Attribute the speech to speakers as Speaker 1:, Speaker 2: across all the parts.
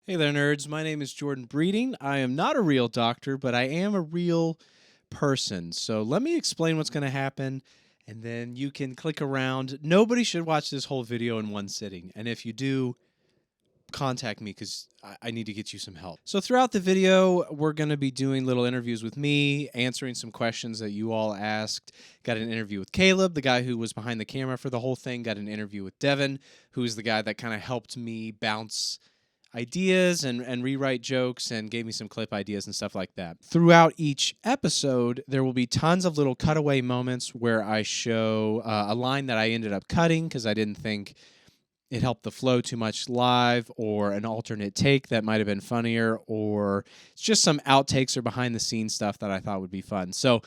Speaker 1: Hey there, nerds. My name is Jordan Breeding. I am not a real doctor, but I am a real person. So let me explain what's going to happen, and then you can click around. Nobody should watch this whole video in one sitting. And if you do, contact me because I need to get you some help. So throughout the video, we're going to be doing little interviews with me, answering some questions that you all asked. Got an interview with Caleb, the guy who was behind the camera for the whole thing. Got an interview with Devin, who's the guy that kind of helped me bounce ideas and rewrite jokes and gave me some clip ideas and stuff like that. Throughout each episode, there will be tons of little cutaway moments where I show a line that I ended up cutting because I didn't think it helped the flow too much live, or an alternate take that might have been funnier, or it's just some outtakes or behind the scenes stuff that I thought would be fun. So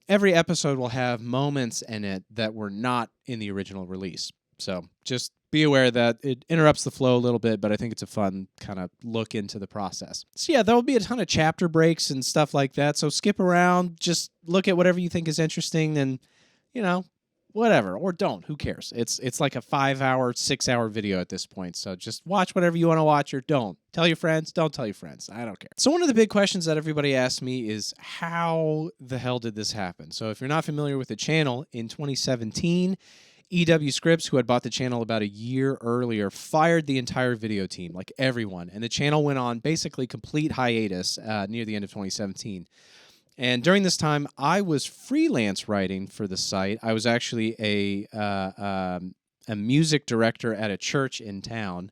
Speaker 1: every episode will have moments in it that were not in the original release. So just be aware that it interrupts the flow a little bit, but I think it's a fun kind of look into the process. So yeah, there will be a ton of chapter breaks and stuff like that. So skip around, just look at whatever you think is interesting and, whatever, or don't. Who cares? It's like a 5-hour, 6-hour video at this point. So just watch whatever you want to watch or don't. Tell your friends, don't tell your friends. I don't care. So one of the big questions that everybody asks me is, how the hell did this happen? So if you're not familiar with the channel, in 2017, EW Scripts, who had bought the channel about a year earlier, fired the entire video team, like everyone. And the channel went on basically complete hiatus near the end of 2017. And during this time, I was freelance writing for the site. I was actually a music director at a church in town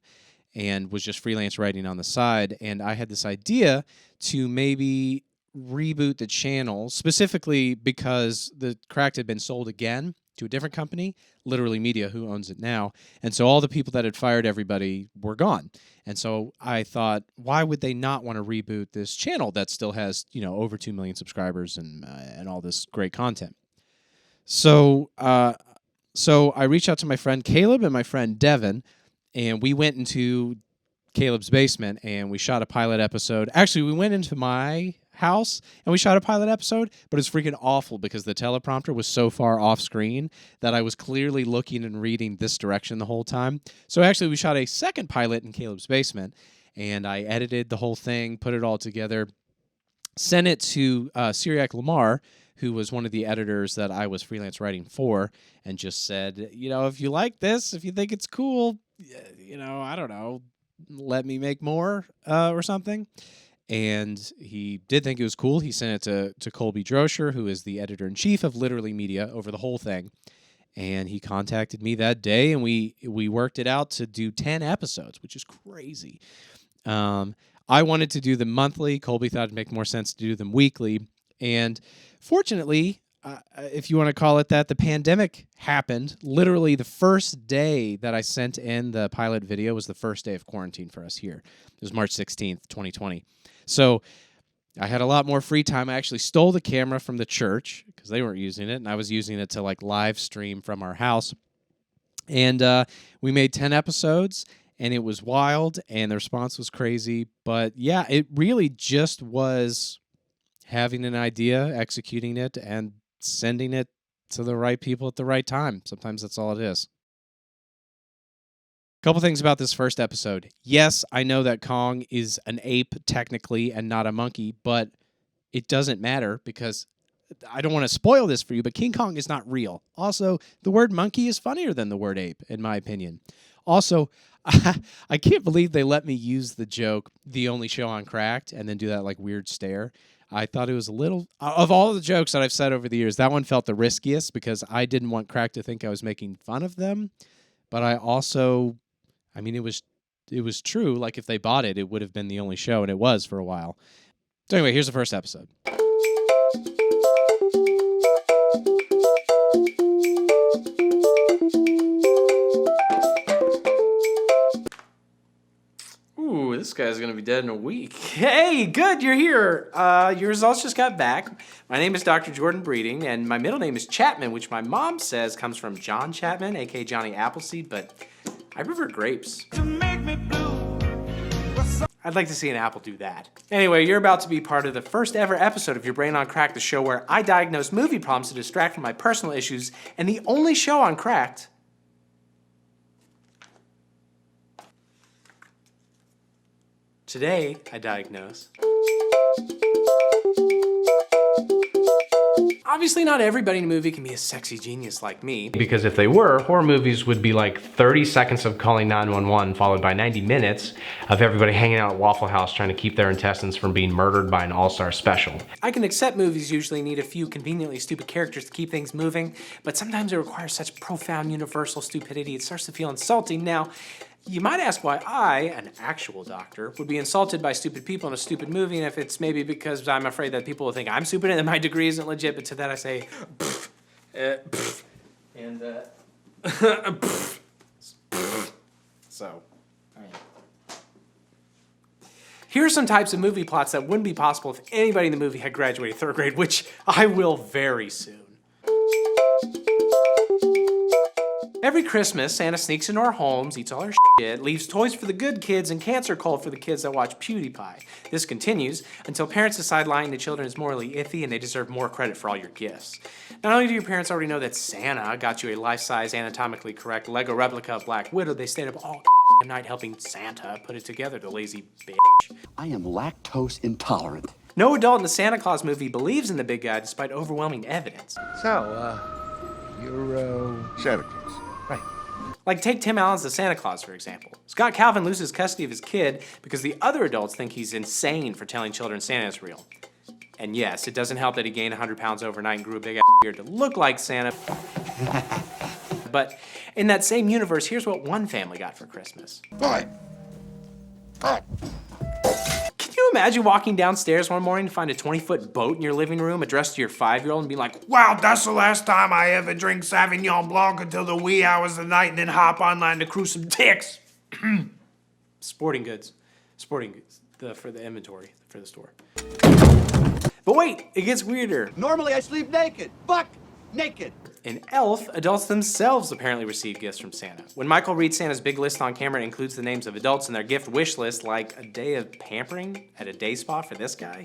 Speaker 1: and was just freelance writing on the side. And I had this idea to maybe reboot the channel, specifically because the Cracked had been sold again to a different company, Literally Media, who owns it now. And so all the people that had fired everybody were gone. And so I thought, why would they not want to reboot this channel that still has, over 2 million subscribers and all this great content? So I reached out to my friend Caleb and my friend Devin, and we went into Caleb's basement and we shot a pilot episode. Actually, we went into my house and we shot a pilot episode, but it's freaking awful because the teleprompter was so far off screen that I was clearly looking and reading this direction the whole time. So actually we shot a second pilot in Caleb's basement, and I edited the whole thing, put it all together, sent it to Syriac Lamar, who was one of the editors that I was freelance writing for, and just said, if you like this, if you think it's cool, I don't know, let me make more or something. And he did think it was cool. He sent it to Colby Droscher, who is the editor-in-chief of Literally Media, over the whole thing. And he contacted me that day, and we worked it out to do 10 episodes, which is crazy. I wanted to do them monthly. Colby thought it'd make more sense to do them weekly. And fortunately, if you want to call it that, the pandemic happened. Literally the first day that I sent in the pilot video was the first day of quarantine for us here. It was March 16th, 2020. So I had a lot more free time. I actually stole the camera from the church because they weren't using it, and I was using it to live stream from our house. And we made 10 episodes, and it was wild, and the response was crazy. But yeah, it really just was having an idea, executing it, and sending it to the right people at the right time. Sometimes that's all it is. Couple things about this first episode. Yes, I know that Kong is an ape technically and not a monkey, but it doesn't matter because I don't want to spoil this for you, but King Kong is not real. Also, the word monkey is funnier than the word ape, in my opinion. Also, I can't believe they let me use the joke, the only show on Cracked, and then do that weird stare. I thought it was a little... Of all the jokes that I've said over the years, that one felt the riskiest because I didn't want Cracked to think I was making fun of them. But I also... it was true. If they bought it, it would have been the only show, and it was for a while. So anyway, here's the first episode. Ooh, this guy's going to be dead in a week. Hey, good, you're here. Your results just got back. My name is Dr. Jordan Breeding, and my middle name is Chapman, which my mom says comes from John Chapman, a.k.a. Johnny Appleseed, but I prefer grapes. I'd like to see an apple do that. Anyway, you're about to be part of the first ever episode of Your Brain on Crack, the show where I diagnose movie problems to distract from my personal issues, and the only show on Cracked Today, I diagnose. Obviously, not everybody in a movie can be a sexy genius like me. Because if they were, horror movies would be like 30 seconds of calling 911 followed by 90 minutes of everybody hanging out at Waffle House trying to keep their intestines from being murdered by an all-star special. I can accept movies usually need a few conveniently stupid characters to keep things moving, but sometimes it requires such profound universal stupidity it starts to feel insulting. Now, you might ask why I, an actual doctor, would be insulted by stupid people in a stupid movie, and if it's maybe because I'm afraid that people will think I'm stupid and that my degree isn't legit, but to that I say, and so, here are some types of movie plots that wouldn't be possible if anybody in the movie had graduated 3rd grade, which I will very soon. Every Christmas, Santa sneaks into our homes, eats all our shit, leaves toys for the good kids and cancer cold for the kids that watch PewDiePie. This continues until parents decide lying to children is morally iffy and they deserve more credit for all your gifts. Not only do your parents already know that Santa got you a life-size, anatomically correct Lego replica of Black Widow, they stayed up all night helping Santa put it together, the lazy bitch.
Speaker 2: I am lactose intolerant.
Speaker 1: No adult in the Santa Claus movie believes in the big guy despite overwhelming evidence.
Speaker 3: So, you're,
Speaker 2: Santa Claus.
Speaker 3: right.
Speaker 1: Like take Tim Allen's The Santa Claus, for example. Scott Calvin loses custody of his kid because the other adults think he's insane for telling children Santa is real. And yes, it doesn't help that he gained 100 pounds overnight and grew a big ass beard to look like Santa. But in that same universe, here's what one family got for Christmas.
Speaker 2: Boy.
Speaker 1: Can you imagine walking downstairs one morning to find a 20-foot boat in your living room addressed to your 5-year-old and be like, wow, that's the last time I ever drink Sauvignon Blanc until the wee hours of the night and then hop online to cruise some dicks. Sporting goods. Sporting goods. For the inventory, for the store. But wait, it gets weirder.
Speaker 2: Normally I sleep naked. Fuck naked.
Speaker 1: In Elf, adults themselves apparently receive gifts from Santa. When Michael reads Santa's big list on camera, it includes the names of adults and their gift wish list, like a day of pampering at a day spa for this guy.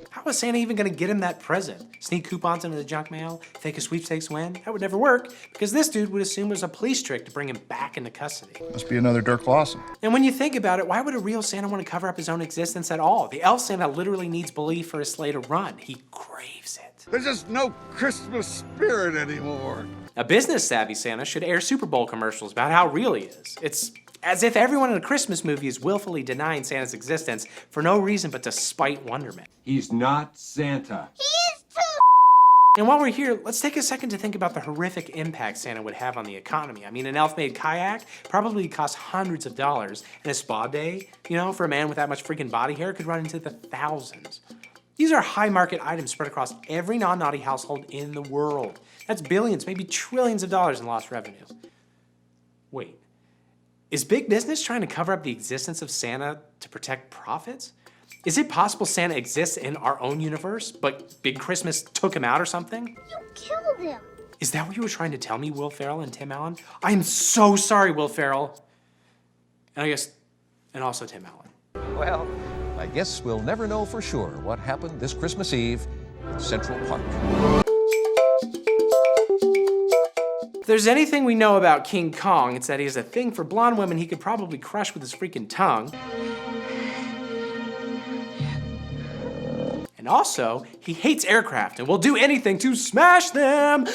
Speaker 1: How is Santa even gonna get him that present? Sneak coupons into the junk mail? Fake a sweepstakes win? That would never work, because this dude would assume it was a police trick to bring him back into custody.
Speaker 4: Must be another Dirk Lawson.
Speaker 1: And when you think about it, why would a real Santa want to cover up his own existence at all? The elf Santa literally needs belief for his sleigh to run. He craves it.
Speaker 4: There's just no Christmas spirit anymore.
Speaker 1: A business-savvy Santa should air Super Bowl commercials about how real he is. It's as if everyone in a Christmas movie is willfully denying Santa's existence for no reason but to spite wonderment.
Speaker 5: He's not Santa.
Speaker 1: And while we're here, let's take a second to think about the horrific impact Santa would have on the economy. I mean, an elf-made kayak probably costs hundreds of dollars, and a spa day, you know, for a man with that much freaking body hair could run into the thousands. These are high-market items spread across every non-naughty household in the world. That's billions, maybe trillions of dollars in lost revenue. Wait. Is big business trying to cover up the existence of Santa to protect profits? Is it possible Santa exists in our own universe, but Big Christmas took him out or something?
Speaker 6: You killed him.
Speaker 1: Is that what you were trying to tell me, Will Ferrell and Tim Allen? I am so sorry, Will Ferrell. And also Tim Allen.
Speaker 7: Well, I guess we'll never know for sure what happened this Christmas Eve in Central Park.
Speaker 1: If there's anything we know about King Kong, it's that he has a thing for blonde women he could probably crush with his freaking tongue. And also, he hates aircraft and will do anything to smash them.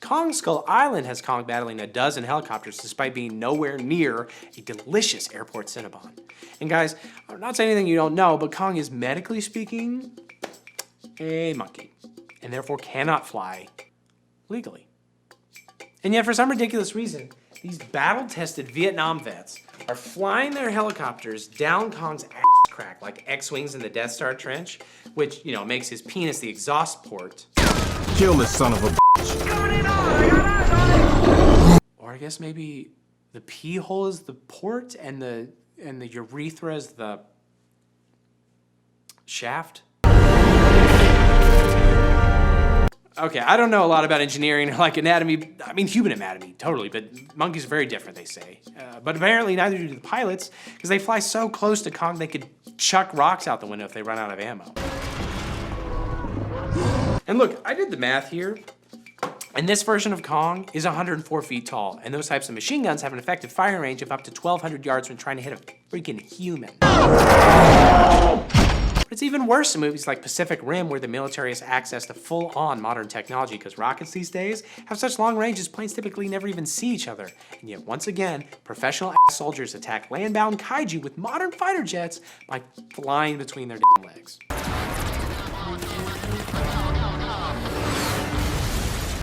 Speaker 1: Kong Skull Island has Kong battling a dozen helicopters despite being nowhere near a delicious airport Cinnabon. And guys, I'm not saying anything you don't know, but Kong is medically speaking a monkey and therefore cannot fly legally. And yet for some ridiculous reason, these battle-tested Vietnam vets are flying their helicopters down Kong's ass crack like X-Wings in the Death Star trench, which, you know, makes his penis the exhaust port.
Speaker 4: Kill this son of a bitch.
Speaker 1: Or I guess maybe the pee hole is the port and the urethra is the shaft. Okay, I don't know a lot about engineering or like anatomy. I mean, human anatomy, totally, but monkeys are very different, they say. But apparently neither do the pilots, because they fly so close to Kong they could chuck rocks out the window if they run out of ammo.
Speaker 6: And look, I did the math here. And this version of Kong is 104 feet tall, and those types of machine guns have an effective firing range of up to 1,200 yards when trying to hit a freaking human. But it's even worse in movies like Pacific Rim, where the military has access to full-on modern technology, because rockets these days have such long ranges planes typically never even see each other. And yet, once again, professional soldiers attack land-bound kaiju with modern fighter jets by flying between their legs.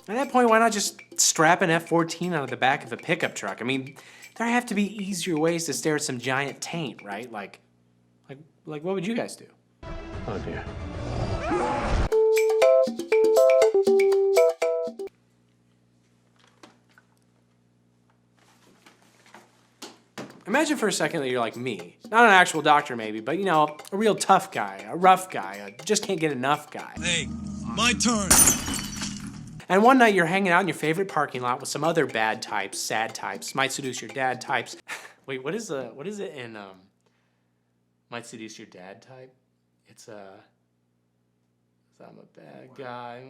Speaker 6: At that point, why not just strap an F-14 onto the back of a pickup truck? I mean, there have to be easier ways to stare at some giant taint, right? Like what would you guys do?
Speaker 3: Oh dear.
Speaker 6: Imagine for a second that you're like me. Not an actual doctor maybe, but you know, a real tough guy, a rough guy, a just can't get enough guy.
Speaker 8: Hey, my turn.
Speaker 6: And one night you're hanging out in your favorite parking lot with some other bad types, sad types, might seduce your dad types. Wait, what is it in might seduce your dad type? It's I'm a bad guy.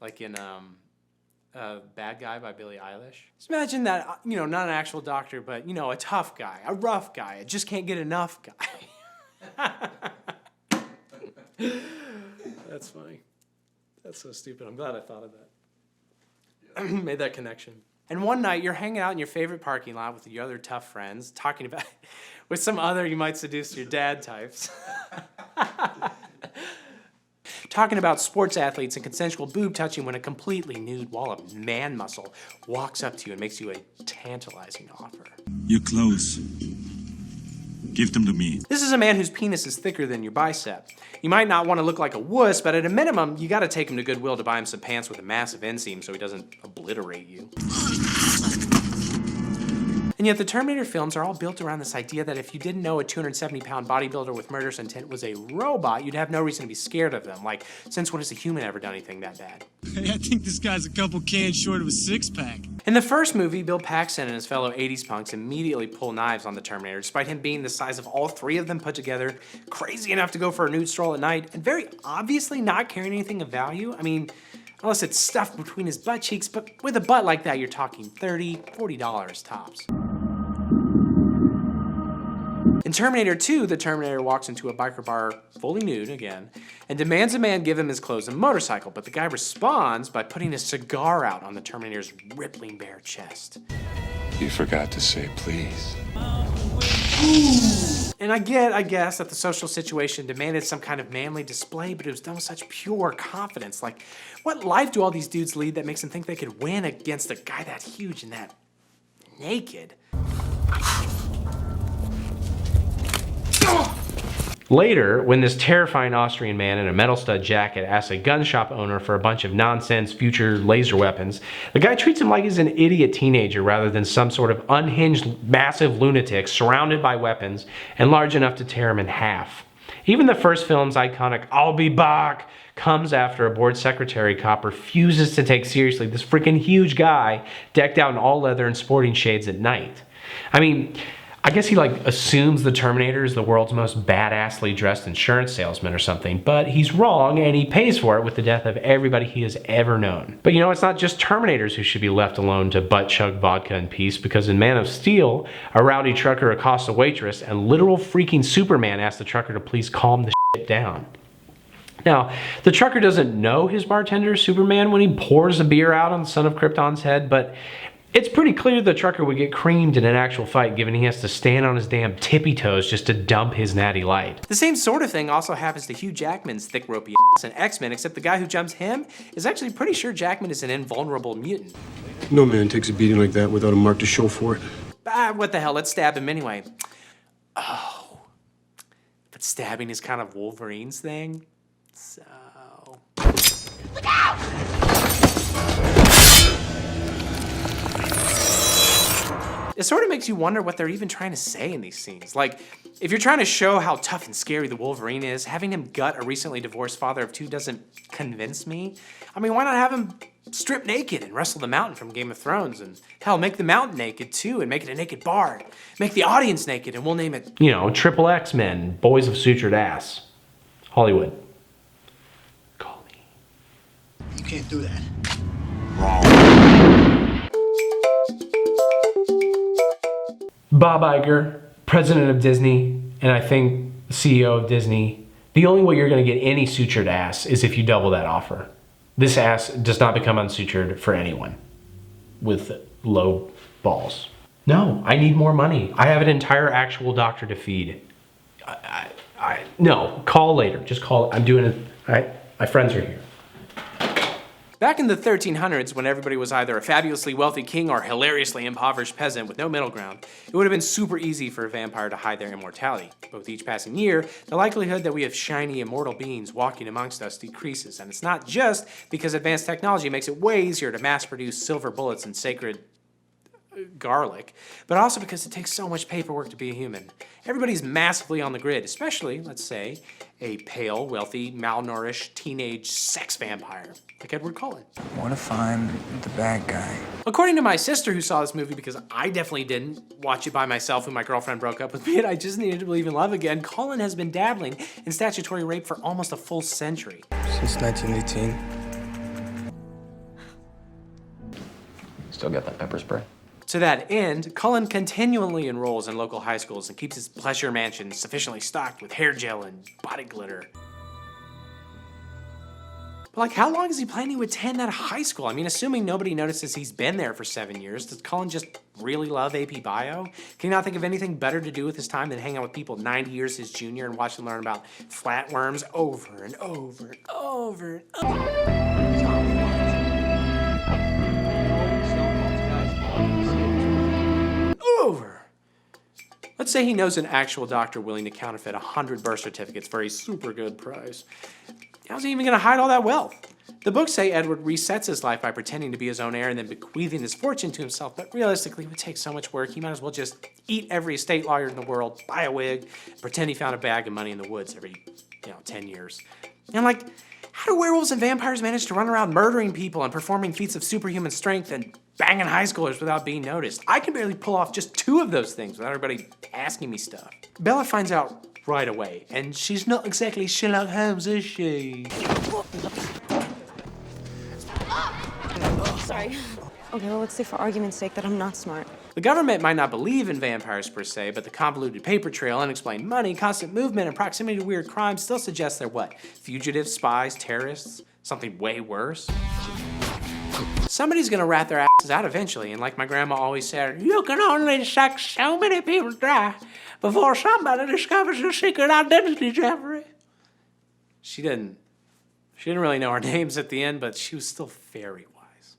Speaker 6: Like in Bad Guy by Billie Eilish. Just imagine that, you know, not an actual doctor, but you know, a tough guy, a rough guy, a just can't get enough guy. That's funny. That's so stupid. I'm glad I thought of that. Made that connection. And one night you're hanging out in your favorite parking lot with your other tough friends, talking about with some other you might seduce your dad types. Talking about sports athletes and consensual boob touching when a completely nude wall of man muscle walks up to you and makes you a tantalizing offer.
Speaker 8: You're close. Give them to me.
Speaker 6: This is a man whose penis is thicker than your bicep. You might not want to look like a wuss, but at a minimum, you gotta take him to Goodwill to buy him some pants with a massive inseam so he doesn't obliterate you. And yet the Terminator films are all built around this idea that if you didn't know a 270-pound bodybuilder with murderous intent was a robot, you'd have no reason to be scared of them. Like, since when has a human ever done anything that bad?
Speaker 8: Hey, I think this guy's a couple cans short of a six-pack.
Speaker 6: In the first movie, Bill Paxton and his fellow 80s punks immediately pull knives on the Terminator, despite him being the size of all three of them put together, crazy enough to go for a nude stroll at night, and very obviously not carrying anything of value. I mean, unless it's stuffed between his butt cheeks, but with a butt like that, you're talking $30, $40 tops. In Terminator 2, the Terminator walks into a biker bar fully nude again and demands a man give him his clothes and motorcycle, but the guy responds by putting a cigar out on the Terminator's rippling bare chest.
Speaker 5: You forgot to say please.
Speaker 6: And I guess, that the social situation demanded some kind of manly display, but it was done with such pure confidence. Like, what life do all these dudes lead that makes them think they could win against a guy that huge and that naked? Later, when this terrifying Austrian man in a metal stud jacket asks a gun shop owner for a bunch of nonsense future laser weapons, the guy treats him like he's an idiot teenager rather than some sort of unhinged massive lunatic surrounded by weapons and large enough to tear him in half. Even the first film's iconic "I'll be back" comes after a bored secretary cop refuses to take seriously this freaking huge guy decked out in all leather and sporting shades at night. I mean, I guess he assumes the Terminator is the world's most badassly dressed insurance salesman or something, but he's wrong and he pays for it with the death of everybody he has ever known. But you know, it's not just Terminators who should be left alone to butt chug vodka in peace, because in Man of Steel, a rowdy trucker accosts a waitress and literal freaking Superman asks the trucker to please calm the shit down. Now, the trucker doesn't know his bartender is Superman when he pours the beer out on the son of Krypton's head, but it's pretty clear the trucker would get creamed in an actual fight, given he has to stand on his damn tippy toes just to dump his natty light. The same sort of thing also happens to Hugh Jackman's thick ropey ass in X-Men, except the guy who jumps him is actually pretty sure Jackman is an invulnerable mutant.
Speaker 9: No man takes a beating like that without a mark to show for it.
Speaker 6: What the hell, let's stab him anyway. Oh, but stabbing is kind of Wolverine's thing, so... Look out! It sort of makes you wonder what they're even trying to say in these scenes. Like, if you're trying to show how tough and scary the Wolverine is, having him gut a recently divorced father of two doesn't convince me. I mean, why not have him strip naked and wrestle the mountain from Game of Thrones? And hell, make the mountain naked too and make it a naked bard. Make the audience naked and we'll name it, you know, Triple X Men, Boys of Sutured Ass. Hollywood. Call
Speaker 2: can't do that.
Speaker 6: Bob Iger, president of Disney, and I think CEO of Disney, the only way you're going to get any sutured ass is if you double that offer. This ass does not become unsutured for anyone with low balls. No, I need more money. I have an entire actual doctor to feed. No, call later. Just call. I'm doing it. All right, my friends are here. Back in the 1300s, when everybody was either a fabulously wealthy king or hilariously impoverished peasant with no middle ground, it would have been super easy for a vampire to hide their immortality. But with each passing year, the likelihood that we have shiny, immortal beings walking amongst us decreases. And it's not just because advanced technology makes it way easier to mass-produce silver bullets and sacred garlic, but also because it takes so much paperwork to be a human. Everybody's massively on the grid, especially, let's say, a pale, wealthy, malnourished, teenage sex vampire, like Edward Cullen.
Speaker 3: What if I'm the bad guy?
Speaker 6: According to my sister, who saw this movie because I definitely didn't watch it by myself when my girlfriend broke up with me and I just needed to believe in love again, Cullen has been dabbling in statutory rape for almost a full century.
Speaker 3: Since 1918.
Speaker 10: Still got that pepper spray?
Speaker 6: To that end, Cullen continually enrolls in local high schools and keeps his pleasure mansion sufficiently stocked with hair gel and body glitter. But like, how long is he planning to attend that high school? I mean, assuming nobody notices he's been there for 7 years, does Cullen just really love AP Bio? Can he not think of anything better to do with his time than hang out with people 90 years his junior and watch them learn about flatworms over and over and over and over? Let's say he knows an actual doctor willing to counterfeit 100 birth certificates for a super good price. How's he even going to hide all that wealth? The books say Edward resets his life by pretending to be his own heir and then bequeathing his fortune to himself, but realistically it would take so much work, he might as well just eat every estate lawyer in the world, buy a wig, pretend he found a bag of money in the woods every, 10 years. And like, how do werewolves and vampires manage to run around murdering people and performing feats of superhuman strength and banging high schoolers without being noticed? I can barely pull off just 2 of those things without everybody asking me stuff. Bella finds out right away, and she's not exactly Sherlock Holmes, is she?
Speaker 11: Sorry. Okay, well, let's say for argument's sake that I'm not smart.
Speaker 6: The government might not believe in vampires per se, but the convoluted paper trail, unexplained money, constant movement, and proximity to weird crimes still suggest they're what? Fugitives, spies, terrorists? Something way worse? Somebody's gonna rat their asses out eventually, and like my grandma always said, you can only suck so many people dry before somebody discovers your secret identity, Jeffrey. She didn't really know our names at the end, but she was still very wise.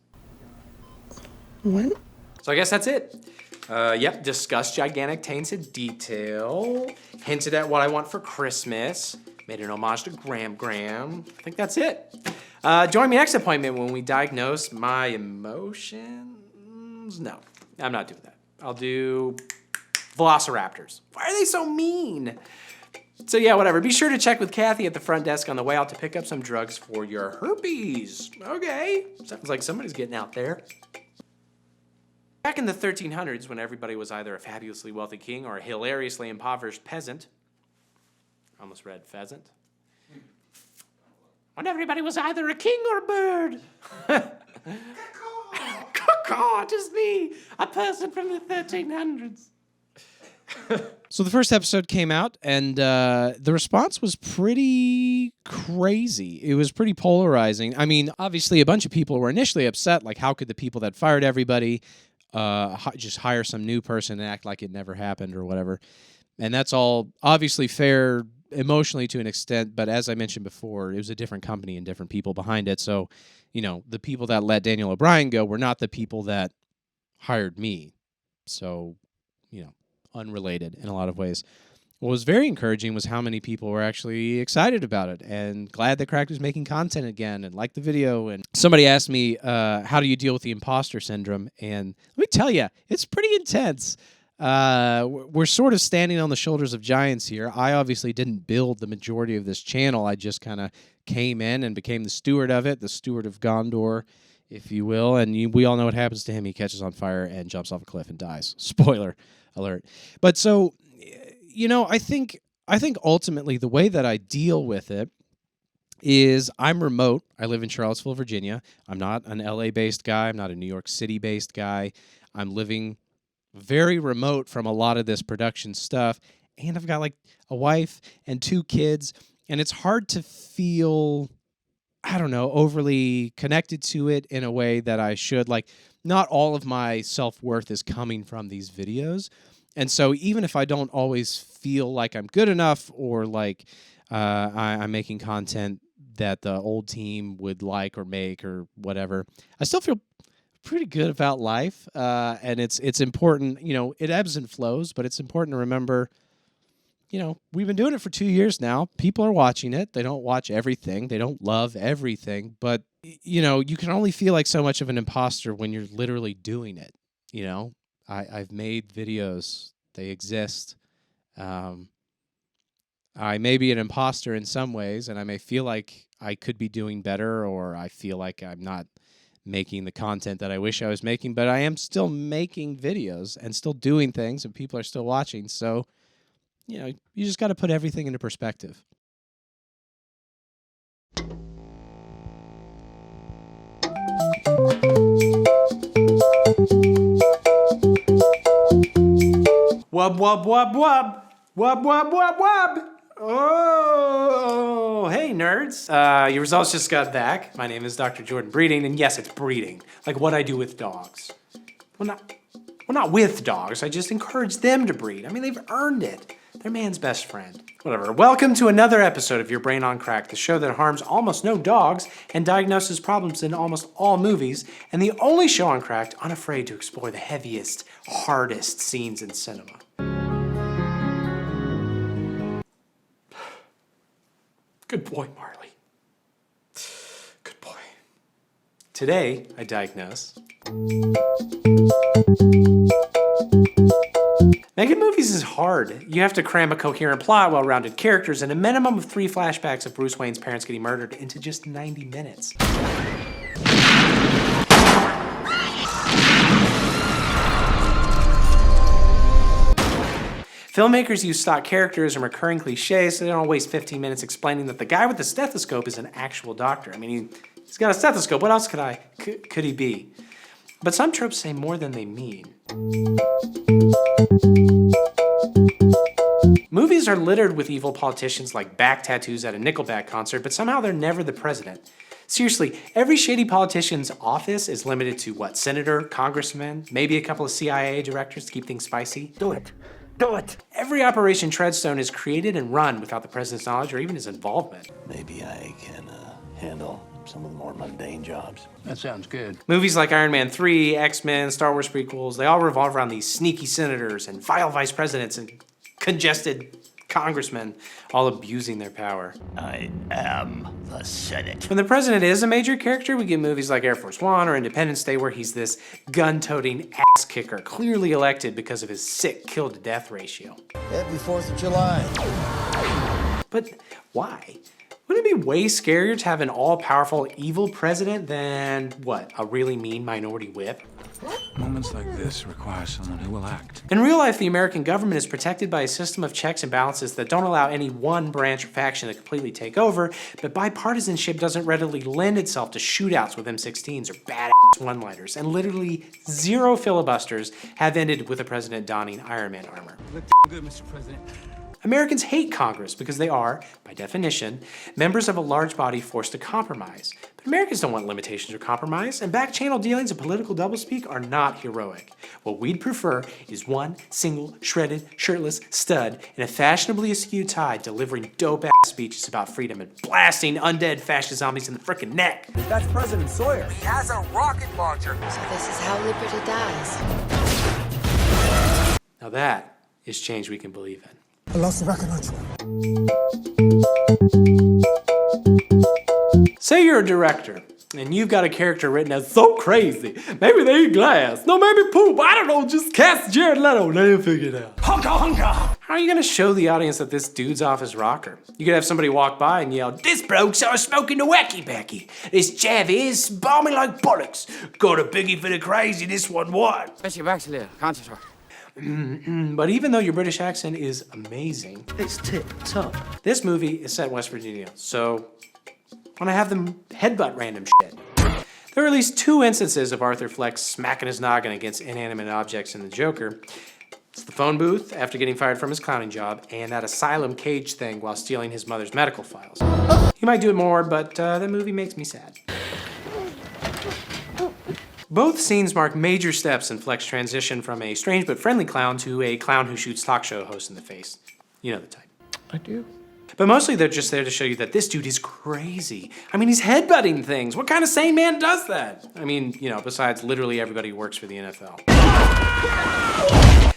Speaker 11: What?
Speaker 6: So I guess that's it. Yep, discussed gigantic tainted detail, hinted at what I want for Christmas, made an homage to Graham. I think that's it. Join me next appointment when we diagnose my emotions. No, I'm not doing that. I'll do velociraptors. Why are they so mean? So yeah, whatever. Be sure to check with Kathy at the front desk on the way out to pick up some drugs for your herpes. Okay, sounds like somebody's getting out there. Back in the 1300s, when everybody was either a fabulously wealthy king or a hilariously impoverished peasant, I almost read pheasant. When everybody was either a king or a bird. Caw-caw, just me, a person from the 1300s.
Speaker 1: So the first episode came out, and the response was pretty crazy. It was pretty polarizing. I mean, obviously, a bunch of people were initially upset, like, how could the people that fired everybody just hire some new person and act like it never happened or whatever. And that's all obviously fair emotionally to an extent, but as I mentioned before, it was a different company and different people behind it. So, the people that let Daniel O'Brien go were not the people that hired me. So, unrelated in a lot of ways. What was very encouraging was how many people were actually excited about it and glad that Cracked was making content again and liked the video. And somebody asked me, how do you deal with the imposter syndrome? And let me tell you, it's pretty intense. We're sort of standing on the shoulders of giants here. I obviously didn't build the majority of this channel. I just kind of came in and became the steward of it, the steward of Gondor, if you will. And we all know what happens to him. He catches on fire and jumps off a cliff and dies. Spoiler alert. But so, I think ultimately the way that I deal with it is I'm remote. I live in Charlottesville, Virginia. I'm not an LA-based guy. I'm not a New York City-based guy. I'm living very remote from a lot of this production stuff. And I've got like a wife and 2 kids. And it's hard to feel, I don't know, overly connected to it in a way that I should. Like, not all of my self-worth is coming from these videos. And so even if I don't always feel like I'm good enough or like I'm making content that the old team would like or make or whatever, I still feel pretty good about life. And it's important, you know, it ebbs and flows, but it's important to remember, you know, we've been doing it for 2 years now. People are watching it. They don't watch everything. They don't love everything. But, you know, you can only feel like so much of an imposter when you're literally doing it. You know, I've made videos. They exist. I may be an imposter in some ways, and I may feel like I could be doing better, or I feel like I'm not making the content that I wish I was making, but I am still making videos and still doing things, and people are still watching. So, you know, you just got to put everything into perspective.
Speaker 6: Wub, wub, wub, wub. Wub, wub, wub, wub. Oh, hey, nerds. Your results just got back. My name is Dr. Jordan Breeding, and yes, it's breeding. Like what I do with dogs. Well, not with dogs. I just encourage them to breed. I mean, they've earned it. They're man's best friend. Whatever. Welcome to another episode of Your Brain on Crack, the show that harms almost no dogs and diagnoses problems in almost all movies, and the only show on Cracked unafraid to explore the heaviest, hardest scenes in cinema. Good boy, Marley. Good boy. Today, I diagnose making movies is hard. You have to cram a coherent plot, well-rounded characters, and a minimum of 3 flashbacks of Bruce Wayne's parents getting murdered into just 90 minutes. Filmmakers use stock characters and recurring cliches so they don't waste 15 minutes explaining that the guy with the stethoscope is an actual doctor. I mean, he's got a stethoscope. What else could he be? But some tropes say more than they mean. Movies are littered with evil politicians like back tattoos at a Nickelback concert, but somehow they're never the president. Seriously, every shady politician's office is limited to, what, senator, congressman, maybe a couple of CIA directors to keep things spicy?
Speaker 2: Do it. Do it.
Speaker 6: Every Operation Treadstone is created and run without the president's knowledge or even his involvement.
Speaker 2: Maybe I can handle some of the more mundane jobs. That sounds good.
Speaker 6: Movies like Iron Man 3, X-Men, Star Wars prequels, they all revolve around these sneaky senators and vile vice presidents and congested congressmen all abusing their power.
Speaker 2: I am the Senate.
Speaker 6: When the president is a major character, we get movies like Air Force One or Independence Day where he's this gun-toting ass kicker, clearly elected because of his sick kill-to-death ratio.
Speaker 2: Happy 4th of July.
Speaker 6: But why? Wouldn't it be way scarier to have an all-powerful evil president than, what, a really mean minority whip?
Speaker 3: Moments like this require someone who will act.
Speaker 6: In real life, the American government is protected by a system of checks and balances that don't allow any one branch or faction to completely take over, but bipartisanship doesn't readily lend itself to shootouts with M16s or badass one-liners, and literally 0 filibusters have ended with the president donning Iron Man armor.
Speaker 3: You look good, Mr. President.
Speaker 6: Americans hate Congress because they are, by definition, members of a large body forced to compromise. But Americans don't want limitations or compromise, and back-channel dealings and political doublespeak are not heroic. What we'd prefer is one single, shredded, shirtless stud in a fashionably askew tie delivering dope-ass speeches about freedom and blasting undead fascist zombies in the frickin' neck.
Speaker 2: That's President Sawyer.
Speaker 3: He has a rocket launcher.
Speaker 11: So this is how liberty dies.
Speaker 6: Now that is change we can believe in.
Speaker 3: I lost the rocket launcher.
Speaker 6: Say you're a director, and you've got a character written as so crazy. Maybe they eat glass. No, maybe poop. I don't know. Just cast Jared Leto. Let him figure it out.
Speaker 3: Honka honka!
Speaker 6: How are you going to show the audience that this dude's off his rocker? You could have somebody walk by and yell, "This bloke started smoking the wacky backy. This Jav is balmy like bollocks. Got a biggie for the crazy, this one what?" But even though your British accent is amazing, it's tip top. This movie is set in West Virginia, so when I have them headbutt random shit. There are at least 2 instances of Arthur Fleck smacking his noggin against inanimate objects in The Joker. It's the phone booth after getting fired from his clowning job, and that asylum cage thing while stealing his mother's medical files. He might do it more, but that movie makes me sad. Both scenes mark major steps in Fleck's transition from a strange but friendly clown to a clown who shoots talk show hosts in the face. You know the type.
Speaker 10: I do.
Speaker 6: But mostly they're just there to show you that this dude is crazy. I mean, he's headbutting things. What kind of sane man does that? I mean, you know, besides literally everybody who works for the NFL.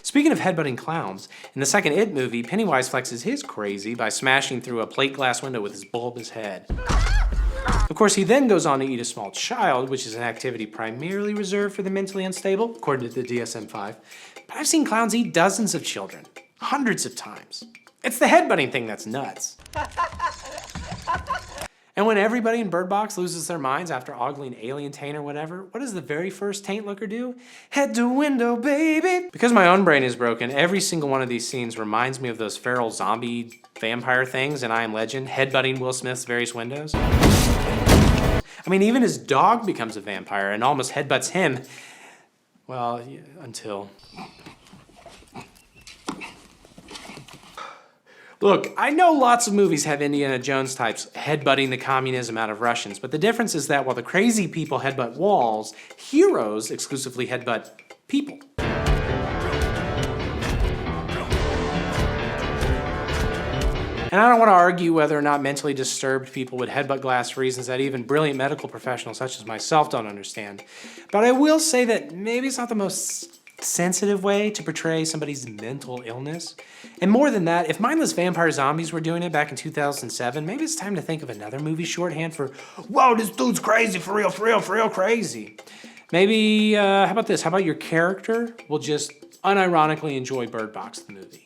Speaker 6: Speaking of headbutting clowns, in the second It movie, Pennywise flexes his crazy by smashing through a plate glass window with his bulbous head. Of course, he then goes on to eat a small child, which is an activity primarily reserved for the mentally unstable, according to the DSM-5. But I've seen clowns eat dozens of children, hundreds of times. It's the headbutting thing that's nuts. And when everybody in Bird Box loses their minds after ogling alien taint or whatever, what does the very first taint looker do? Head to window, baby! Because my own brain is broken, every single one of these scenes reminds me of those feral zombie vampire things in I Am Legend, headbutting Will Smith's various windows. I mean, even his dog becomes a vampire and almost headbutts him. Well, yeah, until... Look, I know lots of movies have Indiana Jones types headbutting the communism out of Russians, but the difference is that while the crazy people headbutt walls, heroes exclusively headbutt people. And I don't want to argue whether or not mentally disturbed people would headbutt glass for reasons that even brilliant medical professionals such as myself don't understand. But I will say that maybe it's not the most sensitive way to portray somebody's mental illness. And more than that, if mindless vampire zombies were doing it back in 2007, maybe it's time to think of another movie shorthand for, whoa, this dude's crazy, for real crazy. Maybe, how about this? How about your character will just unironically enjoy Bird Box, the movie?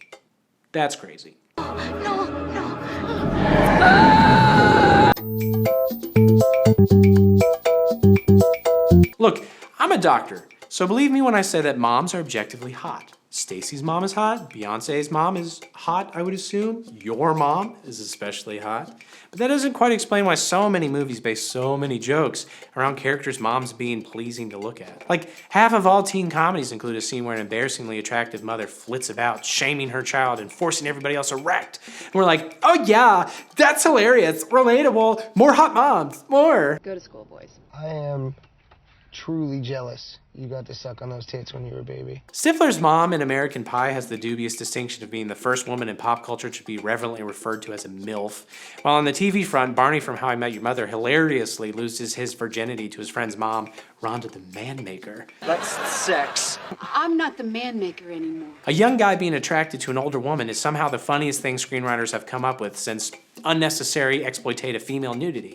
Speaker 6: That's crazy. Look, I'm a doctor, so believe me when I say that moms are objectively hot. Stacy's mom is hot, Beyonce's mom is hot, I would assume. Your mom is especially hot. But that doesn't quite explain why so many movies base so many jokes around characters' moms being pleasing to look at. Like, half of all teen comedies include a scene where an embarrassingly attractive mother flits about, shaming her child and forcing everybody else erect. And we're like, oh yeah, that's hilarious, relatable, more hot moms, more.
Speaker 12: Go to school, boys.
Speaker 13: I am truly jealous you got to suck on those tits when you were a baby.
Speaker 6: Stifler's mom in American Pie has the dubious distinction of being the first woman in pop culture to be reverently referred to as a MILF. While on the TV front, Barney from How I Met Your Mother hilariously loses his virginity to his friend's mom, Rhonda the Man-Maker.
Speaker 12: That's sex. I'm not the man-maker anymore.
Speaker 6: A young guy being attracted to an older woman is somehow the funniest thing screenwriters have come up with since unnecessary exploitative female nudity.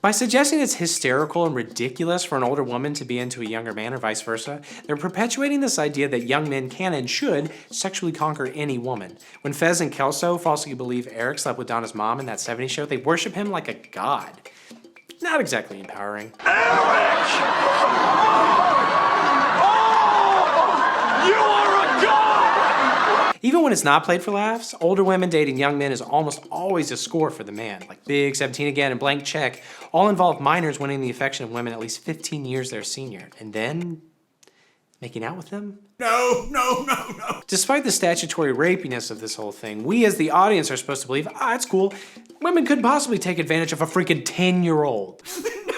Speaker 6: By suggesting it's hysterical and ridiculous for an older woman to be into a younger man or vice versa, they're perpetuating this idea that young men can and should sexually conquer any woman. When Fez and Kelso falsely believe Eric slept with Donna's mom in that 70s show, they worship him like a god. Not exactly empowering.
Speaker 8: Eric! Oh! You are a god!
Speaker 6: Even when it's not played for laughs, older women dating young men is almost always a score for the man. Like Big, 17 Again, and Blank Check all involve minors winning the affection of women at least 15 years their senior. And then making out with them?
Speaker 8: No.
Speaker 6: Despite the statutory rapiness of this whole thing, we as the audience are supposed to believe, it's cool. Women couldn't possibly take advantage of a freaking 10-year-old.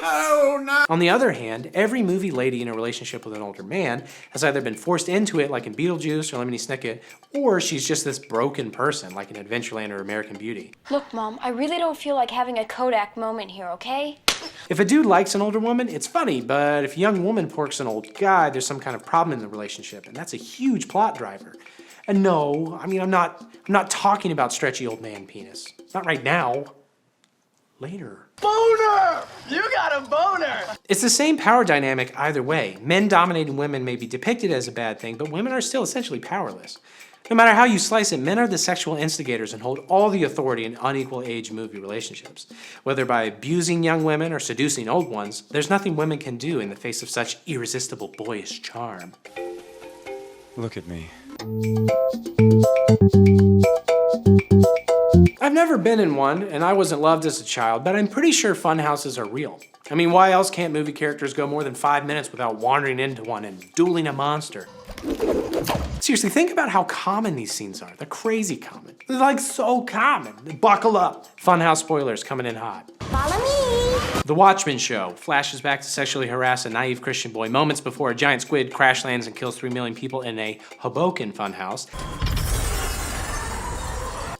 Speaker 8: No.
Speaker 6: On the other hand, every movie lady in a relationship with an older man has either been forced into it, like in Beetlejuice or Lemony Snicket, or she's just this broken person, like in Adventureland or American Beauty.
Speaker 14: Look, Mom, I really don't feel like having a Kodak moment here, okay?
Speaker 6: If a dude likes an older woman, it's funny, but if a young woman porks an old guy, there's some kind of problem in the relationship, and that's a huge plot driver. And no, I mean, I'm not talking about stretchy old man penis. Not right now. Later.
Speaker 12: Boner! You got a boner!
Speaker 6: It's the same power dynamic either way. Men dominating women may be depicted as a bad thing, but women are still essentially powerless. No matter how you slice it, men are the sexual instigators and hold all the authority in unequal age movie relationships. Whether by abusing young women or seducing old ones, there's nothing women can do in the face of such irresistible boyish charm.
Speaker 3: Look at me.
Speaker 6: I've I've never been in one, and I wasn't loved as a child, but I'm pretty sure fun houses are real. I mean, why else can't movie characters go more than 5 minutes without wandering into one and dueling a monster? Seriously, think about how common these scenes are. They're crazy common. They're like so common. Buckle up. Funhouse spoilers coming in hot.
Speaker 14: Follow me.
Speaker 6: The Watchmen show flashes back to sexually harass a naive Christian boy moments before a giant squid crash lands and kills 3 million people in a Hoboken funhouse.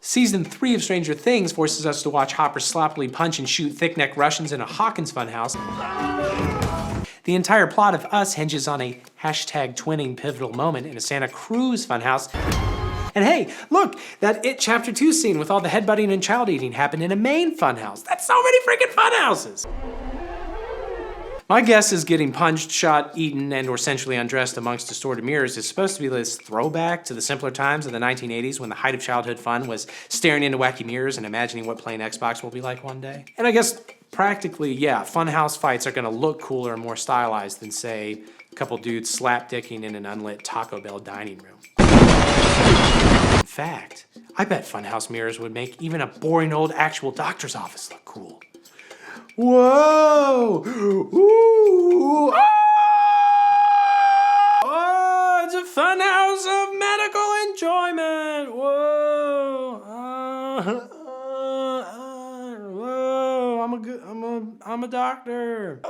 Speaker 6: Season 3 of Stranger Things forces us to watch Hopper sloppily punch and shoot thick-necked Russians in a Hawkins funhouse. The entire plot of Us hinges on a #twinning pivotal moment in a Santa Cruz funhouse. And hey, look, that It Chapter 2 scene with all the headbutting and child eating happened in a Maine funhouse. That's so many freaking funhouses! My guess is getting punched, shot, eaten, and or sensually undressed amongst distorted mirrors is supposed to be this throwback to the simpler times of the 1980s when the height of childhood fun was staring into wacky mirrors and imagining what playing Xbox will be like one day. And I guess practically, yeah, funhouse fights are gonna look cooler and more stylized than, say, a couple dudes slapdicking in an unlit Taco Bell dining room. In fact, I bet funhouse mirrors would make even a boring old actual doctor's office look cool. Whoa! Ooh! Ah! Oh, it's a funhouse of medical enjoyment. Whoa! Whoa! I'm a doctor. I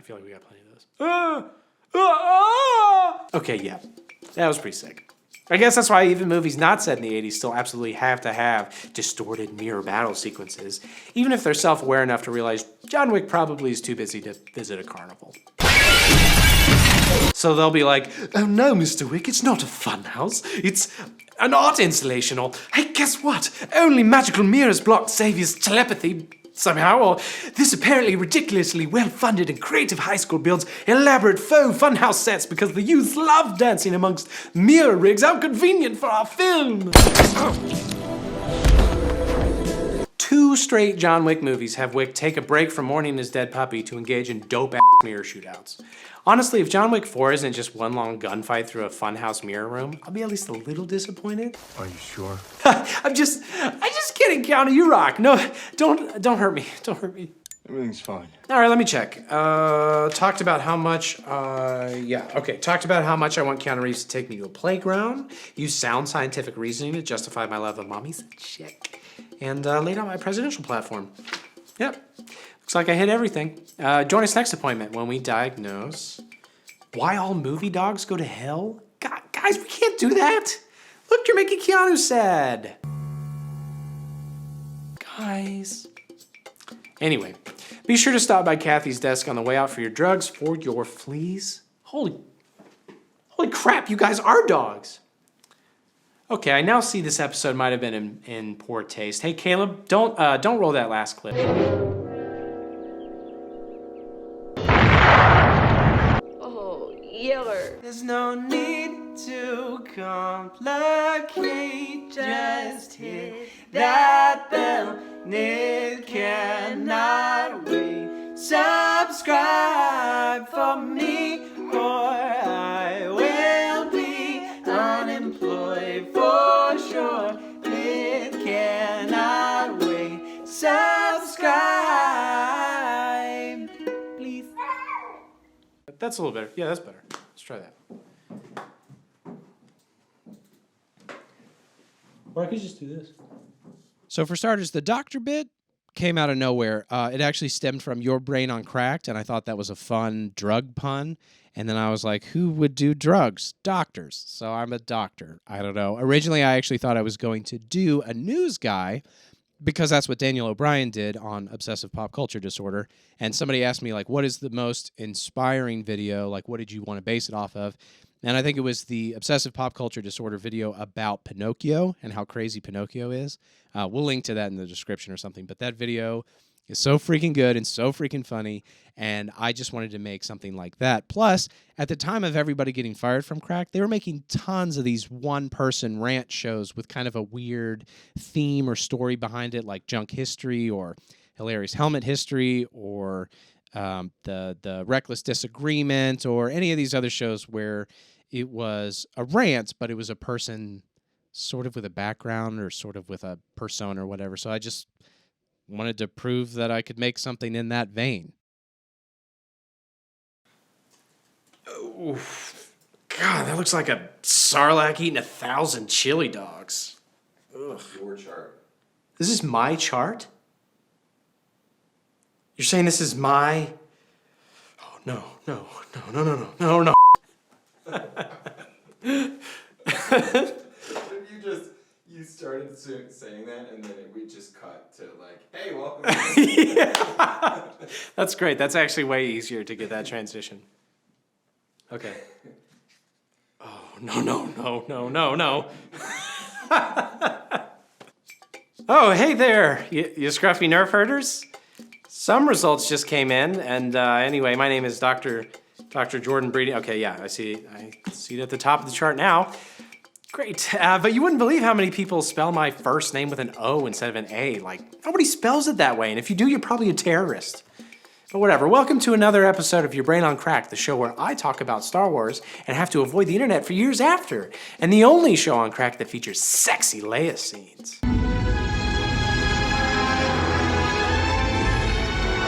Speaker 6: feel like we got plenty of those. Okay, yeah, that was pretty sick. I guess that's why even movies not set in the 80s still absolutely have to have distorted mirror battle sequences, even if they're self-aware enough to realize John Wick probably is too busy to visit a carnival. So they'll be like, oh no, Mr. Wick, it's not a fun house. It's an art installation, or hey, guess what? Only magical mirrors block Xavier's telepathy somehow, or this apparently ridiculously well-funded and creative high school builds elaborate faux funhouse sets because the youths love dancing amongst mirror rigs. How convenient for our film! 2 straight John Wick movies have Wick take a break from mourning his dead puppy to engage in dope-ass mirror shootouts. Honestly, if John Wick 4 isn't just one long gunfight through a funhouse mirror room, I'll be at least a little disappointed.
Speaker 9: Are you sure?
Speaker 6: I'm just kidding, Keanu, you rock. No, don't hurt me. Don't hurt me.
Speaker 9: Everything's fine.
Speaker 6: All right, let me check. Talked about how much, talked about how much I want Keanu Reeves to take me to a playground, use sound scientific reasoning to justify my love of mommies. Check. And laid out my presidential platform. Yep. Looks like I hit everything. Join us next appointment when we diagnose why all movie dogs go to hell. God, guys, we can't do that. Look, you're making Keanu sad. Guys. Anyway, be sure to stop by Kathy's desk on the way out for your drugs for your fleas. Holy crap, you guys are dogs. Okay, I now see this episode might have been in poor taste. Hey, Caleb, don't roll that last clip.
Speaker 14: Yeller.
Speaker 6: There's no need to complicate, just hit that bell. It cannot wait. Subscribe for me, or I will be unemployed for sure. It cannot wait. Subscribe, please. That's a little better. Yeah, that's better. Let's try that. Or I could just do this.
Speaker 1: So for starters, the doctor bit came out of nowhere. It actually stemmed from Your Brain on Cracked, and I thought that was a fun drug pun. And then I was like, who would do drugs? Doctors. So I'm a doctor. I don't know. Originally, I actually thought I was going to do a news guy, because that's what Daniel O'Brien did on Obsessive Pop Culture Disorder. And somebody asked me, like, what is the most inspiring video? Like, what did you want to base it off of? And I think it was the Obsessive Pop Culture Disorder video about Pinocchio and how crazy Pinocchio is. We'll link to that in the description or something. But that video is so freaking good and so freaking funny. And I just wanted to make something like that. Plus, at the time of everybody getting fired from Crack, they were making tons of these one-person rant shows with kind of a weird theme or story behind it, like Junk History or Hilarious Helmet History or the Reckless Disagreement or any of these other shows where it was a rant, but it was a person sort of with a background or sort of with a persona or whatever. So I just wanted to prove that I could make something in that vein.
Speaker 6: Oof. God, that looks like a sarlacc eating 1,000 chili dogs. Ugh.
Speaker 10: Your chart.
Speaker 6: This is my chart? You're saying this is my... Oh, no.
Speaker 10: You started saying that, and then we just cut to like, hey, welcome.
Speaker 6: Yeah. That's great. That's actually way easier to get that transition. Okay. Oh, no. Oh, hey there, you scruffy nerf herders. Some results just came in, and anyway, my name is Dr. Jordan Breeding. Okay, yeah, I see it at the top of the chart now. Great, but you wouldn't believe how many people spell my first name with an O instead of an A. Like, nobody spells it that way, and if you do, you're probably a terrorist. But whatever, welcome to another episode of Your Brain on Crack, the show where I talk about Star Wars and have to avoid the internet for years after, and the only show on crack that features sexy Leia scenes.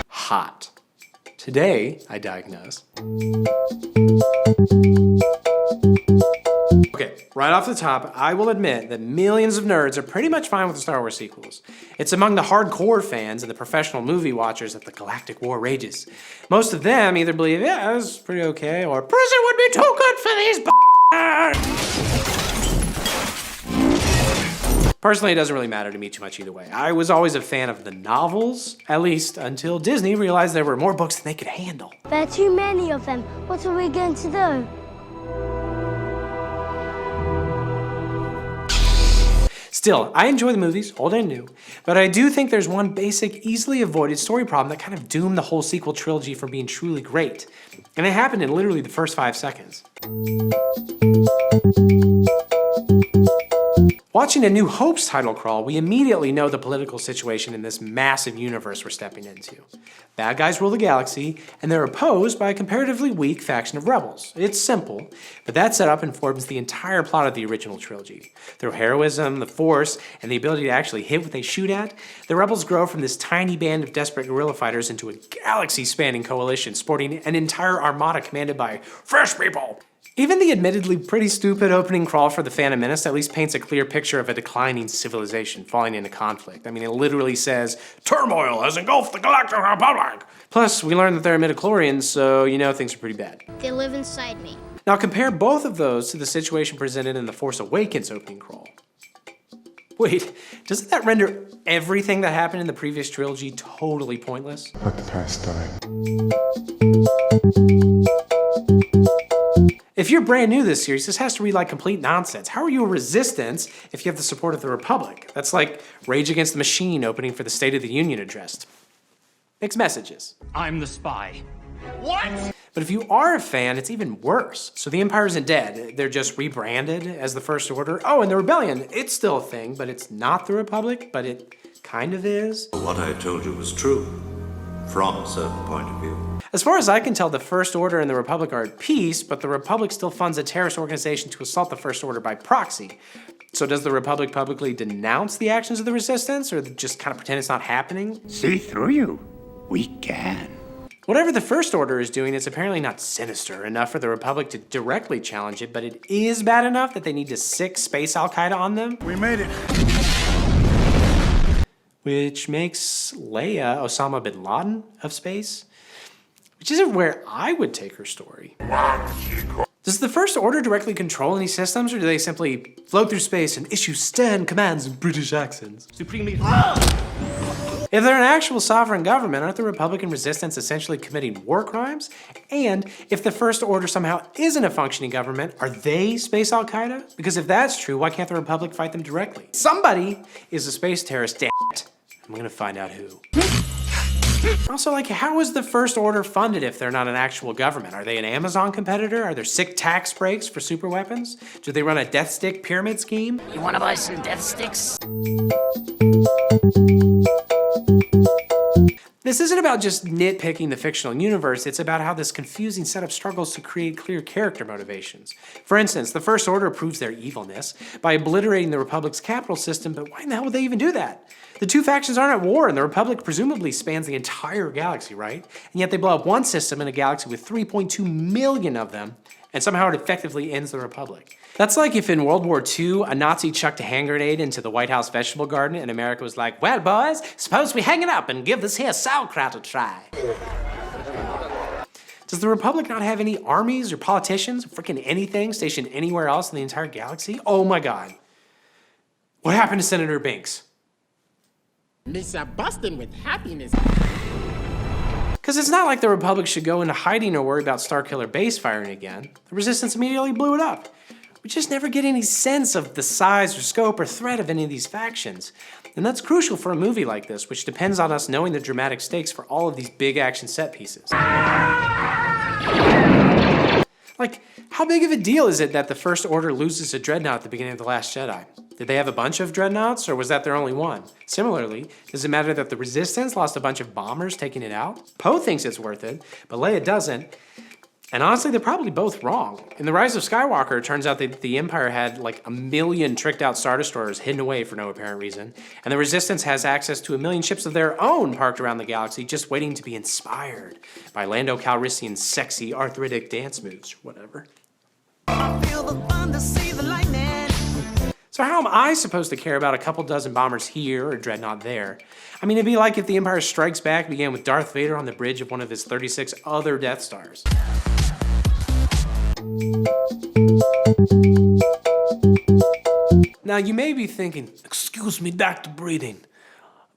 Speaker 6: Hot. Today, I diagnose. Okay, right off the top, I will admit that millions of nerds are pretty much fine with the Star Wars sequels. It's among the hardcore fans and the professional movie watchers that the galactic war rages. Most of them either believe, yeah, it was pretty okay, or prison would be too good for these Personally, it doesn't really matter to me too much either way. I was always a fan of the novels, at least until Disney realized there were more books than they could handle.
Speaker 14: There are too many of them. What are we going to do?
Speaker 6: Still, I enjoy the movies, old and new, but I do think there's one basic, easily avoided story problem that kind of doomed the whole sequel trilogy from being truly great. And it happened in literally the first 5 seconds. Watching A New Hope's title crawl, we immediately know the political situation in this massive universe we're stepping into. Bad guys rule the galaxy, and they're opposed by a comparatively weak faction of rebels. It's simple, but that setup informs the entire plot of the original trilogy. Through heroism, the Force, and the ability to actually hit what they shoot at, the rebels grow from this tiny band of desperate guerrilla fighters into a galaxy-spanning coalition sporting an entire armada commanded by fresh people. Even the admittedly pretty stupid opening crawl for the Phantom Menace at least paints a clear picture of a declining civilization falling into conflict. I mean, it literally says, turmoil has engulfed the Galactic Republic! Plus, we learn that they're midichlorians, so you know things are pretty bad.
Speaker 14: They live inside me.
Speaker 6: Now compare both of those to the situation presented in the Force Awakens opening crawl. Wait, doesn't that render everything that happened in the previous trilogy totally pointless?
Speaker 5: Let the past die.
Speaker 6: If you're brand new to this series, this has to read like complete nonsense. How are you a resistance if you have the support of the Republic? That's like Rage Against the Machine opening for the State of the Union address. Mixed messages.
Speaker 15: I'm the spy.
Speaker 6: What? But if you are a fan, it's even worse. So the Empire isn't dead. They're just rebranded as the First Order. Oh, and the Rebellion, it's still a thing, but it's not the Republic, but it kind of is.
Speaker 16: What I told you was true, from a certain point of view.
Speaker 6: As far as I can tell, the First Order and the Republic are at peace, but the Republic still funds a terrorist organization to assault the First Order by proxy. So does the Republic publicly denounce the actions of the Resistance, or just kind of pretend it's not happening?
Speaker 15: See through you. We can.
Speaker 6: Whatever the First Order is doing, it's apparently not sinister enough for the Republic to directly challenge it, but it is bad enough that they need to sick Space Al-Qaeda on them.
Speaker 4: We made it.
Speaker 6: Which makes Leia Osama bin Laden of space, which isn't where I would take her story. Does the First Order directly control any systems, or do they simply float through space and issue stern commands in British accents?
Speaker 15: Supremely.
Speaker 6: If they're an actual sovereign government, aren't the Republican Resistance essentially committing war crimes? And if the First Order somehow isn't a functioning government, are they Space Al-Qaeda? Because if that's true, why can't the Republic fight them directly? Somebody is a space terrorist, damn it. I'm gonna find out who. Also, like, how is the First Order funded if they're not an actual government? Are they an Amazon competitor? Are there sick tax breaks for super weapons? Do they run a death stick pyramid scheme?
Speaker 15: You wanna buy some death sticks?
Speaker 6: This isn't about just nitpicking the fictional universe, it's about how this confusing setup struggles to create clear character motivations. For instance, the First Order proves their evilness by obliterating the Republic's capital system, but why in the hell would they even do that? The two factions aren't at war, and the Republic presumably spans the entire galaxy, right? And yet they blow up one system in a galaxy with 3.2 million of them, and somehow it effectively ends the Republic. That's like if in World War II, a Nazi chucked a hand grenade into the White House vegetable garden and America was like, well, boys, suppose we hang it up and give this here sauerkraut a try. Does the Republic not have any armies or politicians, freaking anything stationed anywhere else in the entire galaxy? Oh my God. What happened to Senator Binks?
Speaker 17: Mr. Bustin' with happiness.
Speaker 6: Because it's not like the Republic should go into hiding or worry about Starkiller base firing again. The Resistance immediately blew it up. We just never get any sense of the size or scope or threat of any of these factions. And that's crucial for a movie like this, which depends on us knowing the dramatic stakes for all of these big action set pieces. Like, how big of a deal is it that the First Order loses a dreadnought at the beginning of The Last Jedi? Did they have a bunch of dreadnoughts, or was that their only one? Similarly, does it matter that the Resistance lost a bunch of bombers taking it out? Poe thinks it's worth it, but Leia doesn't. And honestly, they're probably both wrong. In The Rise of Skywalker, it turns out that the Empire had like 1 million tricked out Star Destroyers hidden away for no apparent reason, and the Resistance has access to 1 million ships of their own parked around the galaxy just waiting to be inspired by Lando Calrissian's sexy arthritic dance moves, or whatever. So how am I supposed to care about a couple dozen bombers here or dreadnought there? I mean, it'd be like if The Empire Strikes Back began with Darth Vader on the bridge of one of his 36 other Death Stars. Now, you may be thinking, excuse me, Dr. Breeding,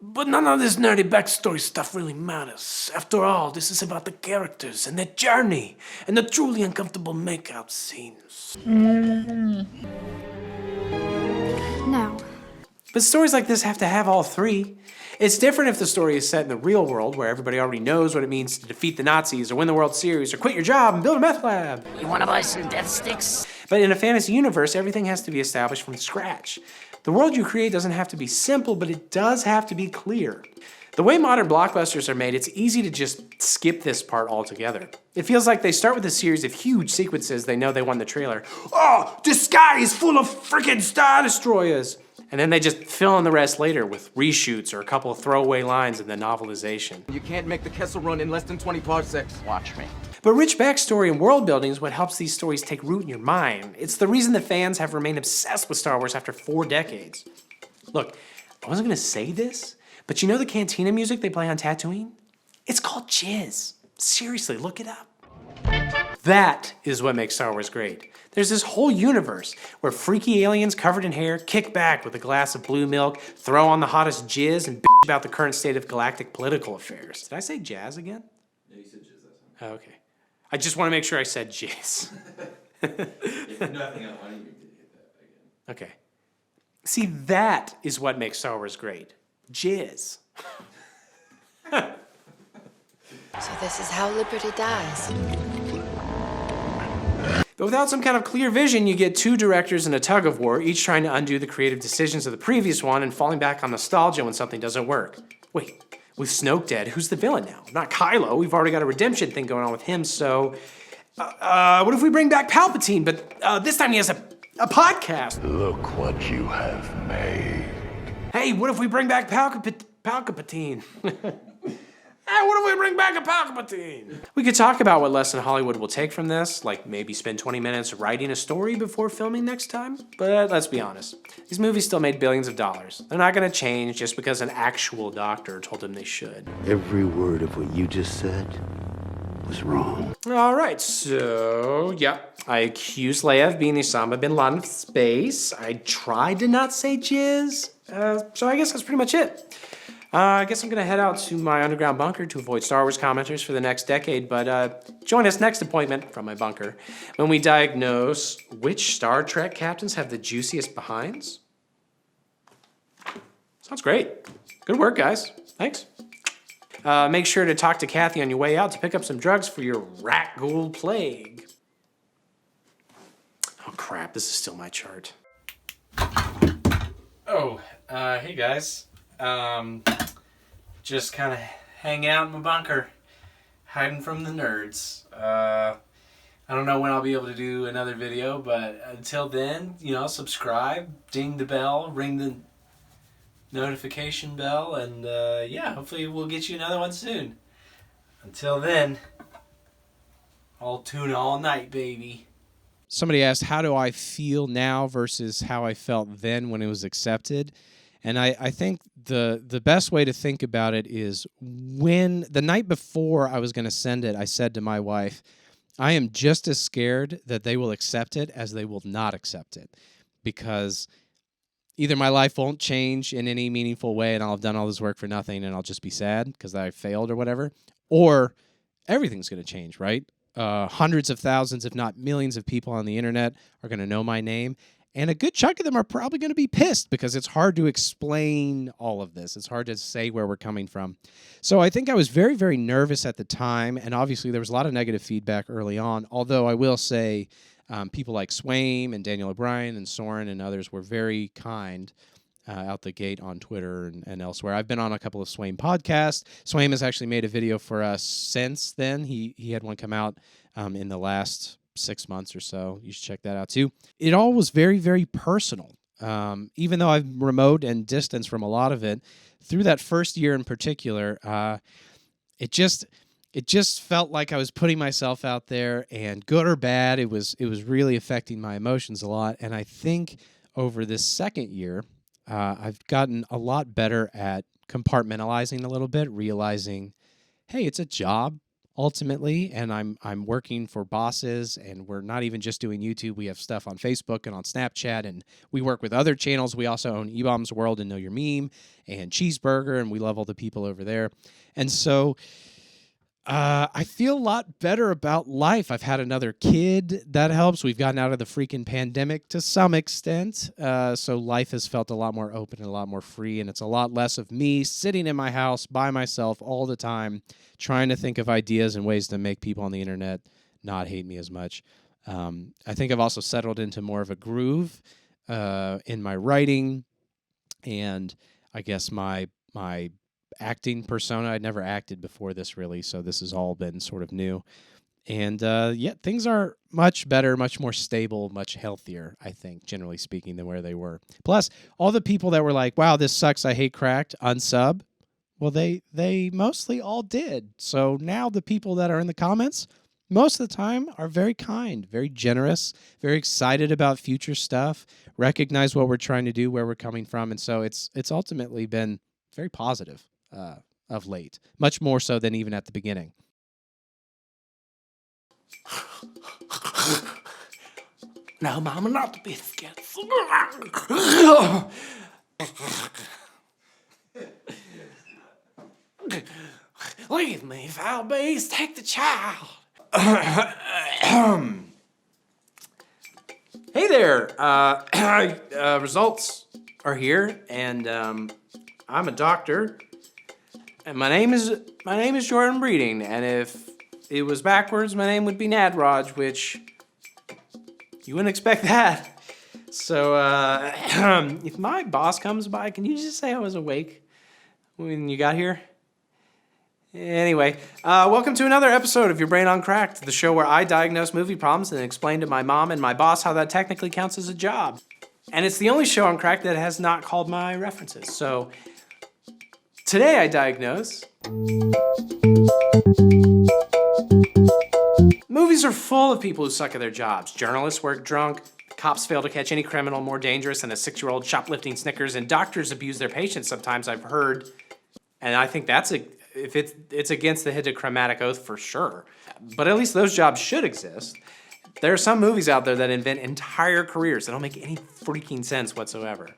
Speaker 6: but none of this nerdy backstory stuff really matters. After all, this is about the characters and their journey and the truly uncomfortable makeout scenes.
Speaker 14: No.
Speaker 6: But stories like this have to have all three. It's different if the story is set in the real world where everybody already knows what it means to defeat the Nazis or win the World Series or quit your job and build a meth lab.
Speaker 17: You wanna buy some death sticks?
Speaker 6: But in a fantasy universe, everything has to be established from scratch. The world you create doesn't have to be simple, but it does have to be clear. The way modern blockbusters are made, it's easy to just skip this part altogether. It feels like they start with a series of huge sequences they know they won the trailer. Oh, the sky is full of freaking Star Destroyers! And then they just fill in the rest later with reshoots or a couple of throwaway lines in the novelization.
Speaker 18: You can't make the Kessel Run in less than 20 parsecs. Watch me.
Speaker 6: But rich backstory and world building is what helps these stories take root in your mind. It's the reason the fans have remained obsessed with Star Wars after 4 decades. Look, I wasn't gonna say this, but you know the cantina music they play on Tatooine? It's called jizz. Seriously, look it up. That is what makes Star Wars great. There's this whole universe where freaky aliens covered in hair kick back with a glass of blue milk, throw on the hottest jizz, and bitch about the current state of galactic political affairs. Did I say jazz again?
Speaker 10: No, you said jizz.
Speaker 6: Oh, okay. I just want to make sure I said jizz.
Speaker 10: If nothing else, why don't you hit that again?
Speaker 6: Okay. See, that is what makes Star Wars great. Jizz.
Speaker 11: So this is how liberty dies.
Speaker 6: But without some kind of clear vision, you get 2 directors in a tug of war, each trying to undo the creative decisions of the previous one and falling back on nostalgia when something doesn't work. Wait, with Snoke dead, who's the villain now? Not Kylo. We've already got a redemption thing going on with him, so... what if we bring back Palpatine, but this time he has a podcast?
Speaker 16: Look what you have made.
Speaker 6: Hey, what if we bring back Palpatine? Hey, what if we bring back a Palpatine? We could talk about what lesson Hollywood will take from this, like maybe spend 20 minutes writing a story before filming next time. But let's be honest, these movies still made billions of dollars. They're not gonna change just because an actual doctor told them they should.
Speaker 2: Every word of what you just said was wrong.
Speaker 6: All right, so yeah, I accused Leia of being the Osama bin Laden of space. I tried to not say jizz, so I guess that's pretty much it. I guess I'm gonna head out to my underground bunker to avoid Star Wars commenters for the next decade, but join us next appointment from my bunker when we diagnose which Star Trek captains have the juiciest behinds. Sounds great. Good work, guys. Thanks. Make sure to talk to Kathy on your way out to pick up some drugs for your rat ghoul plague. Oh crap, this is still my chart. Oh, hey guys. Just kind of
Speaker 1: hanging out in my bunker, hiding from the nerds. I don't know when I'll be able to do another video, but until then, you know, subscribe, ding the bell, ring the notification bell, and yeah, hopefully we'll get you another one soon. Until then, all tuna all night, baby. Somebody asked, how do I feel now versus how I felt then when it was accepted? And I think the best way to think about it is when the night before I was going to send it, I said to my wife, I am just as scared that they will accept it as they will not accept it, because either my life won't change in any meaningful way and I'll have done all this work for nothing and I'll just be sad because I failed or whatever, or everything's going to change, right? Hundreds of thousands, if not millions of people on the internet are going to know my name. And a good chunk of them are probably going to be pissed because it's hard to explain all of this. It's hard to say where we're coming from. So I think I was very, very nervous at the time. And obviously there was a lot of negative feedback early on. Although I will say people like Swaim and Daniel O'Brien and Soren and others were very kind out the gate on Twitter and elsewhere. I've been on a couple of Swaim podcasts. Swaim has actually made a video for us since then. He had one come out in the last 6 months or so. You should check that out too. It all was very, very personal. Even though I'm remote and distant from a lot of it, through that first year in particular, it just felt like I was putting myself out there, and good or bad, it was really affecting my emotions a lot. And I think over this second year, I've gotten a lot better at compartmentalizing a little bit, realizing, hey, it's a job ultimately, and I'm working for bosses, and we're not even just doing YouTube. We have stuff on Facebook and on Snapchat, and we work with other channels. We also own eBomb's World and Know Your Meme and Cheeseburger, and we love all the people over there. And so I feel a lot better about life. I've had another kid. That helps. We've gotten out of the freaking pandemic to some extent. So life has felt a lot more open and a lot more free. And it's a lot less of me sitting in my house by myself all the time, trying to think of ideas and ways to make people on the internet not hate me as much. I think I've also settled into more of a groove in my writing. And I guess my acting persona. I'd never acted before this, really, so this has all been sort of new. And yeah, things are much better, much more stable, much healthier, I think, generally speaking, than where they were. Plus, all the people that were like, wow, this sucks, I hate Cracked, unsub, well, they mostly all did. So now the people that are in the comments, most of the time, are very kind, very generous, very excited about future stuff, recognize what we're trying to do, where we're coming from, and so it's ultimately been very positive of late, much more so than even at the beginning.
Speaker 17: No, Mama, not the biscuits. Leave me, foul beast. Take the child.
Speaker 6: Hey there. Results are here, and I'm a doctor. And my name is Jordan Breeding, and if it was backwards, my name would be Nadroj, which you wouldn't expect that. So if my boss comes by, can you just say I was awake when you got here? Anyway, welcome to another episode of Your Brain on Cracked, the show where I diagnose movie problems and explain to my mom and my boss how that technically counts as a job. And it's the only show on Cracked that has not called my references. So today I diagnose... Movies are full of people who suck at their jobs. Journalists work drunk, cops fail to catch any criminal more dangerous than a 6-year-old shoplifting Snickers, and doctors abuse their patients sometimes, I've heard. And I think that's if it's against the Hippocratic Oath for sure. But at least those jobs should exist. There are some movies out there that invent entire careers that don't make any freaking sense whatsoever.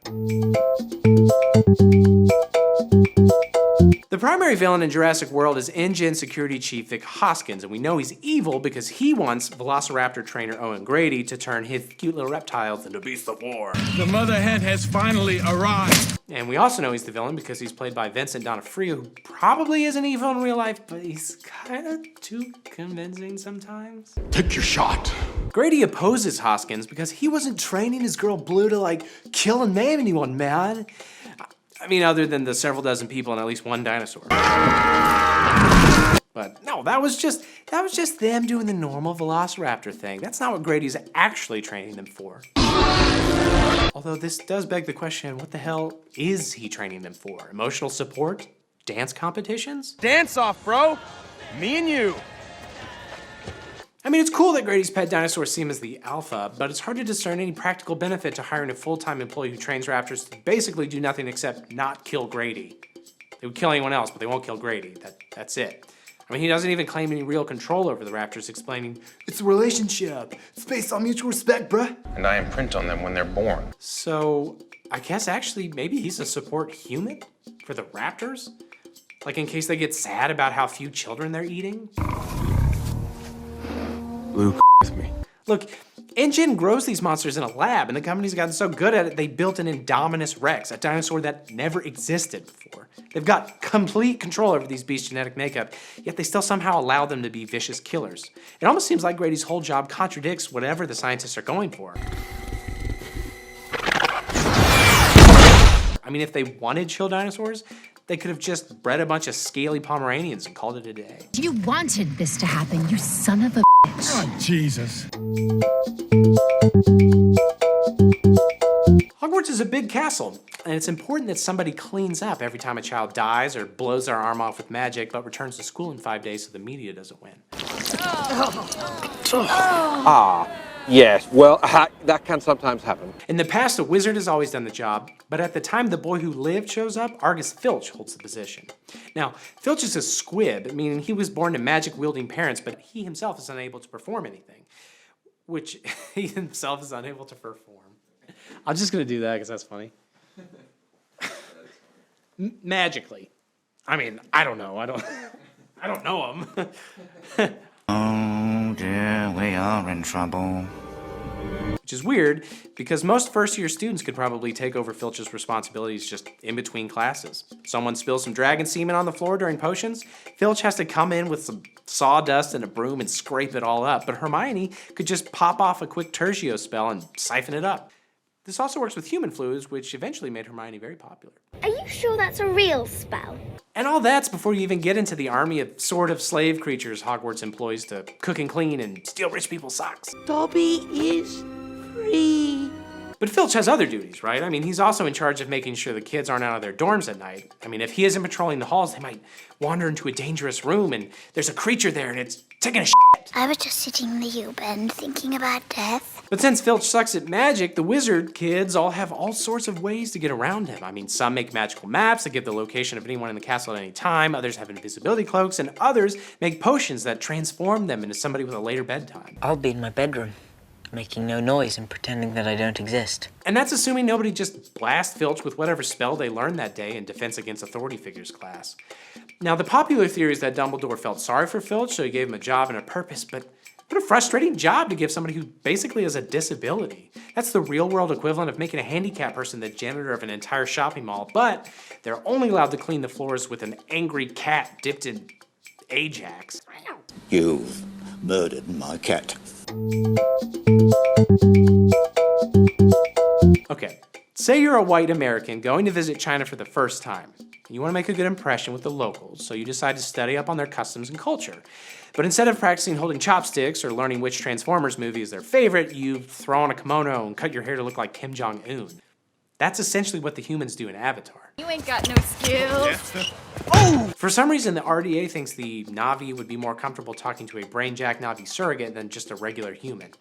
Speaker 6: The primary villain in Jurassic World is InGen Security Chief Vic Hoskins, and we know he's evil because he wants Velociraptor trainer Owen Grady to turn his cute little reptiles into beasts of war.
Speaker 19: The mother hen has finally arrived.
Speaker 6: And we also know he's the villain because he's played by Vincent D'Onofrio, who probably isn't evil in real life, but he's kind of too convincing sometimes.
Speaker 19: Take your shot.
Speaker 6: Grady opposes Hoskins because he wasn't training his girl Blue to, kill and maim anyone, man. I mean, other than the several dozen people and at least one dinosaur. But no, that was just them doing the normal Velociraptor thing. That's not what Grady's actually training them for. Although this does beg the question, what the hell is he training them for? Emotional support? Dance competitions?
Speaker 18: Dance off, bro. Me and you.
Speaker 6: I mean, it's cool that Grady's pet dinosaurs seem as the alpha, but it's hard to discern any practical benefit to hiring a full-time employee who trains raptors to basically do nothing except not kill Grady. They would kill anyone else, but they won't kill Grady. That's it. I mean, he doesn't even claim any real control over the raptors, explaining, it's a relationship. It's based on mutual respect, bruh.
Speaker 3: And I imprint on them when they're born.
Speaker 6: So, I guess actually maybe he's a support human for the raptors? Like in case they get sad about how few children they're eating?
Speaker 3: Luke with me.
Speaker 6: Look, InGen grows these monsters in a lab, and the company's gotten so good at it, they built an Indominus Rex, a dinosaur that never existed before. They've got complete control over these beasts' genetic makeup, yet they still somehow allow them to be vicious killers. It almost seems like Grady's whole job contradicts whatever the scientists are going for. I mean, if they wanted chill dinosaurs, they could have just bred a bunch of scaly Pomeranians and called it a day.
Speaker 20: You wanted this to happen, you son of a bitch.
Speaker 19: Oh, Jesus.
Speaker 6: Hogwarts is a big castle, and it's important that somebody cleans up every time a child dies or blows their arm off with magic but returns to school in 5 days so the media doesn't win.
Speaker 18: Yes, well, that can sometimes happen.
Speaker 6: In the past, a wizard has always done the job, but at the time the boy who lived shows up, Argus Filch holds the position. Now, Filch is a squib, meaning he was born to magic-wielding parents, but he himself is unable to perform anything. Which, he himself is unable to perform. I'm just gonna do that because that's funny. Magically. I mean, I don't know. I don't know him.
Speaker 15: Oh dear, we are in trouble.
Speaker 6: Which is weird, because most first-year students could probably take over Filch's responsibilities just in between classes. Someone spills some dragon semen on the floor during potions, Filch has to come in with some sawdust and a broom and scrape it all up, but Hermione could just pop off a quick tertio spell and siphon it up. This also works with human fluids, which eventually made Hermione very popular.
Speaker 14: Are you sure that's a real spell?
Speaker 6: And all that's before you even get into the army of sort of slave creatures Hogwarts employs to cook and clean and steal rich people's socks.
Speaker 17: Dobby is free.
Speaker 6: But Filch has other duties, right? I mean, he's also in charge of making sure the kids aren't out of their dorms at night. I mean, if he isn't patrolling the halls, they might wander into a dangerous room and there's a creature there and it's taking a shit.
Speaker 14: I was just sitting in the U-bend thinking about death.
Speaker 6: But since Filch sucks at magic, the wizard kids all have all sorts of ways to get around him. I mean, some make magical maps that give the location of anyone in the castle at any time, others have invisibility cloaks, and others make potions that transform them into somebody with a later bedtime.
Speaker 21: I'll be in my bedroom, making no noise and pretending that I don't exist.
Speaker 6: And that's assuming nobody just blasts Filch with whatever spell they learned that day in Defense Against Authority Figures class. Now, the popular theory is that Dumbledore felt sorry for Filch, so he gave him a job and a purpose, but what a frustrating job to give somebody who basically has a disability. That's the real-world equivalent of making a handicapped person the janitor of an entire shopping mall, but they're only allowed to clean the floors with an angry cat dipped in Ajax.
Speaker 16: You've murdered my cat.
Speaker 6: Okay, say you're a white American going to visit China for the first time. You want to make a good impression with the locals, so you decide to study up on their customs and culture. But instead of practicing holding chopsticks or learning which Transformers movie is their favorite, you throw on a kimono and cut your hair to look like Kim Jong-un. That's essentially what the humans do in Avatar.
Speaker 12: You ain't got no skills.
Speaker 6: Oh! For some reason, the RDA thinks the Na'vi would be more comfortable talking to a brainjack Na'vi surrogate than just a regular human.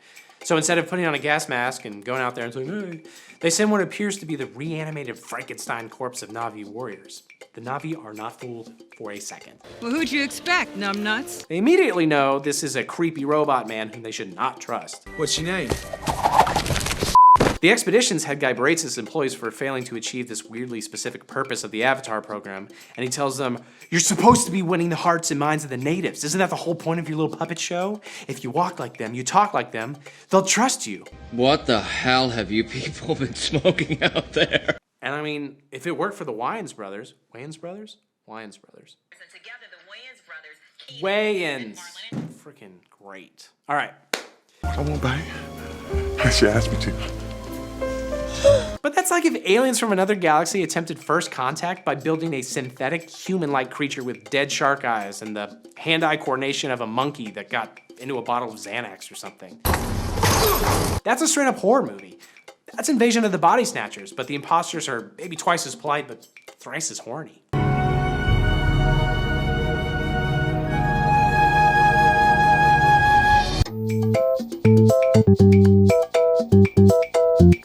Speaker 6: So instead of putting on a gas mask and going out there and saying, hey, they send what appears to be the reanimated Frankenstein corpse of Na'vi warriors. The Na'vi are not fooled for a second.
Speaker 22: Well, who'd you expect, numbnuts?
Speaker 6: They immediately know this is a creepy robot man whom they should not trust.
Speaker 3: What's your name?
Speaker 6: The expedition's head guy berates his employees for failing to achieve this weirdly specific purpose of the Avatar program, and he tells them, you're supposed to be winning the hearts and minds of the natives. Isn't that the whole point of your little puppet show? If you walk like them, you talk like them, they'll trust you.
Speaker 23: What the hell have you people been smoking out there?
Speaker 6: And I mean, if it worked for the Wayans brothers. Wayans. Freaking great. All right.
Speaker 5: I won't bite. She asked me to.
Speaker 6: But that's That's like if aliens from another galaxy attempted first contact by building a synthetic human-like creature with dead shark eyes and the hand-eye coordination of a monkey that got into a bottle of Xanax or something. That's a straight-up horror movie. That's Invasion of the Body Snatchers, but the imposters are maybe twice as polite, but thrice as horny.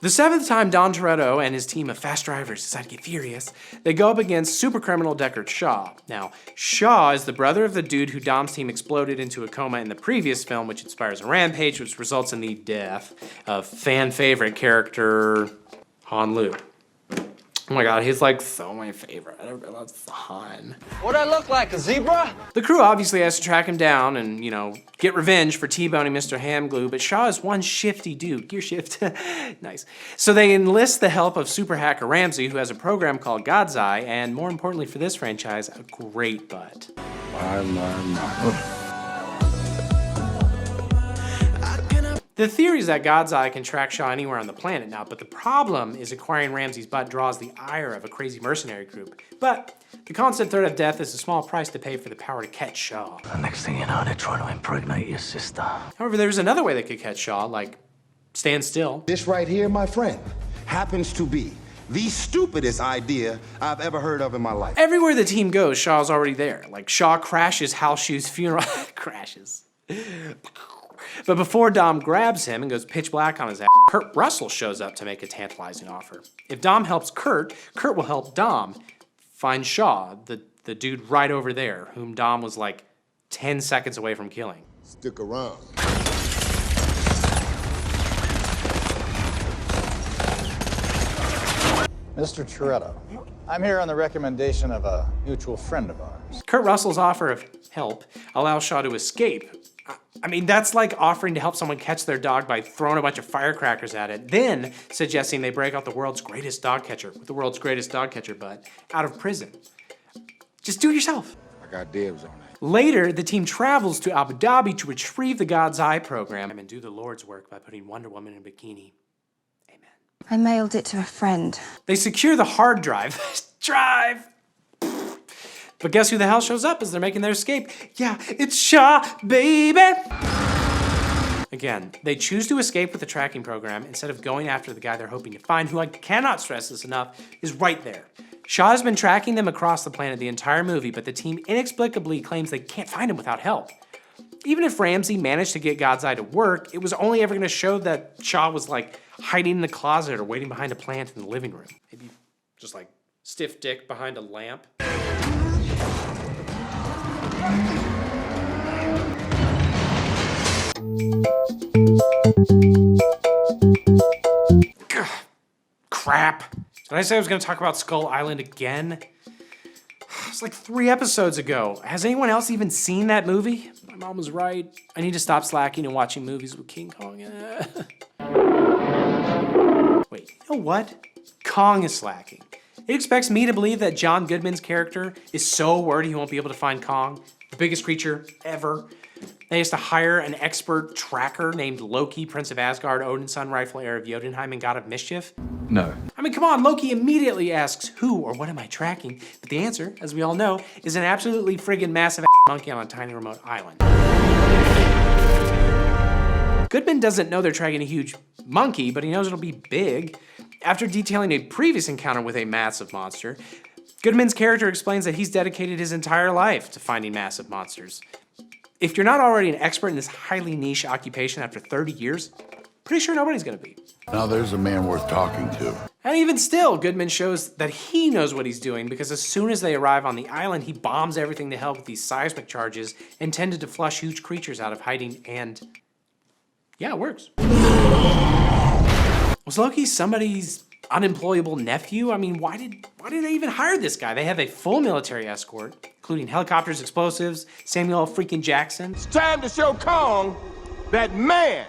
Speaker 6: The seventh time Don Toretto and his team of fast drivers decide to get furious, they go up against super criminal Deckard Shaw. Now, Shaw is the brother of the dude who Dom's team exploded into a coma in the previous film, which inspires a rampage, which results in the death of fan favorite character Han Lu. Oh my god, he's like so my favorite. I love Han.
Speaker 17: What I look like, a zebra?
Speaker 6: The crew obviously has to track him down and, you know, get revenge for T-boning Mr. Hamglue, but Shaw is one shifty dude. Gear shift. Nice. So they enlist the help of super hacker Ramsey, who has a program called God's Eye, and more importantly for this franchise, a great butt.
Speaker 3: My.
Speaker 6: The theory is that God's Eye can track Shaw anywhere on the planet now, but the problem is acquiring Ramsey's butt draws the ire of a crazy mercenary group. But the constant threat of death is a small price to pay for the power to catch Shaw.
Speaker 2: The next thing you know, they're trying to impregnate your sister.
Speaker 6: However, there's another way they could catch Shaw, like stand still.
Speaker 7: This right here, my friend, happens to be the stupidest idea I've ever heard of in my life.
Speaker 6: Everywhere the team goes, Shaw's already there. Like Shaw crashes Hal Shu's funeral. Crashes. But before Dom grabs him and goes pitch black on his ass, Kurt Russell shows up to make a tantalizing offer. If Dom helps Kurt, Kurt will help Dom find Shaw, the dude right over there, whom Dom was like 10 seconds away from killing.
Speaker 7: Stick around.
Speaker 8: Mr. Toretto, I'm here on the recommendation of a mutual friend of ours.
Speaker 6: Kurt Russell's offer of help allows Shaw to escape. I mean, that's like offering to help someone catch their dog by throwing a bunch of firecrackers at it, then suggesting they break out the world's greatest dog catcher with the world's greatest dog catcher butt out of prison. Just do it yourself.
Speaker 4: I got dibs on it.
Speaker 6: Later, the team travels to Abu Dhabi to retrieve the God's Eye program and do the Lord's work by putting Wonder Woman in a bikini.
Speaker 11: I mailed it to a friend.
Speaker 6: They secure the hard drive. Drive! But guess who the hell shows up as they're making their escape? Yeah, it's Shaw, baby! Again, they choose to escape with the tracking program instead of going after the guy they're hoping to find, who I cannot stress this enough, is right there. Shaw has been tracking them across the planet the entire movie, but the team inexplicably claims they can't find him without help. Even if Ramsey managed to get God's Eye to work, it was only ever going to show that Shaw was like hiding in the closet or waiting behind a plant in the living room. Maybe just like stiff dick behind a lamp. Ugh, crap. Did I say I was going to talk about Skull Island again? It's like 3 episodes ago. Has anyone else even seen that movie? My mom was right. I need to stop slacking and watching movies with King Kong. Wait, you know what? Kong is slacking. It expects me to believe that John Goodman's character is so worried he won't be able to find Kong, the biggest creature ever. They has to hire an expert tracker named Loki, Prince of Asgard, Odin's son, rightful heir of Jotunheim, and god of mischief.
Speaker 3: No.
Speaker 6: I mean, come on, Loki immediately asks, who or what am I tracking? But the answer, as we all know, is an absolutely friggin' massive monkey on a tiny remote island. Goodman doesn't know they're tracking a huge monkey, but he knows it'll be big. After detailing a previous encounter with a massive monster, Goodman's character explains that he's dedicated his entire life to finding massive monsters. If you're not already an expert in this highly niche occupation after 30 years, pretty sure nobody's gonna be.
Speaker 4: Now there's a man worth talking to.
Speaker 6: And even still, Goodman shows that he knows what he's doing because as soon as they arrive on the island, he bombs everything to hell with these seismic charges intended to flush huge creatures out of hiding, and yeah, it works. Was Loki somebody's unemployable nephew? I mean, why did they even hire this guy? They have a full military escort, including helicopters, explosives, Samuel L. freaking Jackson.
Speaker 7: It's time to show Kong that man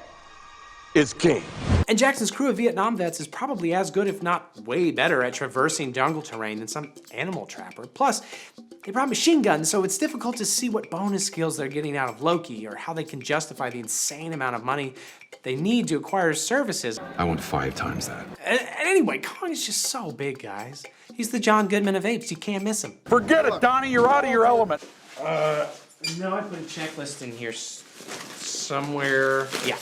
Speaker 9: is king.
Speaker 6: And Jackson's crew of Vietnam vets is probably as good, if not way better, at traversing jungle terrain than some animal trapper. Plus, they brought machine guns, so it's difficult to see what bonus skills they're getting out of Loki or how they can justify the insane amount of money they need to acquire his services.
Speaker 5: I want 5 times that.
Speaker 6: And anyway, Kong is just so big, guys. He's the John Goodman of apes. You can't miss him.
Speaker 9: Forget it, Donnie. You're out of your element.
Speaker 6: No, I put a checklist in here somewhere. Yeah.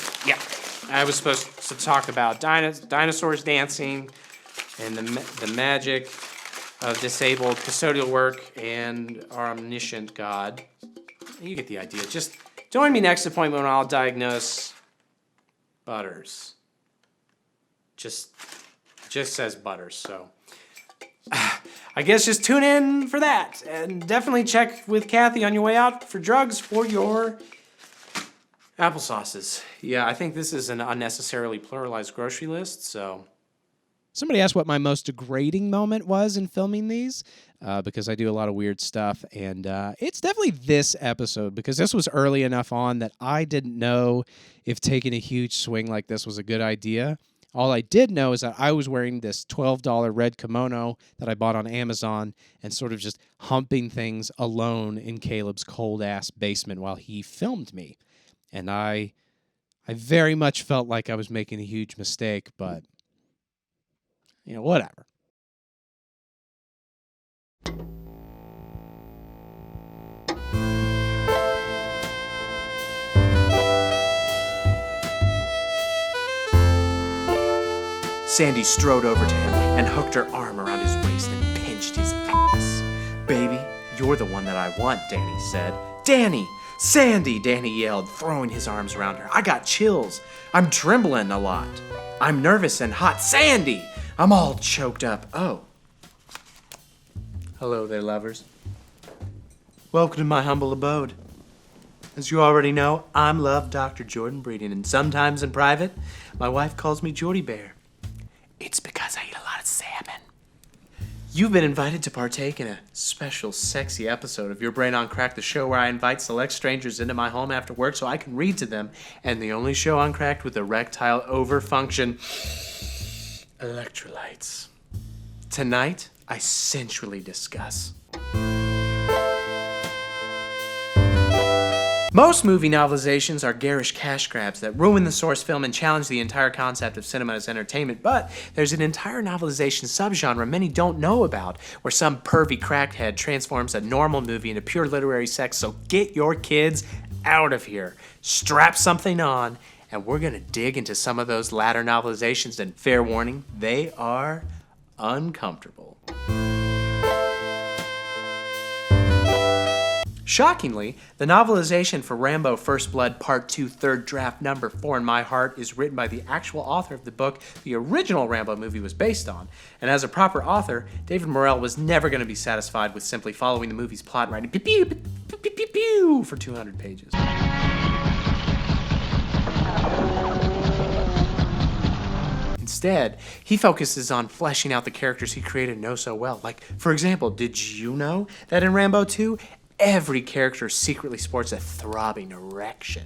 Speaker 6: I was supposed to talk about dinosaurs dancing and the magic of disabled custodial work and our omniscient God. You get the idea. Just join me next appointment when I'll diagnose Butters. Just says Butters, so I guess just tune in for that. And definitely check with Kathy on your way out for drugs for your applesauces. Yeah, I think this is an unnecessarily pluralized grocery list, so.
Speaker 1: Somebody asked what my most degrading moment was in filming these, because I do a lot of weird stuff, and it's definitely this episode, because this was early enough on that I didn't know if taking a huge swing like this was a good idea. All I did know is that I was wearing this $12 red kimono that I bought on Amazon and sort of just humping things alone in Caleb's cold-ass basement while he filmed me. And I very much felt like I was making a huge mistake, but, you know, whatever.
Speaker 6: Sandy strode over to him and hooked her arm around his waist and pinched his ass. "Baby, you're the one that I want," Danny said. "Danny! Sandy!" Danny yelled, throwing his arms around her. "I got chills. I'm trembling a lot. I'm nervous and hot. Sandy! I'm all choked up. Oh. Hello there, lovers. Welcome to my humble abode. As you already know, I'm Love Dr. Jordan Breeding, and sometimes in private, my wife calls me Jordy Bear. It's because I eat a lot of salmon. You've been invited to partake in a special, sexy episode of Your Brain on Crack, the show where I invite select strangers into my home after work so I can read to them, and the only show on Cracked with erectile overfunction electrolytes. Tonight, I sensually discuss. Most movie novelizations are garish cash grabs that ruin the source film and challenge the entire concept of cinema as entertainment, but there's an entire novelization subgenre many don't know about, where some pervy crackhead transforms a normal movie into pure literary sex, so get your kids out of here. Strap something on, and we're gonna dig into some of those latter novelizations, and fair warning, they are uncomfortable. Shockingly, the novelization for Rambo First Blood Part 2 Third Draft Number 4 in my heart is written by the actual author of the book the original Rambo movie was based on. And as a proper author, David Morrell was never going to be satisfied with simply following the movie's plot and writing pew pew pew pew pew pew for 200 pages. Instead, he focuses on fleshing out the characters he created and knows so well. Like, for example, did you know that in Rambo 2, every character secretly sports a throbbing erection?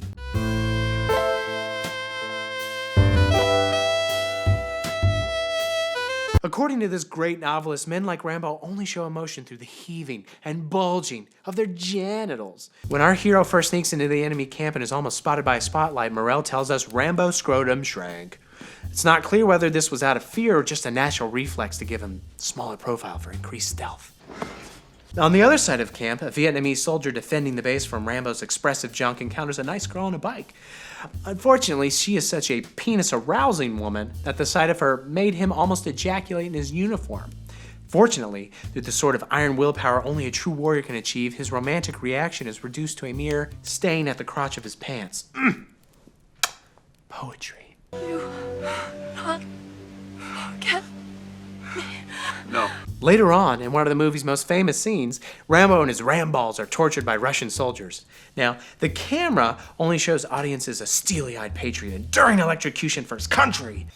Speaker 6: According to this great novelist, men like Rambo only show emotion through the heaving and bulging of their genitals. When our hero first sneaks into the enemy camp and is almost spotted by a spotlight, Morrell tells us Rambo's scrotum shrank. It's not clear whether this was out of fear or just a natural reflex to give him smaller profile for increased stealth. On the other side of camp, a Vietnamese soldier defending the base from Rambo's expressive junk encounters a nice girl on a bike. Unfortunately, she is such a penis-arousing woman that the sight of her made him almost ejaculate in his uniform. Fortunately, through the sort of iron willpower only a true warrior can achieve, his romantic reaction is reduced to a mere stain at the crotch of his pants. Poetry.
Speaker 11: You not get me.
Speaker 6: No. Later on, in one of the movie's most famous scenes, Rambo and his ramballs are tortured by Russian soldiers. Now, the camera only shows audiences a steely-eyed patriot enduring electrocution for his country.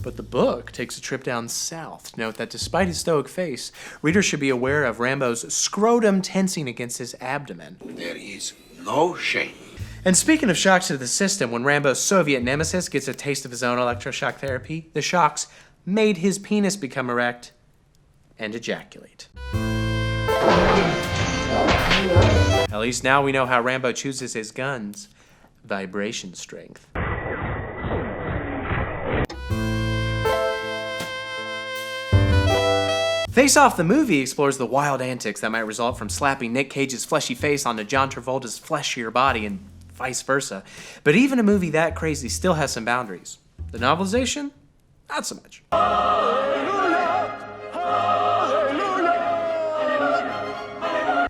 Speaker 6: But the book takes a trip down south. Note that despite his stoic face, readers should be aware of Rambo's scrotum tensing against his abdomen.
Speaker 9: There is no shame.
Speaker 6: And speaking of shocks to the system, when Rambo's Soviet nemesis gets a taste of his own electroshock therapy, the shocks made his penis become erect and ejaculate. At least now we know how Rambo chooses his guns. Vibration strength. Face Off the movie explores the wild antics that might result from slapping Nick Cage's fleshy face onto John Travolta's fleshier body and vice versa. But even a movie that crazy still has some boundaries. The novelization? Not so much.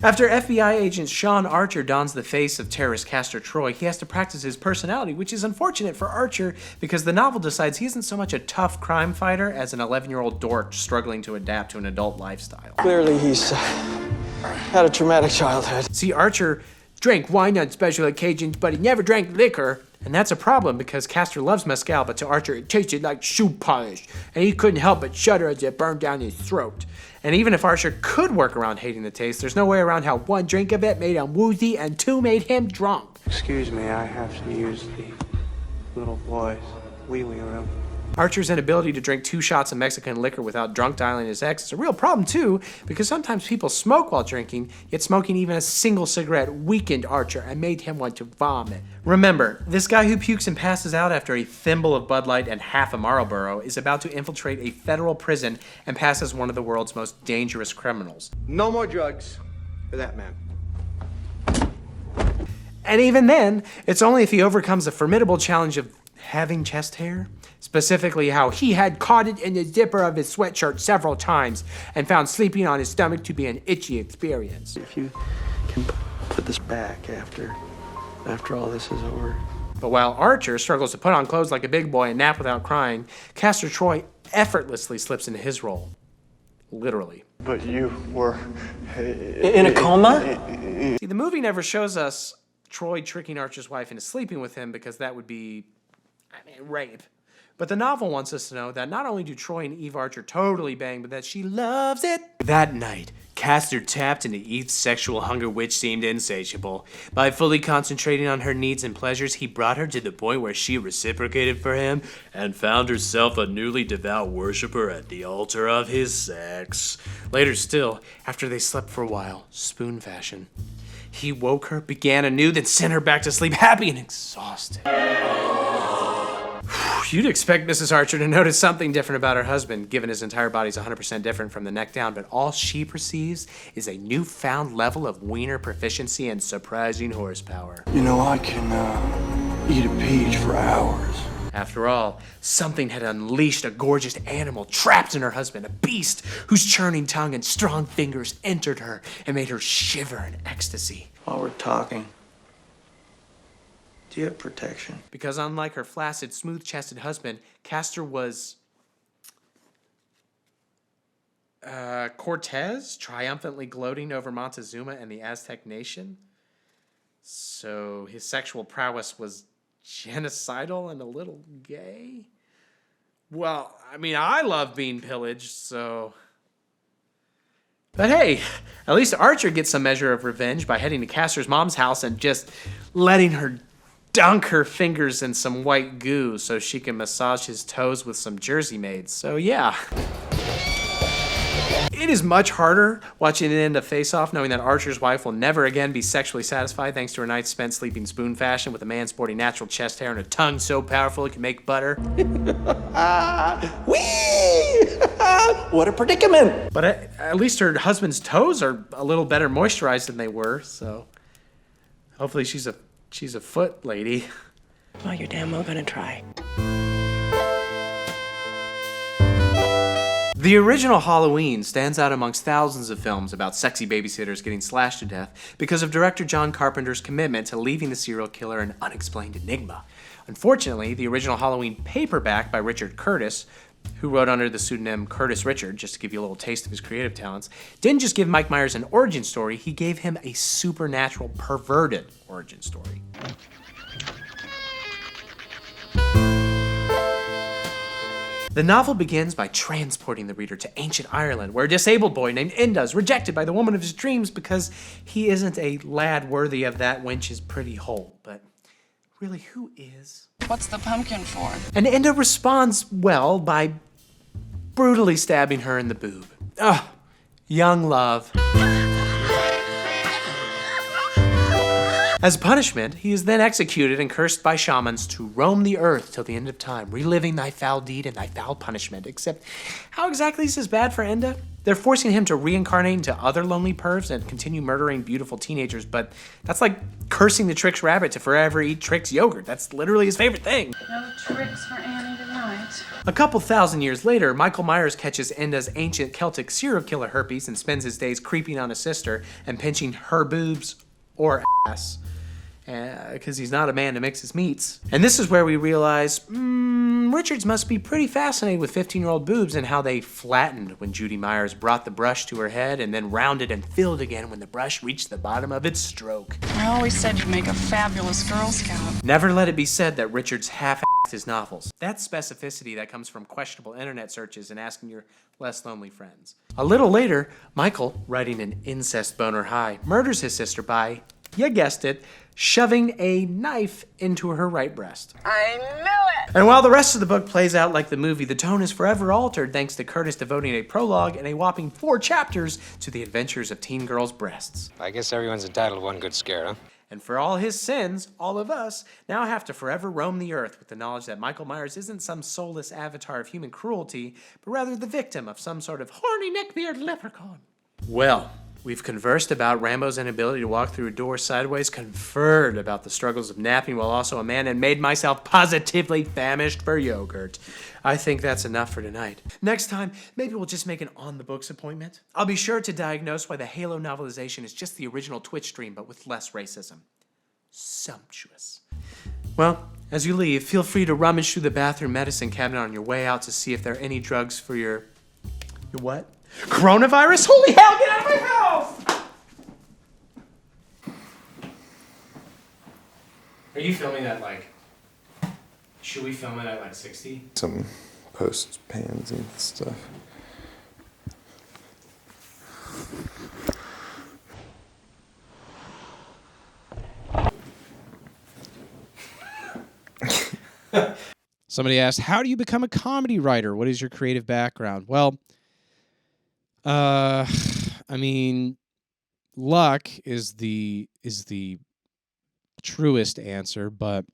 Speaker 6: After FBI agent Sean Archer dons the face of terrorist Castor Troy, he has to practice his personality, which is unfortunate for Archer because the novel decides he isn't so much a tough crime fighter as an 11-year-old dork struggling to adapt to an adult lifestyle.
Speaker 10: Clearly he's had a traumatic childhood.
Speaker 6: See, Archer drank wine on special occasions, but he never drank liquor. And that's a problem because Castor loves mezcal, but to Archer it tasted like shoe polish, and he couldn't help but shudder as it burned down his throat. And even if Archer could work around hating the taste, there's no way around how 1 drink of it made him woozy and 2 made him drunk.
Speaker 13: Excuse me, I have to use the little boy's wee-wee room.
Speaker 6: Archer's inability to drink 2 shots of Mexican liquor without drunk dialing his ex is a real problem too, because sometimes people smoke while drinking, yet smoking even a single cigarette weakened Archer and made him want to vomit. Remember, this guy who pukes and passes out after a thimble of Bud Light and half a Marlboro is about to infiltrate a federal prison and pass as one of the world's most dangerous criminals.
Speaker 10: No more drugs for that man.
Speaker 6: And even then, it's only if he overcomes the formidable challenge of having chest hair. Specifically how he had caught it in the zipper of his sweatshirt several times and found sleeping on his stomach to be an itchy experience.
Speaker 13: If you can put this back after all this is over.
Speaker 6: But while Archer struggles to put on clothes like a big boy and nap without crying, Castor Troy effortlessly slips into his role. Literally.
Speaker 13: But you were...
Speaker 10: In a coma?
Speaker 6: See, the movie never shows us Troy tricking Archer's wife into sleeping with him because that would be, rape. But the novel wants us to know that not only do Troy and Eve Archer totally bang, but that she loves it. That night, Castor tapped into Eve's sexual hunger, which seemed insatiable. By fully concentrating on her needs and pleasures, he brought her to the point where she reciprocated for him and found herself a newly devout worshiper at the altar of his sex. Later still, after they slept for a while, spoon fashion, he woke her, began anew, then sent her back to sleep, happy and exhausted. You'd expect Mrs. Archer to notice something different about her husband, given his entire body's 100% different from the neck down, but all she perceives is a newfound level of wiener proficiency and surprising horsepower.
Speaker 13: You know, I can eat a peach for hours.
Speaker 6: After all, something had unleashed a gorgeous animal trapped in her husband, a beast whose churning tongue and strong fingers entered her and made her shiver in ecstasy.
Speaker 13: While we're talking, do you have protection?
Speaker 6: Because unlike her flaccid, smooth-chested husband, Castor was Cortez, triumphantly gloating over Montezuma and the Aztec nation. So his sexual prowess was genocidal and a little gay? Well, I love being pillaged, so... But hey, at least Archer gets some measure of revenge by heading to Castor's mom's house and just letting her dunk her fingers in some white goo so she can massage his toes with some Jersey maids. So yeah. It is much harder watching the end of Face Off knowing that Archer's wife will never again be sexually satisfied thanks to her night spent sleeping spoon fashion with a man sporting natural chest hair and a tongue so powerful it can make butter.
Speaker 10: Whee! What a predicament!
Speaker 6: But at least her husband's toes are a little better moisturized than they were, so hopefully she's a foot lady.
Speaker 21: Well, you're damn well gonna try.
Speaker 6: The original Halloween stands out amongst thousands of films about sexy babysitters getting slashed to death because of director John Carpenter's commitment to leaving the serial killer an unexplained enigma. Unfortunately, the original Halloween paperback by Richard Curtis, who wrote under the pseudonym Curtis Richard, just to give you a little taste of his creative talents, didn't just give Mike Myers an origin story, he gave him a supernatural, perverted origin story. The novel begins by transporting the reader to ancient Ireland, where a disabled boy named Inda is rejected by the woman of his dreams because he isn't a lad worthy of that wench's pretty hole. But Really, who is?
Speaker 18: What's the pumpkin for?
Speaker 6: And Enda responds well by brutally stabbing her in the boob. Ugh, young love. As punishment, he is then executed and cursed by shamans to roam the earth till the end of time, reliving thy foul deed and thy foul punishment. Except, how exactly is this bad for Enda? They're forcing him to reincarnate into other lonely pervs and continue murdering beautiful teenagers, but that's like cursing the Trix rabbit to forever eat Trix yogurt. That's literally his favorite thing.
Speaker 12: No tricks for Annie tonight.
Speaker 6: A couple thousand years later, Michael Myers catches Enda's ancient Celtic serial killer herpes and spends his days creeping on his sister and pinching her boobs or ass. Because he's not a man to mix his meats. And this is where we realize, Richards must be pretty fascinated with 15-year-old boobs and how they flattened when Judy Myers brought the brush to her head and then rounded and filled again when the brush reached the bottom of its stroke.
Speaker 18: I always said you'd make a fabulous Girl Scout.
Speaker 6: Never let it be said that Richards half-assed his novels. That's specificity that comes from questionable internet searches and asking your less lonely friends. A little later, Michael, writing an incest boner high, murders his sister by, you guessed it, shoving a knife into her right breast.
Speaker 18: I knew it!
Speaker 6: And while the rest of the book plays out like the movie, the tone is forever altered thanks to Curtis devoting a prologue and a whopping 4 chapters to the adventures of teen girls' breasts.
Speaker 23: I guess everyone's entitled to one good scare, huh?
Speaker 6: And for all his sins, all of us now have to forever roam the earth with the knowledge that Michael Myers isn't some soulless avatar of human cruelty, but rather the victim of some sort of horny neckbeard leprechaun. Well, we've conversed about Rambo's inability to walk through a door sideways, conferred about the struggles of napping while also a man, and made myself positively famished for yogurt. I think that's enough for tonight. Next time, maybe we'll just make an on-the-books appointment. I'll be sure to diagnose why the Halo novelization is just the original Twitch stream, but with less racism. Sumptuous. Well, as you leave, feel free to rummage through the bathroom medicine cabinet on your way out to see if there are any drugs for your what? Coronavirus? Holy hell, get out of my house! Are you filming at should we film it at 60?
Speaker 5: Some post pans and stuff.
Speaker 1: Somebody asked, how do you become a comedy writer? What is your creative background? Well, I mean, luck is the truest answer, but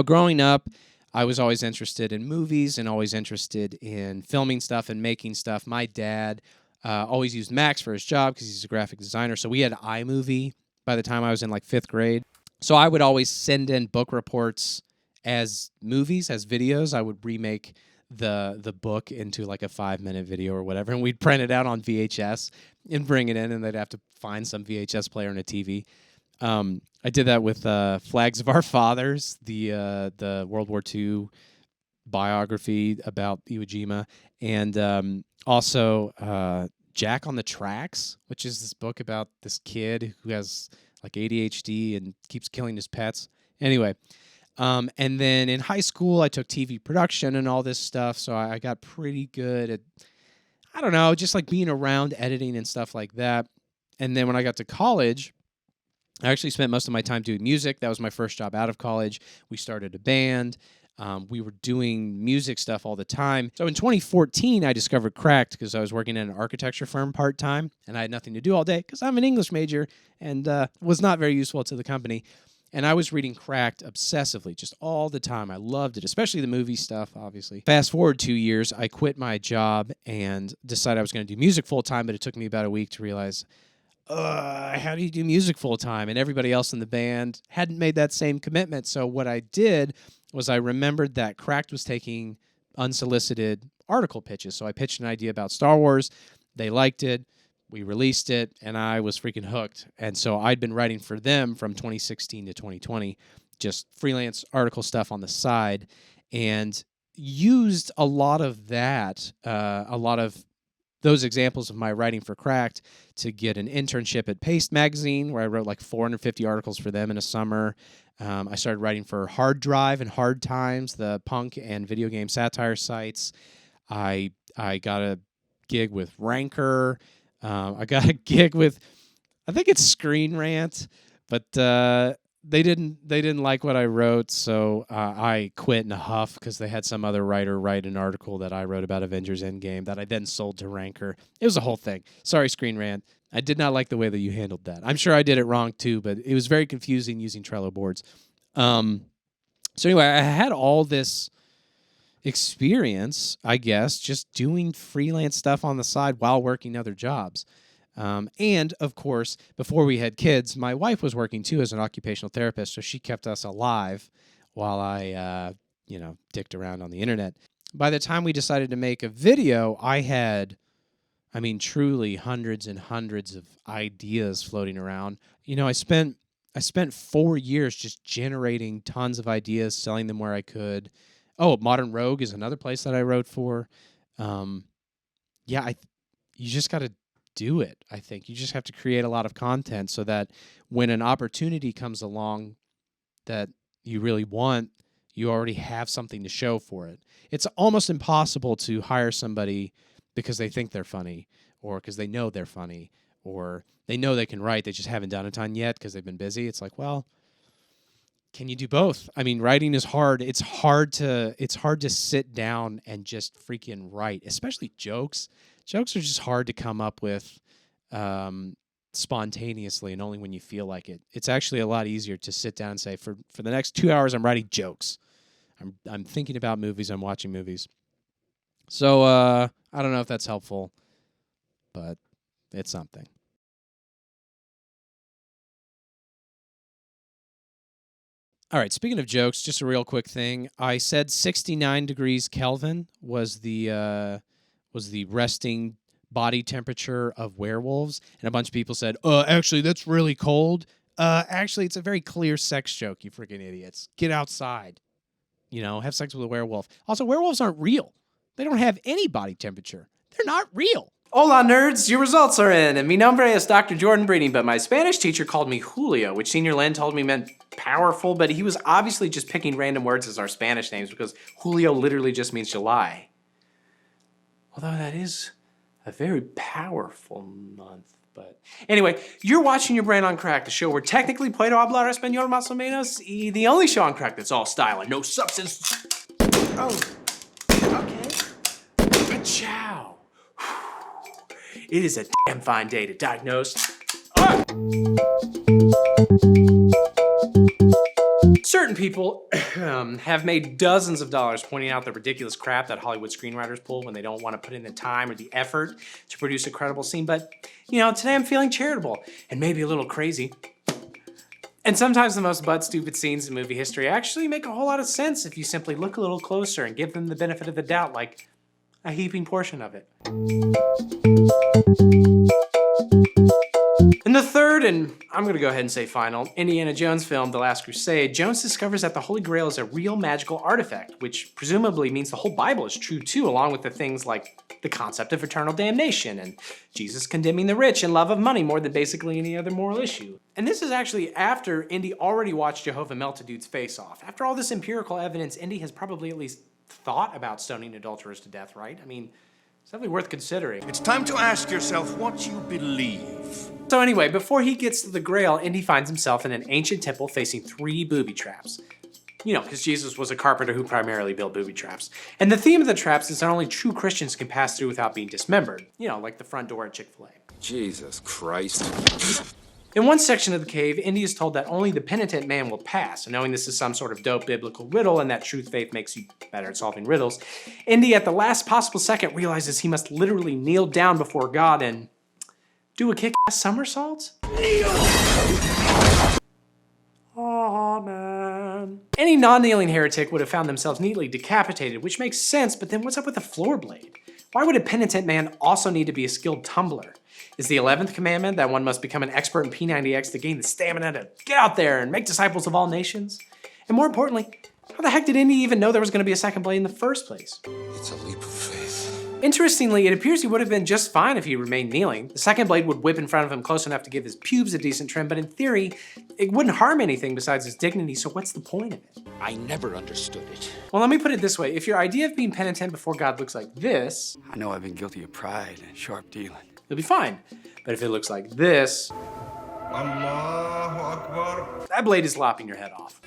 Speaker 1: growing up, I was always interested in movies and always interested in filming stuff and making stuff. My dad always used Max for his job because he's a graphic designer, so we had iMovie by the time I was in 5th grade. So I would always send in book reports as movies, as videos. I would remake the book into a 5-minute video or whatever, and we'd print it out on VHS and bring it in, and they'd have to find some VHS player and a TV. I did that with Flags of Our Fathers, the World War II biography about Iwo Jima, and also Jack on the Tracks, which is this book about this kid who has ADHD and keeps killing his pets. Anyway, and then in high school, I took TV production and all this stuff, so I got pretty good at, I don't know, just being around editing and stuff like that. And then when I got to college, I actually spent most of my time doing music. That was my first job out of college. We started a band. We were doing music stuff all the time. So in 2014, I discovered Cracked because I was working at an architecture firm part-time, and I had nothing to do all day because I'm an English major and was not very useful to the company. And I was reading Cracked obsessively, just all the time. I loved it, especially the movie stuff, obviously. Fast forward 2 years, I quit my job and decided I was going to do music full-time, but it took me about a week to realize, how do you do music full-time? And everybody else in the band hadn't made that same commitment. So what I did was I remembered that Cracked was taking unsolicited article pitches. So I pitched an idea about Star Wars. They liked it. We released it, and I was freaking hooked. And so I'd been writing for them from 2016 to 2020, just freelance article stuff on the side, and used a lot of that, a lot of those examples of my writing for Cracked to get an internship at Paste Magazine, where I wrote 450 articles for them in a summer. I started writing for Hard Drive and Hard Times, the punk and video game satire sites. I got a gig with Ranker. I got a gig with, I think it's Screen Rant, but they didn't like what I wrote, so I quit in a huff because they had some other writer write an article that I wrote about Avengers Endgame that I then sold to Ranker. It was a whole thing. Sorry, Screen Rant. I did not like the way that you handled that. I'm sure I did it wrong too, but it was very confusing using Trello boards. So anyway, I had all this experience, I guess, just doing freelance stuff on the side while working other jobs. And, of course, before we had kids, my wife was working, too, as an occupational therapist, so she kept us alive while I, dicked around on the internet. By the time we decided to make a video, I had, truly hundreds and hundreds of ideas floating around. I spent 4 years just generating tons of ideas, selling them where I could. Oh, Modern Rogue is another place that I wrote for. You just got to do it, I think. You just have to create a lot of content so that when an opportunity comes along that you really want, you already have something to show for it. It's almost impossible to hire somebody because they think they're funny or because they know they're funny or they know they can write, they just haven't done a ton yet because they've been busy. It's like, well, can you do both? Writing is hard. It's hard to sit down and just freaking write, especially jokes. Jokes are just hard to come up with spontaneously and only when you feel like it. It's actually a lot easier to sit down and say, for the next 2 hours, I'm writing jokes. I'm thinking about movies. I'm watching movies. So I don't know if that's helpful, but it's something. All right, speaking of jokes, just a real quick thing. I said 69 degrees Kelvin was the resting body temperature of werewolves, and a bunch of people said, actually, that's really cold. Actually, it's a very clear sex joke, you freaking idiots. Get outside. Have sex with a werewolf. Also, werewolves aren't real. They don't have any body temperature. They're not real.
Speaker 6: Hola, nerds. Your results are in, and mi nombre es Dr. Jordan Breeding, but my Spanish teacher called me Julio, which Senior Len told me meant powerful, but he was obviously just picking random words as our Spanish names because Julio literally just means July. Although that is a very powerful month. But anyway, you're watching Your Brain on Crack, the show where technically puedo hablar español más o menos, y the only show on crack that's all style and no substance. Oh, okay. Ciao. It is a damn fine day to diagnose. Certain people have made dozens of dollars pointing out the ridiculous crap that Hollywood screenwriters pull when they don't want to put in the time or the effort to produce a credible scene. But, today I'm feeling charitable and maybe a little crazy. And sometimes the most butt-stupid scenes in movie history actually make a whole lot of sense if you simply look a little closer and give them the benefit of the doubt, like a heaping portion of it. In the third, and I'm going to go ahead and say final, Indiana Jones film, The Last Crusade, Jones discovers that the Holy Grail is a real magical artifact, which presumably means the whole Bible is true too, along with the things like the concept of eternal damnation and Jesus condemning the rich and love of money more than basically any other moral issue. And this is actually after Indy already watched Jehovah melt a dude's face off. After all this empirical evidence, Indy has probably at least thought about stoning adulterers to death, right? It's definitely worth considering.
Speaker 15: It's time to ask yourself what you believe.
Speaker 6: So anyway, before he gets to the Grail, Indy finds himself in an ancient temple facing 3 booby traps. Because Jesus was a carpenter who primarily built booby traps. And the theme of the traps is that only true Christians can pass through without being dismembered. Like the front door at Chick-fil-A.
Speaker 15: Jesus Christ.
Speaker 6: In one section of the cave, Indy is told that only the penitent man will pass, and knowing this is some sort of dope biblical riddle and that truth faith makes you better at solving riddles, Indy at the last possible second realizes he must literally kneel down before God and do a kick-ass somersault? Amen. Any non-kneeling heretic would have found themselves neatly decapitated, which makes sense, but then what's up with a floor blade? Why would a penitent man also need to be a skilled tumbler? Is the 11th commandment that one must become an expert in P90X to gain the stamina to get out there and make disciples of all nations? And more importantly, how the heck did Indy even know there was going to be a second blade in the first place?
Speaker 15: It's a leap of faith.
Speaker 6: Interestingly, it appears he would have been just fine if he remained kneeling. The second blade would whip in front of him close enough to give his pubes a decent trim, but in theory, it wouldn't harm anything besides his dignity, so what's the point of it?
Speaker 15: I never understood it.
Speaker 6: Well, let me put it this way. If your idea of being penitent before God looks like this...
Speaker 13: I know I've been guilty of pride and sharp dealing.
Speaker 6: You'll be fine. But if it looks like this... That blade is lopping your head off.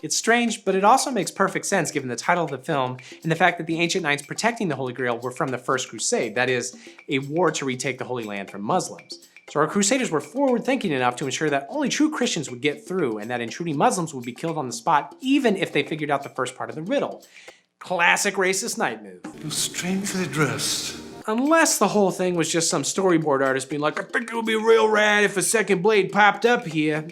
Speaker 6: It's strange, but it also makes perfect sense given the title of the film and the fact that the ancient knights protecting the Holy Grail were from the First Crusade, that is, a war to retake the Holy Land from Muslims. So our Crusaders were forward-thinking enough to ensure that only true Christians would get through and that intruding Muslims would be killed on the spot even if they figured out the first part of the riddle. Classic racist knight move.
Speaker 3: You're strangely dressed.
Speaker 6: Unless the whole thing was just some storyboard artist being like, I think it would be real rad if a second blade popped up here.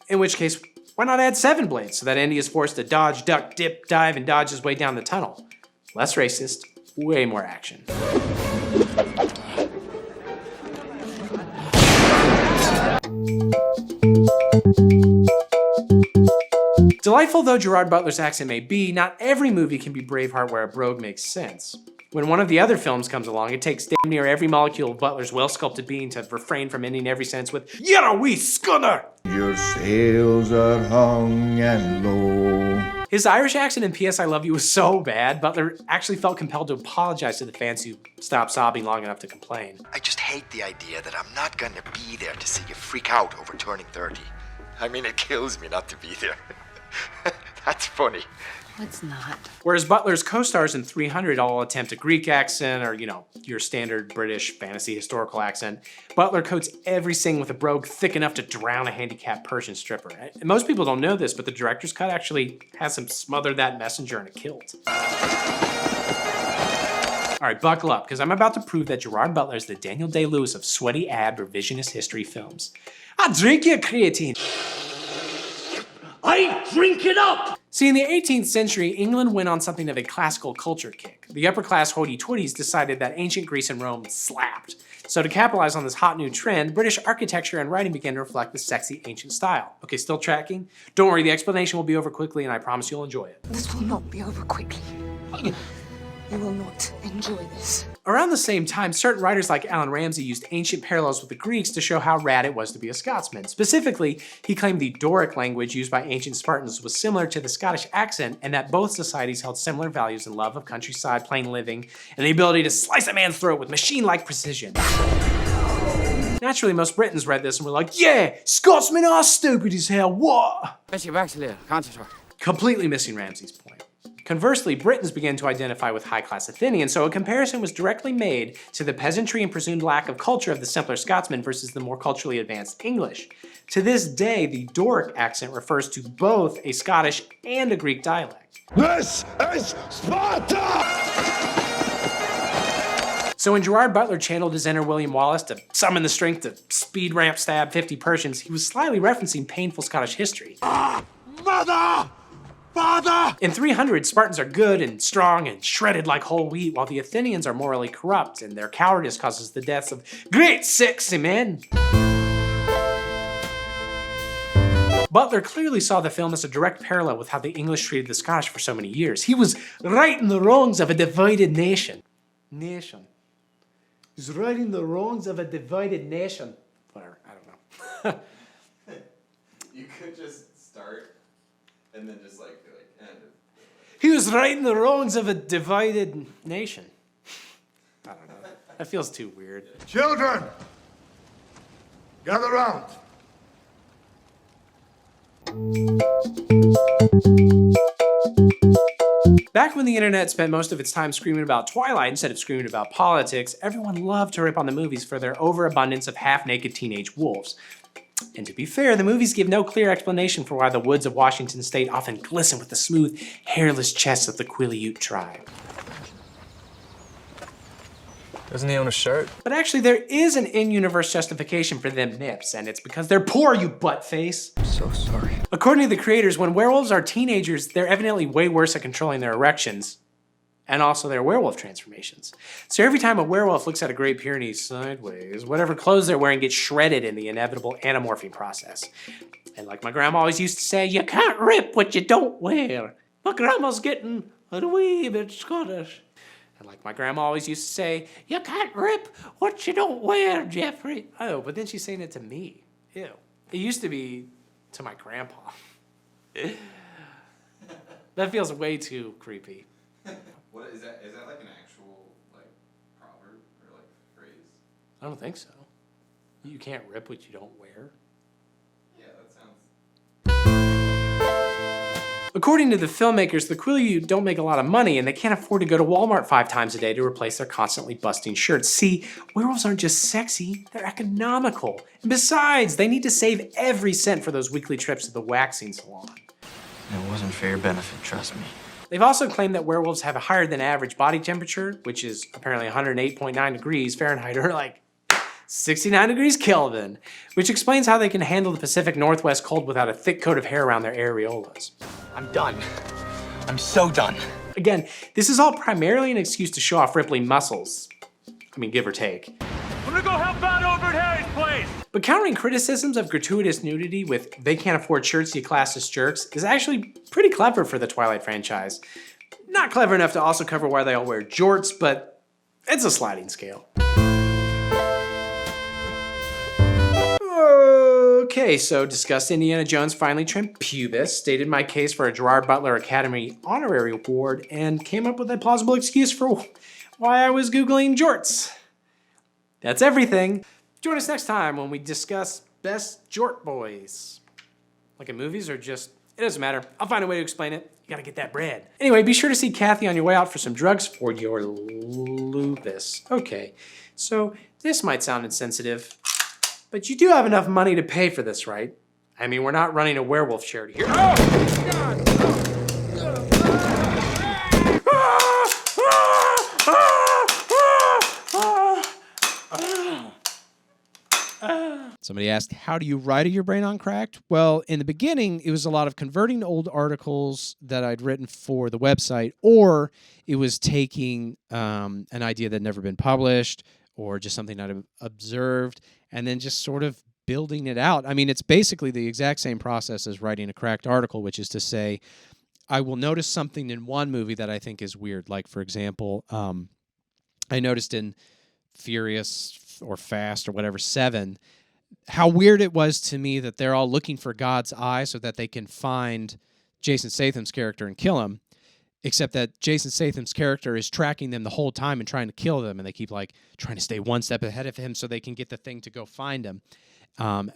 Speaker 6: In which case, why not add 7 blades so that Indy is forced to dodge, duck, dip, dive, and dodge his way down the tunnel? Less racist, way more action. Delightful though Gerard Butler's accent may be, not every movie can be Braveheart where a brogue makes sense. When one of the other films comes along, it takes damn near every molecule of Butler's well-sculpted being to refrain from ending every sentence with, "You're a wee scunner!"
Speaker 14: Your sails are hung and low.
Speaker 6: His Irish accent in P.S. I Love You was so bad, Butler actually felt compelled to apologize to the fans who stopped sobbing long enough to complain.
Speaker 19: I just hate the idea that I'm not gonna be there to see you freak out over turning 30. I mean, it kills me not to be there. That's funny.
Speaker 12: It's not.
Speaker 6: Whereas Butler's co-stars in 300 all attempt a Greek accent or, your standard British fantasy historical accent, Butler coats every scene with a brogue thick enough to drown a handicapped Persian stripper. And most people don't know this, but the director's cut actually has him smother that messenger in a kilt. All right, buckle up, because I'm about to prove that Gerard Butler is the Daniel Day-Lewis of sweaty ab revisionist history films. I drink your creatine. I drink it up! See, in the 18th century, England went on something of a classical culture kick. The upper-class hoity-toities decided that ancient Greece and Rome slapped. So to capitalize on this hot new trend, British architecture and writing began to reflect the sexy ancient style. Okay, still tracking? Don't worry, the explanation will be over quickly and I promise you'll enjoy it.
Speaker 18: This will not be over quickly. You will not enjoy this.
Speaker 6: Around the same time, certain writers like Alan Ramsay used ancient parallels with the Greeks to show how rad it was to be a Scotsman. Specifically, he claimed the Doric language used by ancient Spartans was similar to the Scottish accent and that both societies held similar values in love of countryside, plain living, and the ability to slice a man's throat with machine-like precision. Naturally, most Britons read this and were like, yeah, Scotsmen are stupid as hell, what? Completely missing Ramsay's point. Conversely, Britons began to identify with high-class Athenians, so a comparison was directly made to the peasantry and presumed lack of culture of the simpler Scotsman versus the more culturally advanced English. To this day, the Doric accent refers to both a Scottish and a Greek dialect.
Speaker 14: This is Sparta!
Speaker 6: So when Gerard Butler channeled his inner William Wallace to summon the strength to speed ramp stab 50 Persians, he was slyly referencing painful Scottish history.
Speaker 14: Mother! Father!
Speaker 6: In 300, Spartans are good and strong and shredded like whole wheat, while the Athenians are morally corrupt, and their cowardice causes the deaths of great sexy men. Butler clearly saw the film as a direct parallel with how the English treated the Scottish for so many years. He was righting the wrongs of a divided nation. He's righting the wrongs of a divided nation. Whatever, I don't know.
Speaker 5: You could just start and then just like end it.
Speaker 6: He was righting the wrongs of a divided nation. I don't know. That feels too weird.
Speaker 14: Children! Gather round.
Speaker 6: Back when the internet spent most of its time screaming about Twilight instead of screaming about politics, everyone loved to rip on the movies for their overabundance of half-naked teenage wolves. And to be fair, the movies give no clear explanation for why the woods of Washington state often glisten with the smooth, hairless chests of the Quileute tribe.
Speaker 5: Doesn't he own a shirt?
Speaker 6: But actually, there is an in-universe justification for them nips, and it's because they're poor, you butt-face.
Speaker 5: I'm so sorry.
Speaker 6: According to the creators, when werewolves are teenagers, they're evidently way worse at controlling their erections, and also their werewolf transformations. So every time a werewolf looks at a Great Pyrenees sideways, whatever clothes they're wearing gets shredded in the inevitable anamorphing process. And like my grandma always used to say, you can't rip what you don't wear. My grandma's getting a wee bit Scottish. And like my grandma always used to say, you can't rip what you don't wear, Jeffrey. Oh, but then she's saying it to me. Ew. It used to be to my grandpa. That feels way too creepy.
Speaker 5: What is that? Is that like an actual like proverb or like phrase?
Speaker 6: I don't think so. You can't rip what you don't wear.
Speaker 5: Yeah, that sounds...
Speaker 6: According to the filmmakers, the Quileute don't make a lot of money and they can't afford to go to Walmart 5 times a day to replace their constantly busting shirts. See, werewolves aren't just sexy, they're economical. And besides, they need to save every cent for those weekly trips to the waxing salon.
Speaker 13: It wasn't for your benefit, trust me.
Speaker 6: They've also claimed that werewolves have a higher than average body temperature, which is apparently 108.9 degrees Fahrenheit, or like 69 degrees Kelvin, which explains how they can handle the Pacific Northwest cold without a thick coat of hair around their areolas.
Speaker 13: I'm done. I'm so done.
Speaker 6: Again, this is all primarily an excuse to show off Ripley muscles. I mean, give or take.
Speaker 9: I'm gonna go help out over at Harry's place.
Speaker 6: But countering criticisms of gratuitous nudity with "they can't afford shirts, you classist jerks" is actually pretty clever for the Twilight franchise. Not clever enough to also cover why they all wear jorts, but it's a sliding scale. Okay, so discussed Indiana Jones finally trimmed pubis, stated my case for a Gerard Butler Academy Honorary Award, and came up with a plausible excuse for why I was Googling jorts. That's everything. Join us next time when we discuss best jort boys. Like in movies or just, it doesn't matter. I'll find a way to explain it. You gotta get that bread. Anyway, be sure to see Kathy on your way out for some drugs for your lupus. Okay, so this might sound insensitive, but you do have enough money to pay for this, right? I mean, we're not running a werewolf charity here. Oh, God!
Speaker 1: Somebody asked, how do you write Your Brain on Cracked? Well, in the beginning, it was a lot of converting old articles that I'd written for the website, or it was taking an idea that had never been published, or just something I'd observed, and then just sort of building it out. I mean, it's basically the exact same process as writing a cracked article, which is to say, I will notice something in one movie that I think is weird. Like, for example, I noticed in Furious or Fast or whatever, 7, how weird it was to me that they're all looking for God's eye so that they can find Jason Statham's character and kill him, except that Jason Statham's character is tracking them the whole time and trying to kill them, and they keep like trying to stay one step ahead of him so they can get the thing to go find him.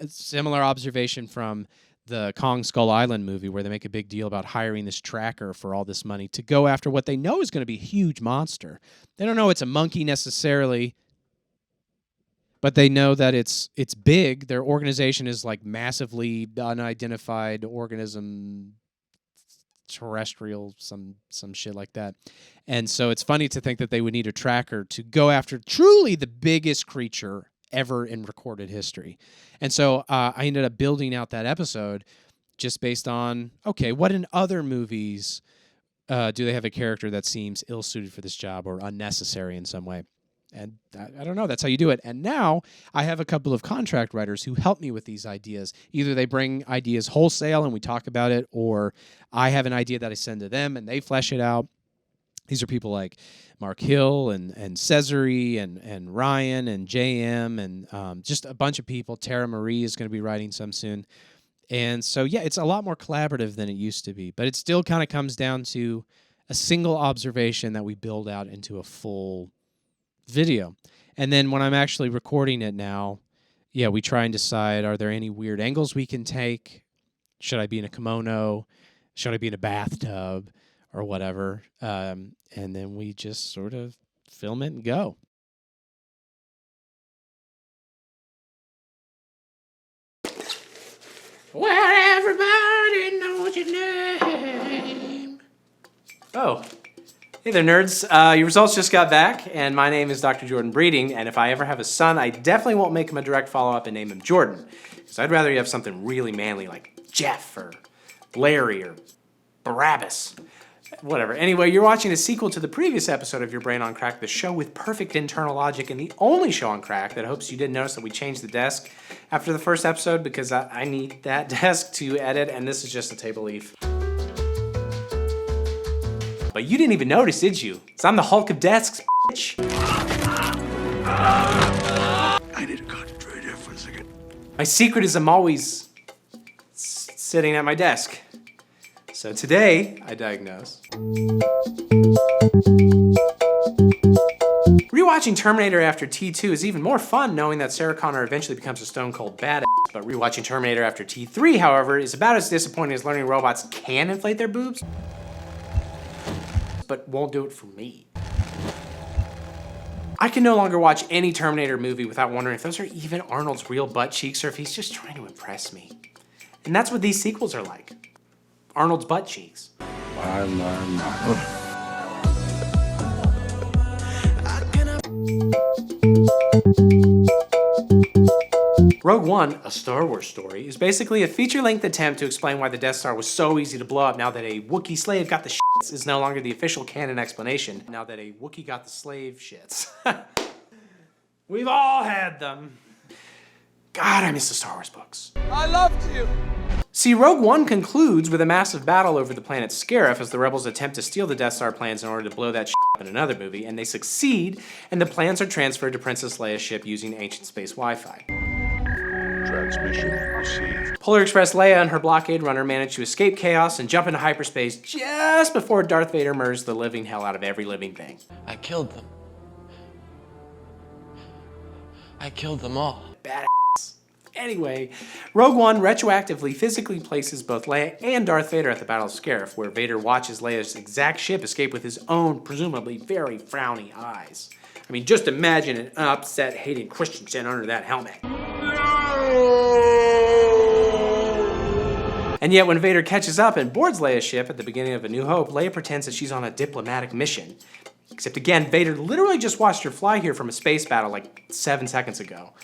Speaker 1: Similar observation from the Kong Skull Island movie, where they make a big deal about hiring this tracker for all this money to go after what they know is going to be a huge monster. They don't know it's a monkey necessarily, but they know that it's big. Their organization is like massively unidentified organism, terrestrial, some shit like that. And so it's funny to think that they would need a tracker to go after truly the biggest creature ever in recorded history. And so I ended up building out that episode just based on, okay, what in other movies do they have a character that seems ill-suited for this job or unnecessary in some way? And I don't know, that's how you do it. And now I have a couple of contract writers who help me with these ideas. Either they bring ideas wholesale and we talk about it, or I have an idea that I send to them and they flesh it out. These are people like Mark Hill and Cesare and Ryan and JM and just a bunch of people. Tara Marie is going to be writing some soon. And so, yeah, it's a lot more collaborative than it used to be. But it still kind of comes down to a single observation that we build out into a full video. And then when I'm actually recording it now, yeah, we try and decide, are there any weird angles we can take? Should I be in a kimono? Should I be in a bathtub? Or whatever. And then we just sort of film it and go.
Speaker 6: Well, everybody knows your name. Oh. Hey there, nerds. Your results just got back, and my name is Dr. Jordan Breeding, and if I ever have a son, I definitely won't make him a direct follow-up and name him Jordan, because I'd rather you have something really manly like Jeff or Larry or Barabbas. Whatever. Anyway, you're watching a sequel to the previous episode of Your Brain on Crack, the show with perfect internal logic, and the only show on crack that hopes you didn't notice that we changed the desk after the first episode, because I need that desk to edit, and this is just a table leaf. But you didn't even notice, did you? 'Cause I'm the Hulk of desks, bitch.
Speaker 3: I need to concentrate here for a second.
Speaker 6: My secret is I'm always sitting at my desk. So today, I diagnose. Rewatch Rewatching Terminator after T2 is even more fun knowing that Sarah Connor eventually becomes a stone-cold badass. But rewatching Terminator after T3, however, is about as disappointing as learning robots can inflate their boobs, but won't do it for me. I can no longer watch any Terminator movie without wondering if those are even Arnold's real butt cheeks or if he's just trying to impress me. And that's what these sequels are like. Arnold's butt cheeks. Rogue One, a Star Wars story, is basically a feature-length attempt to explain why the Death Star was so easy to blow up now that a Wookiee slave got the shits is no longer the official canon explanation. Now that a Wookiee got the slave shits. We've all had them. God, I miss the Star Wars books.
Speaker 17: I loved you.
Speaker 6: See, Rogue One concludes with a massive battle over the planet Scarif as the rebels attempt to steal the Death Star plans in order to blow that shit up in another movie, and they succeed, and the plans are transferred to Princess Leia's ship using ancient space Wi-Fi.
Speaker 4: Transmission received.
Speaker 6: Polar Express Leia and her blockade runner manage to escape chaos and jump into hyperspace just before Darth Vader murders the living hell out of every living thing.
Speaker 17: I killed them. I killed them all.
Speaker 6: Badass. Anyway, Rogue One retroactively physically places both Leia and Darth Vader at the Battle of Scarif, where Vader watches Leia's exact ship escape with his own, presumably very frowny eyes. I mean, just imagine an upset, hating Christensen under that helmet. And yet when Vader catches up and boards Leia's ship at the beginning of A New Hope, Leia pretends that she's on a diplomatic mission. Except again, Vader literally just watched her fly here from a space battle like 7 seconds ago.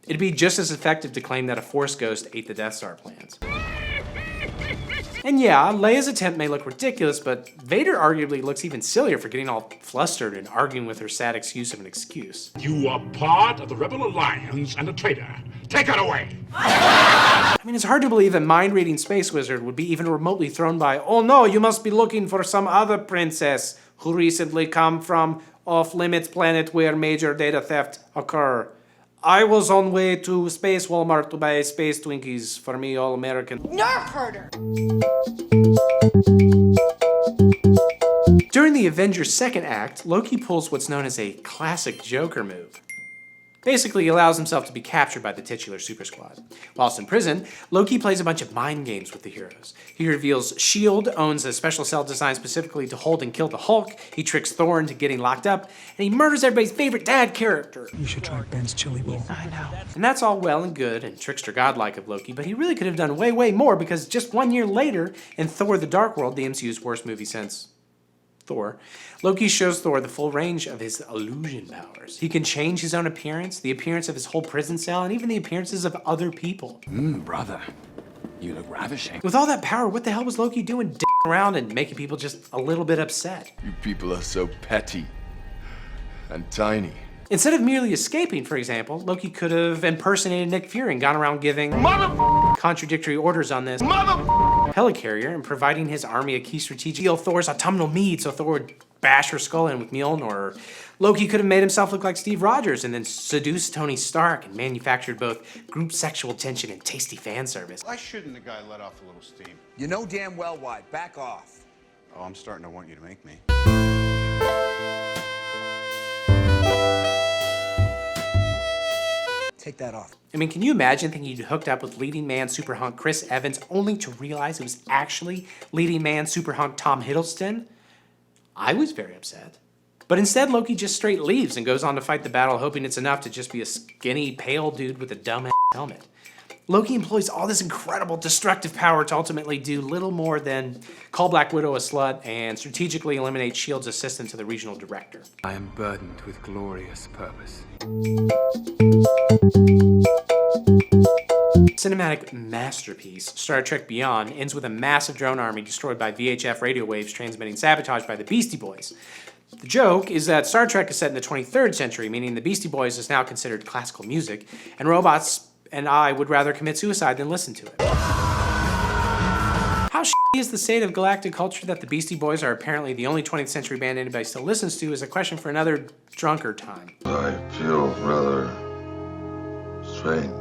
Speaker 6: It'd be just as effective to claim that a Force ghost ate the Death Star plans. And yeah, Leia's attempt may look ridiculous, but Vader arguably looks even sillier for getting all flustered and arguing with her sad excuse of an excuse.
Speaker 16: You are part of the Rebel Alliance and a traitor. Take her away!
Speaker 6: I mean, it's hard to believe a mind-reading space wizard would be even remotely thrown by, oh no, you must be looking for some other princess who recently come from off-limits planet where major data theft occur. I was on way to Space Walmart to buy Space Twinkies for me all-American.
Speaker 12: Nerf herder!
Speaker 6: During the Avengers' second act, Loki pulls what's known as a classic Joker move. Basically, he allows himself to be captured by the titular Super Squad. Whilst in prison, Loki plays a bunch of mind games with the heroes. He reveals S.H.I.E.L.D. owns a special cell designed specifically to hold and kill the Hulk, he tricks Thor into getting locked up, and he murders everybody's favorite dad character.
Speaker 3: You should try Ben's chili bowl.
Speaker 6: I know. And that's all well and good and trickster godlike of Loki, but he really could have done way, way more because just 1 year later, in Thor the Dark World, the MCU's worst movie since Thor, Loki shows Thor the full range of his illusion powers. He can change his own appearance, the appearance of his whole prison cell, and even the appearances of other people.
Speaker 3: Brother, you look ravishing.
Speaker 6: With all that power, what the hell was Loki doing d***ing around and making people just a little bit upset?
Speaker 5: You people are so petty and tiny.
Speaker 6: Instead of merely escaping, for example, Loki could have impersonated Nick Fury and gone around giving contradictory orders on this helicarrier and providing his army a key strategic deal Thor's autumnal mead so Thor would bash her skull in with Mjolnir. Or Loki could have made himself look like Steve Rogers and then seduced Tony Stark and manufactured both group sexual tension and tasty fan service.
Speaker 7: Why shouldn't the guy let off a little steam?
Speaker 20: You know damn well why. Back off.
Speaker 7: Oh, I'm starting to want you to make me.
Speaker 20: Take that off.
Speaker 6: I mean, can you imagine thinking you'd hooked up with leading man super hunk Chris Evans only to realize it was actually leading man super hunk Tom Hiddleston? I was very upset. But instead, Loki just straight leaves and goes on to fight the battle, hoping it's enough to just be a skinny, pale dude with a dumb helmet. Loki employs all this incredible destructive power to ultimately do little more than call Black Widow a slut and strategically eliminate S.H.I.E.L.D.'s assistant to the regional director.
Speaker 3: I am burdened with glorious purpose.
Speaker 6: Cinematic masterpiece, Star Trek Beyond, ends with a massive drone army destroyed by VHF radio waves transmitting sabotage by the Beastie Boys. The joke is that Star Trek is set in the 23rd century, meaning the Beastie Boys is now considered classical music, and robots and I would rather commit suicide than listen to it. How shitty is the state of galactic culture that the Beastie Boys are apparently the only 20th century band anybody still listens to is a question for another drunker time.
Speaker 4: I feel rather strange.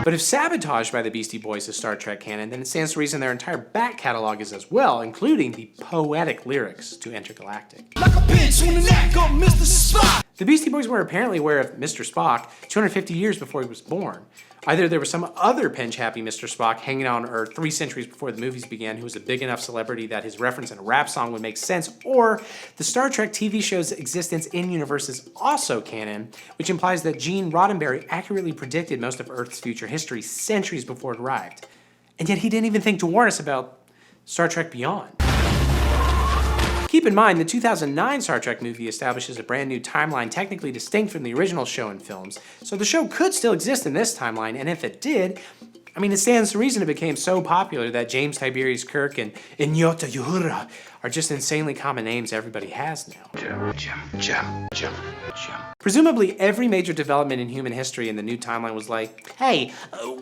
Speaker 6: But if sabotaged by the Beastie Boys is Star Trek canon, then it stands to reason their entire back catalog is as well, including the poetic lyrics to Intergalactic. Like a bitch on the neck of Mr. Spock! The Beastie Boys were apparently aware of Mr. Spock 250 years before he was born. Either there was some other pinch-happy Mr. Spock hanging on Earth 3 centuries before the movies began who was a big enough celebrity that his reference in a rap song would make sense, or the Star Trek TV show's existence in-universe is also canon, which implies that Gene Roddenberry accurately predicted most of Earth's future history centuries before it arrived. And yet he didn't even think to warn us about Star Trek Beyond. Keep in mind, the 2009 Star Trek movie establishes a brand new timeline technically distinct from the original show and films, so the show could still exist in this timeline, and if it did, I mean, it stands to reason it became so popular that James Tiberius Kirk and Nyota Uhura are just insanely common names everybody has now. Jim. Presumably, every major development in human history in the new timeline was like, hey,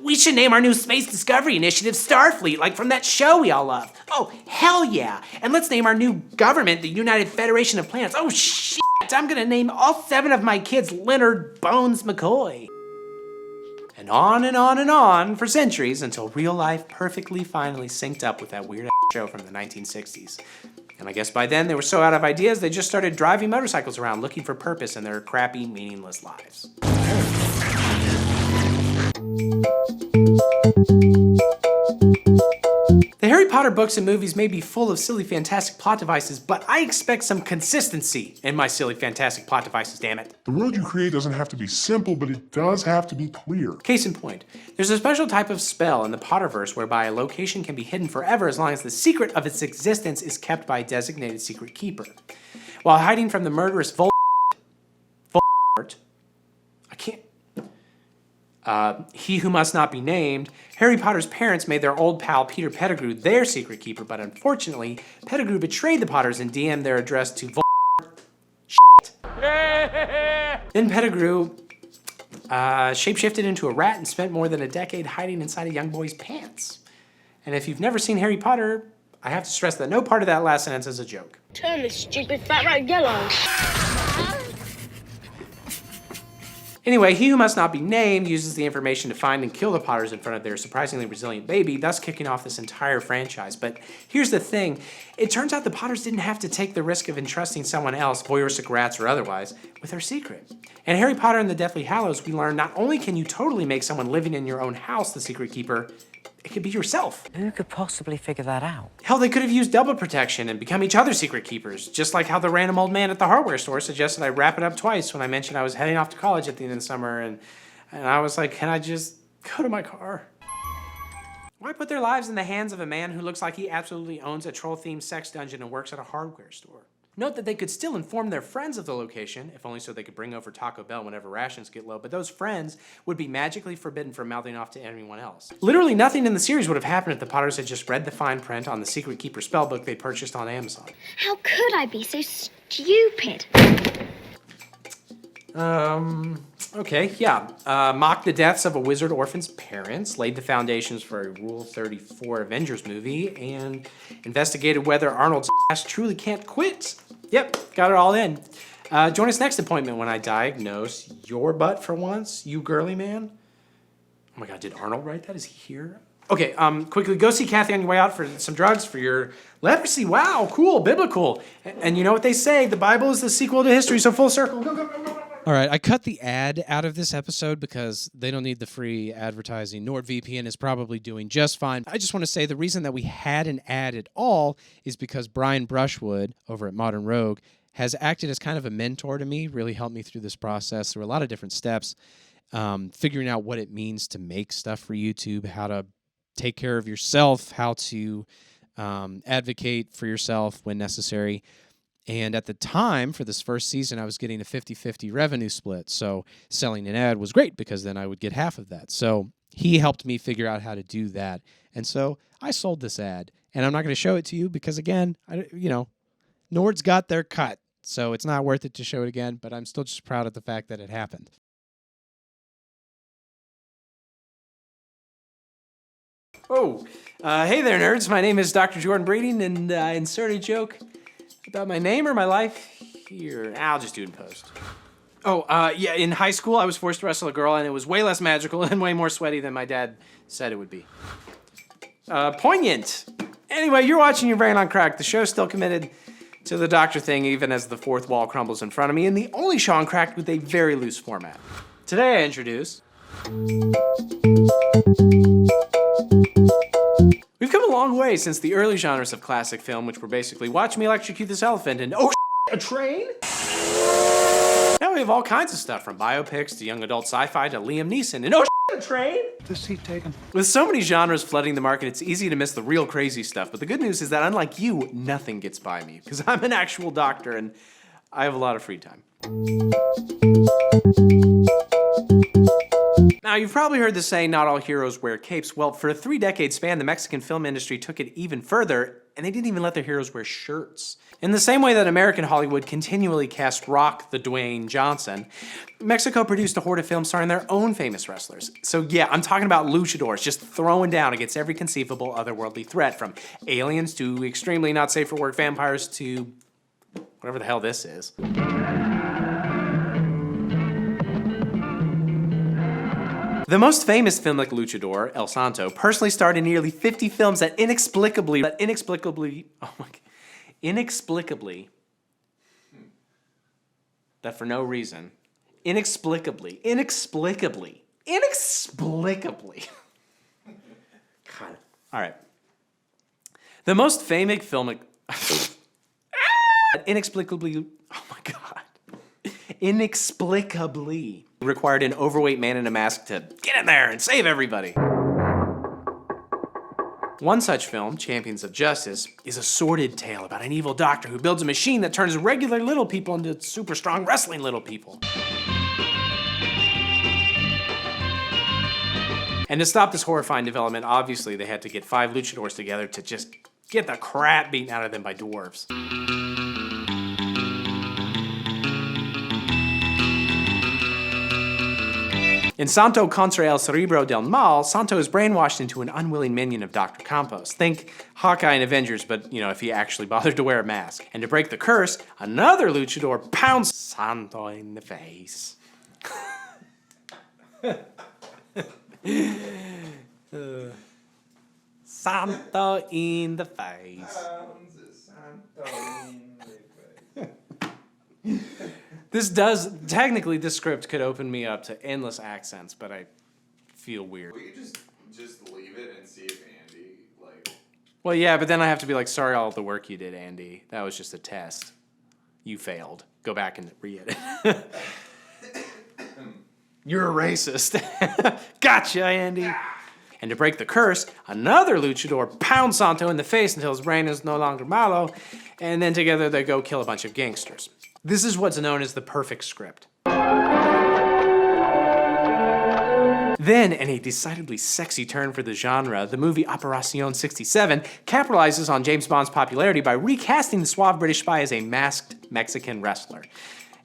Speaker 6: we should name our new space discovery initiative Starfleet, like from that show we all love. Oh, hell yeah. And let's name our new government the United Federation of Planets. Oh, shit. I'm gonna name all 7 of my kids Leonard Bones McCoy. And on for centuries until real life perfectly finally synced up with that weird show from the 1960s. And I guess by then they were so out of ideas they just started driving motorcycles around looking for purpose in their crappy, meaningless lives. The Harry Potter books and movies may be full of silly, fantastic plot devices, but I expect some consistency in my silly, fantastic plot devices, damn it.
Speaker 2: The world you create doesn't have to be simple, but it does have to be clear.
Speaker 6: Case in point, there's a special type of spell in the Potterverse whereby a location can be hidden forever as long as the secret of its existence is kept by a designated secret keeper. While hiding from the murderous Voldemort, he who must not be named, Harry Potter's parents made their old pal Peter Pettigrew their secret keeper, but unfortunately, Pettigrew betrayed the Potters and DM'd their address to Voldemort. Then Pettigrew shapeshifted into a rat and spent more than a decade hiding inside a young boy's pants. And if you've never seen Harry Potter, I have to stress that no part of that last sentence is a joke.
Speaker 8: Turn this stupid fat rat yellow.
Speaker 6: Anyway, he who must not be named uses the information to find and kill the Potters in front of their surprisingly resilient baby, thus kicking off this entire franchise. But here's the thing. It turns out the Potters didn't have to take the risk of entrusting someone else, voyeuristic rats or otherwise, with their secret. In Harry Potter and the Deathly Hallows, we learn not only can you totally make someone living in your own house the secret keeper, it could be yourself.
Speaker 21: Who could possibly figure that out?
Speaker 6: Hell, they could have used double protection and become each other's secret keepers, just like how the random old man at the hardware store suggested I wrap it up twice when I mentioned I was heading off to college at the end of the summer, and I was like, can I just go to my car? Why put their lives in the hands of a man who looks like he absolutely owns a troll-themed sex dungeon and works at a hardware store? Note that they could still inform their friends of the location, if only so they could bring over Taco Bell whenever rations get low, but those friends would be magically forbidden from mouthing off to anyone else. Literally nothing in the series would have happened if the Potters had just read the fine print on the Secret Keeper spellbook they purchased on Amazon.
Speaker 8: How could I be so stupid?
Speaker 6: Okay, yeah. Mocked the deaths of a wizard orphan's parents, laid the foundations for a Rule 34 Avengers movie, and investigated whether Arnold's ass truly can't quit. Yep, got it all in. Join us next appointment when I diagnose your butt for once, you girly man. Oh my God, did Arnold write that? Is he here? Okay, quickly, go see Kathy on your way out for some drugs for your leprosy. Wow, cool, biblical. And you know what they say, the Bible is the sequel to history, so full circle. Go, go, go, go.
Speaker 1: All right, I cut the ad out of this episode because they don't need the free advertising. NordVPN is probably doing just fine. I just want to say the reason that we had an ad at all is because Brian Brushwood over at Modern Rogue has acted as kind of a mentor to me, really helped me through this process through a lot of different steps, figuring out what it means to make stuff for YouTube, how to take care of yourself, how to advocate for yourself when necessary. And at the time, for this first season, I was getting a 50-50 revenue split. So selling an ad was great because then I would get half of that. So he helped me figure out how to do that. And so I sold this ad. And I'm not going to show it to you because, again, Nord's got their cut. So it's not worth it to show it again. But I'm still just proud of the fact that it happened.
Speaker 6: Oh, hey there, nerds. My name is Dr. Jordan Breeding, and I insert a joke about my name or my life here. I'll just do it in post. Yeah, in high school, I was forced to wrestle a girl, and it was way less magical and way more sweaty than my dad said it would be. Poignant. Anyway, you're watching Your Brain on Crack. The show's still committed to the doctor thing, even as the fourth wall crumbles in front of me, and the only show on Crack with a very loose format. Today, I introduce... We've come a long way since the early genres of classic film, which were basically, watch me electrocute this elephant, and oh, a train? Now we have all kinds of stuff, from biopics to young adult sci-fi to Liam Neeson, and oh, a train?
Speaker 3: The seat taken.
Speaker 6: With so many genres flooding the market, it's easy to miss the real crazy stuff, but the good news is that unlike you, nothing gets by me, because I'm an actual doctor and I have a lot of free time. Now, you've probably heard the saying, not all heroes wear capes. Well, for a 3-decade span, the Mexican film industry took it even further, and they didn't even let their heroes wear shirts. In the same way that American Hollywood continually cast Rock the Dwayne Johnson, Mexico produced a horde of films starring their own famous wrestlers. So yeah, I'm talking about luchadors just throwing down against every conceivable otherworldly threat, from aliens to extremely not safe for work vampires to whatever the hell this is. The most famous filmic luchador, El Santo, personally starred in nearly 50 films that inexplicably, that for no reason, inexplicably. God. All right. The most famous filmic, inexplicably required an overweight man in a mask to get in there and save everybody. One such film, Champions of Justice, is a sordid tale about an evil doctor who builds a machine that turns regular little people into super strong wrestling little people. And to stop this horrifying development, obviously they had to get 5 luchadors together to just get the crap beaten out of them by dwarves. In Santo contra el cerebro del mal, Santo is brainwashed into an unwilling minion of Dr. Campos. Think Hawkeye and Avengers, but, if he actually bothered to wear a mask. And to break the curse, another luchador pounds Santo in the face. Santo in the face. This script could open me up to endless accents, but I feel weird.
Speaker 5: Will you just leave it and see if Andy,
Speaker 6: Well, yeah, but then I have to be like, sorry all the work you did, Andy. That was just a test. You failed. Go back and re-edit. You're a racist. Gotcha, Andy. And to break the curse, another luchador pounds Santo in the face until his brain is no longer malo, and then together they go kill a bunch of gangsters. This is what's known as the perfect script. Then, in a decidedly sexy turn for the genre, the movie Operacion 67 capitalizes on James Bond's popularity by recasting the suave British spy as a masked Mexican wrestler.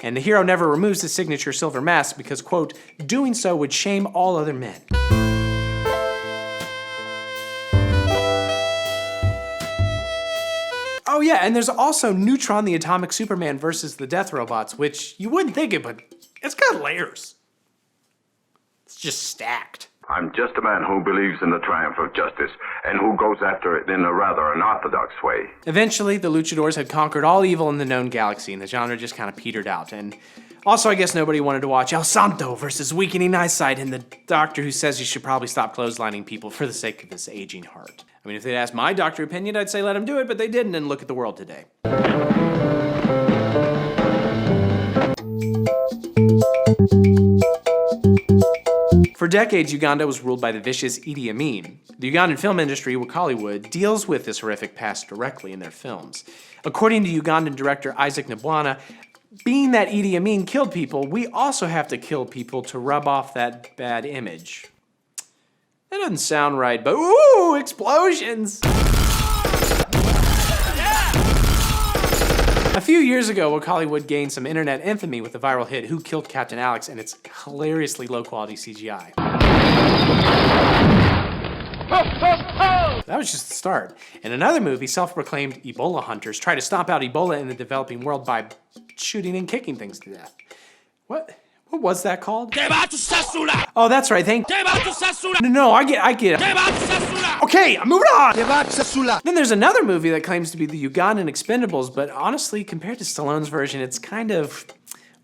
Speaker 6: And the hero never removes his signature silver mask because, quote, doing so would shame all other men. Oh yeah, and there's also Neutron the Atomic Superman versus the Death Robots, which you wouldn't think it, but it's got layers. It's just stacked.
Speaker 10: I'm just a man who believes in the triumph of justice and who goes after it in a rather unorthodox way.
Speaker 6: Eventually, the luchadors had conquered all evil in the known galaxy, and the genre just kind of petered out. And also, I guess nobody wanted to watch El Santo versus weakening eyesight and the doctor who says you should probably stop clotheslining people for the sake of his aging heart. I mean, if they'd asked my doctor opinion, I'd say let him do it, but they didn't, and look at the world today. For decades, Uganda was ruled by the vicious Idi Amin. The Ugandan film industry, Hollywood, deals with this horrific past directly in their films. According to Ugandan director Isaac Nabwana, being that Idi Amin killed people, we also have to kill people to rub off that bad image. That doesn't sound right, but ooh, explosions! A few years ago, Hollywood gained some internet infamy with the viral hit Who Killed Captain Alex and its hilariously low-quality CGI. That was just the start. In another movie, self-proclaimed Ebola hunters try to stomp out Ebola in the developing world by shooting and kicking things to death. What was that called? Oh, that's right. No, I get it. Okay, I'm moving on. Then there's another movie that claims to be the Ugandan Expendables, but honestly, compared to Stallone's version, it's kind of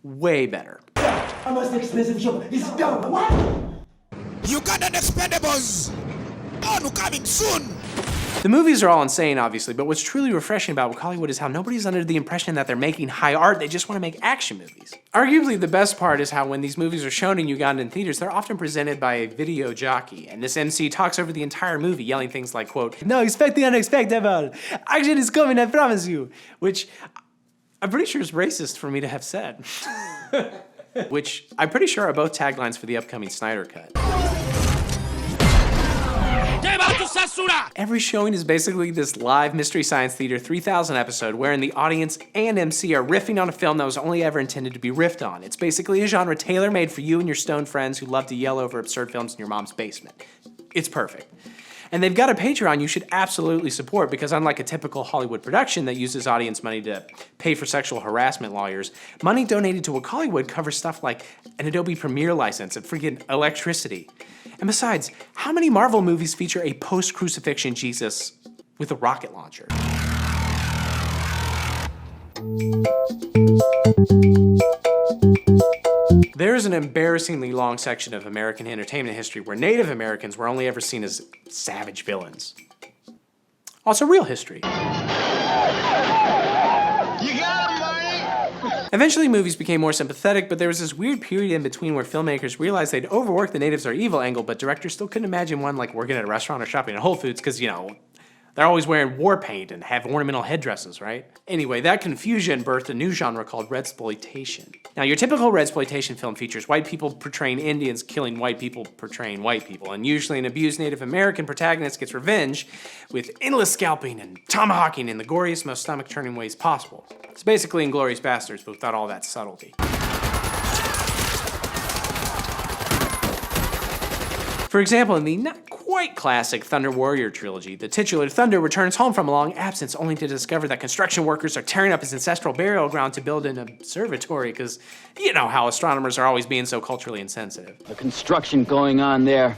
Speaker 6: way better.
Speaker 15: Ugandan Expendables! On coming soon!
Speaker 6: The movies are all insane, obviously, but what's truly refreshing about Hollywood is how nobody's under the impression that they're making high art, they just want to make action movies. Arguably, the best part is how when these movies are shown in Ugandan theaters, they're often presented by a video jockey, and this MC talks over the entire movie, yelling things like, quote, "No, expect the unexpected, action is coming, I promise you," which I'm pretty sure is racist for me to have said. Which I'm pretty sure are both taglines for the upcoming Snyder Cut. Every showing is basically this live Mystery Science Theater 3000 episode wherein the audience and MC are riffing on a film that was only ever intended to be riffed on. It's basically a genre tailor-made for you and your stoned friends who love to yell over absurd films in your mom's basement. It's perfect. And they've got a Patreon you should absolutely support because unlike a typical Hollywood production that uses audience money to pay for sexual harassment lawyers, money donated to Hollywood covers stuff like an Adobe Premiere license and freaking electricity. And besides, how many Marvel movies feature a post-crucifixion Jesus with a rocket launcher? There is an embarrassingly long section of American entertainment history where Native Americans were only ever seen as savage villains. Also real history. Eventually movies became more sympathetic, but there was this weird period in between where filmmakers realized they'd overworked the natives are evil angle, but directors still couldn't imagine one like working at a restaurant or shopping at Whole Foods because, you know, they're always wearing war paint and have ornamental headdresses, right? Anyway, that confusion birthed a new genre called redsploitation. Now, your typical redsploitation film features white people portraying Indians killing white people portraying white people, and usually an abused Native American protagonist gets revenge with endless scalping and tomahawking in the goriest, most stomach-churning ways possible. It's basically Inglourious Basterds, but without all that subtlety. For example, in the not quite classic Thunder Warrior trilogy, the titular Thunder returns home from a long absence only to discover that construction workers are tearing up his ancestral burial ground to build an observatory because you know how astronomers are always being so culturally insensitive.
Speaker 11: The construction going on there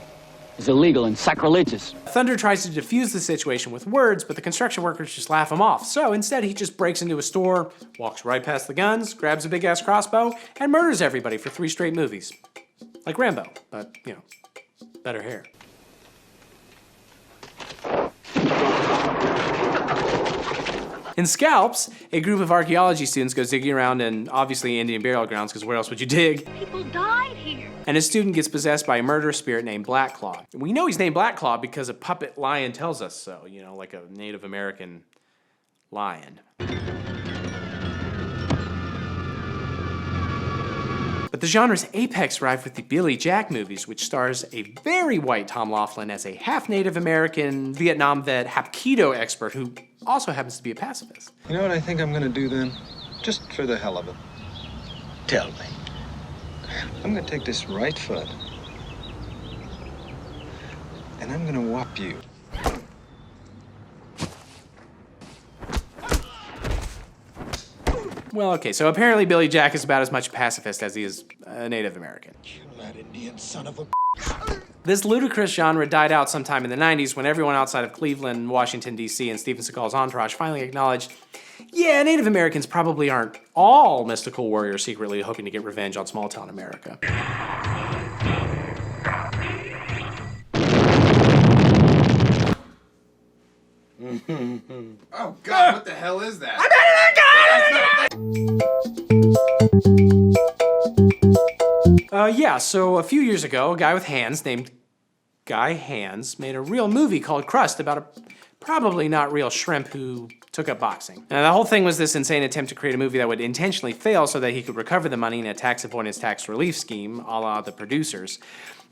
Speaker 11: is illegal and sacrilegious.
Speaker 6: Thunder tries to defuse the situation with words, but the construction workers just laugh him off. So instead, he just breaks into a store, walks right past the guns, grabs a big-ass crossbow, and murders everybody for 3 straight movies. Like Rambo, but, you know, better hair. In Scalps, a group of archaeology students go digging around in obviously Indian burial grounds, because where else would you dig?
Speaker 8: People died here.
Speaker 6: And a student gets possessed by a murderous spirit named Blackclaw. We know he's named Blackclaw because a puppet lion tells us so, you know, like a Native American lion. But the genre's apex arrived with the Billy Jack movies, which stars a very white Tom Laughlin as a half-Native American Vietnam vet Hapkido expert who also happens to be a pacifist.
Speaker 22: You know what I think I'm gonna do then? Just for the hell of it. Tell me. I'm gonna take this right foot, and I'm gonna whop you.
Speaker 6: Well, okay, so apparently Billy Jack is about as much a pacifist as he is a Native American.
Speaker 22: Kill that Indian son of a...
Speaker 6: This ludicrous genre died out sometime in the 90s when everyone outside of Cleveland, Washington, D.C., and Steven Seagal's entourage finally acknowledged, yeah, Native Americans probably aren't all mystical warriors secretly hoping to get revenge on small-town America.
Speaker 5: Oh God, what the hell is that?
Speaker 6: Yeah, so a few years ago, a guy with hands named Guy Hands made a real movie called Crust about a probably not real shrimp who took up boxing. Now, the whole thing was this insane attempt to create a movie that would intentionally fail so that he could recover the money in a tax avoidance tax relief scheme, a la The Producers.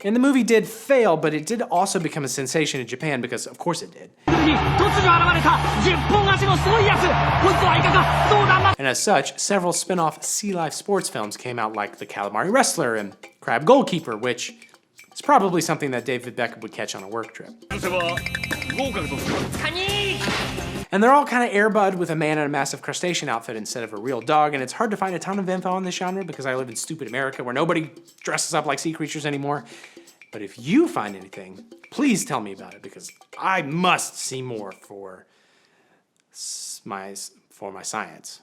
Speaker 6: And the movie did fail, but it did also become a sensation in Japan because, of course it did. And as such, several spin-off Sea Life sports films came out like The Calamari Wrestler and Crab Goalkeeper, which is probably something that David Beckham would catch on a work trip. And they're all kind of airbud with a man in a massive crustacean outfit instead of a real dog, and it's hard to find a ton of info on this genre because I live in stupid America where nobody dresses up like sea creatures anymore. But if you find anything, please tell me about it because I must see more for my science.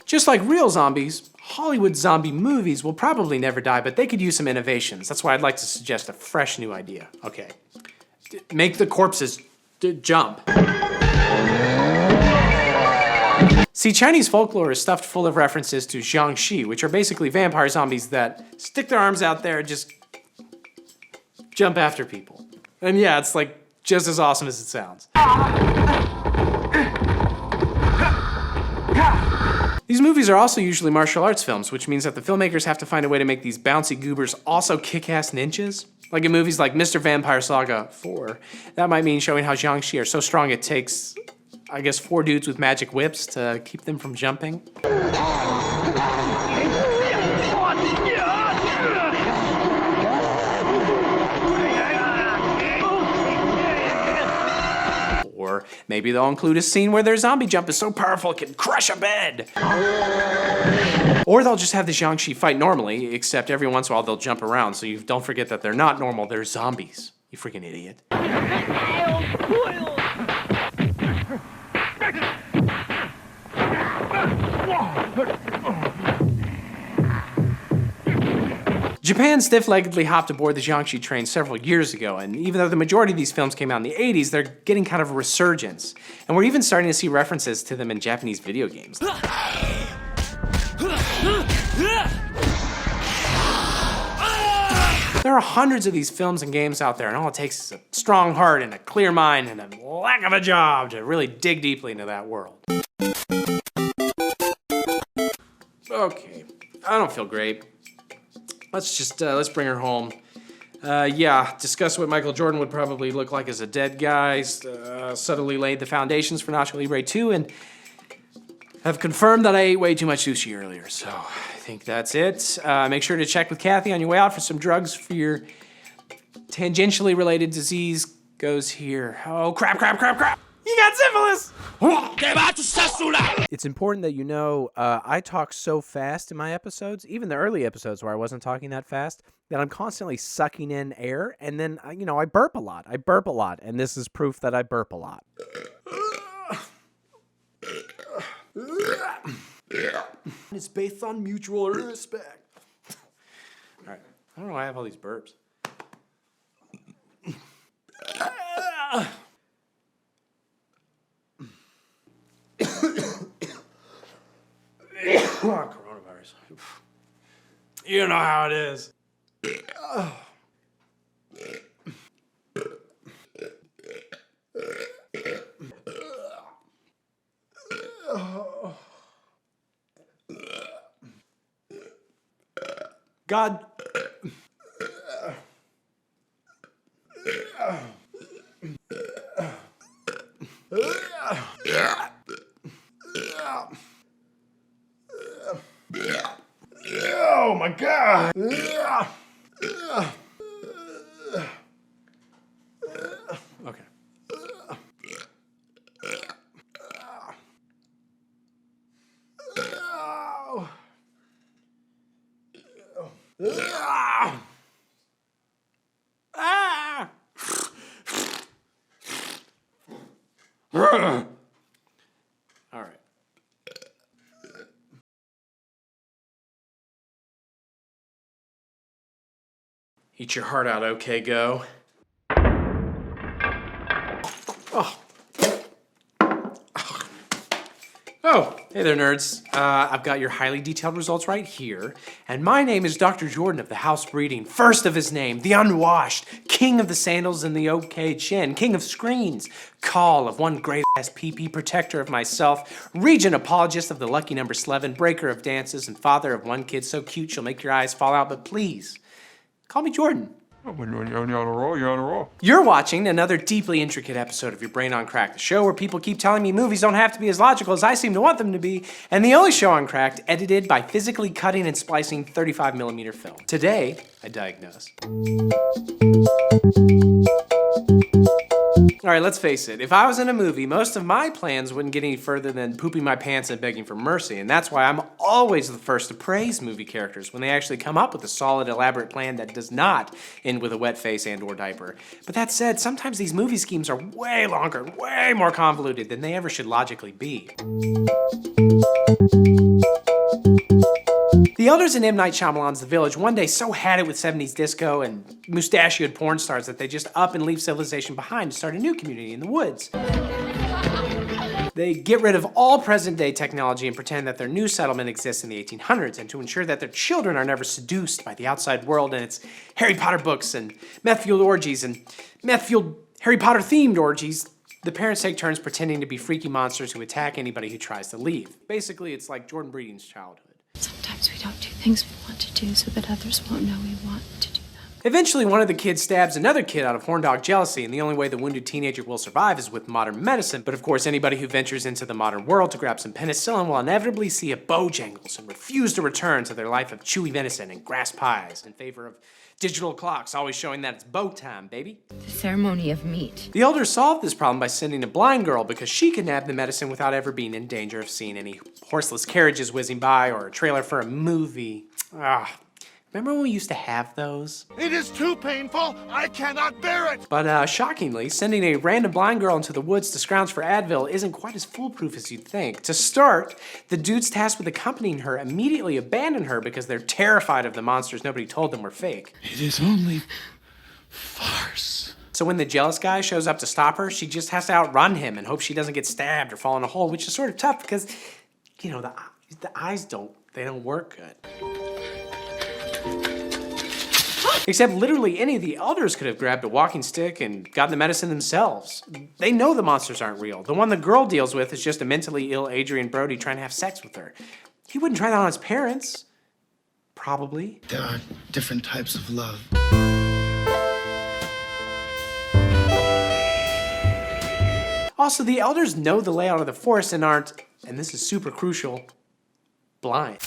Speaker 6: Just like real zombies, Hollywood zombie movies will probably never die, but they could use some innovations. That's why I'd like to suggest a fresh new idea. Okay, make the corpses jump. See, Chinese folklore is stuffed full of references to Jiangshi, which are basically vampire zombies that stick their arms out there and just jump after people. And yeah, it's like just as awesome as it sounds. These movies are also usually martial arts films, which means that the filmmakers have to find a way to make these bouncy goobers also kick-ass ninjas. Like in movies like Mr. Vampire Saga 4, that might mean showing how Jiangshi are so strong it takes, I guess, 4 dudes with magic whips to keep them from jumping. Or maybe they'll include a scene where their zombie jump is so powerful it can crush a bed. Or they'll just have the Jiangshi fight normally, except every once in a while they'll jump around, so you don't forget that they're not normal, they're zombies. You freaking idiot. Japan stiff-leggedly hopped aboard the Jiangshi train several years ago, and even though the majority of these films came out in the 80s, they're getting kind of a resurgence. And we're even starting to see references to them in Japanese video games. There are hundreds of these films and games out there, and all it takes is a strong heart and a clear mind and a lack of a job to really dig deeply into that world. Okay, I don't feel great. Let's bring her home. Discuss what Michael Jordan would probably look like as a dead guy, subtly laid the foundations for Nacho Libre 2, and have confirmed that I ate way too much sushi earlier, so I think that's it. Make sure to check with Kathy on your way out for some drugs for your tangentially related disease. Goes here. Oh, crap. You got syphilis! It's important that you know I talk so fast in my episodes, even the early episodes where I wasn't talking that fast, that I'm constantly sucking in air, and then, I burp a lot. And this is proof that I burp a lot. It's based on mutual respect. All right, I don't know why I have all these burps. Coronavirus. You know how it is. God. Oh my God. Okay. All right. Eat your heart out, okay, go. Oh, hey there, nerds. I've got your highly detailed results right here. And my name is Dr. Jordan of the House Breeding, first of his name, the unwashed, king of the sandals and the okay chin, king of screens, call of one great-ass PP, protector of myself, regent apologist of the lucky number 11, breaker of dances, and father of one kid so cute she'll make your eyes fall out, but please, call me Jordan.
Speaker 3: When you're on a roll, you're on a roll.
Speaker 6: You're watching another deeply intricate episode of Your Brain on Crack, the show where people keep telling me movies don't have to be as logical as I seem to want them to be, and the only show on Cracked edited by physically cutting and splicing 35mm film. Today, I diagnose. Alright, let's face it. If I was in a movie, most of my plans wouldn't get any further than pooping my pants and begging for mercy, and that's why I'm always the first to praise movie characters when they actually come up with a solid, elaborate plan that does not end with a wet face and or diaper. But that said, sometimes these movie schemes are way longer, way more convoluted than they ever should logically be. The elders in M. Night Shyamalan's The Village one day so had it with 70s disco and mustachioed porn stars that they just up and leave civilization behind to start a new community in the woods. They get rid of all present-day technology and pretend that their new settlement exists in the 1800s, and to ensure that their children are never seduced by the outside world and its Harry Potter books and meth-fueled orgies and meth-fueled Harry Potter-themed orgies, the parents take turns pretending to be freaky monsters who attack anybody who tries to leave. Basically, it's like Jordan Breeding's childhood.
Speaker 18: Sometimes we don't do things we want to do so that others won't know we want to do them.
Speaker 6: Eventually, one of the kids stabs another kid out of horn dog jealousy, and the only way the wounded teenager will survive is with modern medicine. But of course, anybody who ventures into the modern world to grab some penicillin will inevitably see a Bojangles and refuse to return to their life of chewy venison and grass pies in favor of digital clocks, always showing that it's bow time, baby.
Speaker 18: The ceremony of meat.
Speaker 6: The elders solved this problem by sending a blind girl because she could nab the medicine without ever being in danger of seeing any horseless carriages whizzing by or a trailer for a movie. Remember when we used to have those?
Speaker 15: It is too painful. I cannot bear it.
Speaker 6: But shockingly, sending a random blind girl into the woods to scrounge for Advil isn't quite as foolproof as you'd think. To start, the dudes tasked with accompanying her immediately abandon her because they're terrified of the monsters nobody told them were fake.
Speaker 3: It is only farce.
Speaker 6: So when the jealous guy shows up to stop her, she just has to outrun him and hope she doesn't get stabbed or fall in a hole, which is sort of tough because, you know, the eyes don't work good. Except literally any of the elders could have grabbed a walking stick and gotten the medicine themselves. They know the monsters aren't real. The one the girl deals with is just a mentally ill Adrian Brody trying to have sex with her. He wouldn't try that on his parents. Probably.
Speaker 15: There are different types of love.
Speaker 6: Also, the elders know the layout of the forest and aren't, and this is super crucial, blind.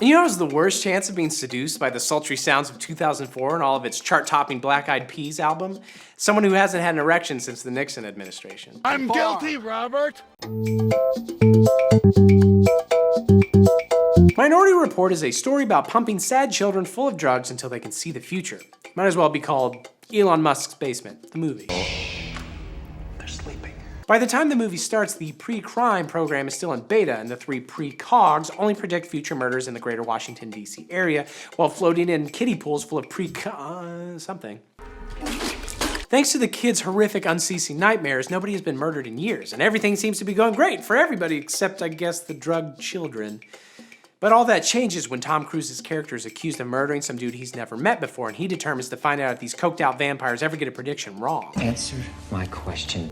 Speaker 6: And you know what's the worst chance of being seduced by the sultry sounds of 2004 and all of its chart-topping Black Eyed Peas album? Someone who hasn't had an erection since the Nixon administration.
Speaker 15: I'm guilty, Robert.
Speaker 6: Minority Report is a story about pumping sad children full of drugs until they can see the future. Might as well be called Elon Musk's Basement, the movie. They're sleeping. By the time the movie starts, the pre-crime program is still in beta, and the 3 pre-cogs only predict future murders in the greater Washington, D.C. area, while floating in kiddie pools full of something. Thanks to the kids' horrific, unceasing nightmares, nobody has been murdered in years, and everything seems to be going great for everybody except, I guess, the drugged children. But all that changes when Tom Cruise's character is accused of murdering some dude he's never met before, and he determines to find out if these coked-out vampires ever get a prediction wrong.
Speaker 21: Answer my question.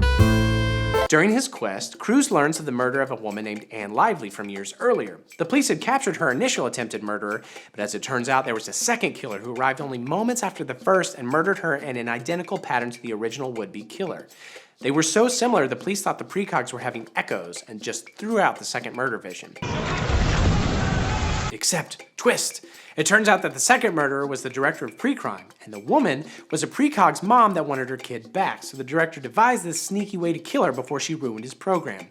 Speaker 6: During his quest, Cruise learns of the murder of a woman named Anne Lively from years earlier. The police had captured her initial attempted murderer, but as it turns out, there was a second killer who arrived only moments after the first and murdered her in an identical pattern to the original would-be killer. They were so similar, the police thought the precogs were having echoes and just threw out the second murder vision. Except, twist, it turns out that the second murderer was the director of pre-crime, and the woman was a precog's mom that wanted her kid back, so the director devised this sneaky way to kill her before she ruined his program.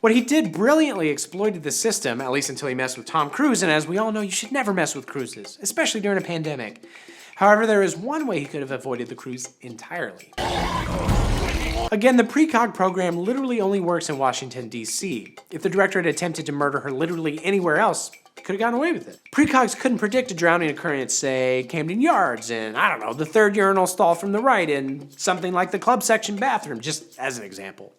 Speaker 6: What he did brilliantly exploited the system, at least until he messed with Tom Cruise, and as we all know, you should never mess with cruises, especially during a pandemic. However, there is one way he could have avoided the cruise entirely. Again, the precog program literally only works in Washington, D.C. If the director had attempted to murder her literally anywhere else, he could have gotten away with it. Precogs couldn't predict a drowning occurring at, say, Camden Yards, and I don't know, the third urinal stall from the right in something like the club section bathroom, just as an example.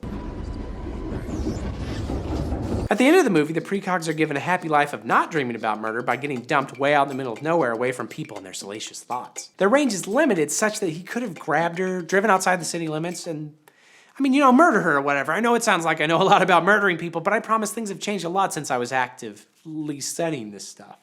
Speaker 6: At the end of the movie, the precogs are given a happy life of not dreaming about murder by getting dumped way out in the middle of nowhere away from people and their salacious thoughts. Their range is limited such that he could have grabbed her, driven outside the city limits, and I mean, you know, murder her or whatever. I know it sounds like I know a lot about murdering people, but I promise things have changed a lot since I was actively studying this stuff.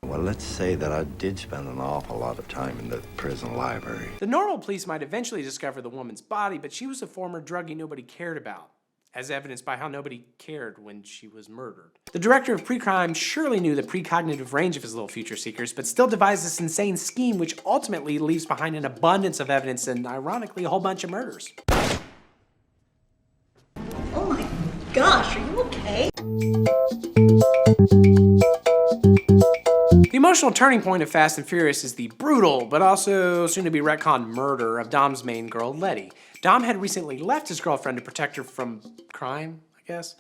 Speaker 14: Well, let's say that I did spend an awful lot of time in the prison library.
Speaker 6: The normal police might eventually discover the woman's body, but she was a former druggie nobody cared about, as evidenced by how nobody cared when she was murdered. The director of pre-crime surely knew the precognitive range of his little future seekers, but still devised this insane scheme which ultimately leaves behind an abundance of evidence and, ironically, a whole bunch of murders.
Speaker 19: Oh my gosh, are you okay?
Speaker 6: The emotional turning point of Fast and Furious is the brutal, but also soon-to-be retconned murder of Dom's main girl, Letty. Dom had recently left his girlfriend to protect her from crime, I guess.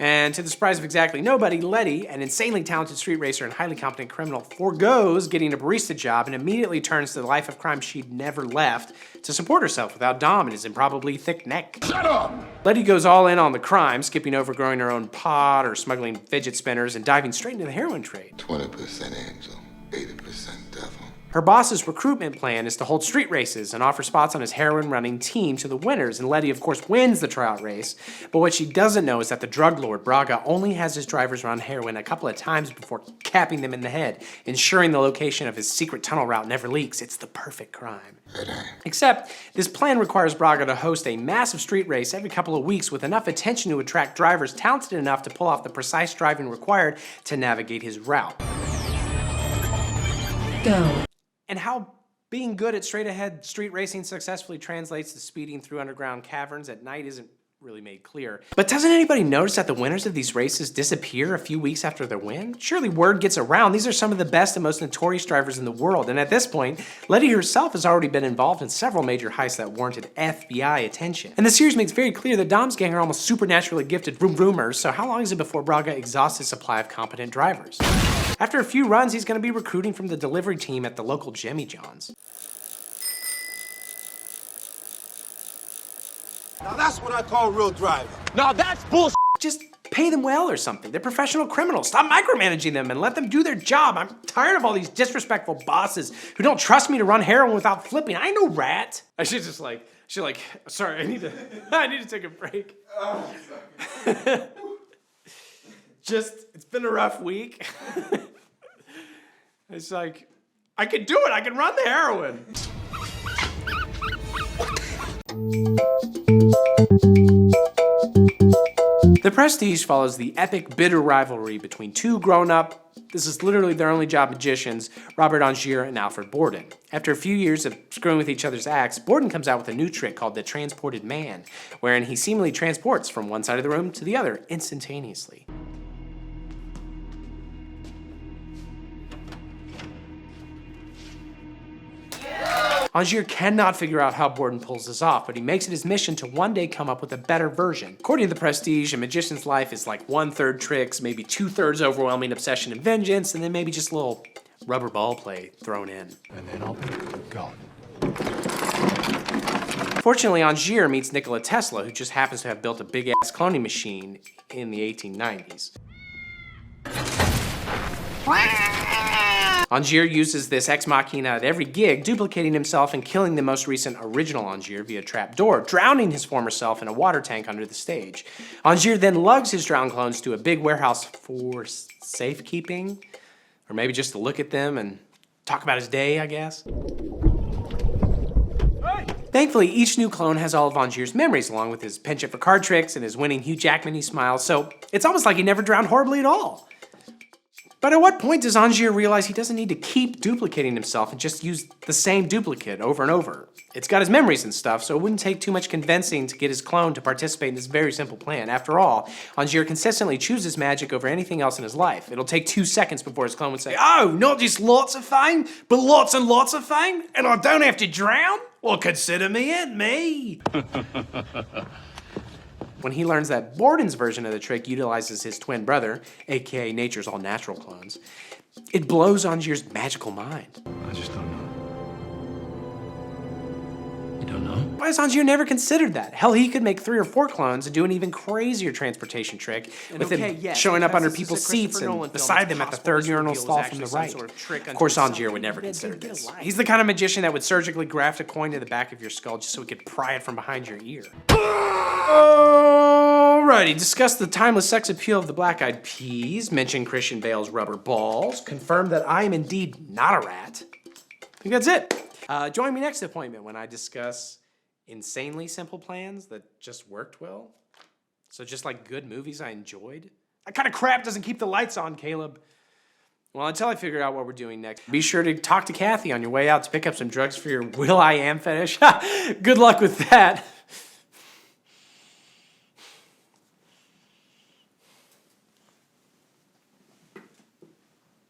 Speaker 6: And to the surprise of exactly nobody, Letty, an insanely talented street racer and highly competent criminal, forgoes getting a barista job and immediately turns to the life of crime she'd never left to support herself without Dom and his improbably thick neck.
Speaker 4: Shut up!
Speaker 6: Letty goes all in on the crime, skipping over growing her own pot or smuggling fidget spinners and diving straight into the heroin trade.
Speaker 4: 20% angel, 80% devil.
Speaker 6: Her boss's recruitment plan is to hold street races and offer spots on his heroin-running team to the winners, and Letty, of course, wins the tryout race. But what she doesn't know is that the drug lord, Braga, only has his drivers run heroin a couple of times before capping them in the head, ensuring the location of his secret tunnel route never leaks. It's the perfect crime. Except, this plan requires Braga to host a massive street race every couple of weeks with enough attention to attract drivers talented enough to pull off the precise driving required to navigate his route.
Speaker 19: Go.
Speaker 6: And how being good at straight-ahead street racing successfully translates to speeding through underground caverns at night isn't really made clear. But doesn't anybody notice that the winners of these races disappear a few weeks after their win? Surely word gets around. These are some of the best and most notorious drivers in the world. And at this point, Letty herself has already been involved in several major heists that warranted FBI attention. And the series makes very clear that Dom's gang are almost supernaturally gifted vroom-vroomers, so how long is it before Braga exhausts his supply of competent drivers? After a few runs, he's going to be recruiting from the delivery team at the local Jimmy John's.
Speaker 15: Now that's what I call real driving. Now that's bullshit.
Speaker 6: Just pay them well or something. They're professional criminals. Stop micromanaging them and let them do their job. I'm tired of all these disrespectful bosses who don't trust me to run heroin without flipping. I know rat. I should just sorry, I need to take a break. It's been a rough week. It's like, I can do it. I can run the heroin. The Prestige follows the epic, bitter rivalry between two grown-up, this is literally their only job magicians, Robert Angier and Alfred Borden. After a few years of screwing with each other's acts, Borden comes out with a new trick called the Transported Man, wherein he seemingly transports from one side of the room to the other instantaneously. Angier cannot figure out how Borden pulls this off, but he makes it his mission to one day come up with a better version. According to The Prestige, a magician's life is like 1/3 tricks, maybe 2/3 overwhelming obsession and vengeance, and then maybe just a little rubber ball play thrown in.
Speaker 3: And then I'll be gone.
Speaker 6: Fortunately, Angier meets Nikola Tesla, who just happens to have built a big-ass cloning machine in the 1890s. Angier uses this ex machina at every gig, duplicating himself and killing the most recent original Angier via trapdoor, drowning his former self in a water tank under the stage. Angier then lugs his drowned clones to a big warehouse for safekeeping, or maybe just to look at them and talk about his day, I guess. Thankfully, each new clone has all of Angier's memories, along with his penchant for card tricks and his winning Hugh Jackman-y smile, so it's almost like he never drowned horribly at all. But at what point does Angier realize he doesn't need to keep duplicating himself and just use the same duplicate over and over? It's got his memories and stuff, so it wouldn't take too much convincing to get his clone to participate in this very simple plan. After all, Angier consistently chooses magic over anything else in his life. It'll take 2 seconds before his clone would say, "Oh, not just lots of fame, but lots and lots of fame, and I don't have to drown? Well, consider me in, me." When he learns that Borden's version of the trick utilizes his twin brother, aka Nature's all-natural clones, it blows Angier's magical mind.
Speaker 3: I just don't know. don't know.
Speaker 6: Why has Angier never considered that? Hell, he could make 3 or 4 clones and do an even crazier transportation trick with him showing up under people's seats and beside them at the 3rd urinal stall from the right. Of course, Angier would never consider this. He's the kind of magician that would surgically graft a coin to the back of your skull just so he could pry it from behind your ear. Alrighty, discuss the timeless sex appeal of the Black Eyed Peas, mention Christian Bale's rubber balls, confirm that I am indeed not a rat. I think that's it. Join me next appointment when I discuss insanely simple plans that just worked well. So just like good movies I enjoyed. That kind of crap doesn't keep the lights on, Caleb. Well, until I figure out what we're doing next, be sure to talk to Kathy on your way out to pick up some drugs for your Will.I.Am fetish. Good luck with that.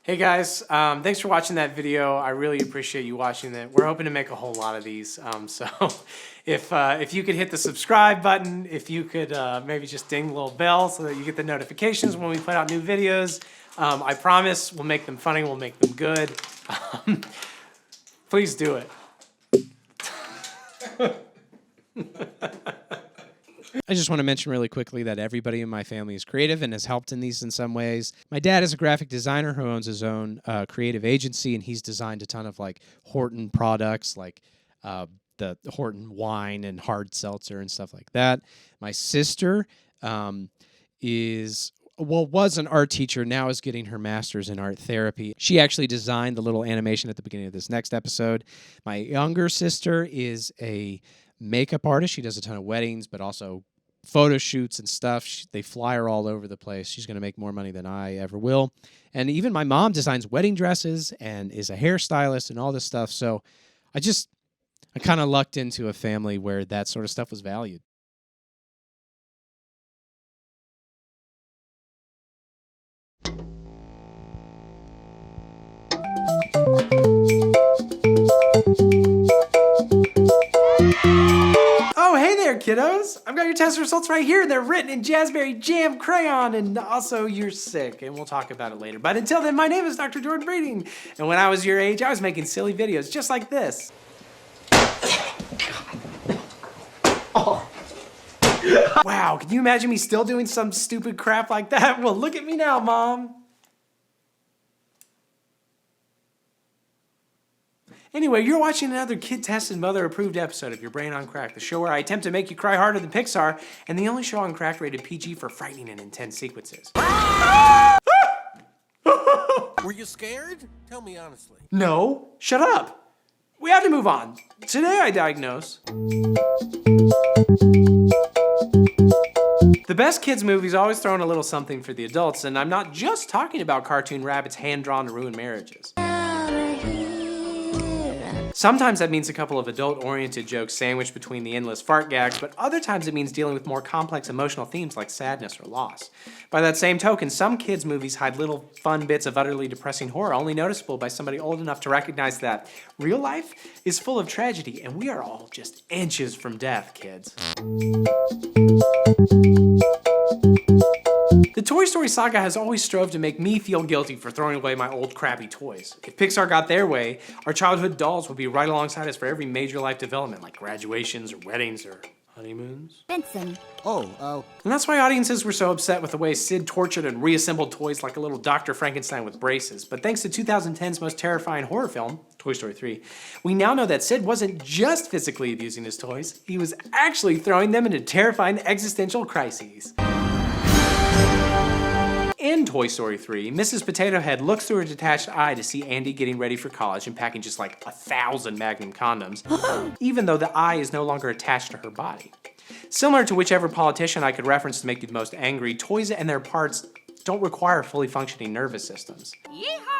Speaker 6: Hey guys, thanks for watching that video. I really appreciate you watching that. We're hoping to make a whole lot of these. So if you could hit the subscribe button, if you could maybe just ding the little bell so that you get the notifications when we put out new videos. I promise we'll make them funny, we'll make them good. Please do it.
Speaker 1: I just want to mention really quickly that everybody in my family is creative and has helped in these in some ways. My dad is a graphic designer who owns his own creative agency, and he's designed a ton of like Horton products, like the Horton wine and hard seltzer and stuff like that. My sister was an art teacher, now is getting her master's in art therapy. She actually designed the little animation at the beginning of this next episode. My younger sister is a makeup artist. She does a ton of weddings, but also photo shoots and stuff. They fly her all over the place. She's going to make more money than I ever will. And even my mom designs wedding dresses and is a hairstylist and all this stuff. So I kind of lucked into a family where that sort of stuff was valued.
Speaker 6: Oh, hey there, kiddos. I've got your test results right here. They're written in Jazzberry Jam Crayon, and also you're sick, and we'll talk about it later. But until then, my name is Dr. Jordan Breeding, and when I was your age, I was making silly videos just like this. Oh. Wow, can you imagine me still doing some stupid crap like that? Well, look at me now, Mom. Anyway, you're watching another kid-tested, mother-approved episode of Your Brain on Crack, the show where I attempt to make you cry harder than Pixar, and the only show on Crack rated PG for frightening and intense sequences.
Speaker 15: Were you scared? Tell me honestly.
Speaker 6: No, shut up. We have to move on. Today I diagnose the best kids movies always throw in a little something for the adults, and I'm not just talking about cartoon rabbits hand-drawn to ruin marriages. Sometimes that means a couple of adult-oriented jokes sandwiched between the endless fart gags, but other times it means dealing with more complex emotional themes like sadness or loss. By that same token, some kids' movies hide little fun bits of utterly depressing horror, only noticeable by somebody old enough to recognize that real life is full of tragedy, and we are all just inches from death, kids. The Toy Story saga has always strove to make me feel guilty for throwing away my old crappy toys. If Pixar got their way, our childhood dolls would be right alongside us for every major life development, like graduations or weddings or honeymoons.
Speaker 9: Benson.
Speaker 6: And that's why audiences were so upset with the way Sid tortured and reassembled toys like a little Dr. Frankenstein with braces. But thanks to 2010's most terrifying horror film, Toy Story 3, we now know that Sid wasn't just physically abusing his toys, he was actually throwing them into terrifying existential crises. In Toy Story 3, Mrs. Potato Head looks through her detached eye to see Andy getting ready for college and packing just like 1,000 Magnum condoms, even though the eye is no longer attached to her body. Similar to whichever politician I could reference to make you the most angry, toys and their parts don't require fully functioning nervous systems. Yeehaw!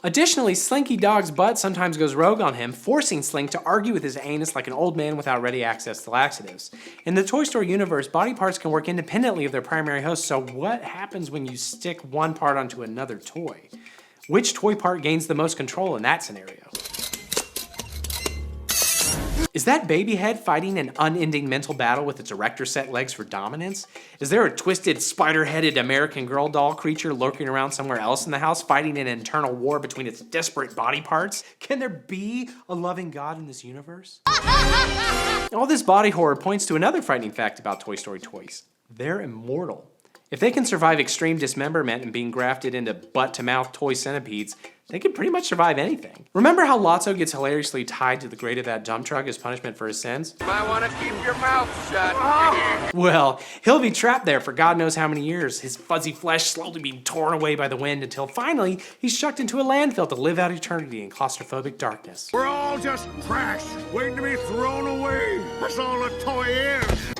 Speaker 6: Additionally, Slinky Dog's butt sometimes goes rogue on him, forcing Slink to argue with his anus like an old man without ready access to laxatives. In the Toy Story universe, body parts can work independently of their primary host, so what happens when you stick one part onto another toy? Which toy part gains the most control in that scenario? Is that baby head fighting an unending mental battle with its erector set legs for dominance? Is there a twisted, spider-headed American Girl doll creature lurking around somewhere else in the house fighting an internal war between its disparate body parts? Can there be a loving God in this universe? All this body horror points to another frightening fact about Toy Story toys. They're immortal. If they can survive extreme dismemberment and being grafted into butt-to-mouth toy centipedes, they can pretty much survive anything. Remember how Lotso gets hilariously tied to the grate of that dump truck as punishment for his sins?
Speaker 15: Might want to keep your mouth shut.
Speaker 6: Well, he'll be trapped there for God knows how many years, his fuzzy flesh slowly being torn away by the wind until finally he's shucked into a landfill to live out eternity in claustrophobic darkness.
Speaker 16: We're all just trash, waiting to be thrown away. That's all a toy is.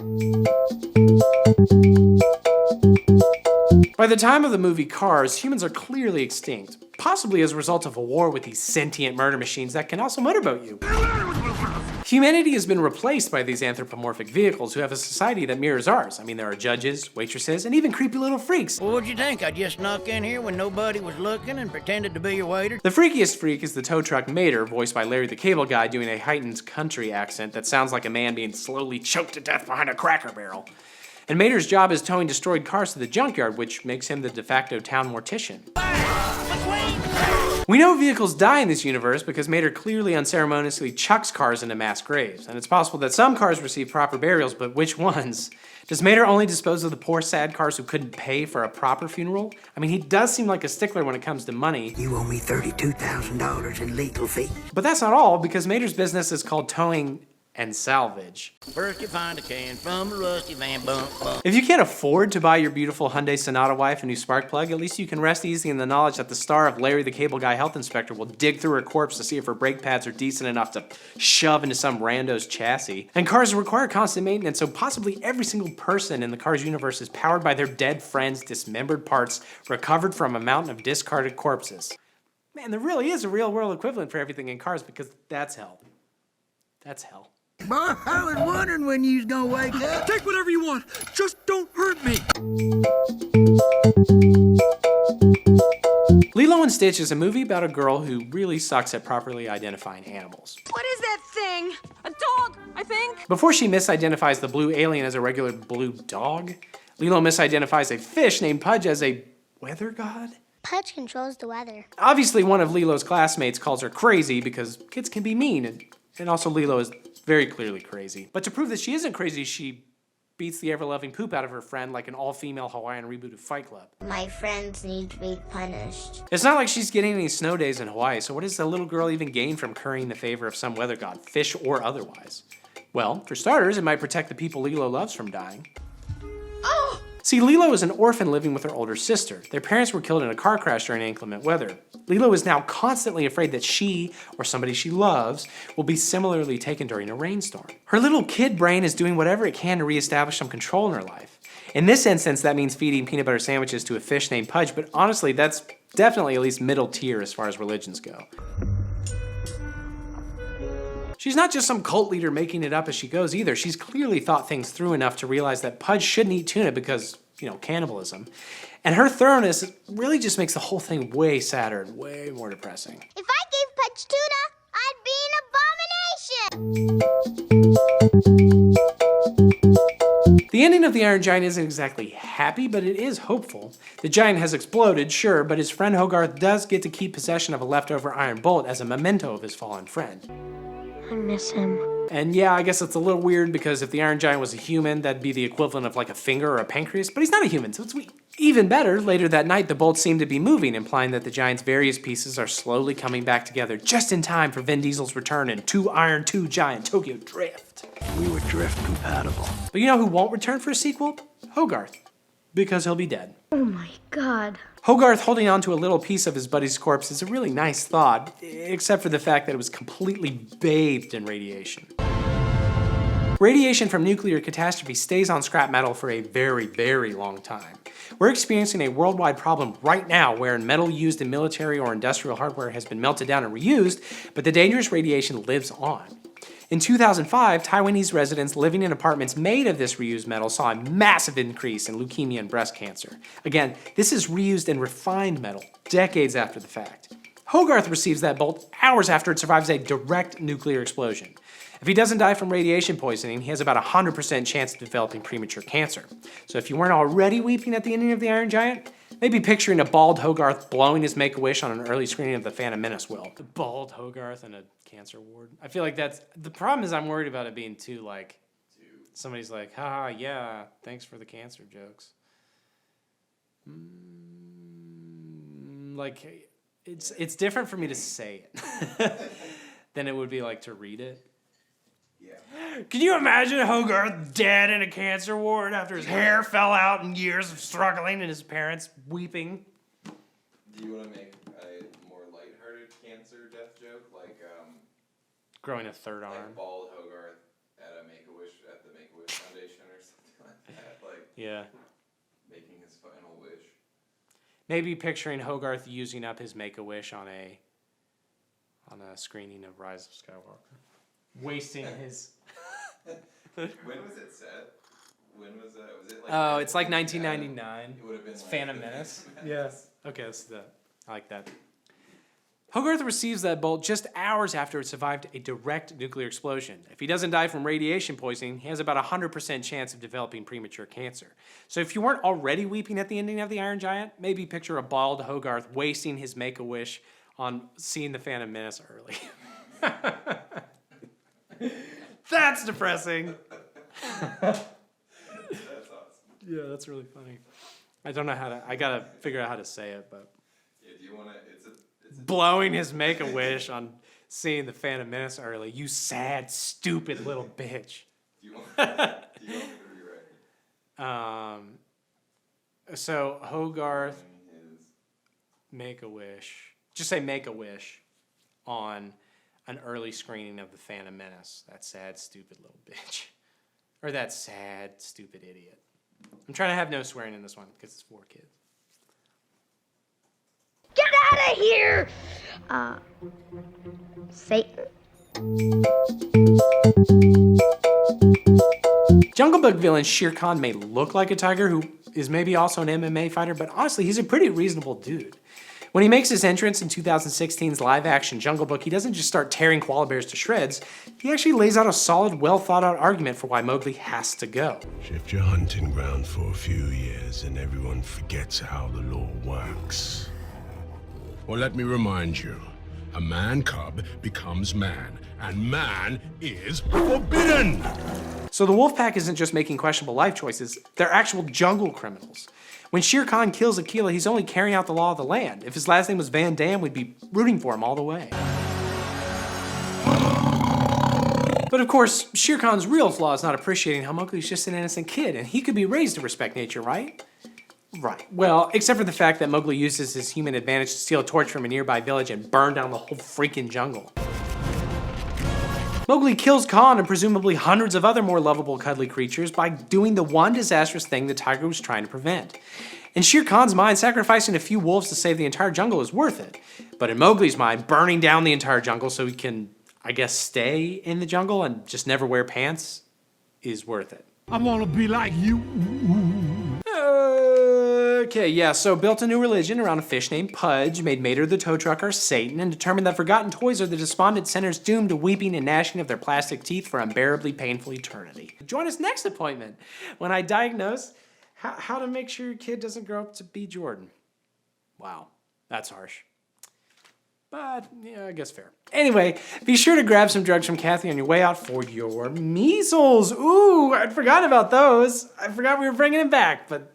Speaker 6: By the time of the movie Cars, humans are clearly extinct, possibly as a result of a war with these sentient murder machines that can also motorboat you. Humanity has been replaced by these anthropomorphic vehicles who have a society that mirrors ours. I mean, there are judges, waitresses, and even creepy little freaks.
Speaker 9: Well, what'd you think? I just snuck in here when nobody was looking and pretended to be your waiter?
Speaker 6: The freakiest freak is the tow truck Mater, voiced by Larry the Cable Guy, doing a heightened country accent that sounds like a man being slowly choked to death behind a Cracker Barrel. And Mater's job is towing destroyed cars to the junkyard, which makes him the de facto town mortician. We know vehicles die in this universe because Mater clearly unceremoniously chucks cars into mass graves, and it's possible that some cars receive proper burials, but which ones? Does Mater only dispose of the poor, sad cars who couldn't pay for a proper funeral? I mean, he does seem like a stickler when it comes to money.
Speaker 9: You owe me $32,000 in legal fees.
Speaker 6: But that's not all, because Mater's business is called towing and salvage.
Speaker 9: First you find a can from a rusty van, bump, bump.
Speaker 6: If you can't afford to buy your beautiful Hyundai Sonata wife a new spark plug, at least you can rest easy in the knowledge that the star of Larry the Cable Guy Health Inspector will dig through her corpse to see if her brake pads are decent enough to shove into some rando's chassis. And cars require constant maintenance, so possibly every single person in the Cars universe is powered by their dead friends' dismembered parts recovered from a mountain of discarded corpses. Man, there really is a real-world equivalent for everything in Cars, because that's hell. That's hell.
Speaker 9: Boy, I was wondering when you was gonna wake up.
Speaker 16: Take whatever you want, just don't hurt me.
Speaker 6: Lilo and Stitch is a movie about a girl who really sucks at properly identifying animals.
Speaker 12: What is that thing? A dog, I think.
Speaker 6: Before she misidentifies the blue alien as a regular blue dog, Lilo misidentifies a fish named Pudge as a weather god?
Speaker 8: Pudge controls the weather.
Speaker 6: Obviously, one of Lilo's classmates calls her crazy because kids can be mean, and also Lilo is very clearly crazy. But to prove that she isn't crazy, she beats the ever-loving poop out of her friend like an all-female Hawaiian reboot of Fight Club.
Speaker 8: My friends need to be punished.
Speaker 6: It's not like she's getting any snow days in Hawaii, so what does the little girl even gain from currying the favor of some weather god, fish or otherwise? Well, for starters, it might protect the people Lilo loves from dying.
Speaker 12: Oh!
Speaker 6: See, Lilo is an orphan living with her older sister. Their parents were killed in a car crash during inclement weather. Lilo is now constantly afraid that she, or somebody she loves, will be similarly taken during a rainstorm. Her little kid brain is doing whatever it can to reestablish some control in her life. In this instance, that means feeding peanut butter sandwiches to a fish named Pudge, but honestly, that's definitely at least middle tier as far as religions go. She's not just some cult leader making it up as she goes either. She's clearly thought things through enough to realize that Pudge shouldn't eat tuna because, you know, cannibalism. And her thoroughness really just makes the whole thing way sadder and way more depressing.
Speaker 8: If I gave Pudge tuna, I'd be an abomination.
Speaker 6: The ending of The Iron Giant isn't exactly happy, but it is hopeful. The giant has exploded, sure, but his friend Hogarth does get to keep possession of a leftover iron bullet as a memento of his fallen friend.
Speaker 8: I miss him.
Speaker 6: And yeah, I guess it's a little weird because if the Iron Giant was a human, that'd be the equivalent of like a finger or a pancreas, but he's not a human, so it's weak. Even better, later that night, the bolts seem to be moving, implying that the giant's various pieces are slowly coming back together just in time for Vin Diesel's return in 2 Iron 2 Giant Tokyo Drift.
Speaker 9: We were drift compatible.
Speaker 6: But you know who won't return for a sequel? Hogarth. Because he'll be dead.
Speaker 8: Oh my god.
Speaker 6: Hogarth holding on to a little piece of his buddy's corpse is a really nice thought, except for the fact that it was completely bathed in radiation. Radiation from nuclear catastrophe stays on scrap metal for a very, very long time. We're experiencing a worldwide problem right now wherein metal used in military or industrial hardware has been melted down and reused, but the dangerous radiation lives on. In 2005, Taiwanese residents living in apartments made of this reused metal saw a massive increase in leukemia and breast cancer. Again, this is reused and refined metal, decades after the fact. Hogarth receives that bolt hours after it survives a direct nuclear explosion. If he doesn't die from radiation poisoning, he has about a 100% chance of developing premature cancer. So if you weren't already weeping at the ending of The Iron Giant, maybe picturing a bald Hogarth blowing his Make-A-Wish on an early screening of The Phantom Menace will. The bald Hogarth in a cancer ward. I feel like that's... The problem is I'm worried about it being too, like... Somebody's like, haha, yeah, thanks for the cancer jokes. Like, it's different for me to say it than it would be like to read it. Yeah. Can you imagine Hogarth dead in a cancer ward after his hair fell out in years of struggling and his parents weeping?
Speaker 5: Do you want to make a more lighthearted cancer death joke, like
Speaker 6: growing a third
Speaker 5: like
Speaker 6: arm?
Speaker 5: Bald Hogarth at the Make-A-Wish Foundation or something like that, like
Speaker 6: Yeah.
Speaker 5: making his final wish.
Speaker 6: Maybe picturing Hogarth using up his Make-A-Wish on a screening of Rise of Skywalker. Wasting his...
Speaker 5: When was it set? When was that? Was it like...
Speaker 6: Oh, it's like 1999.
Speaker 5: It would have been
Speaker 6: It's
Speaker 5: like
Speaker 6: Phantom
Speaker 5: the
Speaker 6: Menace.
Speaker 5: Phantom
Speaker 6: Yes. Okay, that's that. I like that. Hogarth receives that bolt just hours after it survived a direct nuclear explosion. If he doesn't die from radiation poisoning, he has about a 100% chance of developing premature cancer. So if you weren't already weeping at the ending of The Iron Giant, maybe picture a bald Hogarth wasting his Make-A-Wish on seeing The Phantom Menace early. That's depressing.
Speaker 5: That's awesome.
Speaker 6: Yeah, that's really funny. I don't know how to... I gotta figure out how to say it, but...
Speaker 5: Yeah, do you want to... It's
Speaker 6: blowing his Make-A-Wish on seeing The Phantom Menace early. You sad, stupid little bitch.
Speaker 5: Do you want me to rewrite it?
Speaker 6: So Hogarth Make-A-Wish. Just say Make-A-Wish on an early screening of The Phantom Menace. That sad, stupid little bitch. Or that sad, stupid idiot. I'm trying to have no swearing in this one because it's for kids.
Speaker 8: Get out of here! Satan.
Speaker 6: Jungle Book villain Shere Khan may look like a tiger who is maybe also an MMA fighter, but honestly, he's a pretty reasonable dude. When he makes his entrance in 2016's live-action Jungle Book, he doesn't just start tearing koala bears to shreds. He actually lays out a solid, well-thought-out argument for why Mowgli has to go.
Speaker 13: Shift your hunting ground for a few years and everyone forgets how the law works. Well, let me remind you, a man cub becomes man, and man is forbidden!
Speaker 6: So the wolf pack isn't just making questionable life choices, they're actual jungle criminals. When Shere Khan kills Akela, he's only carrying out the law of the land. If his last name was Van Damme, we'd be rooting for him all the way. But of course, Shere Khan's real flaw is not appreciating how Mowgli's just an innocent kid, and he could be raised to respect nature, right? Right. Well, except for the fact that Mowgli uses his human advantage to steal a torch from a nearby village and burn down the whole freaking jungle. Mowgli kills Khan and presumably hundreds of other more lovable, cuddly creatures by doing the one disastrous thing the tiger was trying to prevent. In Shere Khan's mind, sacrificing a few wolves to save the entire jungle is worth it. But in Mowgli's mind, burning down the entire jungle so he can, I guess, stay in the jungle and just never wear pants is worth it.
Speaker 16: I want to be like you.
Speaker 6: Okay, yeah, so built a new religion around a fish named Pudge, made Mater the tow truck our Satan, and determined that forgotten toys are the despondent sinners doomed to weeping and gnashing of their plastic teeth for unbearably painful eternity. Join us next appointment when I diagnose how to make sure your kid doesn't grow up to be Jordan. Wow, that's harsh. But, yeah, I guess fair. Anyway, be sure to grab some drugs from Kathy on your way out for your measles. Ooh, I'd forgotten about those. I forgot we were bringing it back, but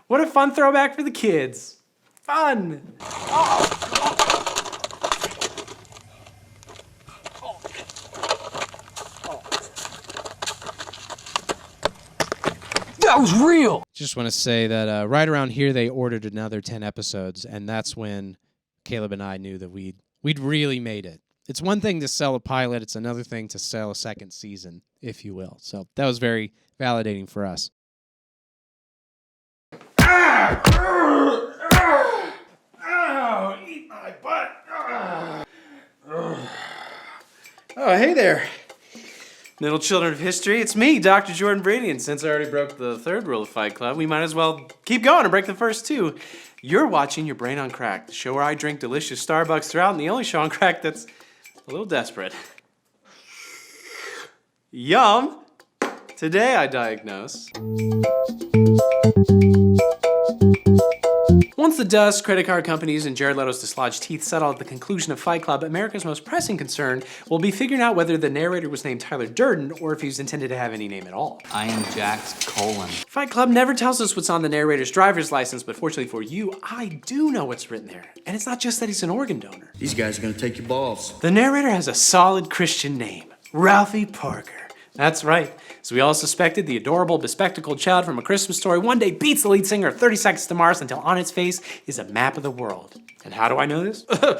Speaker 6: what a fun throwback for the kids. Fun.
Speaker 1: That was real. Just want to say that right around here they ordered another 10 episodes, and that's when Caleb and I knew that we'd really made it. It's one thing to sell a pilot, it's another thing to sell a second season, if you will. So that was very validating for us.
Speaker 6: Ow, eat my butt. Oh, hey there. Little children of history, it's me, Dr. Jordan Brady, and since I already broke the third rule of Fight Club, we might as well keep going and break the first two. You're watching Your Brain on Crack, the show where I drink delicious Starbucks throughout, and the only show on crack that's a little desperate.
Speaker 1: Yum! Today I diagnose. Once the dust, credit card companies, and Jared Leto's dislodged teeth settle at the conclusion of Fight Club, America's most pressing concern will be figuring out whether the narrator was named Tyler Durden or if he was intended to have any name at all.
Speaker 7: I am Jack's colon.
Speaker 1: Fight Club never tells us what's on the narrator's driver's license, but fortunately for you, I do know what's written there. And it's not just that he's an organ donor.
Speaker 17: These guys are gonna take your balls.
Speaker 1: The narrator has a solid Christian name, Ralphie Parker. That's right. As we all suspected, the adorable, bespectacled child from A Christmas Story one day beats the lead singer of 30 Seconds to Mars until on its face is a map of the world. And how do I know this? The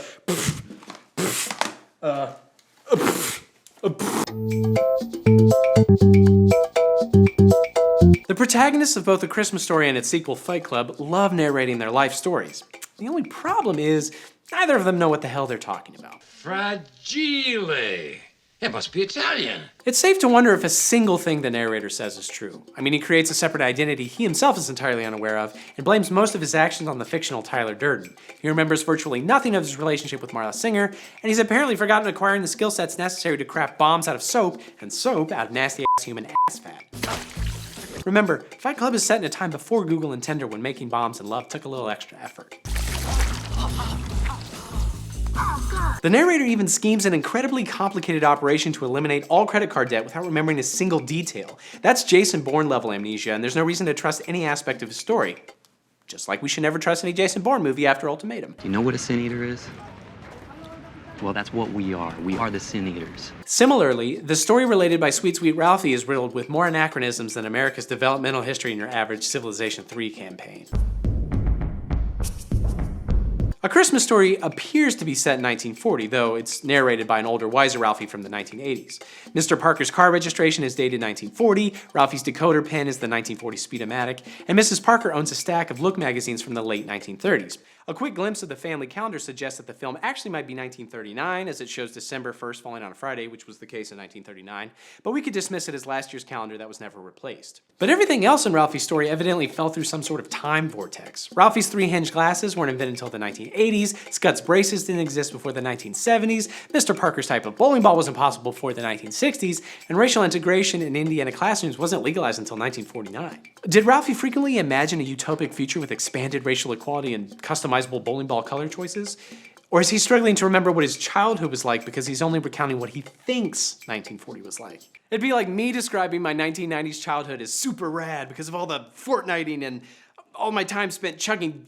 Speaker 1: protagonists of both A Christmas Story and its sequel, Fight Club, love narrating their life stories. The only problem is neither of them know what the hell they're talking about.
Speaker 3: Fragile. It must be Italian.
Speaker 1: It's safe to wonder if a single thing the narrator says is true. I mean, he creates a separate identity he himself is entirely unaware of and blames most of his actions on the fictional Tyler Durden. He remembers virtually nothing of his relationship with Marla Singer, and he's apparently forgotten acquiring the skill sets necessary to craft bombs out of soap and soap out of nasty-ass human ass fat. Remember, Fight Club is set in a time before Google and Tinder when making bombs and love took a little extra effort. The narrator even schemes an incredibly complicated operation to eliminate all credit card debt without remembering a single detail. That's Jason Bourne level amnesia, and there's no reason to trust any aspect of his story. Just like we should never trust any Jason Bourne movie after Ultimatum.
Speaker 7: Do you know what a sin eater is? Well, that's what we are. We are the sin eaters.
Speaker 1: Similarly, the story related by Sweet Sweet Ralphie is riddled with more anachronisms than America's developmental history in your average Civilization 3 campaign. A Christmas Story appears to be set in 1940, though it's narrated by an older, wiser Ralphie from the 1980s. Mr. Parker's car registration is dated 1940, Ralphie's decoder pin is the 1940 Speedomatic, and Mrs. Parker owns a stack of Look magazines from the late 1930s. A quick glimpse of the family calendar suggests that the film actually might be 1939, as it shows December 1st falling on a Friday, which was the case in 1939, but we could dismiss it as last year's calendar that was never replaced. But everything else in Ralphie's story evidently fell through some sort of time vortex. Ralphie's three-hinge glasses weren't invented until the 1980s, Scott's braces didn't exist before the 1970s, Mr. Parker's type of bowling ball wasn't possible before the 1960s, and racial integration in Indiana classrooms wasn't legalized until 1949. Did Ralphie frequently imagine a utopic future with expanded racial equality and customizable bowling ball color choices? Or is he struggling to remember what his childhood was like because he's only recounting what he thinks 1940 was like? It'd be like me describing my 1990s childhood as super rad because of all the Fortniting and all my time spent chugging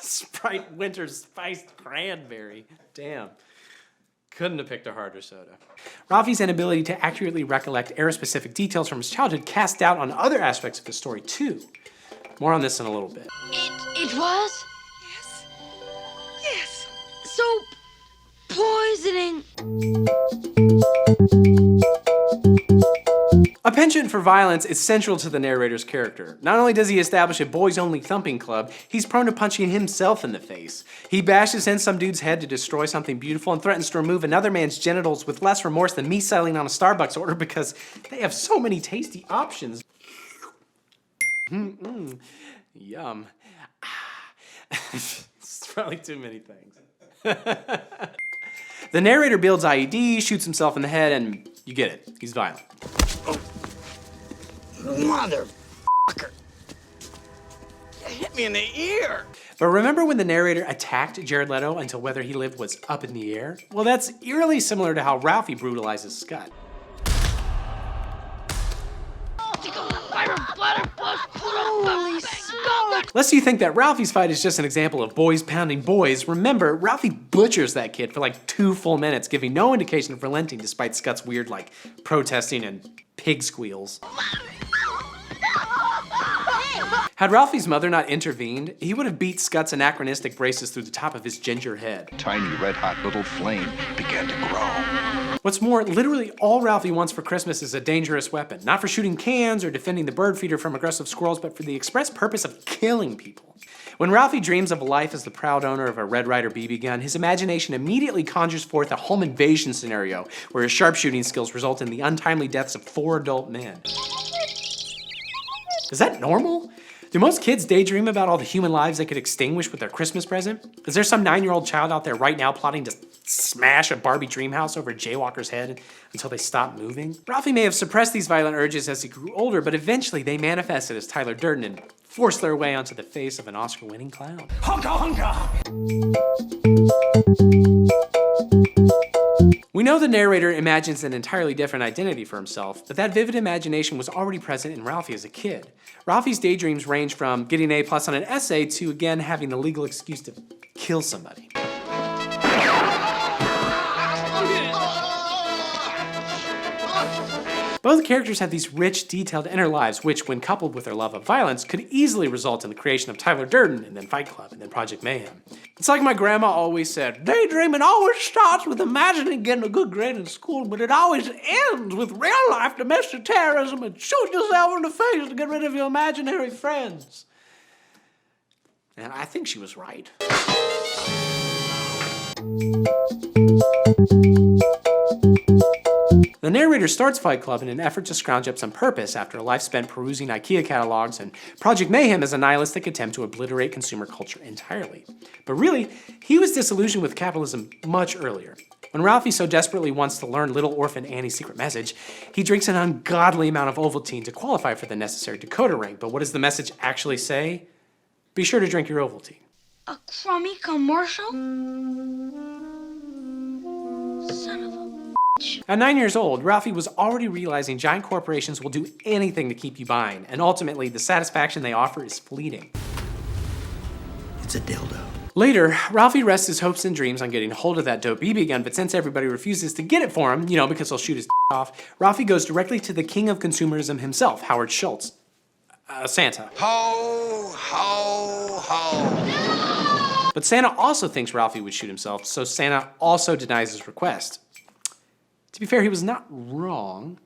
Speaker 1: Sprite Winter Spiced Cranberry. Damn. Couldn't have picked a harder soda. Ralphie's inability to accurately recollect era-specific details from his childhood cast doubt on other aspects of his story, too. More on this in a little bit.
Speaker 8: It was? Yes. Soap poisoning.
Speaker 1: A penchant for violence is central to the narrator's character. Not only does he establish a boys-only thumping club, he's prone to punching himself in the face. He bashes in some dude's head to destroy something beautiful and threatens to remove another man's genitals with less remorse than me settling on a Starbucks order because they have so many tasty options. Yum. It's probably too many things. The narrator builds IED, shoots himself in the head, and you get it. He's violent.
Speaker 15: Motherfucker! You hit me in the ear!
Speaker 1: But remember when the narrator attacked Jared Leto until whether he lived was up in the air? Well, that's eerily similar to how Ralphie brutalizes Scott.
Speaker 8: Holy smoke!
Speaker 1: Lest you think that Ralphie's fight is just an example of boys pounding boys, remember, Ralphie butchers that kid for like 2 full minutes, giving no indication of relenting despite Scott's weird, like, protesting and pig squeals. Had Ralphie's mother not intervened, he would have beat Scott's anachronistic braces through the top of his ginger head.
Speaker 22: Tiny red-hot little flame began to grow.
Speaker 1: What's more, literally all Ralphie wants for Christmas is a dangerous weapon. Not for shooting cans or defending the bird feeder from aggressive squirrels, but for the express purpose of killing people. When Ralphie dreams of a life as the proud owner of a Red Ryder BB gun, his imagination immediately conjures forth a home invasion scenario where his sharpshooting skills result in the untimely deaths of 4 adult men. Is that normal? Do most kids daydream about all the human lives they could extinguish with their Christmas present? Is there some 9-year-old child out there right now plotting to
Speaker 6: smash a Barbie dream house over a jaywalker's head until they stopped moving. Ralphie may have suppressed these violent urges as he grew older, but eventually they manifested as Tyler Durden and forced their way onto the face of an Oscar-winning clown.
Speaker 16: Honka honka!
Speaker 6: We know the narrator imagines an entirely different identity for himself, but that vivid imagination was already present in Ralphie as a kid. Ralphie's daydreams range from getting an A+ on an essay to, again, having the legal excuse to kill somebody. Both characters have these rich, detailed inner lives, which, when coupled with their love of violence, could easily result in the creation of Tyler Durden, and then Fight Club, and then Project Mayhem. It's like my grandma always said, daydreaming always starts with imagining getting a good grade in school, but it always ends with real-life domestic terrorism and shoot yourself in the face to get rid of your imaginary friends. And I think she was right. The narrator starts Fight Club in an effort to scrounge up some purpose after a life spent perusing IKEA catalogs, and Project Mayhem is a nihilistic attempt to obliterate consumer culture entirely. But really, he was disillusioned with capitalism much earlier. When Ralphie so desperately wants to learn Little Orphan Annie's secret message, he drinks an ungodly amount of Ovaltine to qualify for the necessary decoder ring. But what does the message actually say? Be sure to drink your Ovaltine.
Speaker 8: A crummy commercial? Son of a...
Speaker 6: At 9 years old, Ralphie was already realizing giant corporations will do anything to keep you buying, and ultimately, the satisfaction they offer is fleeting.
Speaker 17: It's a dildo.
Speaker 6: Later, Ralphie rests his hopes and dreams on getting hold of that dope BB gun, but since everybody refuses to get it for him, because he'll shoot his off, Ralphie goes directly to the king of consumerism himself, Howard Schultz. Santa.
Speaker 16: Ho, ho, ho.
Speaker 6: But Santa also thinks Ralphie would shoot himself, so Santa also denies his request. To be fair, he was not wrong.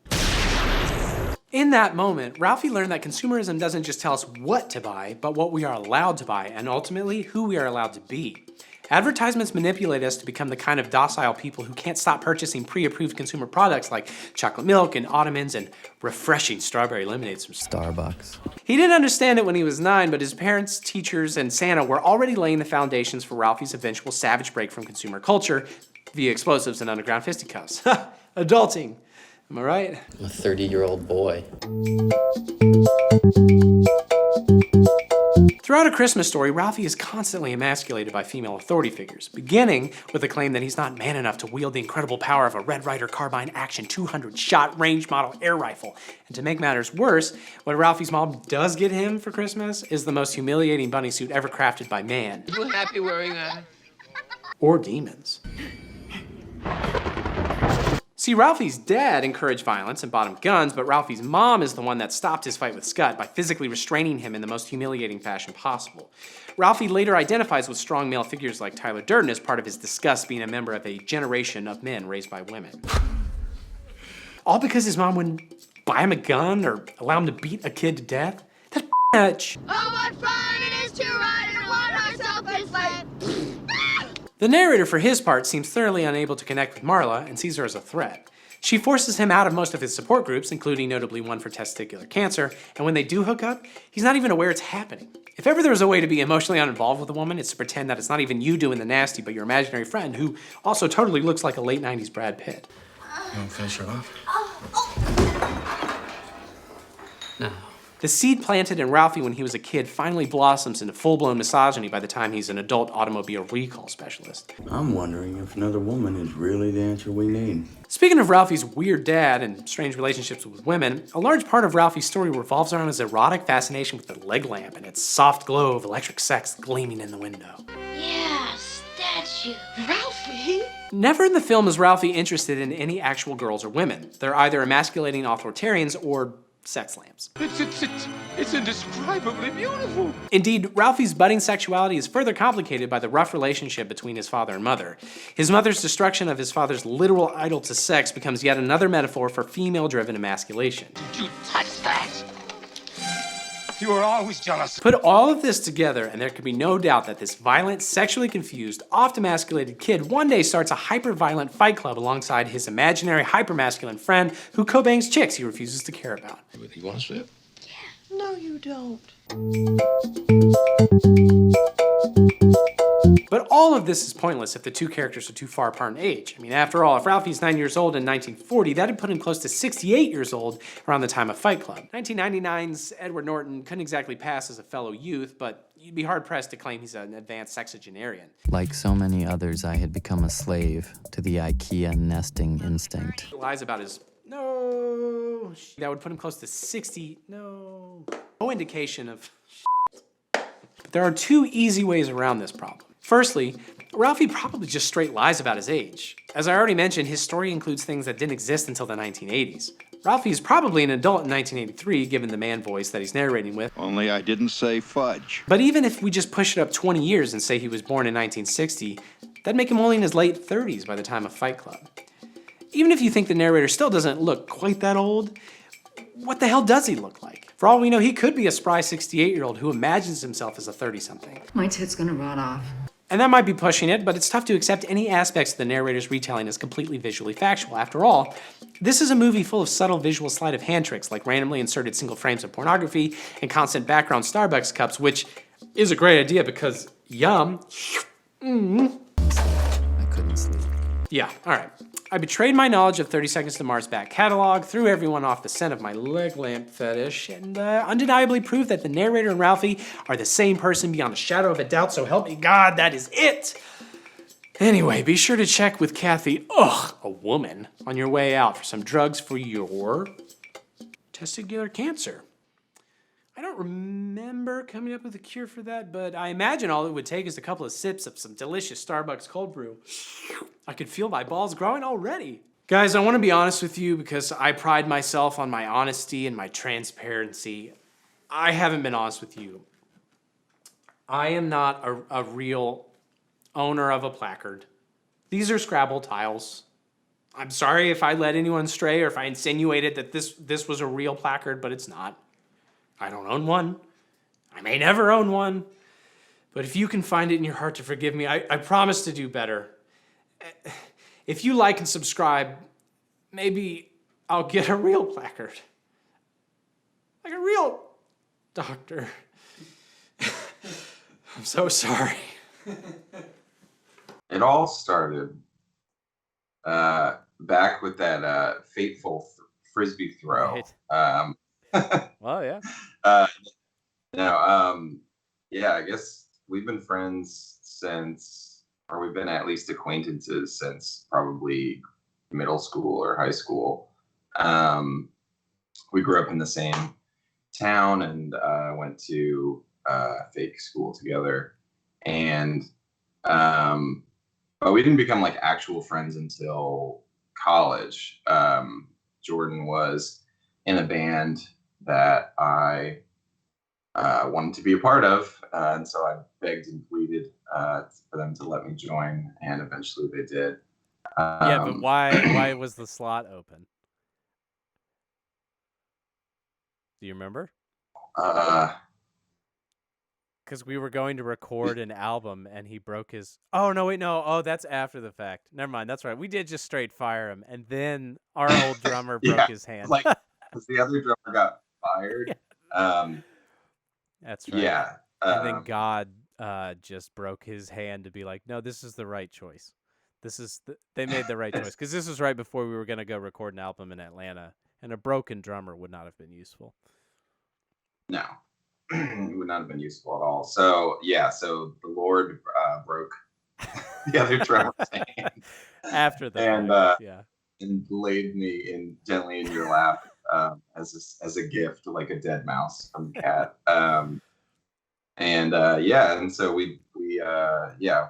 Speaker 6: In that moment, Ralphie learned that consumerism doesn't just tell us what to buy, but what we are allowed to buy, and ultimately, who we are allowed to be. Advertisements manipulate us to become the kind of docile people who can't stop purchasing pre-approved consumer products like chocolate milk and Ottomans and refreshing strawberry lemonades from
Speaker 7: Starbucks.
Speaker 6: He didn't understand it when he was 9, but his parents, teachers, and Santa were already laying the foundations for Ralphie's eventual savage break from consumer culture via explosives and underground fisticuffs. Adulting. Am I right?
Speaker 7: I'm a 30-year-old boy.
Speaker 6: Throughout A Christmas Story, Ralphie is constantly emasculated by female authority figures, beginning with the claim that he's not man enough to wield the incredible power of a Red Ryder Carbine Action 200-shot range model air rifle. And to make matters worse, what Ralphie's mom does get him for Christmas is the most humiliating bunny suit ever crafted by man.
Speaker 2: You happy wearing that?
Speaker 6: Or demons. See, Ralphie's dad encouraged violence and bought him guns, but Ralphie's mom is the one that stopped his fight with Scott by physically restraining him in the most humiliating fashion possible. Ralphie later identifies with strong male figures like Tyler Durden as part of his disgust being a member of a generation of men raised by women. All because his mom wouldn't buy him a gun or allow him to beat a kid to death? That's much.
Speaker 8: Oh, what fun it is to ride in a one-horse open sleigh!
Speaker 6: The narrator, for his part, seems thoroughly unable to connect with Marla and sees her as a threat. She forces him out of most of his support groups, including notably one for testicular cancer, and when they do hook up, he's not even aware it's happening. If ever there was a way to be emotionally uninvolved with a woman, it's to pretend that it's not even you doing the nasty, but your imaginary friend, who also totally looks like a late 90s Brad Pitt.
Speaker 3: You want to finish her off?
Speaker 7: No.
Speaker 6: The seed planted in Ralphie when he was a kid finally blossoms into full-blown misogyny by the time he's an adult automobile recall specialist.
Speaker 17: I'm wondering if another woman is really the answer we need.
Speaker 6: Speaking of Ralphie's weird dad and strange relationships with women, a large part of Ralphie's story revolves around his erotic fascination with the leg lamp and its soft glow of electric sex gleaming in the window.
Speaker 8: Yeah, statue. Ralphie?
Speaker 6: Never in the film is Ralphie interested in any actual girls or women. They're either emasculating authoritarians or sex lamps.
Speaker 16: It's indescribably beautiful.
Speaker 6: Indeed, Ralphie's budding sexuality is further complicated by the rough relationship between his father and mother. His mother's destruction of his father's literal idol to sex becomes yet another metaphor for female-driven emasculation.
Speaker 16: Did you touch that? You were always jealous.
Speaker 6: Put all of this together, and there can be no doubt that this violent, sexually confused, oft-emasculated kid one day starts a hyper-violent fight club alongside his imaginary hyper-masculine friend who co-bangs chicks he refuses to care about.
Speaker 3: You want to sit?
Speaker 12: No, you don't.
Speaker 6: But all of this is pointless if the two characters are too far apart in age. I mean, after all, if Ralphie's 9 years old in 1940, that'd put him close to 68 years old around the time of Fight Club. 1999's Edward Norton couldn't exactly pass as a fellow youth, but you'd be hard-pressed to claim he's an advanced sexagenarian.
Speaker 2: Like so many others, I had become a slave to the IKEA nesting instinct.
Speaker 6: He lies about his... No... That would put him close to 60... No... No indication of... There are two easy ways around this problem. Firstly, Ralphie probably just straight lies about his age. As I already mentioned, his story includes things that didn't exist until the 1980s. Ralphie is probably an adult in 1983, given the man voice that he's narrating with.
Speaker 22: Only I didn't say fudge.
Speaker 6: But even if we just push it up 20 years and say he was born in 1960, that'd make him only in his late 30s by the time of Fight Club. Even if you think the narrator still doesn't look quite that old, what the hell does he look like? For all we know, he could be a spry 68-year-old who imagines himself as a 30-something.
Speaker 12: My tit's gonna rot off.
Speaker 6: And that might be pushing it, but it's tough to accept any aspects of the narrator's retelling as completely visually factual. After all, this is a movie full of subtle visual sleight of hand tricks, like randomly inserted single frames of pornography and constant background Starbucks cups, which is a great idea because, yum.
Speaker 2: I couldn't sleep.
Speaker 6: Yeah, all right. I betrayed my knowledge of 30 Seconds to Mars back catalog, threw everyone off the scent of my leg lamp fetish, and undeniably proved that the narrator and Ralphie are the same person beyond a shadow of a doubt, so help me God, that is it! Anyway, be sure to check with Kathy, a woman, on your way out for some drugs for your testicular cancer. I don't remember coming up with a cure for that, but I imagine all it would take is a couple of sips of some delicious Starbucks cold brew. I could feel my balls growing already. Guys, I want to be honest with you because I pride myself on my honesty and my transparency. I haven't been honest with you. I am not a real owner of a placard. These are Scrabble tiles. I'm sorry if I led anyone astray or if I insinuated that this was a real placard, but it's not. I don't own one. I may never own one. But if you can find it in your heart to forgive me, I promise to do better. If you like and subscribe, maybe I'll get a real placard. Like a real doctor. I'm so sorry.
Speaker 5: It all started back with that fateful frisbee throw.
Speaker 20: Right. Well, yeah.
Speaker 5: Yeah, I guess we've been friends since, or we've been at least acquaintances since probably middle school or high school. We grew up in the same town and went to fake school together. And, but we didn't become like actual friends until college. Jordan was in a band that I wanted to be a part of, and so I begged and pleaded for them to let me join, and eventually they did.
Speaker 20: Yeah, but why was the slot open? Do you remember? Because we were going to record an album, and he broke his... Oh, no, wait, no. Oh, that's after the fact. Never mind, that's right. We did just straight fire him, and then our old drummer broke his hand.
Speaker 5: Like, because the other drummer got fired.
Speaker 20: That's right.
Speaker 5: Yeah.
Speaker 20: And then God just broke his hand to be like, no, this is the right choice. They made the right choice. Because this was right before we were going to go record an album in Atlanta, and a broken drummer would not have been useful.
Speaker 5: No. It would not have been useful at all. So, yeah, so the Lord broke the other drummer's hand.
Speaker 20: After that,
Speaker 5: and laid me gently in your lap as a gift, like a dead mouse from the cat. And so we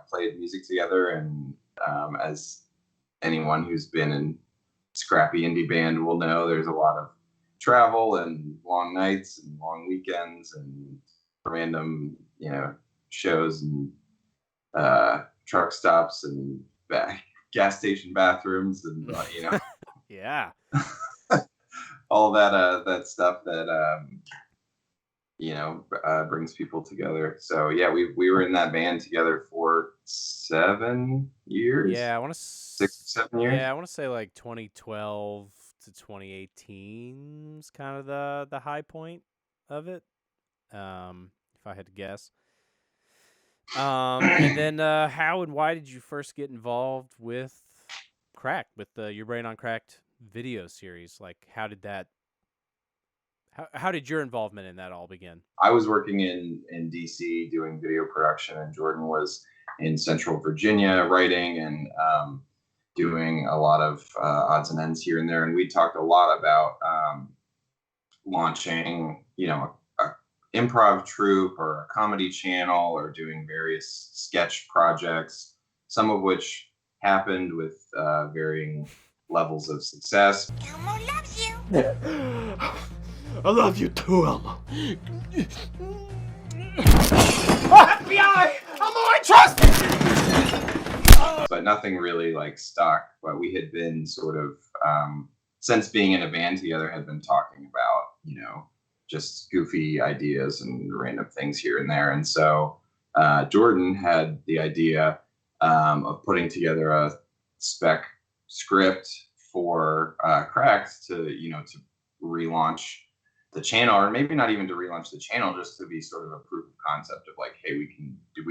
Speaker 5: played music together, and as anyone who's been in scrappy indie band will know, there's a lot of travel and long nights and long weekends and random, shows and truck stops and gas station bathrooms and
Speaker 20: yeah,
Speaker 5: all that stuff that brings people together. So yeah, we were in that band together for 7 years.
Speaker 20: Yeah, I want to
Speaker 5: 6 or 7 years.
Speaker 20: Yeah, I want to say like 2012 to 2018 is kind of the high point of it. If I had to guess. And then how and why did you first get involved with Crack, with the Your Brain on Cracked video series? Like, how did that? How did your involvement in that all begin?
Speaker 5: I was working in DC doing video production, and Jordan was in Central Virginia writing and doing a lot of odds and ends here and there. And we talked a lot about launching, a improv troupe or a comedy channel, or doing various sketch projects, some of which happened with varying levels of success.
Speaker 8: Elmo loves you.
Speaker 16: I love you too, Elmo.
Speaker 15: FBI! Elmo, I trust you!
Speaker 5: But nothing really stuck. But we had been sort of, since being in a band together, had been talking about, just goofy ideas and random things here and there. And so Jordan had the idea of putting together a spec script for Cracked to relaunch the channel, or maybe not even to relaunch the channel, just to be sort of a proof of concept of hey, we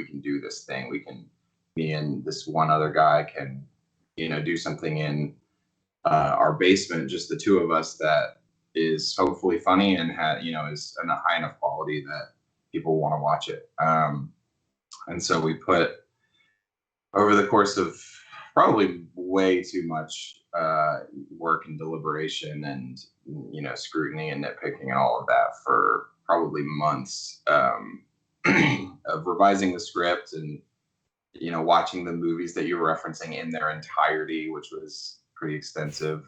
Speaker 5: can do this thing. Me and this one other guy can, do something in our basement, just the two of us, that is hopefully funny and is in a high enough quality that people want to watch it. And so we put, over the course of probably way too much work and deliberation and scrutiny and nitpicking and all of that, for probably months of revising the script and watching the movies that you were referencing in their entirety, which was pretty extensive.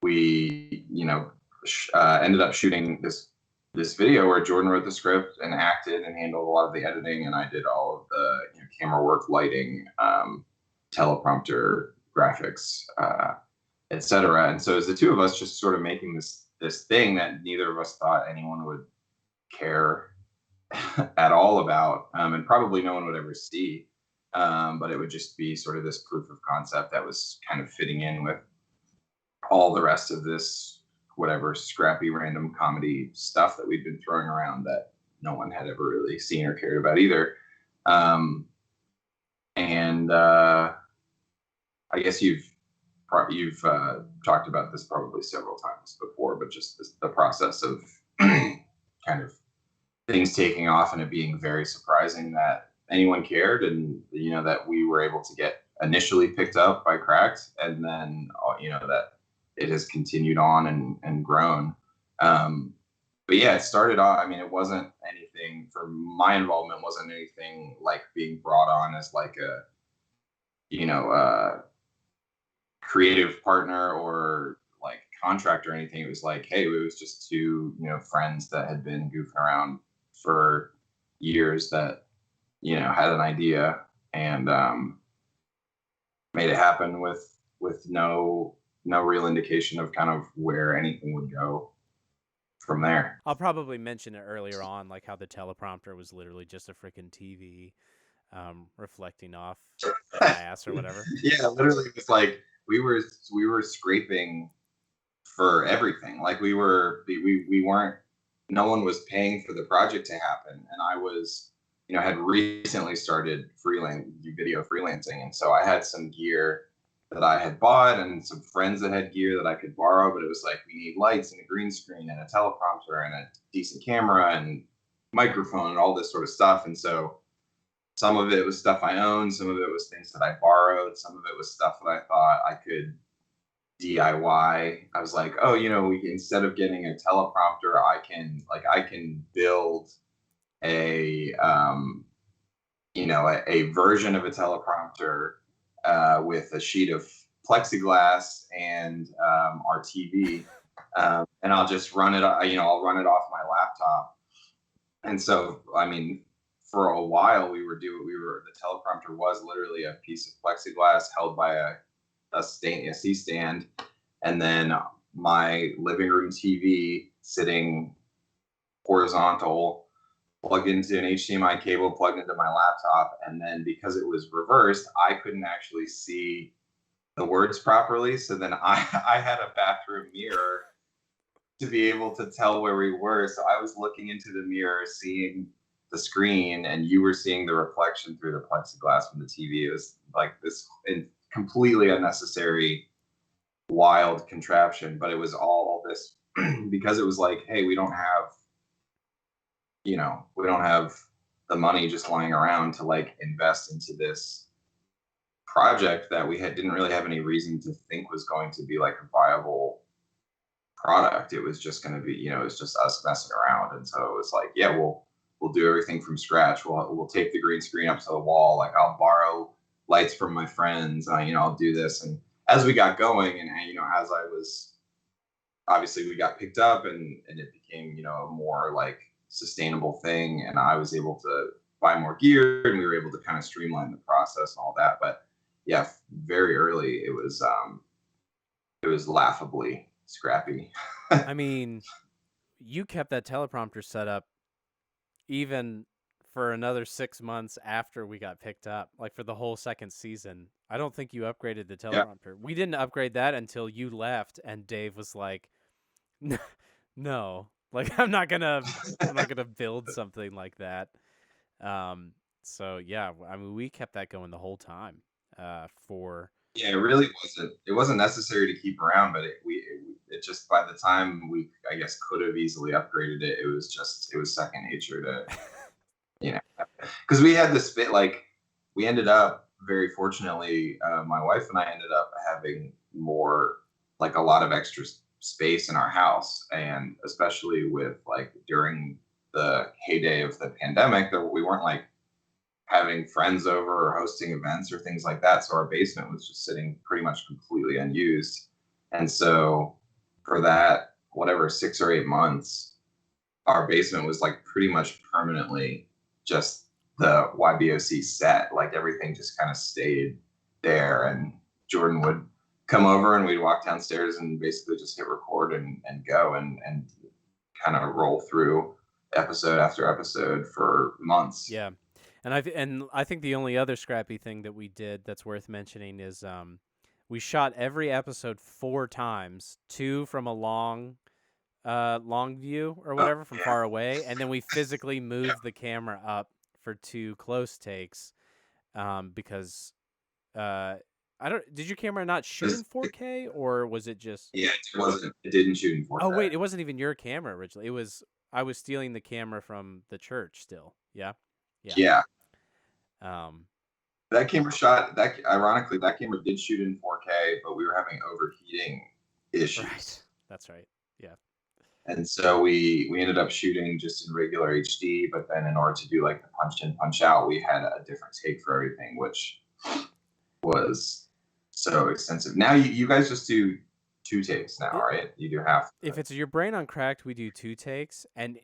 Speaker 5: We ended up shooting this video where Jordan wrote the script and acted and handled a lot of the editing, and I did all of the camera work, lighting, teleprompter, graphics, etc. And so it was the two of us just sort of making this thing that neither of us thought anyone would care at all about, and probably no one would ever see. But it would just be sort of this proof of concept that was kind of fitting in with all the rest of this whatever scrappy random comedy stuff that we'd been throwing around that no one had ever really seen or cared about either. I guess you've talked about this probably several times before, but just the process of kind of things taking off and it being very surprising that anyone cared, and that we were able to get initially picked up by Cracked, and then that it has continued on and grown. But yeah, it started off, it wasn't anything, for my involvement, wasn't anything like being brought on as a creative partner or contract or anything. It was hey, it was just two friends that had been goofing around for years that had an idea and made it happen with no real indication of kind of where anything would go from there.
Speaker 20: I'll probably mention it earlier on, how the teleprompter was literally just a freaking TV reflecting off glass or whatever.
Speaker 5: Yeah, literally, it was we were scraping for everything. We weren't. No one was paying for the project to happen, and I was, had recently started video freelancing, and so I had some gear that I had bought and some friends that had gear that I could borrow, but it was we need lights and a green screen and a teleprompter and a decent camera and microphone and all this sort of stuff. And so some of it was stuff I owned, some of it was things that I borrowed, some of it was stuff that I thought I could DIY. I was instead of getting a teleprompter, I can build a version of a teleprompter with a sheet of plexiglass and our TV, and I'll just run it. I'll run it off my laptop. And so, for a while, the teleprompter was literally a piece of plexiglass held by a C-stand, and then my living room TV sitting horizontal, plugged into an HDMI cable, plugged into my laptop. And then because it was reversed, I couldn't actually see the words properly. So then I had a bathroom mirror to be able to tell where we were. So I was looking into the mirror, seeing the screen and you were seeing the reflection through the plexiglass from the TV. It was like this completely unnecessary, wild contraption, but it was all this because it was like, hey, we don't have the money just lying around to like invest into this project that we didn't really have any reason to think was going to be like a viable product. It was just going to be, it was just us messing around. And so it was like, yeah, we'll do everything from scratch. We'll tape the green screen up to the wall. Like I'll borrow lights from my friends. I'll do this. And as we got going and as I was, obviously we got picked up and it became, a more like sustainable thing. And I was able to buy more gear and we were able to kind of streamline the process and all that. But yeah, very early, it was laughably scrappy.
Speaker 20: I mean, you kept that teleprompter set up even for another 6 months after we got picked up, like for the whole second season. I don't think you upgraded the teleprompter. Yeah. We didn't upgrade that until you left, and Dave was like, "No, like I'm not gonna build something like that." So yeah, I mean, we kept that going the whole time.
Speaker 5: It really wasn't necessary to keep around, but it just, by the time we, I guess, could have easily upgraded it, it was second nature to because we had this bit, like we ended up very fortunately, my wife and I ended up having more, like a lot of extra space in our house, and especially with like during the heyday of the pandemic, that we weren't like having friends over or hosting events or things like that. So our basement was just sitting pretty much completely unused. And so for that, whatever, 6 or 8 months, our basement was like pretty much permanently just the YBOC set. Like everything just kind of stayed there. And Jordan would come over and we'd walk downstairs and basically just hit record and go and kind of roll through episode after episode for months.
Speaker 20: Yeah. And I think the only other scrappy thing that we did that's worth mentioning is we shot every episode 4 times, 2 from a long view or whatever from far away, and then we physically moved the camera up for 2 close takes because did your camera not shoot in 4K or was it just?
Speaker 5: Yeah, it didn't shoot in 4K.
Speaker 20: Oh wait, it wasn't even your camera originally. I was stealing the camera from the church still. Yeah.
Speaker 5: Yeah. That camera ironically, that camera did shoot in 4K, but we were having overheating issues.
Speaker 20: Right. That's right. Yeah.
Speaker 5: And so we ended up shooting just in regular HD, but then in order to do like the punch in, punch out, we had a different take for everything, which was so extensive. Now you guys just do 2 takes now, right? You do half.
Speaker 20: If it's your brain on cracked, we do 2 takes, and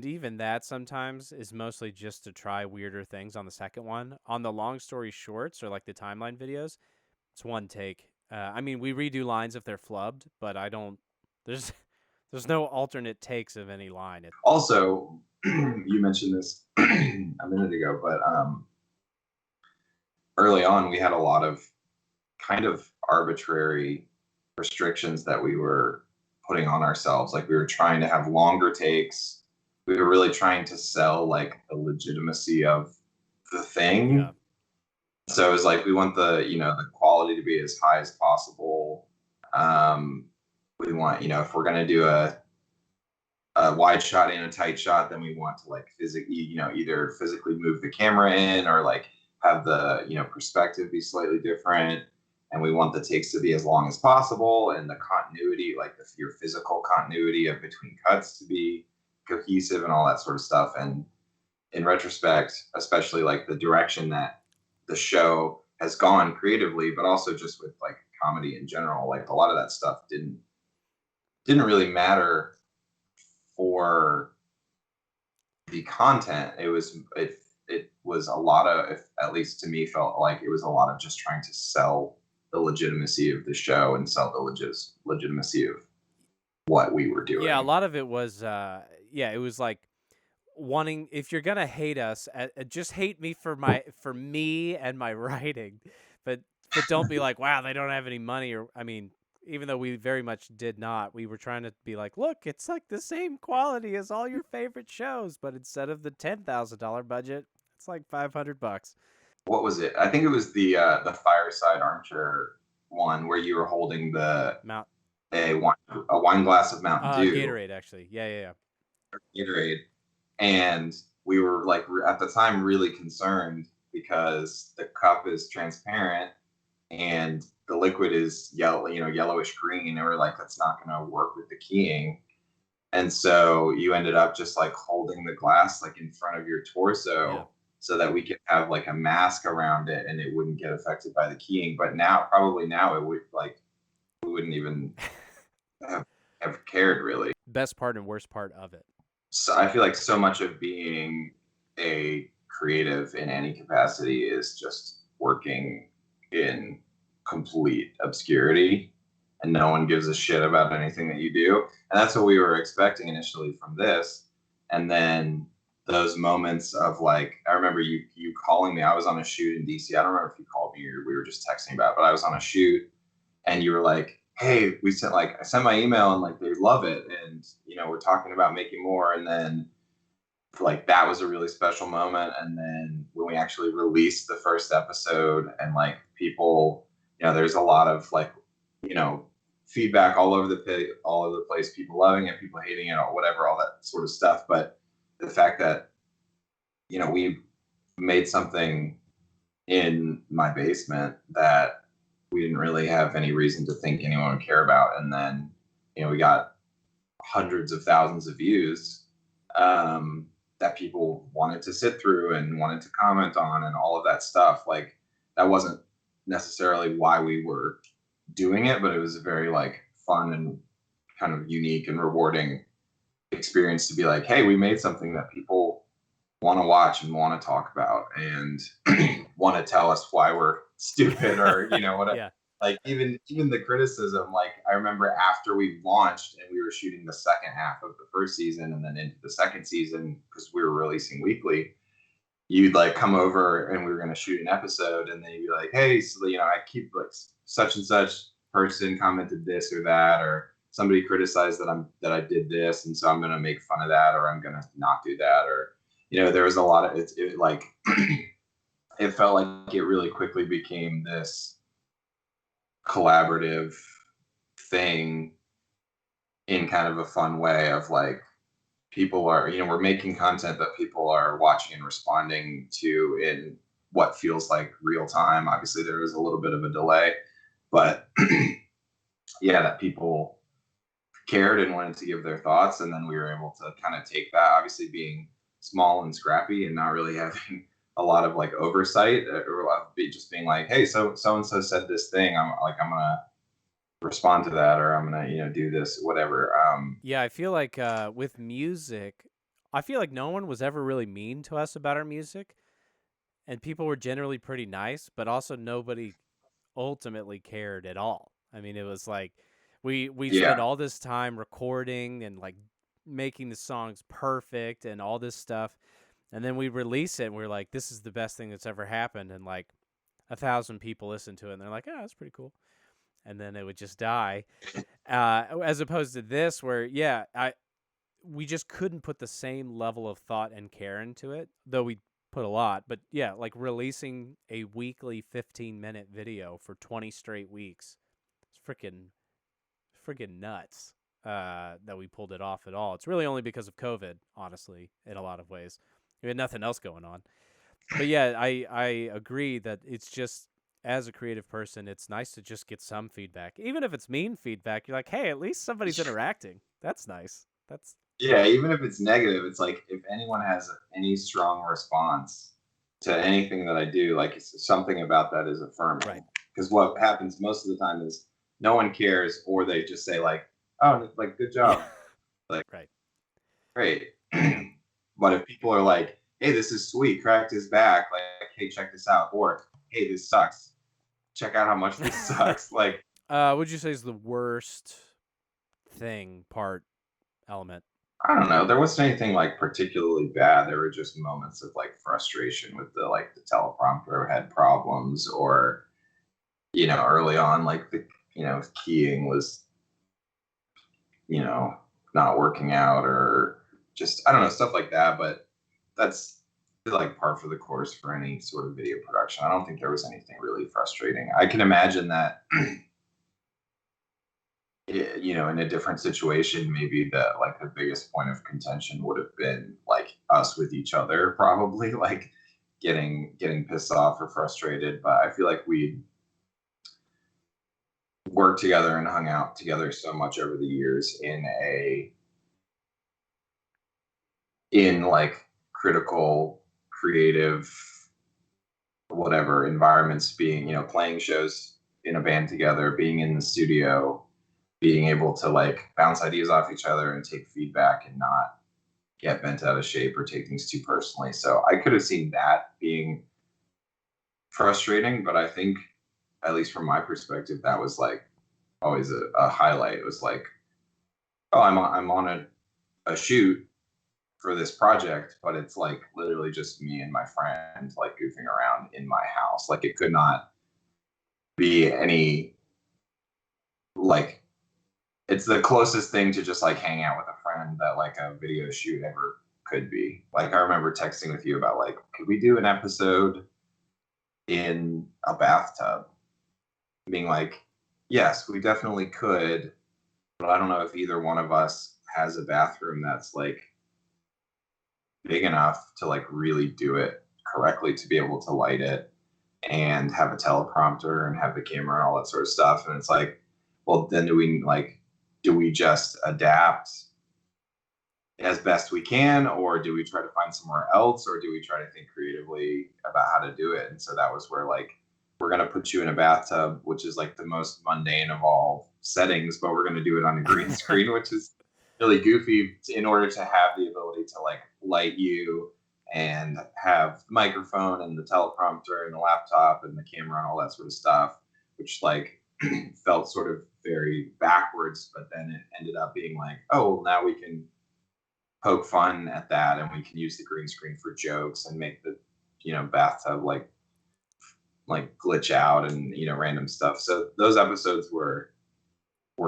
Speaker 20: even that sometimes is mostly just to try weirder things on the second one. On the long story shorts or like the timeline videos, it's 1 take. I mean, we redo lines if they're flubbed, but there's no alternate takes of any line.
Speaker 5: Also, you mentioned this a minute ago, but early on we had a lot of kind of arbitrary restrictions that we were putting on ourselves. Like we were trying to have longer takes. We were really trying to sell like the legitimacy of the thing. Yeah. So it was like we want the quality to be as high as possible. We want, if we're gonna do a wide shot and a tight shot, then we want to like physically, either physically move the camera in or like have the perspective be slightly different. And we want the takes to be as long as possible, and the continuity, like your physical continuity of between cuts, to be cohesive and all that sort of stuff. And in retrospect, especially like the direction that the show has gone creatively, but also just with like comedy in general, like a lot of that stuff didn't really matter for the content. It was a lot of, at least to me, felt like it was a lot of just trying to sell the legitimacy of the show and sell the legitimacy of what we were doing.
Speaker 20: Yeah, a lot of it was it was like wanting, if you're gonna hate us, just hate me for me and my writing, but don't be like, wow, they don't have any money, or I mean, even though we very much did not, we were trying to be like, look, it's like the same quality as all your favorite shows, but instead of the $10,000 budget, it's like $500.
Speaker 5: What was it? I think it was the fireside armchair one where you were holding a wine glass of Mountain Dew.
Speaker 20: Gatorade, actually. Yeah.
Speaker 5: Gatorade. And we were like at the time really concerned because the cup is transparent and the liquid is yellowish green, and we're like, that's not going to work with the keying. And so you ended up just like holding the glass like in front of your torso so that we could have like a mask around it and it wouldn't get affected by the keying. But now it would like, we wouldn't even have cared really.
Speaker 20: Best part and worst part of it.
Speaker 5: So I feel like so much of being a creative in any capacity is just working in complete obscurity, and no one gives a shit about anything that you do. And that's what we were expecting initially from this. And then those moments of like, I remember you calling me. I was on a shoot in DC. I don't remember if you called me or we were just texting about it, but I was on a shoot and you were like, hey, I sent my email and like they love it, and we're talking about making more. And then like that was a really special moment. And then when we actually released the first episode and like people, there's a lot of like, feedback all over the place, people loving it, people hating it, or whatever, all that sort of stuff. But the fact that, we made something in my basement that we didn't really have any reason to think anyone would care about. And then, we got hundreds of thousands of views that people wanted to sit through and wanted to comment on and all of that stuff. Like that wasn't necessarily why we were doing it, but it was a very like fun and kind of unique and rewarding experience to be like, hey, we made something that people want to watch and want to talk about and want to tell us why we're stupid or whatever.
Speaker 20: Yeah.
Speaker 5: Like even the criticism, like I remember after we launched and we were shooting the second half of the first season and then into the second season because we were releasing weekly, you'd like come over and we were going to shoot an episode and then you'd be like, hey, so I keep like such and such person commented this or that, or somebody criticized that I did this, and so I'm going to make fun of that, or I'm going to not do that, or there was a lot of it like it felt like it really quickly became this collaborative thing in kind of a fun way of like people are, we're making content that people are watching and responding to in what feels like real time. Obviously there was a little bit of a delay, but yeah, that people cared and wanted to give their thoughts. And then we were able to kind of take that, obviously being small and scrappy and not really having a lot of like oversight or just being like, hey, so-and-so said this thing. I'm going to respond to that, or I'm going to, do this, whatever.
Speaker 20: Yeah, I feel like with music, I feel like no one was ever really mean to us about our music, and people were generally pretty nice, but also nobody ultimately cared at all. I mean, it was like we spent all this time recording and like making the songs perfect and all this stuff. And then we release it and we're like, this is the best thing that's ever happened. And like 1,000 people listen to it and they're like, oh, that's pretty cool. And then it would just die. As opposed to this where, we just couldn't put the same level of thought and care into it, though we put a lot. But yeah, like releasing a weekly 15-minute video for 20 straight weeks. It's freaking nuts that we pulled it off at all. It's really only because of COVID, honestly, in a lot of ways. We had nothing else going on. But yeah, I agree that it's just, as a creative person, it's nice to just get some feedback. Even if it's mean feedback, you're like, hey, at least somebody's interacting. That's nice.
Speaker 5: Yeah, even if it's negative, it's like if anyone has any strong response to anything that I do, like it's something about that is affirming.
Speaker 20: Right.
Speaker 5: Because what happens most of the time is no one cares, or they just say like, oh, like good job. Like,
Speaker 20: right.
Speaker 5: Great. But if people are like, hey, this is sweet, cracked his back, like, hey, check this out, or hey, this sucks, check out how much this sucks. Like,
Speaker 20: what'd you say is the worst element?
Speaker 5: I don't know. There wasn't anything like particularly bad. There were just moments of like frustration with the teleprompter had problems, or early on, like keying was, not working out, or just, I don't know, stuff like that. But that's like par for the course for any sort of video production. I don't think there was anything really frustrating. I can imagine that, in a different situation, maybe the biggest point of contention would have been like us with each other, probably, like getting pissed off or frustrated. But I feel like we worked together and hung out together so much over the years in like critical, creative, whatever environments, being, playing shows in a band together, being in the studio, being able to like bounce ideas off each other and take feedback and not get bent out of shape or take things too personally. So I could have seen that being frustrating, but I think, at least from my perspective, that was like always a highlight. It was like, oh, I'm on a shoot for this project, but it's like literally just me and my friend like goofing around in my house. Like it could not be any, like, it's the closest thing to just like hang out with a friend that like a video shoot ever could be. Like I remember texting with you about like, could we do an episode in a bathtub? Being like, yes, we definitely could, but I don't know if either one of us has a bathroom that's like big enough to like really do it correctly, to be able to light it and have a teleprompter and have the camera and all that sort of stuff. And it's like, well, then do we just adapt as best we can, or do we try to find somewhere else, or do we try to think creatively about how to do it? And so that was where like, we're going to put you in a bathtub, which is like the most mundane of all settings, but we're going to do it on a green screen, which is really goofy, in order to have the ability to like light you and have the microphone and the teleprompter and the laptop and the camera and all that sort of stuff, which like felt sort of very backwards. But then it ended up being like, oh, now we can poke fun at that, and we can use the green screen for jokes and make the, bathtub like glitch out and, random stuff. So those episodes were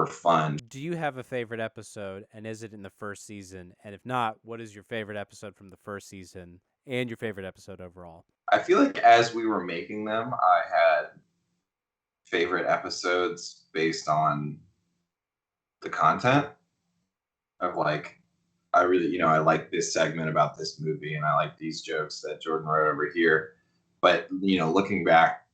Speaker 5: fun.
Speaker 20: Do you have a favorite episode, and is it in the first season? And if not, what is your favorite episode from the first season and your favorite episode overall?
Speaker 5: I feel like as we were making them, I had favorite episodes based on the content of like, I really, I like this segment about this movie, and I like these jokes that Jordan wrote over here. But, looking back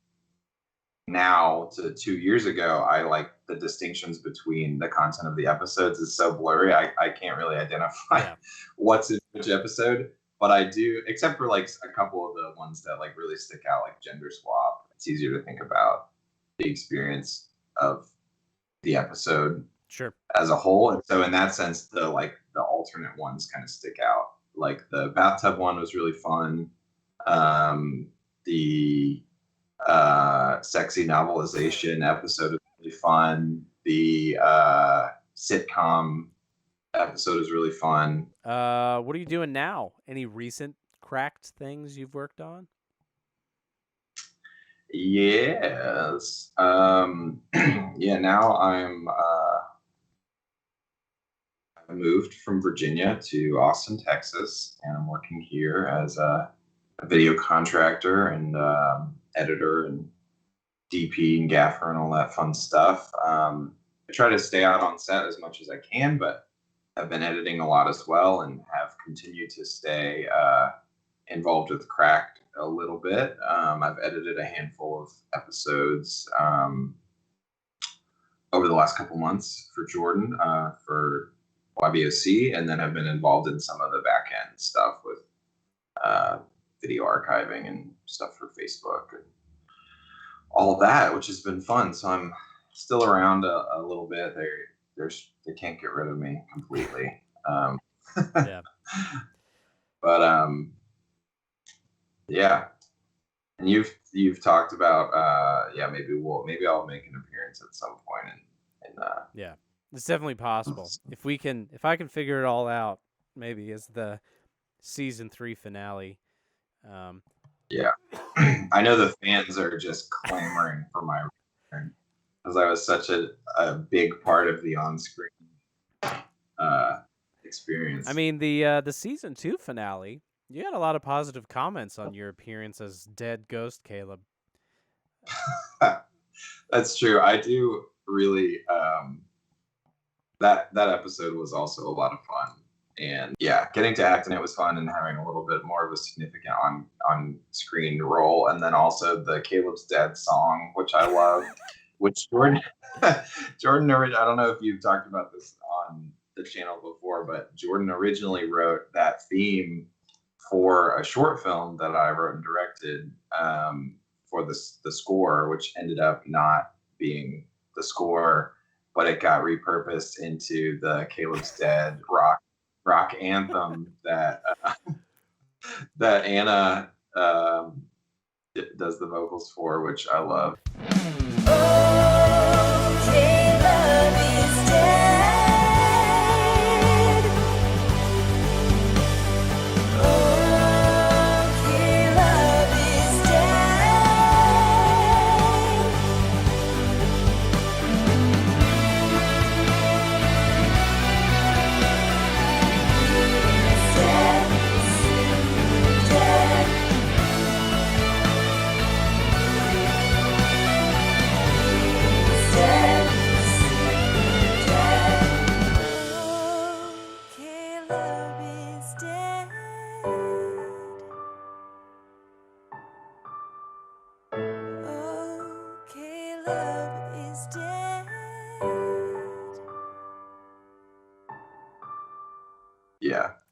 Speaker 5: now to 2 years ago, I like the distinctions between the content of the episodes is so blurry. I can't really identify what's in which episode, but I do, except for like a couple of the ones that like really stick out, like gender swap. It's easier to think about the experience of the episode as a whole. And so in that sense, the alternate ones kind of stick out. Like the bathtub one was really fun. The sexy novelization episode is really fun. The sitcom episode is really fun.
Speaker 20: What are you doing now? Any recent cracked things you've worked on?
Speaker 5: Yes. Yeah, now I moved from Virginia to Austin, Texas, and I'm working here as a video contractor and editor and DP and gaffer and all that fun stuff. I try to stay out on set as much as I can, but I've been editing a lot as well, and have continued to stay involved with Cracked a little bit. I've edited a handful of episodes over the last couple months for Jordan for YBOC, and then I've been involved in some of the back end stuff with video archiving and stuff for Facebook and all of that, which has been fun. So I'm still around a little bit. They can't get rid of me completely.
Speaker 20: Yeah.
Speaker 5: But yeah. And you've talked about maybe I'll make an appearance at some point in
Speaker 20: yeah. It's definitely possible. If I can figure it all out, maybe as the season 3 finale.
Speaker 5: Yeah. I know the fans are just clamoring for my return. because I was such a big part of the on-screen experience.
Speaker 20: I mean, the season 2 finale, you had a lot of positive comments on your appearance as dead ghost Caleb.
Speaker 5: That's true. I do really. That episode was also a lot of fun, and yeah, getting to act in it was fun, and having a little bit more of a significant on screen role, and then also the Caleb's Dead song, which I love, which Jordan, I don't know if you've talked about this on the channel before, but Jordan originally wrote that theme for a short film that I wrote and directed for the score, which ended up not being the score, but it got repurposed into the Caleb's Dead rock anthem that that Anna does the vocals for, which I love.
Speaker 8: Caleb is dead.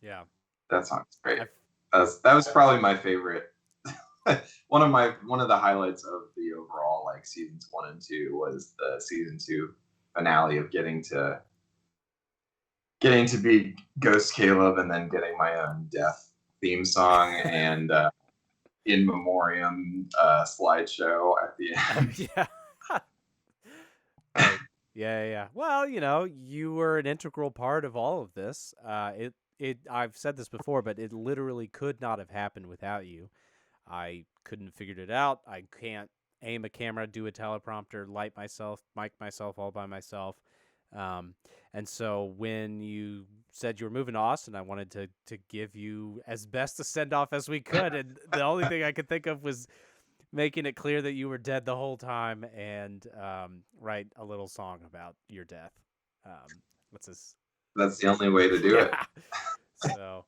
Speaker 5: Yeah, that song's great. That was probably my favorite. one of the highlights of the overall like seasons 1 and 2 was the season 2 finale of getting to be Ghost Caleb, and then getting my own death theme song and in memoriam slideshow at the end.
Speaker 20: Yeah. Yeah. Well, you were an integral part of all of this. I've said this before, but it literally could not have happened without you. I couldn't have figured it out. I can't aim a camera, do a teleprompter, mic myself all by myself. And so when you said you were moving to Austin, I wanted to give you as best a send-off as we could. And the only thing I could think of was making it clear that you were dead the whole time, and write a little song about your death.
Speaker 5: That's the only way to do it.
Speaker 20: So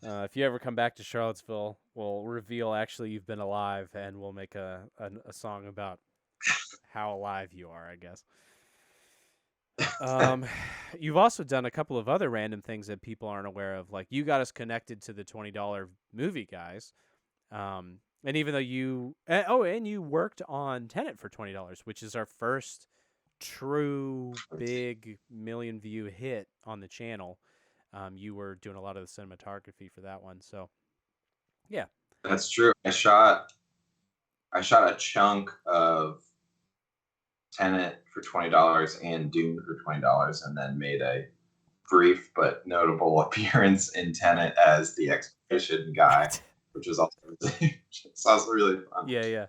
Speaker 20: if you ever come back to Charlottesville, we'll reveal actually you've been alive, and we'll make a song about how alive you are, I guess. You've also done a couple of other random things that people aren't aware of. Like, you got us connected to the $20 movie guys. And even though you worked on Tenet for $20, which is our first true big million view hit on the channel. You were doing a lot of the cinematography for that one. So yeah,
Speaker 5: that's true. I shot a chunk of Tenet for $20 and Dune for $20, and then made a brief but notable appearance in Tenet as the expedition guy, which is also really fun.
Speaker 20: Yeah.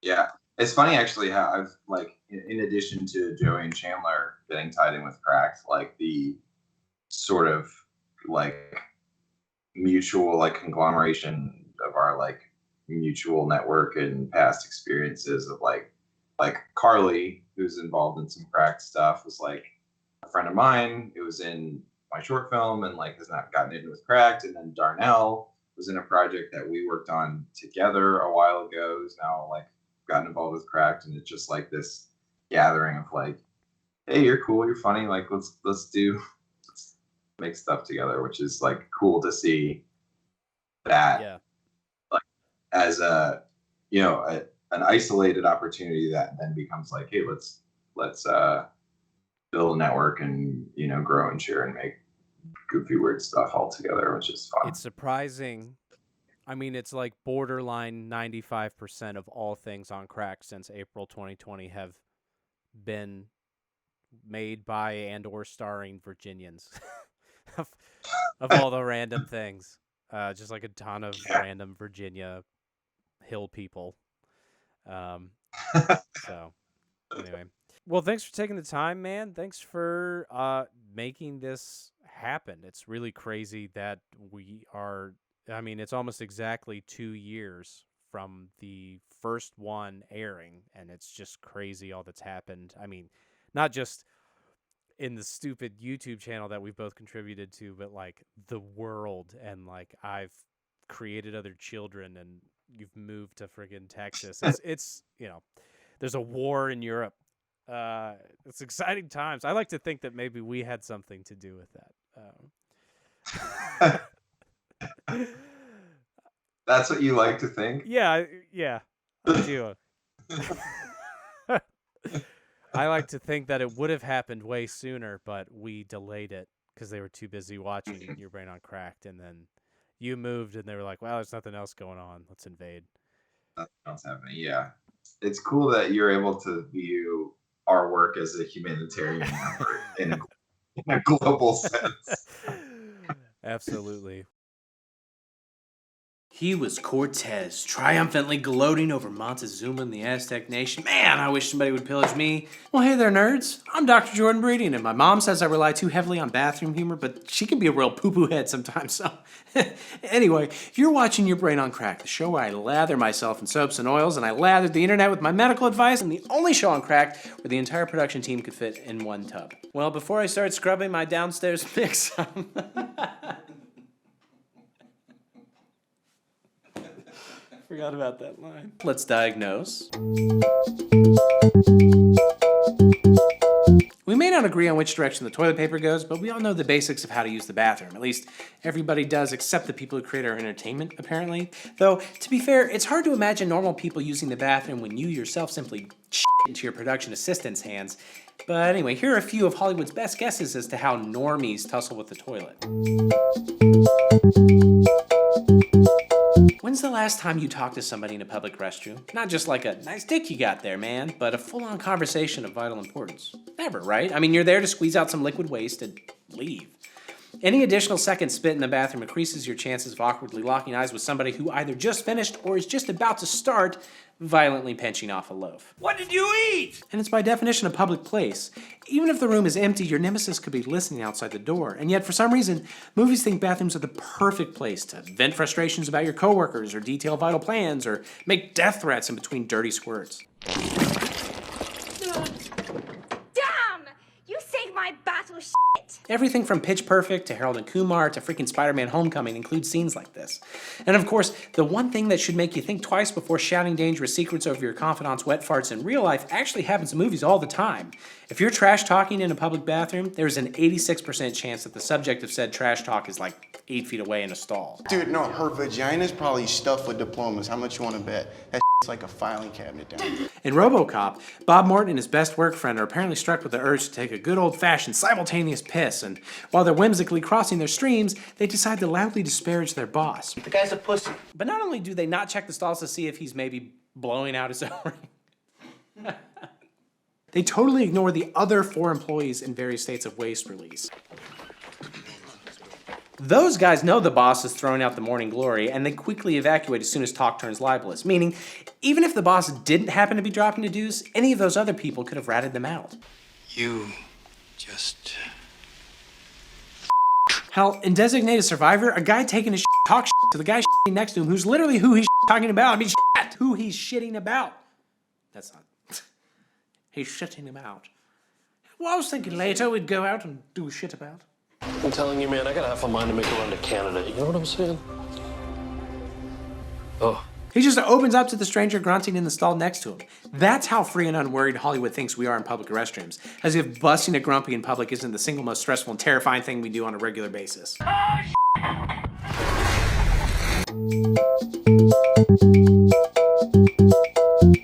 Speaker 5: Yeah. It's funny actually how I've like, in addition to Joey and Chandler getting tied in with Cracked, like the sort of like mutual like conglomeration of our like mutual network and past experiences of like Carly, who's involved in some Cracked stuff, was like a friend of mine. It was in my short film and like has not gotten into with Cracked. And then Darnell was in a project that we worked on together a while ago, who's now like gotten involved with Cracked, and it's just like this gathering of like, hey, you're cool, you're funny, like let's make stuff together, which is like cool to see that like as a an isolated opportunity that then becomes like, hey, let's build a network and grow and share and make goofy weird stuff all together, which is fun.
Speaker 20: It's surprising. I mean, it's like borderline 95% of all things on Cracked since April 2020 have been made by and or starring Virginians. of all the random things. Just like a ton of random Virginia hill people. So anyway, Well, thanks for taking the time, man. Thanks for making this happen. It's really crazy that we are, I mean, it's almost exactly 2 years from the first one airing, and it's just crazy all that's happened. I mean, not just in the stupid YouTube channel that we've both contributed to, but like the world, and like I've created other children, and you've moved to friggin' Texas. It's you know, there's a war in Europe. It's exciting times. I like to think that maybe we had something to do with that.
Speaker 5: That's what you like to think?
Speaker 20: Yeah, I do. I like to think that it would have happened way sooner, but we delayed it because they were too busy watching Your Brain on Cracked, and then you moved, and they were like, "Wow, there's nothing else going on. Let's invade."
Speaker 5: Nothing else happening. Yeah, it's cool that you're able to view our work as a humanitarian effort in a global sense.
Speaker 20: Absolutely.
Speaker 1: He was Cortez, triumphantly gloating over Montezuma and the Aztec nation. Man, I wish somebody would pillage me. Well, hey there, nerds. I'm Dr. Jordan Breeding, and my mom says I rely too heavily on bathroom humor, but she can be a real poo-poo head sometimes, so... Anyway, you're watching Your Brain on Crack, the show where I lather myself in soaps and oils, and I lathered the internet with my medical advice, and the only show on Crack where the entire production team could fit in one tub. Well, before I start scrubbing my downstairs mix... Forgot about that line. Let's diagnose. We may not agree on which direction the toilet paper goes, but we all know the basics of how to use the bathroom. At least everybody does, except the people who create our entertainment, apparently. Though, to be fair, it's hard to imagine normal people using the bathroom when you yourself simply shit into your production assistant's hands. But anyway, here are a few of Hollywood's best guesses as to how normies tussle with the toilet. When's the last time you talked to somebody in a public restroom? Not just like a nice dick you got there, man, but a full-on conversation of vital importance. Never, right? I mean, you're there to squeeze out some liquid waste and leave. Any additional second spent in the bathroom increases your chances of awkwardly locking eyes with somebody who either just finished or is just about to start violently pinching off a loaf.
Speaker 15: What did you eat?
Speaker 1: And it's by definition a public place. Even if the room is empty, your nemesis could be listening outside the door. And yet, for some reason, movies think bathrooms are the perfect place to vent frustrations about your coworkers, or detail vital plans, or make death threats in between dirty squirts.
Speaker 8: Damn! You saved my battle shit!
Speaker 1: Everything from Pitch Perfect to Harold and Kumar to freaking Spider-Man Homecoming includes scenes like this. And of course, the one thing that should make you think twice before shouting dangerous secrets over your confidant's wet farts in real life actually happens in movies all the time. If you're trash talking in a public bathroom, there's an 86% chance that the subject of said trash talk is like 8 feet away in a stall.
Speaker 10: Dude, no, her vagina's probably stuffed with diplomas. How much you want to bet? That it's like a filing cabinet down there.
Speaker 1: In RoboCop, Bob Morton and his best work friend are apparently struck with the urge to take a good old-fashioned simultaneous piss, and while they're whimsically crossing their streams, they decide to loudly disparage their boss.
Speaker 15: The guy's a pussy.
Speaker 1: But not only do they not check the stalls to see if he's maybe blowing out his own ring, they totally ignore the other 4 employees in various states of waste release. Those guys know the boss is throwing out the morning glory, and they quickly evacuate as soon as talk turns libelous, meaning even if the boss didn't happen to be dropping a deuce, any of those other people could have ratted them out.
Speaker 15: You just...
Speaker 1: Hell, in Designated Survivor, a guy taking a shit talks shit to the guy shitting next to him who's literally who he's talking about. I mean, shit, who he's shitting about. That's not... He's shitting about. Well, I was thinking later we'd go out and do a shit about.
Speaker 11: I'm telling you, man, I got half a mind to make a run to Canada. You know what I'm saying? Oh.
Speaker 1: He just opens up to the stranger grunting in the stall next to him. That's how free and unworried Hollywood thinks we are in public restrooms. As if busting a grumpy in public isn't the single most stressful and terrifying thing we do on a regular basis.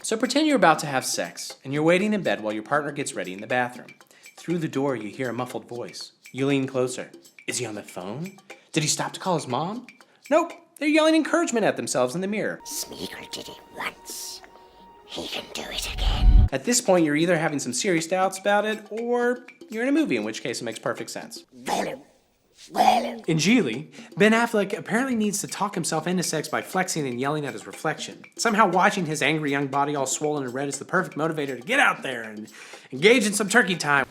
Speaker 1: So pretend you're about to have sex, and you're waiting in bed while your partner gets ready in the bathroom. Through the door, you hear a muffled voice. You lean closer. Is he on the phone? Did he stop to call his mom? Nope. They're yelling encouragement at themselves in the mirror.
Speaker 23: Smeagol did it once. He can do it again.
Speaker 1: At this point, you're either having some serious doubts about it, or you're in a movie, in which case it makes perfect sense.
Speaker 23: Volume.
Speaker 6: In Geely, Ben Affleck apparently needs to talk himself into sex by flexing and yelling at his reflection. Somehow watching his angry young body all swollen and red is the perfect motivator to get out there and engage in some turkey time.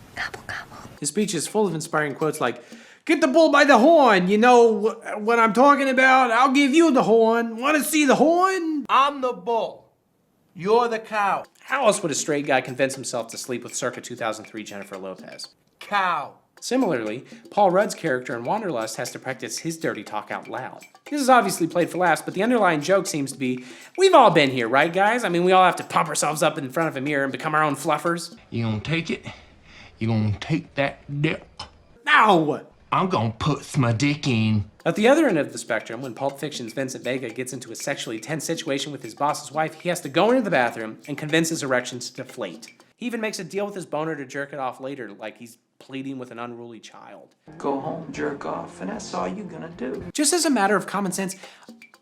Speaker 6: His speech is full of inspiring quotes like, "Get the bull by the horn, you know what I'm talking about? I'll give you the horn. Want to see the horn?
Speaker 15: I'm the bull. You're the cow.
Speaker 6: How else would a straight guy convince himself to sleep with circa 2003 Jennifer Lopez?
Speaker 15: Cow.
Speaker 6: Similarly, Paul Rudd's character in Wanderlust has to practice his dirty talk out loud. This is obviously played for laughs, but the underlying joke seems to be, we've all been here, right guys? I mean, we all have to pump ourselves up in front of a mirror and become our own fluffers.
Speaker 15: You gonna take it? You gonna take that dick?
Speaker 6: No!
Speaker 15: I'm gonna put my dick in.
Speaker 6: At the other end of the spectrum, when Pulp Fiction's Vincent Vega gets into a sexually tense situation with his boss's wife, he has to go into the bathroom and convince his erection to deflate. He even makes a deal with his boner to jerk it off later, like he's pleading with an unruly child.
Speaker 14: Go home, jerk off, and that's all you're gonna do.
Speaker 6: Just as a matter of common sense,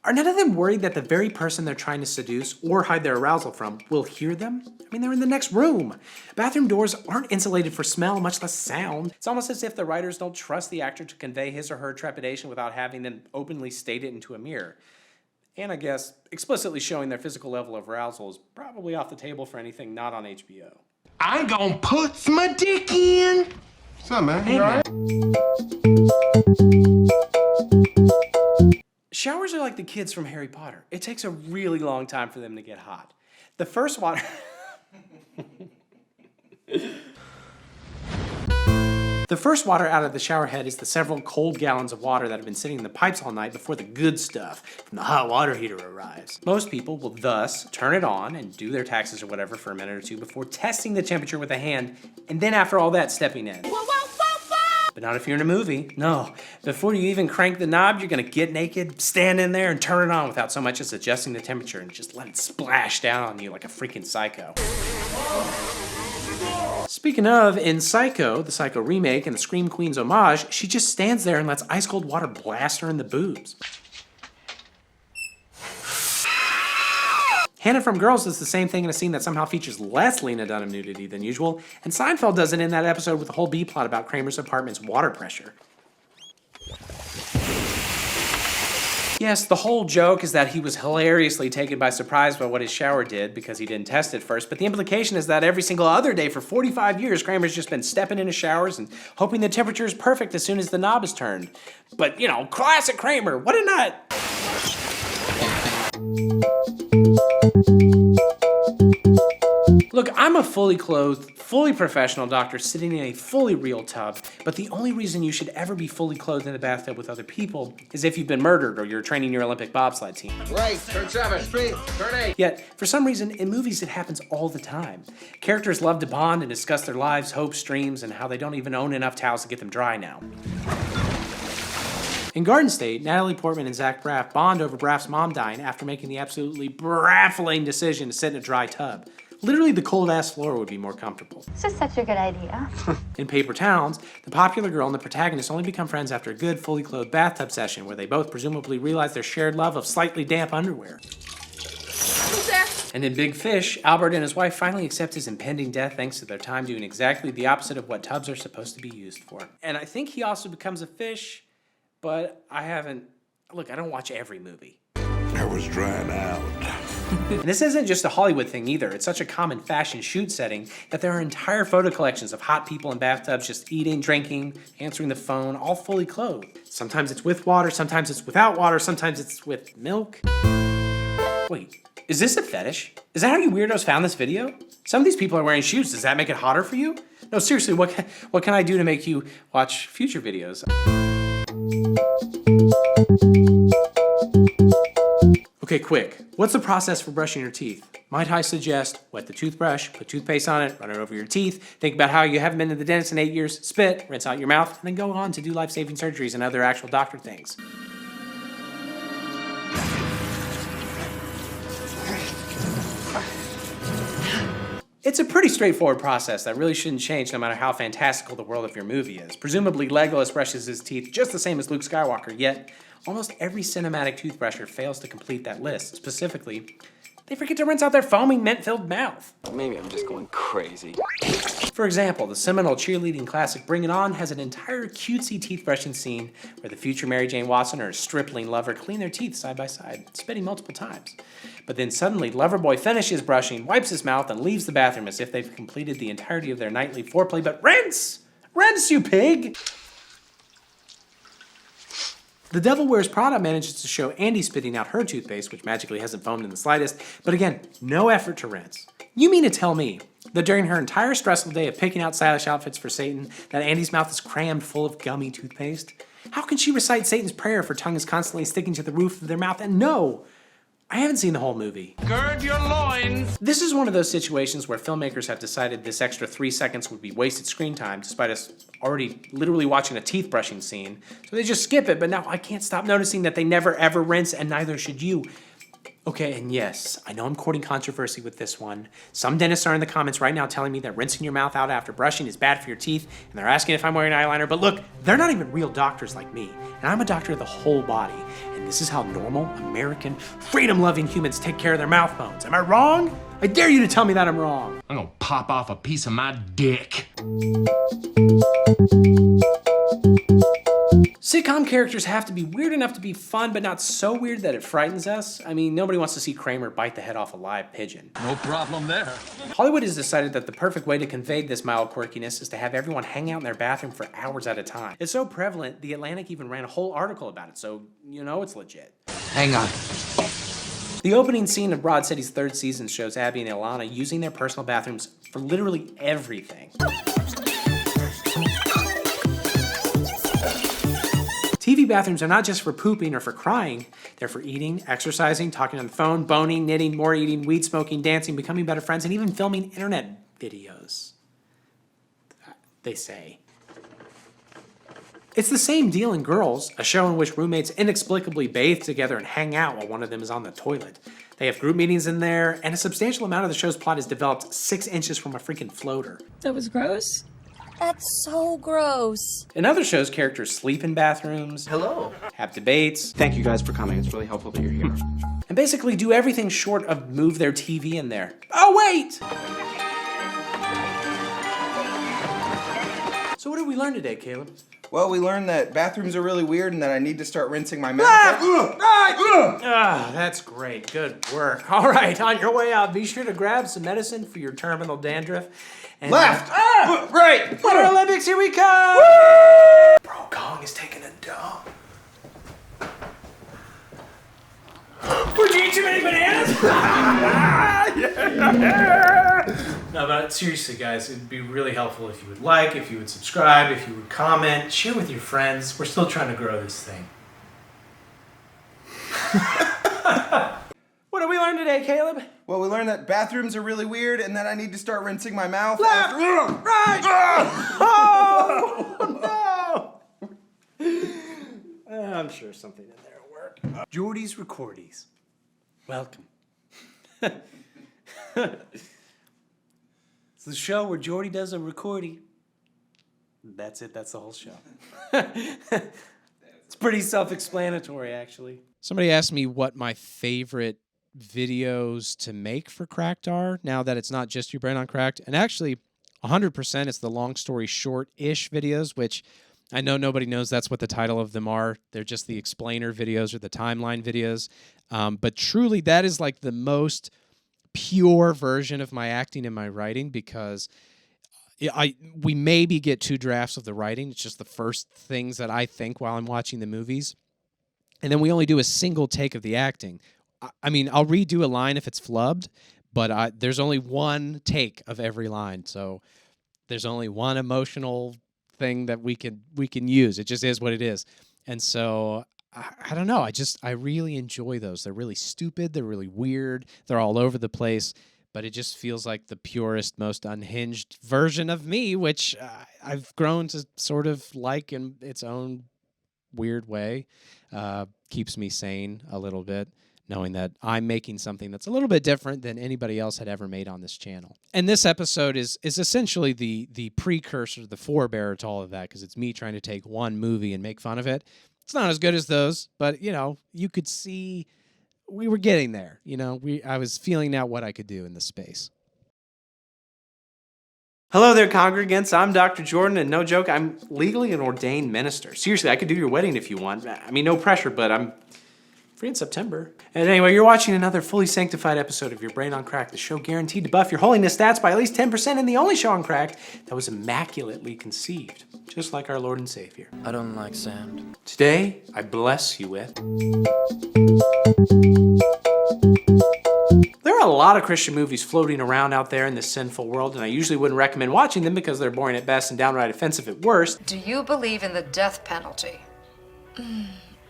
Speaker 6: are none of them worried that the very person they're trying to seduce or hide their arousal from will hear them? I mean, they're in the next room. Bathroom doors aren't insulated for smell, much less sound. It's almost as if the writers don't trust the actor to convey his or her trepidation without having them openly state it into a mirror. And I guess explicitly showing their physical level of arousal is probably off the table for anything not on HBO.
Speaker 15: I'm gonna put my dick in.
Speaker 10: What's up, man?
Speaker 6: Hey,
Speaker 10: You all right?
Speaker 6: Showers are like the kids from Harry Potter. It takes a really long time for them to get hot. The first water... The first water out of the shower head is the several cold gallons of water that have been sitting in the pipes all night before the good stuff from the hot water heater arrives. Most people will thus turn it on and do their taxes or whatever for a minute or two before testing the temperature with a hand, and then after all that, stepping in. But not if you're in a movie. No. Before you even crank the knob, you're gonna get naked, stand in there, and turn it on without so much as adjusting the temperature and just let it splash down on you like a freaking psycho. Speaking of, in Psycho, the Psycho remake and the Scream Queen's homage, she just stands there and lets ice cold water blast her in the boobs. Hannah from Girls does the same thing in a scene that somehow features less Lena Dunham nudity than usual, and Seinfeld does it in that episode with a whole B-plot about Kramer's apartment's water pressure. Yes, the whole joke is that he was hilariously taken by surprise by what his shower did because he didn't test it first, but the implication is that every single other day for 45 years, Kramer's just been stepping into showers and hoping the temperature is perfect as soon as the knob is turned. But, you know, classic Kramer, what a nut! Look, I'm a fully clothed, fully professional doctor sitting in a fully real tub, but the only reason you should ever be fully clothed in a bathtub with other people is if you've been murdered or you're training your Olympic bobsled team.
Speaker 15: Right, turn 7, straight, turn 8.
Speaker 6: Yet, for some reason, in movies it happens all the time. Characters love to bond and discuss their lives, hopes, dreams, and how they don't even own enough towels to get them dry now. In Garden State, Natalie Portman and Zach Braff bond over Braff's mom dying after making the absolutely baffling decision to sit in a dry tub. Literally, the cold-ass floor would be more comfortable.
Speaker 18: This is such a good idea.
Speaker 6: In Paper Towns, the popular girl and the protagonist only become friends after a good, fully clothed bathtub session where they both presumably realize their shared love of slightly damp underwear.
Speaker 18: Who's there?
Speaker 6: And in Big Fish, Albert and his wife finally accept his impending death thanks to their time doing exactly the opposite of what tubs are supposed to be used for. And I think he also becomes a fish, but I haven't... Look, I don't watch every movie.
Speaker 13: I was drying out.
Speaker 6: And this isn't just a Hollywood thing either. It's such a common fashion shoot setting that there are entire photo collections of hot people in bathtubs just eating, drinking, answering the phone, all fully clothed. Sometimes it's with water, sometimes it's without water, sometimes it's with milk. Wait, is this a fetish? Is that how you weirdos found this video? Some of these people are wearing shoes. Does that make it hotter for you? No, seriously, what can I do to make you watch future videos? Okay, quick. What's the process for brushing your teeth? Might I suggest wet the toothbrush, put toothpaste on it, run it over your teeth, think about how you haven't been to the dentist in 8 years, spit, rinse out your mouth, and then go on to do life-saving surgeries and other actual doctor things. It's a pretty straightforward process that really shouldn't change no matter how fantastical the world of your movie is. Presumably, Legolas brushes his teeth just the same as Luke Skywalker, yet almost every cinematic toothbrusher fails to complete that list. Specifically, They forget to rinse out their foaming mint-filled mouth.
Speaker 7: Maybe I'm just going crazy.
Speaker 6: For example, the seminal cheerleading classic Bring It On has an entire cutesy teeth-brushing scene where the future Mary Jane Watson and her stripling lover clean their teeth side by side, spitting multiple times. But then suddenly, Loverboy finishes brushing, wipes his mouth, and leaves the bathroom as if they've completed the entirety of their nightly foreplay. But rinse! Rinse, you pig! The Devil Wears Prada manages to show Andy spitting out her toothpaste, which magically hasn't foamed in the slightest, but again, no effort to rinse. You mean to tell me that during her entire stressful day of picking out stylish outfits for Satan, that Andy's mouth is crammed full of gummy toothpaste? How can she recite Satan's prayer if her tongue is constantly sticking to the roof of their mouth? And no, I haven't seen the whole movie.
Speaker 16: Gird your loins!
Speaker 6: This is one of those situations where filmmakers have decided this extra 3 seconds would be wasted screen time, despite us already literally watching a teeth brushing scene. So they just skip it, but now I can't stop noticing that they never ever rinse, and neither should you. Okay, and yes, I know I'm courting controversy with this one. Some dentists are in the comments right now telling me that rinsing your mouth out after brushing is bad for your teeth, and they're asking if I'm wearing eyeliner, but look, they're not even real doctors like me, and I'm a doctor of the whole body, and this is how normal, American, freedom-loving humans take care of their mouth bones. Am I wrong? I dare you to tell me that I'm wrong.
Speaker 16: I'm gonna pop off a piece of my dick.
Speaker 6: Sitcom characters have to be weird enough to be fun, but not so weird that it frightens us. I mean, nobody wants to see Kramer bite the head off a live pigeon.
Speaker 16: No problem there.
Speaker 6: Hollywood has decided that the perfect way to convey this mild quirkiness is to have everyone hang out in their bathroom for hours at a time. It's so prevalent, The Atlantic even ran a whole article about it, so you know it's legit.
Speaker 15: Hang on.
Speaker 6: The opening scene of Broad City's 3rd season shows Abby and Ilana using their personal bathrooms for literally everything. TV bathrooms are not just for pooping or for crying. They're for eating, exercising, talking on the phone, boning, knitting, more eating, weed smoking, dancing, becoming better friends, and even filming internet videos. They say. It's the same deal in Girls, a show in which roommates inexplicably bathe together and hang out while one of them is on the toilet. They have group meetings in there, and a substantial amount of the show's plot is developed 6 inches from a freaking floater.
Speaker 18: That was gross.
Speaker 12: That's so gross.
Speaker 6: In other shows, characters sleep in bathrooms.
Speaker 15: Hello.
Speaker 6: Have debates.
Speaker 15: Thank you guys for coming. It's really helpful that you're here.
Speaker 6: And basically do everything short of move their TV in there. Oh, wait! So what did we learn today, Caleb?
Speaker 10: Well, we learned that bathrooms are really weird and that I need to start rinsing my mouth.
Speaker 6: That's great. Good work. All right, on your way out, be sure to grab some medicine for your terminal dandruff. And
Speaker 10: Left! Right!
Speaker 6: Water Olympics, here we come! Woo! Bro, Kong is taking a dump. We're eating too many bananas? No, but seriously, guys, it'd be really helpful if you would like, if you would subscribe, if you would comment, share with your friends. We're still trying to grow this thing. What did we learn today, Caleb?
Speaker 10: Well, we learned that bathrooms are really weird and that I need to start rinsing my mouth.
Speaker 6: Left! Right! Oh, no! I'm sure something in there will work. Jordy's Recordies. Welcome. It's the show where Jordy does a recordie. That's it. That's the whole show. It's pretty self-explanatory, actually.
Speaker 1: Somebody asked me what my favorite videos to make for Cracked are, now that it's not just Your Brain on Cracked. And actually, 100% it's the long story short-ish videos, which I know nobody knows that's what the title of them are. They're just the explainer videos or the timeline videos. But truly, that is like the most pure version of my acting and my writing, because we maybe get 2 drafts of the writing. It's just the first things that I think while I'm watching the movies. And then we only do a single take of the acting. I mean, I'll redo a line if it's flubbed, but there's only one take of every line. So there's only one emotional thing that we can use. It just is what it is. And so I don't know. I really enjoy those. They're really stupid. They're really weird. They're all over the place. But it just feels like the purest, most unhinged version of me, which I've grown to sort of like in its own weird way. Keeps me sane a little bit, knowing that I'm making something that's a little bit different than anybody else had ever made on this channel. And this episode is essentially the precursor, the forebearer to all of that, because it's me trying to take one movie and make fun of it. It's not as good as those, but, you know, you could see we were getting there. You know, I was feeling out what I could do in the space.
Speaker 6: Hello there, congregants. I'm Dr. Jordan, and no joke, I'm legally an ordained minister. Seriously, I could do your wedding if you want. I mean, no pressure, but I'm free in September. And anyway, you're watching another fully sanctified episode of Your Brain on Crack, the show guaranteed to buff your holiness stats by at least 10%, and the only show on crack that was immaculately conceived, just like our Lord and Savior.
Speaker 7: I don't like sand.
Speaker 6: Today, I bless you with... There are a lot of Christian movies floating around out there in this sinful world, and I usually wouldn't recommend watching them because they're boring at best and downright offensive at worst.
Speaker 12: Do you believe in the death penalty?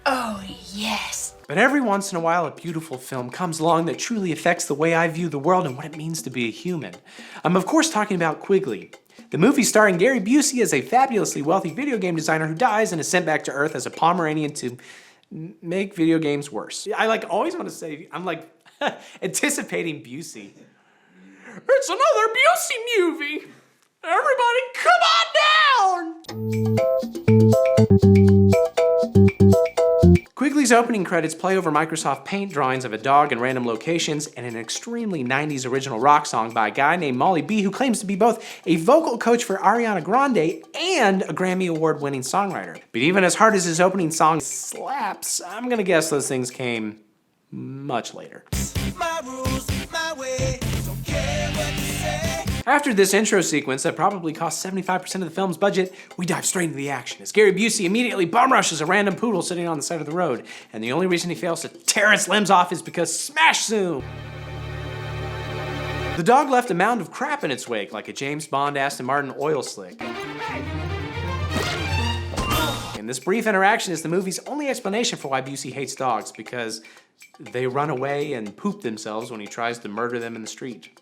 Speaker 12: Oh, yes.
Speaker 6: But every once in a while, a beautiful film comes along that truly affects the way I view the world and what it means to be a human. I'm of course talking about Quigley. The movie starring Gary Busey as a fabulously wealthy video game designer who dies and is sent back to Earth as a Pomeranian to make video games worse. I always want to say, I'm anticipating Busey. It's another Busey movie! Everybody come on down! Quigley's opening credits play over Microsoft Paint drawings of a dog in random locations and an extremely 90s original rock song by a guy named Molly B, who claims to be both a vocal coach for Ariana Grande and a Grammy Award-winning songwriter. But even as hard as his opening song slaps, I'm gonna guess those things came much later. My rules, my way, don't care what you say. After this intro sequence that probably cost 75% of the film's budget, we dive straight into the action as Gary Busey immediately bum rushes a random poodle sitting on the side of the road, and the only reason he fails to tear its limbs off is because smash zoom! The dog left a mound of crap in its wake, like a James Bond Aston Martin oil slick. And this brief interaction is the movie's only explanation for why Busey hates dogs, because they run away and poop themselves when he tries to murder them in the street,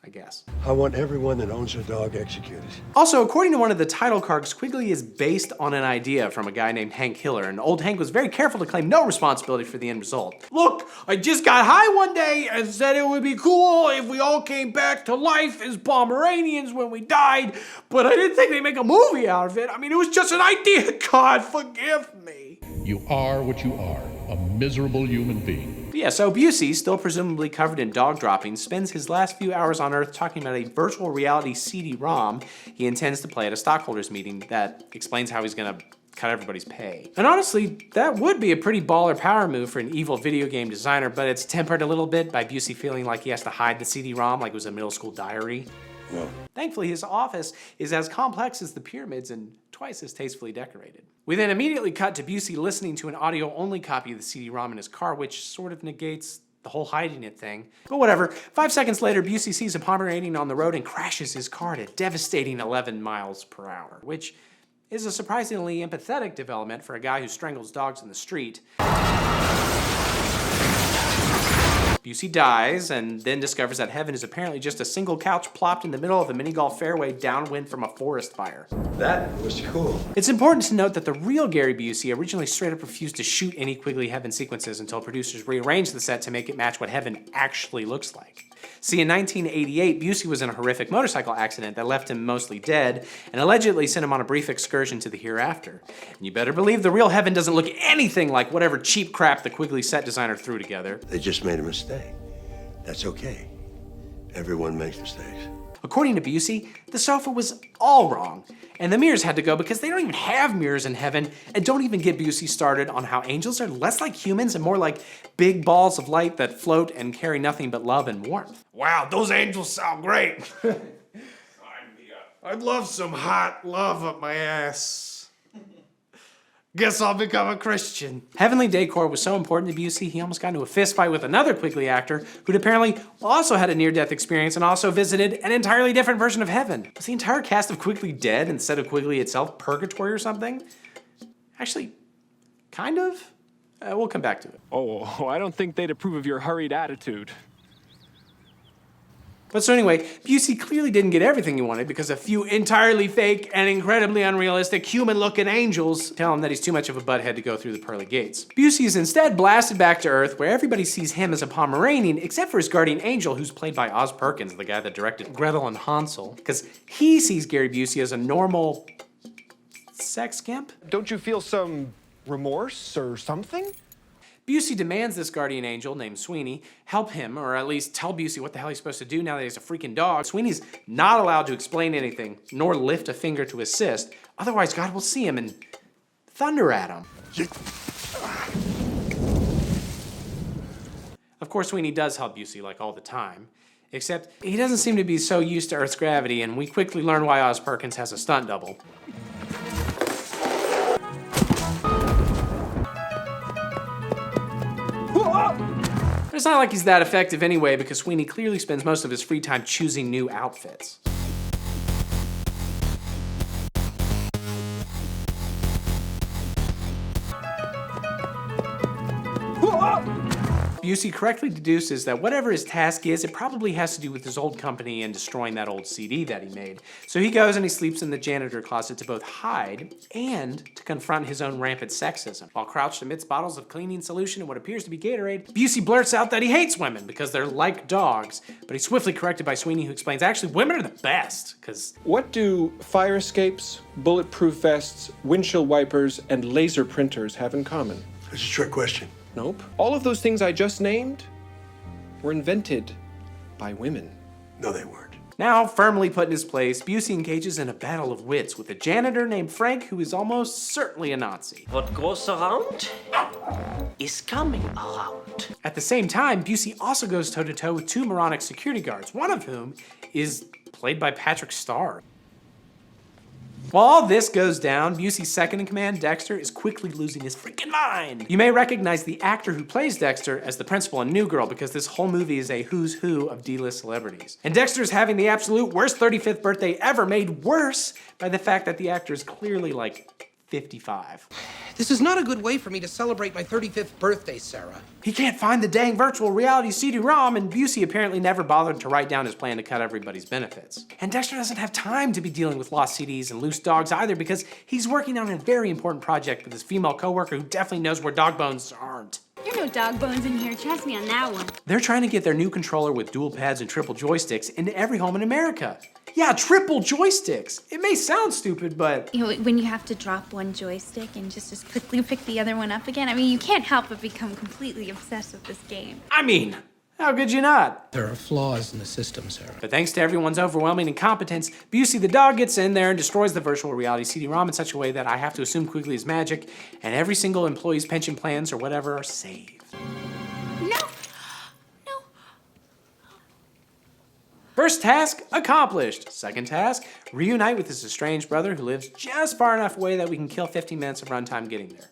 Speaker 6: I guess.
Speaker 4: I want everyone that owns a dog executed.
Speaker 6: Also, according to one of the title cards, Quigley is based on an idea from a guy named Hank Hiller, and old Hank was very careful to claim no responsibility for the end result. Look, I just got high one day and said it would be cool if we all came back to life as Pomeranians when we died, but I didn't think they'd make a movie out of it. I mean, it was just an idea. God, forgive me.
Speaker 19: You are what you are, a miserable human being.
Speaker 6: But yeah, so Busey, still presumably covered in dog droppings, spends his last few hours on Earth talking about a virtual reality CD-ROM he intends to play at a stockholders meeting that explains how he's gonna cut everybody's pay. And honestly, that would be a pretty baller power move for an evil video game designer, but it's tempered a little bit by Busey feeling like he has to hide the CD-ROM like it was a middle school diary.
Speaker 4: No.
Speaker 6: Thankfully, his office is as complex as the pyramids and twice as tastefully decorated. We then immediately cut to Busey listening to an audio-only copy of the CD-ROM in his car, which sort of negates the whole hiding it thing. But whatever. 5 seconds later, Busey sees a Pomeranian on the road and crashes his car at a devastating 11 miles per hour, which is a surprisingly empathetic development for a guy who strangles dogs in the street. Busey dies and then discovers that heaven is apparently just a single couch plopped in the middle of a mini-golf fairway downwind from a forest fire.
Speaker 4: That was cool.
Speaker 6: It's important to note that the real Gary Busey originally straight up refused to shoot any Quigley Heaven sequences until producers rearranged the set to make it match what heaven actually looks like. See, in 1988, Busey was in a horrific motorcycle accident that left him mostly dead and allegedly sent him on a brief excursion to the hereafter. And you better believe the real heaven doesn't look anything like whatever cheap crap the Quigley set designer threw together.
Speaker 4: They just made a mistake. That's okay. Everyone makes mistakes.
Speaker 6: According to Busey, the sofa was all wrong, and the mirrors had to go because they don't even have mirrors in heaven, and don't even get Busey started on how angels are less like humans and more like big balls of light that float and carry nothing but love and warmth.
Speaker 16: Wow, those angels sound great. I'd love some hot love up my ass. Guess I'll become a Christian.
Speaker 6: Heavenly decor was so important to Busey, he almost got into a fist fight with another Quigley actor who'd apparently also had a near-death experience and also visited an entirely different version of heaven. Was the entire cast of Quigley dead instead of Quigley itself purgatory or something? Actually, kind of. We'll come back to it.
Speaker 21: Oh, I don't think they'd approve of your hurried attitude.
Speaker 6: But so anyway, Busey clearly didn't get everything he wanted because a few entirely fake and incredibly unrealistic human-looking angels tell him that he's too much of a butthead to go through the pearly gates. Busey is instead blasted back to Earth where everybody sees him as a Pomeranian except for his guardian angel who's played by Oz Perkins, the guy that directed Gretel and Hansel, because he sees Gary Busey as a normal sex skimp.
Speaker 22: Don't you feel some remorse or something?
Speaker 6: Busey demands this guardian angel named Sweeney help him, or at least tell Busey what the hell he's supposed to do now that he's a freaking dog. Sweeney's not allowed to explain anything, nor lift a finger to assist, otherwise God will see him and thunder at him. Of course, Sweeney does help Busey like all the time, except he doesn't seem to be so used to Earth's gravity, and we quickly learn why Oz Perkins has a stunt double. But it's not like he's that effective anyway, because Sweeney clearly spends most of his free time choosing new outfits. Busey correctly deduces that whatever his task is, it probably has to do with his old company and destroying that old CD that he made. So he goes and he sleeps in the janitor closet to both hide and to confront his own rampant sexism. While crouched amidst bottles of cleaning solution and what appears to be Gatorade, Busey blurts out that he hates women because they're like dogs, but he's swiftly corrected by Sweeney, who explains actually women are the best, because...
Speaker 21: What do fire escapes, bulletproof vests, windshield wipers, and laser printers have in common?
Speaker 4: It's a trick question.
Speaker 21: Nope. All of those things I just named were invented by women.
Speaker 4: No, they weren't.
Speaker 6: Now, firmly put in his place, Busey engages in a battle of wits with a janitor named Frank, who is almost certainly a Nazi.
Speaker 11: What goes around is coming around.
Speaker 6: At the same time, Busey also goes toe-to-toe with two moronic security guards, one of whom is played by Patrick Starr. While all this goes down, Busey's second-in-command, Dexter, is quickly losing his freaking mind. You may recognize the actor who plays Dexter as the principal in New Girl, because this whole movie is a who's who of D-list celebrities. And Dexter is having the absolute worst 35th birthday ever, made worse by the fact that the actor is clearly like 55.
Speaker 15: This is not a good way for me to celebrate my 35th birthday, Sarah.
Speaker 6: He can't find the dang virtual reality CD-ROM, and Busey apparently never bothered to write down his plan to cut everybody's benefits. And Dexter doesn't have time to be dealing with lost CDs and loose dogs either, because he's working on a very important project with his female coworker who definitely knows where dog bones aren't.
Speaker 18: There are no dog bones in here, trust me on that one.
Speaker 6: They're trying to get their new controller with dual pads and triple joysticks into every home in America. Yeah, triple joysticks. It may sound stupid, but...
Speaker 18: You know, when you have to drop one joystick and just as quickly pick the other one up again, I mean, you can't help but become completely obsessed with this game.
Speaker 6: I mean, how could you not?
Speaker 15: There are flaws in the system, Sarah.
Speaker 6: But thanks to everyone's overwhelming incompetence, Busey the dog gets in there and destroys the virtual reality CD-ROM in such a way that I have to assume quickly is magic, and every single employee's pension plans or whatever are saved. First task accomplished. Second task, reunite with his estranged brother who lives just far enough away that we can kill 15 minutes of runtime getting there.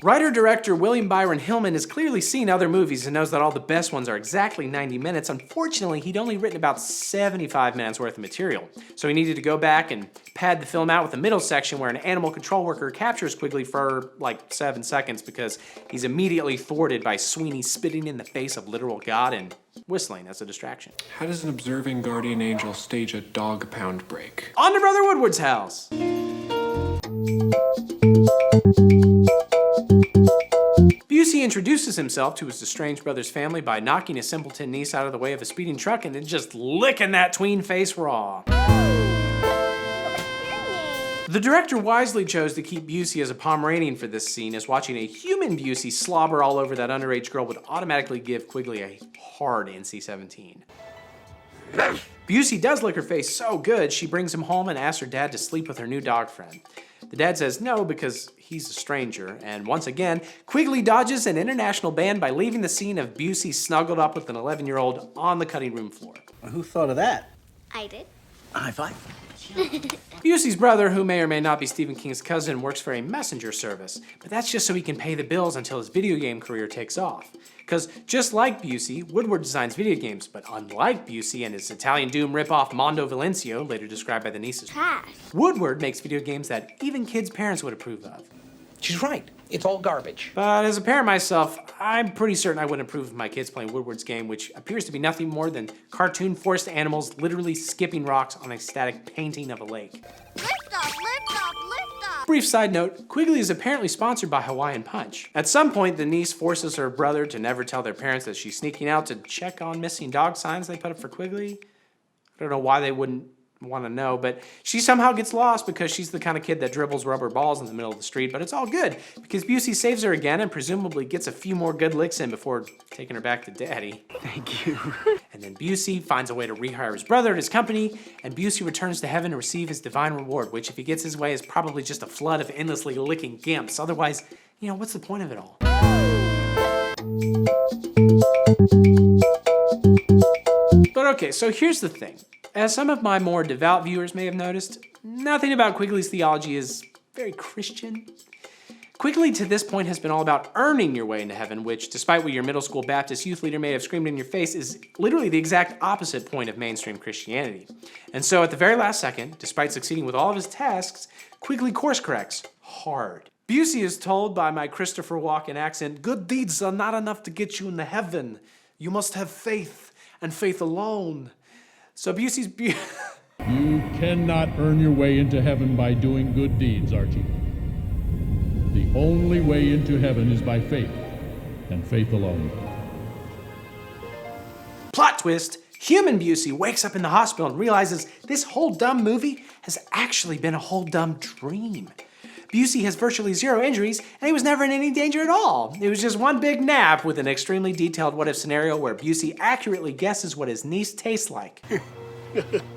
Speaker 6: Writer-director William Byron Hillman has clearly seen other movies and knows that all the best ones are exactly 90 minutes. Unfortunately, he'd only written about 75 minutes worth of material, so he needed to go back and pad the film out with a middle section where an animal control worker captures Quigley for like 7 seconds because he's immediately thwarted by Sweeney spitting in the face of literal God and whistling as a distraction.
Speaker 21: How does an observing guardian angel stage a dog pound break?
Speaker 6: On to Brother Woodward's house. Busey introduces himself to his estranged brother's family by knocking his simpleton niece out of the way of a speeding truck and then just licking that tween face raw. The director wisely chose to keep Busey as a Pomeranian for this scene, as watching a human Busey slobber all over that underage girl would automatically give Quigley a hard NC-17. Busey does lick her face so good, she brings him home and asks her dad to sleep with her new dog friend. The dad says no because he's a stranger, and once again, Quigley dodges an international ban by leaving the scene of Busey snuggled up with an 11-year-old on the cutting room floor.
Speaker 15: Well, who thought of that?
Speaker 18: I did.
Speaker 15: High five.
Speaker 6: Busey's brother, who may or may not be Stephen King's cousin, works for a messenger service, but that's just so he can pay the bills until his video game career takes off. Because just like Busey, Woodward designs video games, but unlike Busey and his Italian Doom ripoff Mondo Valencio, later described by the nieces, Woodward makes video games that even kids' parents would approve of.
Speaker 15: She's right. It's all garbage.
Speaker 6: But as a parent myself, I'm pretty certain I wouldn't approve of my kids playing Woodward's game, which appears to be nothing more than cartoon forest animals literally skipping rocks on a static painting of a lake.
Speaker 8: Lift off, lift off, lift off.
Speaker 6: Brief side note, Quigley is apparently sponsored by Hawaiian Punch. At some point, the niece forces her brother to never tell their parents that she's sneaking out to check on missing dog signs they put up for Quigley. I don't know why they wouldn't want to know, but she somehow gets lost because she's the kind of kid that dribbles rubber balls in the middle of the street, but it's all good because Busey saves her again and presumably gets a few more good licks in before taking her back to daddy.
Speaker 7: Thank you.
Speaker 6: And then Busey finds a way to rehire his brother at his company, and Busey returns to heaven to receive his divine reward, which if he gets his way is probably just a flood of endlessly licking gimps. Otherwise, you know, what's the point of it all? But okay, so here's the thing. As some of my more devout viewers may have noticed, nothing about Quigley's theology is very Christian. Quigley to this point has been all about earning your way into heaven, which, despite what your middle school Baptist youth leader may have screamed in your face, is literally the exact opposite point of mainstream Christianity. And so at the very last second, despite succeeding with all of his tasks, Quigley course corrects hard. Busey is told by my Christopher Walken accent, good deeds are not enough to get you into heaven. You must have faith, and faith alone. So Busey's...
Speaker 19: You cannot earn your way into heaven by doing good deeds, Archie. The only way into heaven is by faith, and faith alone.
Speaker 6: Plot twist, human Busey wakes up in the hospital and realizes this whole dumb movie has actually been a whole dumb dream. Busey has virtually zero injuries, and he was never in any danger at all. It was just one big nap with an extremely detailed what-if scenario where Busey accurately guesses what his niece tastes like.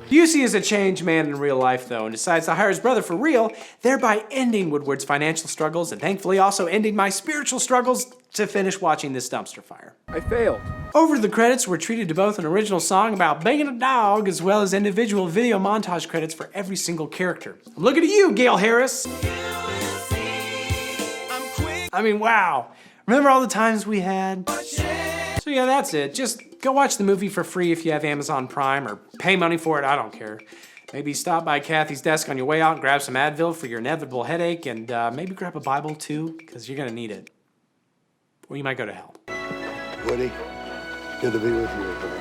Speaker 6: Busey is a changed man in real life, though, and decides to hire his brother for real, thereby ending Woodward's financial struggles and thankfully also ending my spiritual struggles to finish watching this dumpster fire.
Speaker 7: I failed.
Speaker 6: Over the credits, we're treated to both an original song about banging a dog as well as individual video montage credits for every single character. I'm looking at you, Gail Harris. I mean, wow. Remember all the times we had? So yeah, that's it. Just go watch the movie for free if you have Amazon Prime, or pay money for it, I don't care. Maybe stop by Kathy's desk on your way out and grab some Advil for your inevitable headache, and maybe grab a Bible too, because you're gonna need it. Or you might go to hell.
Speaker 4: Woody, good to be with you again.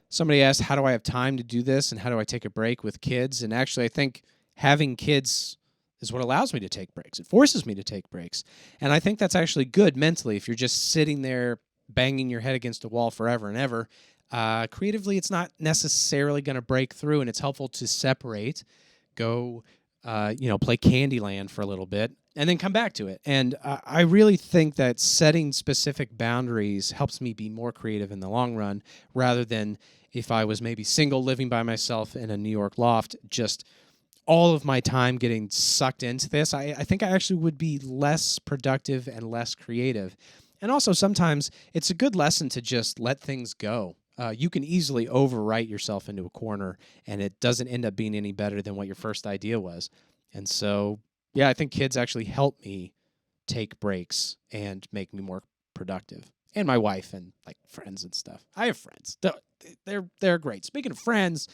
Speaker 1: Somebody asked, how do I have time to do this and how do I take a break with kids? And actually, I think having kids is what allows me to take breaks. It forces me to take breaks. And I think that's actually good mentally. If you're just sitting there banging your head against a wall forever and ever, creatively, it's not necessarily going to break through, and it's helpful to separate, go, play Candyland for a little bit, and then come back to it. And I really think that setting specific boundaries helps me be more creative in the long run, rather than if I was maybe single living by myself in a New York loft, just all of my time getting sucked into this. I think I actually would be less productive and less creative. And also sometimes it's a good lesson to just let things go. You can easily overwrite yourself into a corner, and it doesn't end up being any better than what your first idea was. And so, yeah, I think kids actually help me take breaks and make me more productive. And my wife and like friends and stuff. I have friends. They're great. Speaking of friends,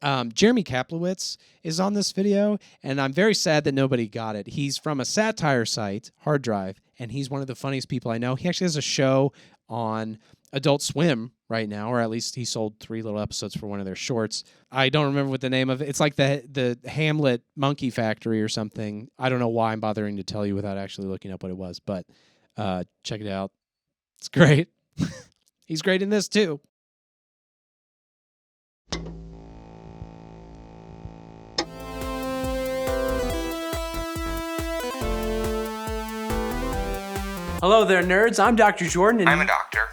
Speaker 1: Jeremy Kaplowitz is on this video, and I'm very sad that nobody got it. He's from a satire site, Hard Drive, and he's one of the funniest people I know. He actually has a show on Adult Swim right now, or at least he sold 3 little episodes for one of their shorts. I don't remember what the name of it. It's like the Hamlet Monkey Factory or something. I don't know why I'm bothering to tell you without actually looking up what it was, but check it out. It's great. He's great in this too.
Speaker 6: Hello there, nerds. I'm Dr. Jordan, and
Speaker 3: I'm a doctor.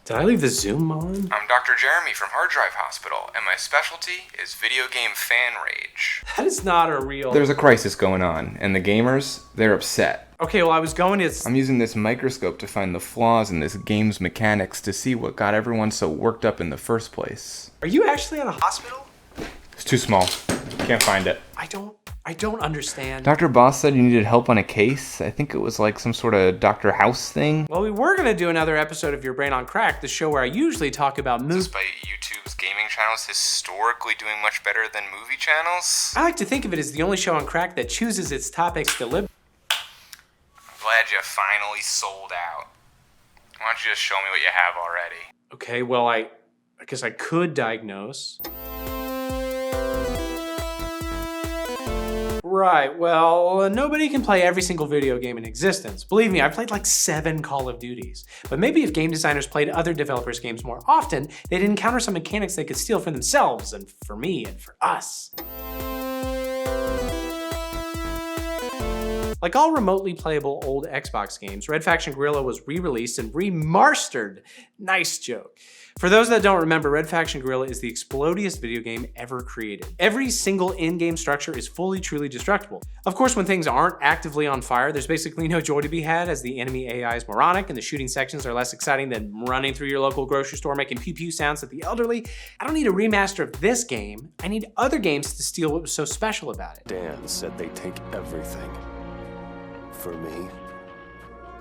Speaker 6: Did I leave the Zoom on?
Speaker 3: I'm Dr. Jeremy from Hard Drive Hospital, and my specialty is video game fan rage.
Speaker 6: That is not a real...
Speaker 3: There's a crisis going on, and the gamers, they're upset.
Speaker 6: Okay, well, I was going to...
Speaker 3: I'm using this microscope to find the flaws in this game's mechanics to see what got everyone so worked up in the first place.
Speaker 6: Are you actually at a hospital?
Speaker 3: It's too small. Can't find it.
Speaker 6: I don't understand.
Speaker 3: Dr. Boss said you needed help on a case. I think it was like some sort of Dr. House thing.
Speaker 6: Well, we were going to do another episode of Your Brain on Crack, the show where I usually talk about movies.
Speaker 3: Despite YouTube's gaming channels historically doing much better than movie channels.
Speaker 6: I like to think of it as the only show on Crack that chooses its topics deliberately.
Speaker 3: I'm glad you finally sold out. Why don't you just show me what you have already?
Speaker 6: Okay, well, I guess I could diagnose. Right, well, nobody can play every single video game in existence. Believe me, I've played like 7 Call of Duties. But maybe if game designers played other developers' games more often, they'd encounter some mechanics they could steal for themselves, and for me, and for us. Like all remotely playable old Xbox games, Red Faction Guerrilla was re-released and remastered. Nice joke. For those that don't remember, Red Faction Guerrilla is the explodiest video game ever created. Every single in-game structure is fully, truly destructible. Of course, when things aren't actively on fire, there's basically no joy to be had, as the enemy AI is moronic and the shooting sections are less exciting than running through your local grocery store making pew-pew sounds at the elderly. I don't need a remaster of this game. I need other games to steal what was so special about it.
Speaker 11: Dan said they take everything. For me,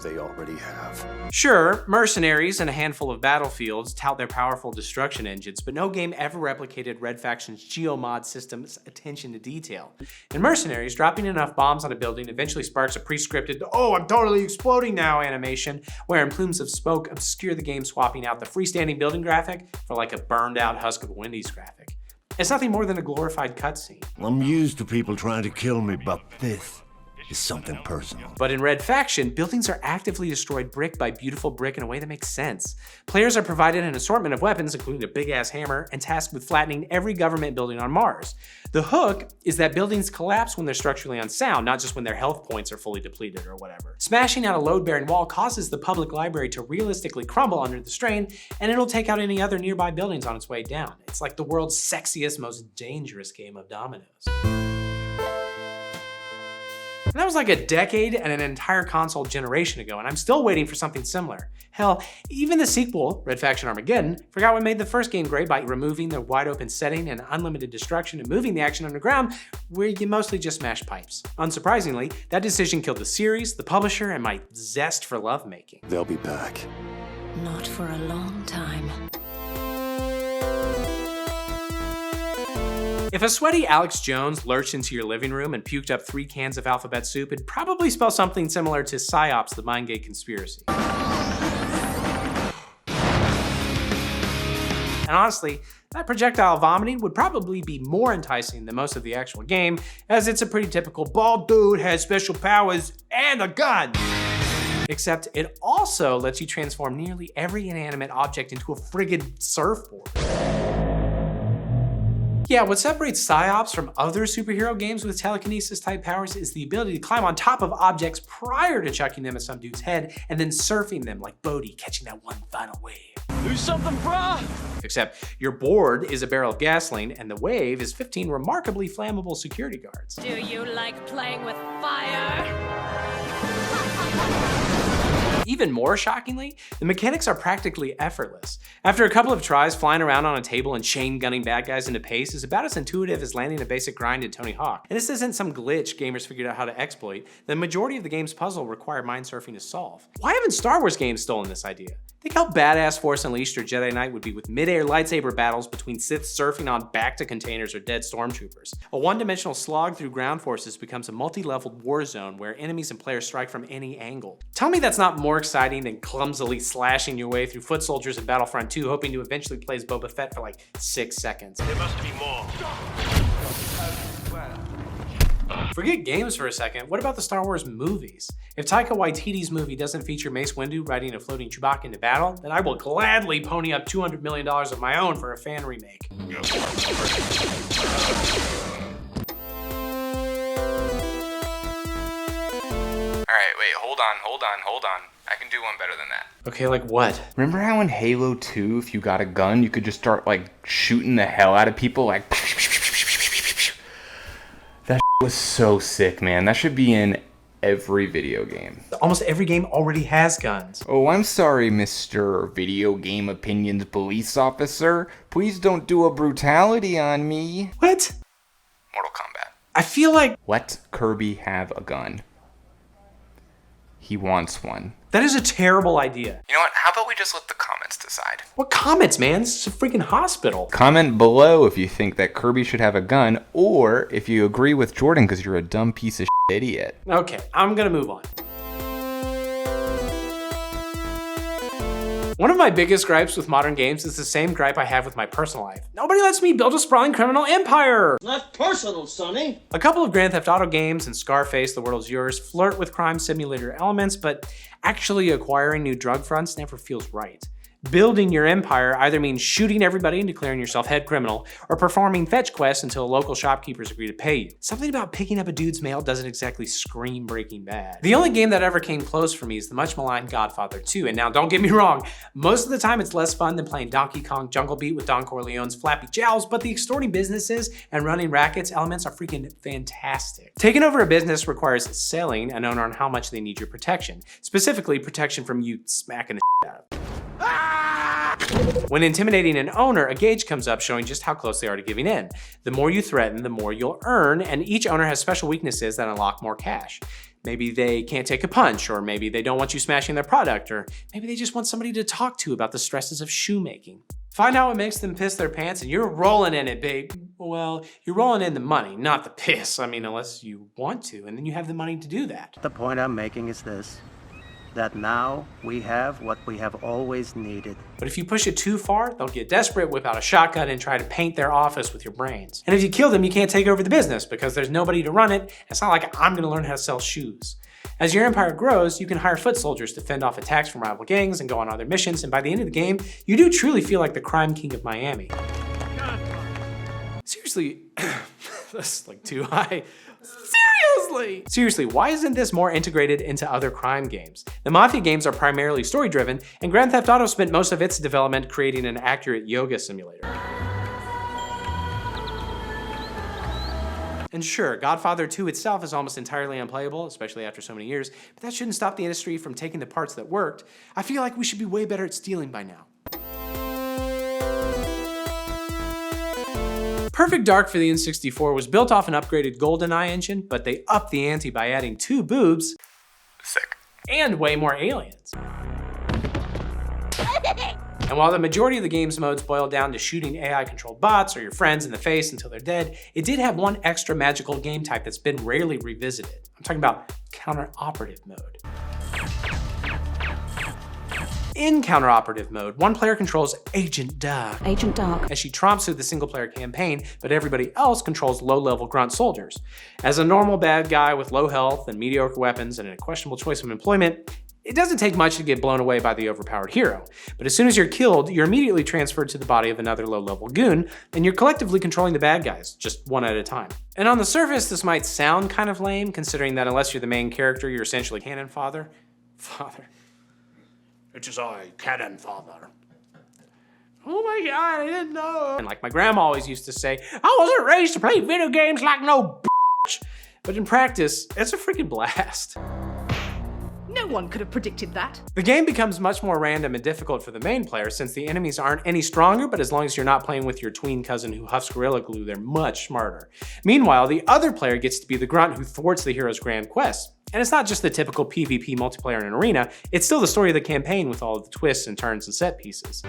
Speaker 11: they already have.
Speaker 6: Sure, mercenaries and a handful of battlefields tout their powerful destruction engines, but no game ever replicated Red Faction's geomod system's attention to detail. In Mercenaries, dropping enough bombs on a building eventually sparks a pre-scripted, "oh, I'm totally exploding now" animation, wherein plumes of smoke obscure the game, swapping out the freestanding building graphic for like a burned out husk of a Wendy's graphic. It's nothing more than a glorified cutscene.
Speaker 4: I'm used to people trying to kill me, but this is something personal.
Speaker 6: But in Red Faction, buildings are actively destroyed brick by beautiful brick in a way that makes sense. Players are provided an assortment of weapons, including a big-ass hammer, and tasked with flattening every government building on Mars. The hook is that buildings collapse when they're structurally unsound, not just when their health points are fully depleted or whatever. Smashing out a load-bearing wall causes the public library to realistically crumble under the strain, and it'll take out any other nearby buildings on its way down. It's like the world's sexiest, most dangerous game of dominoes. And that was like a decade and an entire console generation ago, and I'm still waiting for something similar. Hell, even the sequel, Red Faction Armageddon, forgot what made the first game great by removing the wide open setting and unlimited destruction and moving the action underground, where you mostly just smash pipes. Unsurprisingly, that decision killed the series, the publisher, and my zest for lovemaking.
Speaker 11: They'll be back.
Speaker 23: Not for a long time.
Speaker 6: If a sweaty Alex Jones lurched into your living room and puked up 3 cans of alphabet soup, it'd probably spell something similar to PSYOPs, the Mindgate Conspiracy. And honestly, that projectile vomiting would probably be more enticing than most of the actual game, as it's a pretty typical bald dude has special powers and a gun. Except it also lets you transform nearly every inanimate object into a friggin' surfboard. Yeah, what separates PSYOPs from other superhero games with telekinesis-type powers is the ability to climb on top of objects prior to chucking them at some dude's head, and then surfing them like Bodhi, catching that one final wave.
Speaker 15: Do something, brah!
Speaker 6: Except your board is a barrel of gasoline, and the wave is 15 remarkably flammable security guards.
Speaker 8: Do you like playing with fire?
Speaker 6: Even more shockingly, the mechanics are practically effortless. After a couple of tries, flying around on a table and chain gunning bad guys into pace is about as intuitive as landing a basic grind in Tony Hawk. And this isn't some glitch gamers figured out how to exploit. The majority of the game's puzzle require mind surfing to solve. Why haven't Star Wars games stolen this idea? Think how badass Force Unleashed or Jedi Knight would be with mid-air lightsaber battles between Sith surfing on bacta containers or dead stormtroopers. A one-dimensional slog through ground forces becomes a multi-leveled war zone where enemies and players strike from any angle. Tell me that's not more exciting than clumsily slashing your way through foot soldiers in Battlefront 2, hoping to eventually play as Boba Fett for like 6 seconds.
Speaker 15: There must be more.
Speaker 6: Forget games for a second, what about the Star Wars movies? If Taika Waititi's movie doesn't feature Mace Windu riding a floating Chewbacca into battle, then I will gladly pony up $200 million of my own for a fan remake.
Speaker 13: Alright,
Speaker 3: wait, hold on. I can do one better than that.
Speaker 6: Okay, like what?
Speaker 3: Remember how in Halo 2, if you got a gun, you could just start like shooting the hell out of people, like that was so sick, man. That should be in every video game.
Speaker 6: Almost every game already has guns.
Speaker 3: Oh, I'm sorry, Mr. Video Game Opinions Police Officer. Please don't do a brutality on me.
Speaker 6: What?
Speaker 3: Mortal Kombat.
Speaker 6: I feel like...
Speaker 3: Let Kirby have a gun. He wants one.
Speaker 6: That is a terrible idea.
Speaker 3: You know what? How about we just let the comments decide?
Speaker 6: What comments, man? This is a freaking hospital.
Speaker 3: Comment below if you think that Kirby should have a gun, or if you agree with Jordan because you're a dumb piece of shit idiot. Okay,
Speaker 6: I'm gonna move on. One of my biggest gripes with modern games is the same gripe I have with my personal life. Nobody lets me build a sprawling criminal empire!
Speaker 15: Not personal, Sonny.
Speaker 6: A couple of Grand Theft Auto games and Scarface, The World Is Yours flirt with crime simulator elements, but actually acquiring new drug fronts never feels right. Building your empire either means shooting everybody and declaring yourself head criminal, or performing fetch quests until local shopkeepers agree to pay you. Something about picking up a dude's mail doesn't exactly scream Breaking Bad. The only game that ever came close for me is the much maligned Godfather 2, and now don't get me wrong, most of the time it's less fun than playing Donkey Kong Jungle Beat with Don Corleone's flappy jowls, but the extorting businesses and running rackets elements are freaking fantastic. Taking over a business requires selling an owner on how much they need your protection, specifically protection from you smacking the shit out of them. When intimidating an owner, a gauge comes up showing just how close they are to giving in. The more you threaten, the more you'll earn, and each owner has special weaknesses that unlock more cash. Maybe they can't take a punch, or maybe they don't want you smashing their product, or maybe they just want somebody to talk to about the stresses of shoemaking. Find out what makes them piss their pants and you're rolling in it, babe. Well, you're rolling in the money, not the piss. I mean, unless you want to, and then you have the money to do that.
Speaker 2: The point I'm making is this. That now we have what we have always needed.
Speaker 6: But if you push it too far, they'll get desperate, whip out a shotgun, and try to paint their office with your brains. And if you kill them, you can't take over the business because there's nobody to run it. It's not like I'm gonna learn how to sell shoes. As your empire grows, you can hire foot soldiers to fend off attacks from rival gangs and go on other missions, and by the end of the game, you do truly feel like the crime king of Miami. Seriously, that's like too high. Seriously, why isn't this more integrated into other crime games? The Mafia games are primarily story-driven, and Grand Theft Auto spent most of its development creating an accurate yoga simulator. And sure, Godfather 2 itself is almost entirely unplayable, especially after so many years, but that shouldn't stop the industry from taking the parts that worked. I feel like we should be way better at stealing by now. Perfect Dark for the N64 was built off an upgraded GoldenEye engine, but they upped the ante by adding 2 boobs.
Speaker 3: Sick.
Speaker 6: And way more aliens. And while the majority of the game's modes boiled down to shooting AI-controlled bots or your friends in the face until they're dead, it did have one extra magical game type that's been rarely revisited. I'm talking about counter-operative mode. In counter-operative mode, one player controls Agent Dark. As she tromps through the single-player campaign, but everybody else controls low-level grunt soldiers. As a normal bad guy with low health and mediocre weapons and a questionable choice of employment, it doesn't take much to get blown away by the overpowered hero. But as soon as you're killed, you're immediately transferred to the body of another low-level goon, and you're collectively controlling the bad guys, just one at a time. And on the surface, this might sound kind of lame, considering that unless you're the main character, you're essentially cannon fodder. It is I, Cannon Father. Oh my god, I didn't know. And like my grandma always used to say, I wasn't raised to play video games like no bitch. But in practice, it's a freaking blast.
Speaker 9: No one could have predicted that.
Speaker 6: The game becomes much more random and difficult for the main player since the enemies aren't any stronger, but as long as you're not playing with your tween cousin who huffs Gorilla Glue, they're much smarter. Meanwhile, the other player gets to be the grunt who thwarts the hero's grand quest. And it's not just the typical PvP multiplayer in an arena, it's still the story of the campaign with all of the twists and turns and set pieces.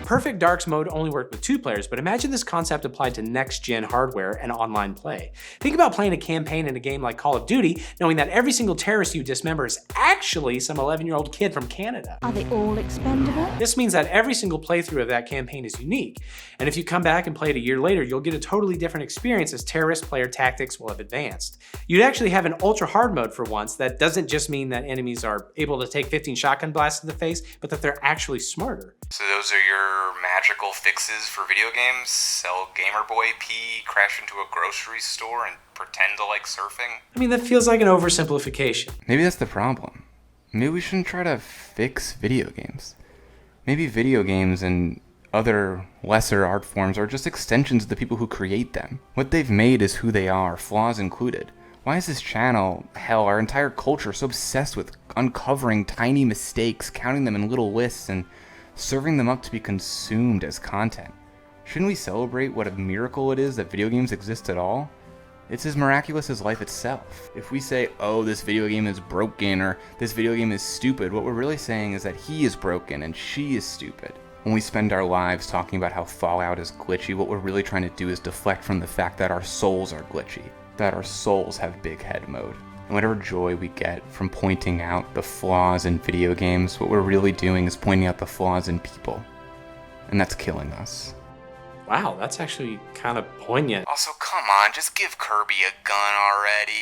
Speaker 6: Perfect Dark's mode only worked with 2 players, but imagine this concept applied to next-gen hardware and online play. Think about playing a campaign in a game like Call of Duty, knowing that every single terrorist you dismember is actually some 11-year-old kid from Canada.
Speaker 9: Are they all expendable?
Speaker 6: This means that every single playthrough of that campaign is unique, and if you come back and play it a year later, you'll get a totally different experience as terrorist player tactics will have advanced. You'd actually have an ultra-hard mode for once that doesn't just mean that enemies are able to take 15 shotgun blasts to the face, but that they're actually smarter.
Speaker 3: So those are your magical fixes for video games? Sell Gamer Boy P, crash into a grocery store, and pretend to like surfing?
Speaker 6: I mean, that feels like an oversimplification.
Speaker 3: Maybe that's the problem. Maybe we shouldn't try to fix video games. Maybe video games and other lesser art forms are just extensions of the people who create them. What they've made is who they are, flaws included. Why is this channel, hell, our entire culture so obsessed with uncovering tiny mistakes, counting them in little lists, and serving them up to be consumed as content? Shouldn't we celebrate what a miracle it is that video games exist at all? It's as miraculous as life itself. If we say, oh, this video game is broken, or this video game is stupid, what we're really saying is that he is broken and she is stupid. When we spend our lives talking about how Fallout is glitchy, what we're really trying to do is deflect from the fact that our souls are glitchy, that our souls have big head mode. And whatever joy we get from pointing out the flaws in video games, what we're really doing is pointing out the flaws in people. And that's killing us.
Speaker 6: Wow, that's actually kind of poignant.
Speaker 3: Also, come on, just give Kirby a gun already.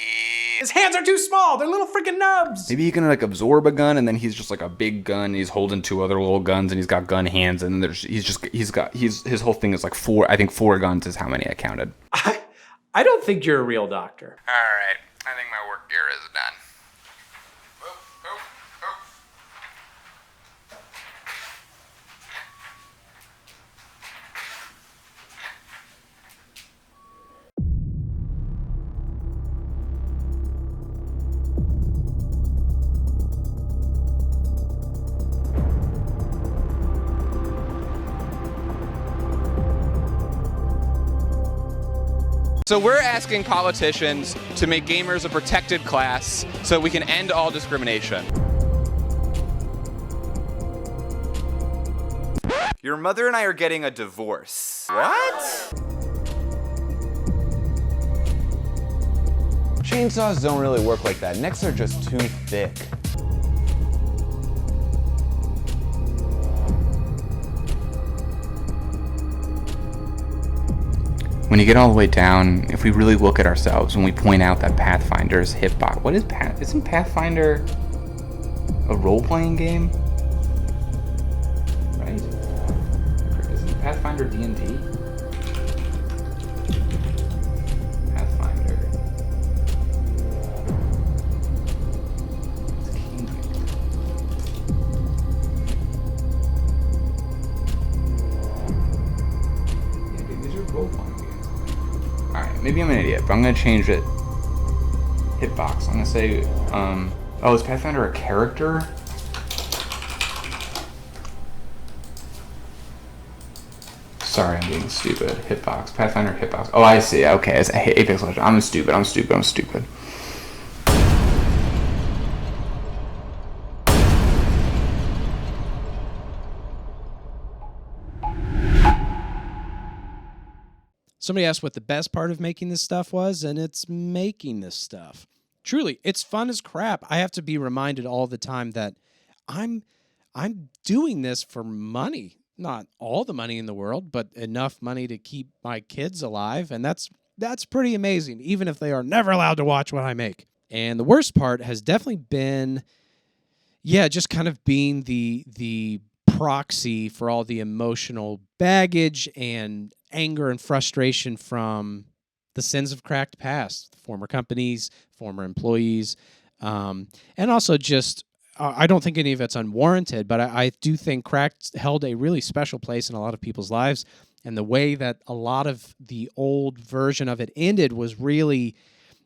Speaker 6: His hands are too small. They're little freaking nubs.
Speaker 3: Maybe he can like absorb a gun, and then he's just like a big gun. And he's holding 2 other little guns, and he's got gun hands, and then his whole thing is like 4. I think 4 guns is how many I counted.
Speaker 6: I don't think you're a real doctor.
Speaker 3: All right, I think my work here is done.
Speaker 5: So we're asking politicians to make gamers a protected class so we can end all discrimination.
Speaker 17: Your mother and I are getting a divorce. What?
Speaker 20: Chainsaws don't really work like that. Necks are just too thick.
Speaker 3: When you get all the way down, if we really look at ourselves when we point out that Pathfinder's hitbox, what is isn't Pathfinder a role-playing game? Right? Isn't Pathfinder D&D? Pathfinder. It's Kingmaker. Yeah, dude, these are role-playing. Alright, maybe I'm an idiot, but I'm gonna change it. Hitbox. I'm gonna say, oh, is Pathfinder a character? Sorry, I'm being stupid. Hitbox. Pathfinder hitbox. Oh, I see. Okay, it's Apex Legends. I'm stupid.
Speaker 1: Somebody asked what the best part of making this stuff was, and it's making this stuff. Truly, it's fun as crap. I have to be reminded all the time that I'm doing this for money. Not all the money in the world, but enough money to keep my kids alive, and that's pretty amazing, even if they are never allowed to watch what I make. And the worst part has definitely been, just kind of being the proxy for all the emotional baggage and anger and frustration from the sins of cracked past, former companies, former employees, and also just, I don't think any of it's unwarranted, but I do think cracked held a really special place in a lot of people's lives, and the way that a lot of the old version of it ended was really,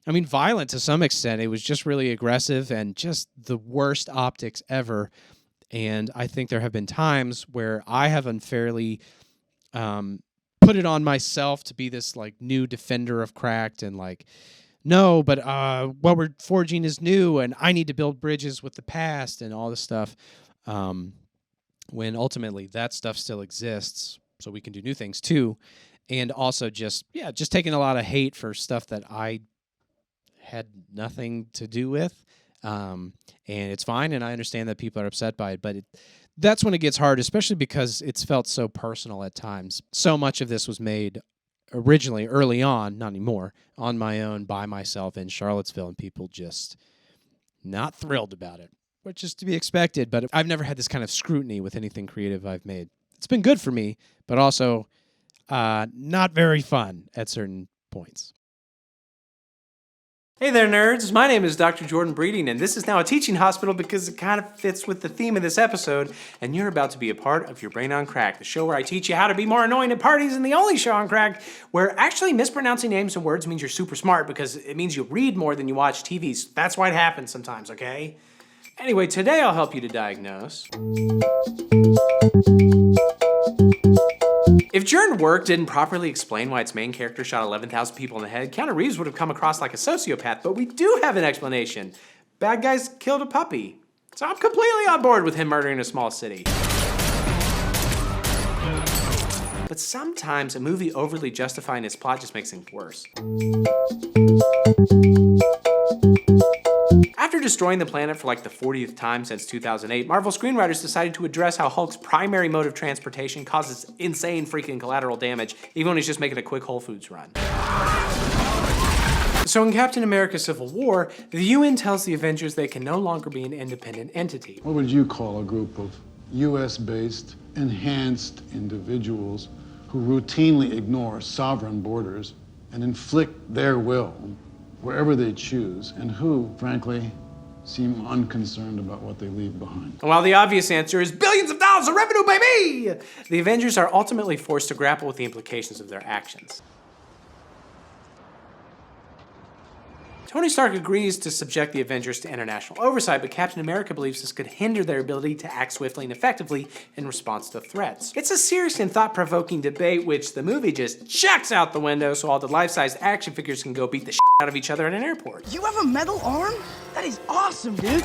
Speaker 1: violent to some extent. It was just really aggressive and just the worst optics ever. And I think there have been times where I have unfairly put it on myself to be this like new defender of cracked and like, no, but what we're forging is new and I need to build bridges with the past and all this stuff. When ultimately that stuff still exists, so we can do new things too. And also just taking a lot of hate for stuff that I had nothing to do with. And it's fine, and I understand that people are upset by it, but that's when it gets hard, especially because it's felt so personal at times. So much of this was made originally, early on, not anymore, on my own, by myself in Charlottesville, and people just not thrilled about it, which is to be expected, but I've never had this kind of scrutiny with anything creative I've made. It's been good for me, but also not very fun at certain points.
Speaker 6: Hey there, nerds. My name is Dr. Jordan Breeding, and this is now a teaching hospital because it kind of fits with the theme of this episode, and you're about to be a part of Your Brain on Crack, the show where I teach you how to be more annoying at parties, and the only show on crack where actually mispronouncing names and words means you're super smart because it means you read more than you watch TV. So that's why it happens sometimes, okay? Anyway, today I'll help you to diagnose. If Jordan Work didn't properly explain why its main character shot 11,000 people in the head, Keanu Reeves would have come across like a sociopath, but we do have an explanation. Bad guys killed a puppy. So I'm completely on board with him murdering a small city. But sometimes a movie overly justifying its plot just makes things worse. After destroying the planet for like the 40th time since 2008, Marvel screenwriters decided to address how Hulk's primary mode of transportation causes insane freaking collateral damage, even when he's just making a quick Whole Foods run. So in Captain America Civil War, the UN tells the Avengers they can no longer be an independent entity.
Speaker 10: What would you call a group of US-based, enhanced individuals who routinely ignore sovereign borders and inflict their will wherever they choose, and who, frankly, seem unconcerned about what they leave behind?
Speaker 6: And while the obvious answer is billions of dollars of revenue, baby, the Avengers are ultimately forced to grapple with the implications of their actions. Tony Stark agrees to subject the Avengers to international oversight, but Captain America believes this could hinder their ability to act swiftly and effectively in response to threats. It's a serious and thought-provoking debate which the movie just chucks out the window so all the life-size action figures can go beat the shit out of each other in an airport.
Speaker 15: You have a metal arm? That is awesome, dude.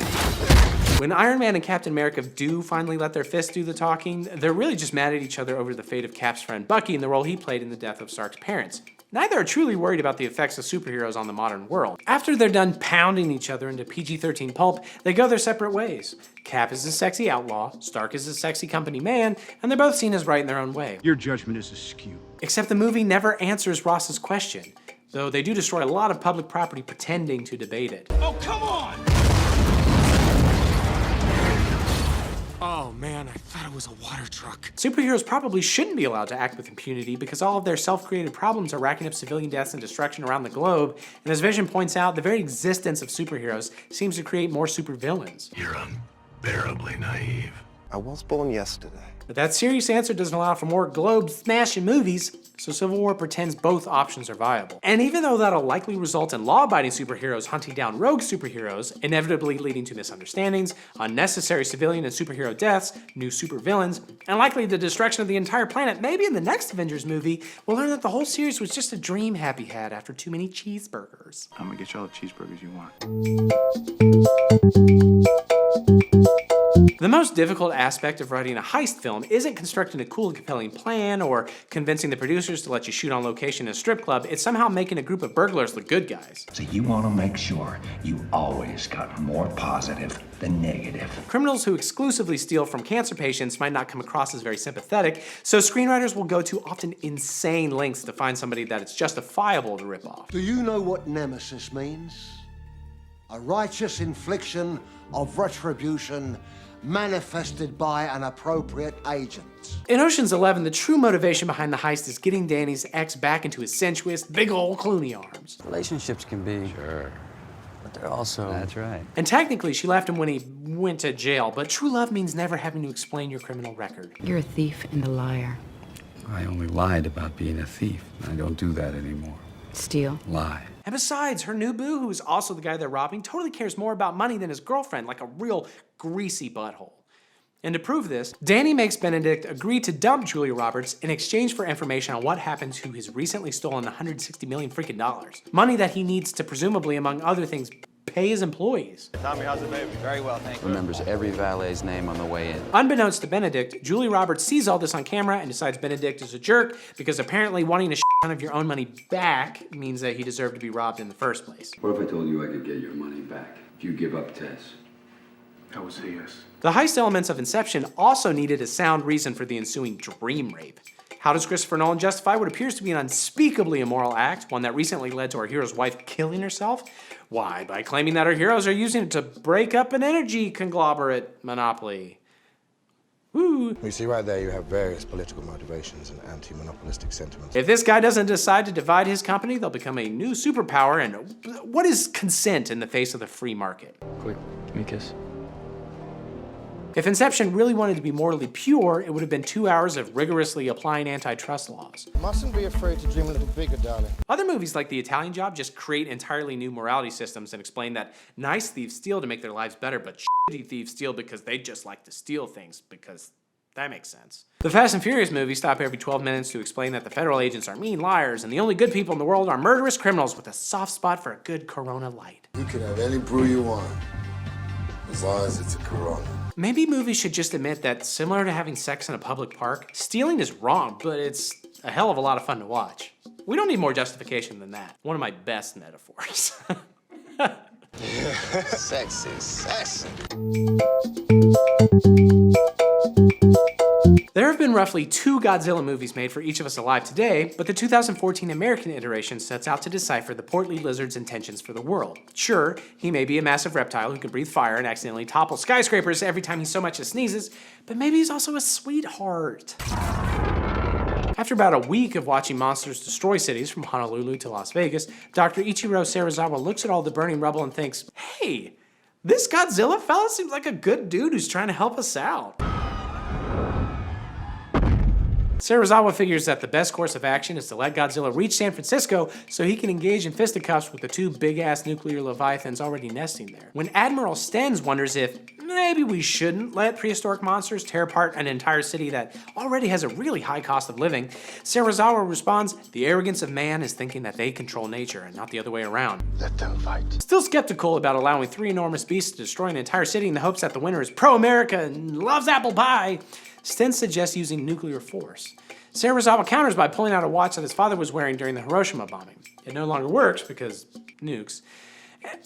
Speaker 6: When Iron Man and Captain America do finally let their fists do the talking, they're really just mad at each other over the fate of Cap's friend Bucky and the role he played in the death of Stark's parents. Neither are truly worried about the effects of superheroes on the modern world. After they're done pounding each other into PG-13 pulp, they go their separate ways. Cap is a sexy outlaw, Stark is a sexy company man, and they're both seen as right in their own way.
Speaker 12: Your judgment is askew.
Speaker 6: Except the movie never answers Ross's question, though they do destroy a lot of public property pretending to debate it.
Speaker 12: Oh, come on!
Speaker 16: Oh man, I thought it was a water truck.
Speaker 6: Superheroes probably shouldn't be allowed to act with impunity because all of their self-created problems are racking up civilian deaths and destruction around the globe, and as Vision points out, the very existence of superheroes seems to create more supervillains.
Speaker 4: You're unbearably naive.
Speaker 11: I was born yesterday.
Speaker 6: But that serious answer doesn't allow for more globe-smashing movies, so Civil War pretends both options are viable. And even though that'll likely result in law-abiding superheroes hunting down rogue superheroes, inevitably leading to misunderstandings, unnecessary civilian and superhero deaths, new supervillains, and likely the destruction of the entire planet, maybe in the next Avengers movie, we'll learn that the whole series was just a dream Happy had after too many cheeseburgers.
Speaker 12: I'm gonna get you all the cheeseburgers you want.
Speaker 6: The most difficult aspect of writing a heist film isn't constructing a cool and compelling plan or convincing the producers to let you shoot on location in a strip club, it's somehow making a group of burglars look good guys.
Speaker 14: So you want to make sure you always got more positive than negative.
Speaker 6: Criminals who exclusively steal from cancer patients might not come across as very sympathetic, so screenwriters will go to often insane lengths to find somebody that it's justifiable to rip off.
Speaker 24: Do you know what nemesis means? A righteous infliction of retribution manifested by an appropriate agent.
Speaker 6: In Ocean's 11, the true motivation behind the heist is getting Danny's ex back into his sensuous, big ol' Clooney arms.
Speaker 25: Relationships can be...
Speaker 7: Sure.
Speaker 25: But they're also...
Speaker 7: That's right.
Speaker 6: And technically, she left him when he went to jail, but true love means never having to explain your criminal record.
Speaker 26: You're a thief and a liar.
Speaker 27: I only lied about being a thief. I don't do that anymore.
Speaker 26: Steal.
Speaker 27: Lie.
Speaker 6: And besides, her new boo, who is also the guy they're robbing, totally cares more about money than his girlfriend, like a real greasy butthole. And to prove this, Danny makes Benedict agree to dump Julia Roberts in exchange for information on what happened to his recently stolen $160 million freaking dollars. Money that he needs to presumably, among other things, pay his employees.
Speaker 22: Tommy, how's the baby? Very well, thank you.
Speaker 25: Remembers every valet's name on the way in.
Speaker 6: Unbeknownst to Benedict, Julia Roberts sees all this on camera and decides Benedict is a jerk because apparently wanting to ton of your own money back means that he deserved to be robbed in the first place.
Speaker 27: What if I told you I could get your money back if you give up Tess?
Speaker 12: That was a yes.
Speaker 6: The heist elements of Inception also needed a sound reason for the ensuing dream rape. How does Christopher Nolan justify what appears to be an unspeakably immoral act, one that recently led to our hero's wife killing herself? Why, by claiming that our heroes are using it to break up an energy conglomerate monopoly. Woo!
Speaker 28: You see right there you have various political motivations and anti-monopolistic sentiments.
Speaker 6: If this guy doesn't decide to divide his company, they'll become a new superpower, and what is consent in the face of the free market?
Speaker 7: Quick, give me a kiss.
Speaker 6: If Inception really wanted to be morally pure, it would have been 2 hours of rigorously applying antitrust laws.
Speaker 24: Mustn't be afraid to dream a little bigger, darling.
Speaker 6: Other movies like The Italian Job just create entirely new morality systems and explain that nice thieves steal to make their lives better, but shitty thieves steal because they just like to steal things, because that makes sense. The Fast and Furious movies stop every 12 minutes to explain that the federal agents are mean liars and the only good people in the world are murderous criminals with a soft spot for a good Corona Light.
Speaker 24: You can have any brew you want, as long as it's a Corona.
Speaker 6: Maybe movies should just admit that, similar to having sex in a public park, stealing is wrong, but it's a hell of a lot of fun to watch. We don't need more justification than that. One of my best metaphors.
Speaker 22: Sexy, sexy.
Speaker 6: There have been roughly 2 Godzilla movies made for each of us alive today, but the 2014 American iteration sets out to decipher the portly lizard's intentions for the world. Sure, he may be a massive reptile who can breathe fire and accidentally topple skyscrapers every time he so much as sneezes, but maybe he's also a sweetheart. After about a week of watching monsters destroy cities from Honolulu to Las Vegas, Dr. Ichiro Serizawa looks at all the burning rubble and thinks, hey, this Godzilla fella seems like a good dude who's trying to help us out. Serizawa figures that the best course of action is to let Godzilla reach San Francisco so he can engage in fisticuffs with the 2 big-ass nuclear leviathans already nesting there. When Admiral Stenz wonders if maybe we shouldn't let prehistoric monsters tear apart an entire city that already has a really high cost of living, Serizawa responds, the arrogance of man is thinking that they control nature and not the other way around.
Speaker 22: Let them fight.
Speaker 6: Still skeptical about allowing 3 enormous beasts to destroy an entire city in the hopes that the winner is pro-America and loves apple pie, Stenz suggests using nuclear force. Serizawa counters by pulling out a watch that his father was wearing during the Hiroshima bombing. It no longer works because nukes.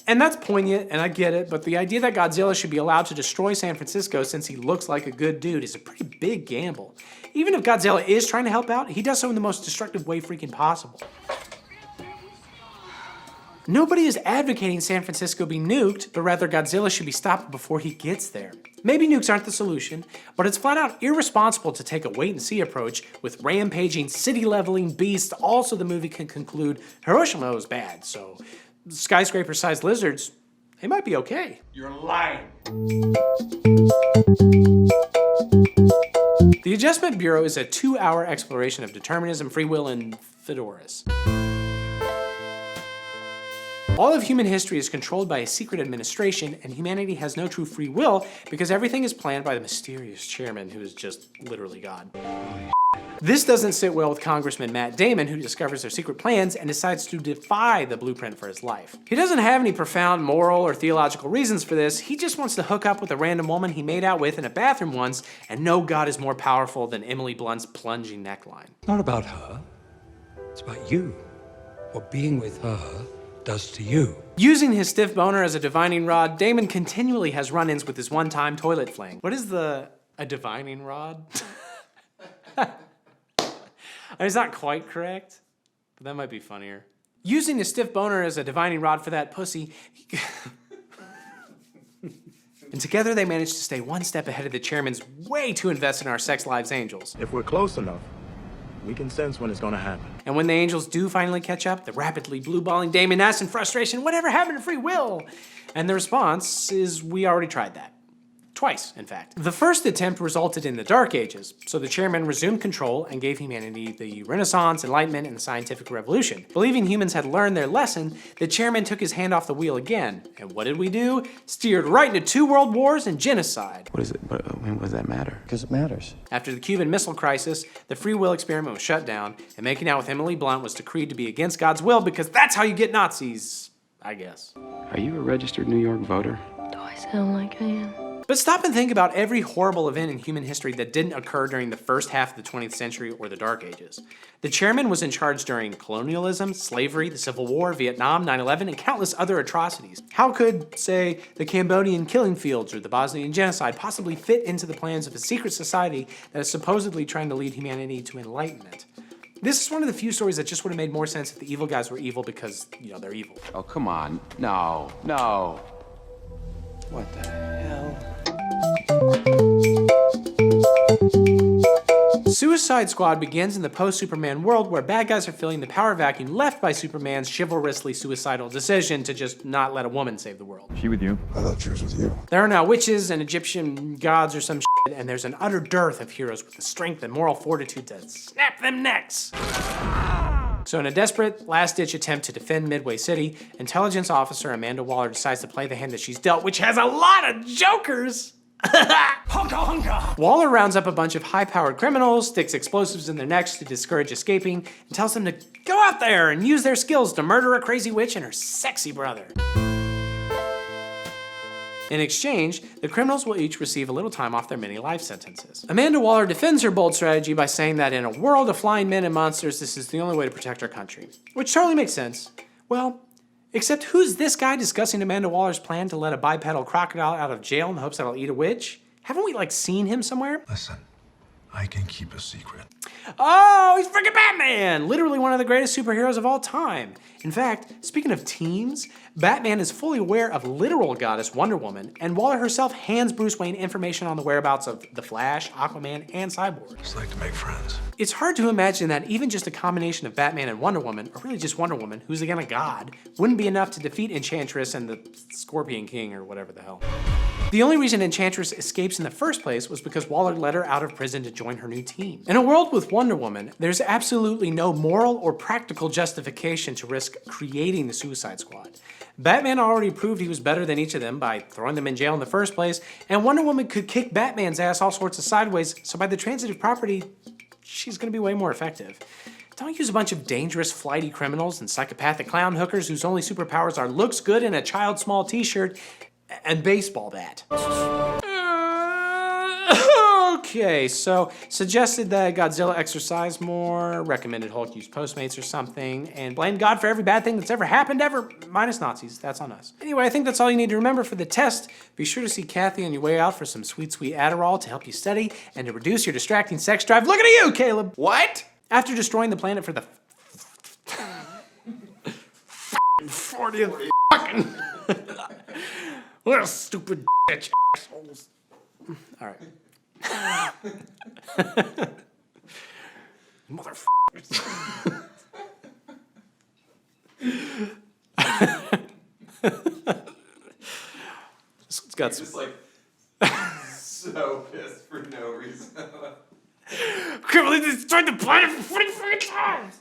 Speaker 6: And that's poignant, and I get it, but the idea that Godzilla should be allowed to destroy San Francisco since he looks like a good dude is a pretty big gamble. Even if Godzilla is trying to help out, he does so in the most destructive way freaking possible. Nobody is advocating San Francisco be nuked, but rather Godzilla should be stopped before he gets there. Maybe nukes aren't the solution, but it's flat out irresponsible to take a wait-and-see approach with rampaging, city-leveling beasts. Also, the movie can conclude Hiroshima was bad, so skyscraper-sized lizards, they might be okay.
Speaker 16: You're lying.
Speaker 6: The Adjustment Bureau is a 2-hour exploration of determinism, free will, and fedoras. All of human history is controlled by a secret administration, and humanity has no true free will because everything is planned by the mysterious chairman who is just literally God. This doesn't sit well with Congressman Matt Damon, who discovers their secret plans and decides to defy the blueprint for his life. He doesn't have any profound moral or theological reasons for this. He just wants to hook up with a random woman he made out with in a bathroom once and know God is more powerful than Emily Blunt's plunging neckline.
Speaker 2: It's not about her. It's about you. What being with her does to you.
Speaker 6: Using his stiff boner as a divining rod, Damon continually has run-ins with his one-time toilet fling. What is a divining rod? It's not quite correct, but that might be funnier. Using his stiff boner as a divining rod for that pussy, and together they manage to stay one step ahead of the chairman's way too invested in our sex lives angels.
Speaker 12: If we're close enough, we can sense when it's gonna happen.
Speaker 6: And when the angels do finally catch up, the rapidly blue-balling Damon asks in frustration, whatever happened to free will? And the response is, we already tried that. Twice, in fact. The first attempt resulted in the Dark Ages, so the chairman resumed control and gave humanity the Renaissance, Enlightenment, and the Scientific Revolution. Believing humans had learned their lesson, the chairman took his hand off the wheel again. And what did we do? Steered right into 2 world wars and genocide.
Speaker 25: What is it? What does that matter?
Speaker 28: Because it matters.
Speaker 6: After the Cuban Missile Crisis, the free will experiment was shut down, and making out with Emily Blunt was decreed to be against God's will because that's how you get Nazis, I guess.
Speaker 25: Are you a registered New York voter?
Speaker 26: Do I sound like I am?
Speaker 6: But stop and think about every horrible event in human history that didn't occur during the first half of the 20th century or the Dark Ages. The chairman was in charge during colonialism, slavery, the Civil War, Vietnam, 9/11, and countless other atrocities. How could, say, the Cambodian killing fields or the Bosnian genocide possibly fit into the plans of a secret society that is supposedly trying to lead humanity to enlightenment? This is one of the few stories that just would have made more sense if the evil guys were evil because, they're evil.
Speaker 25: Oh, come on. No. What the hell?
Speaker 6: Suicide Squad begins in the post-Superman world where bad guys are filling the power vacuum left by Superman's chivalrously suicidal decision to just not let a woman save the world.
Speaker 28: She with you? I thought she was with you.
Speaker 6: There are now witches and Egyptian gods or some shit, and there's an utter dearth of heroes with the strength and moral fortitude to snap them necks. So in a desperate, last-ditch attempt to defend Midway City, intelligence officer Amanda Waller decides to play the hand that she's dealt, which has a lot of jokers. Waller rounds up a bunch of high-powered criminals, sticks explosives in their necks to discourage escaping, and tells them to go out there and use their skills to murder a crazy witch and her sexy brother. In exchange, the criminals will each receive a little time off their many life sentences. Amanda Waller defends her bold strategy by saying that in a world of flying men and monsters, this is the only way to protect our country. Which totally makes sense. Well, Except who's this guy discussing Amanda Waller's plan to let a bipedal crocodile out of jail in the hopes that it'll eat a witch? Haven't we, like, seen him somewhere?
Speaker 5: Listen, I can keep a secret.
Speaker 6: Oh, he's freaking Batman! Literally one of the greatest superheroes of all time. In fact, speaking of teams, Batman is fully aware of literal goddess Wonder Woman, and Waller herself hands Bruce Wayne information on the whereabouts of The Flash, Aquaman, and Cyborg.
Speaker 5: Just like to make friends.
Speaker 6: It's hard to imagine that even just a combination of Batman and Wonder Woman, or really just Wonder Woman, who's again a god, wouldn't be enough to defeat Enchantress and the Scorpion King, or whatever the hell. The only reason Enchantress escapes in the first place was because Waller let her out of prison to join her new team. In a world with Wonder Woman, there's absolutely no moral or practical justification to risk creating the Suicide Squad. Batman already proved he was better than each of them by throwing them in jail in the first place, and Wonder Woman could kick Batman's ass all sorts of sideways, so by the transitive property, she's gonna be way more effective. Don't use a bunch of dangerous, flighty criminals and psychopathic clown hookers whose only superpowers are looks good in a child small t-shirt and baseball bat. Okay, so suggested that Godzilla exercise more, recommended Hulk use Postmates or something, and blame God for every bad thing that's ever happened ever, minus Nazis. That's on us. Anyway, I think that's all you need to remember for the test. Be sure to see Kathy on your way out for some sweet, sweet Adderall to help you study and to reduce your distracting sex drive. Look at you, Caleb!
Speaker 17: What?
Speaker 6: After destroying the planet for the 40th fucking... Little stupid bitch assholes. All right. Motherfuckers. This one's got some...
Speaker 3: just like so pissed for no reason.
Speaker 6: I can't believe they destroyed the planet for 40 freaking times.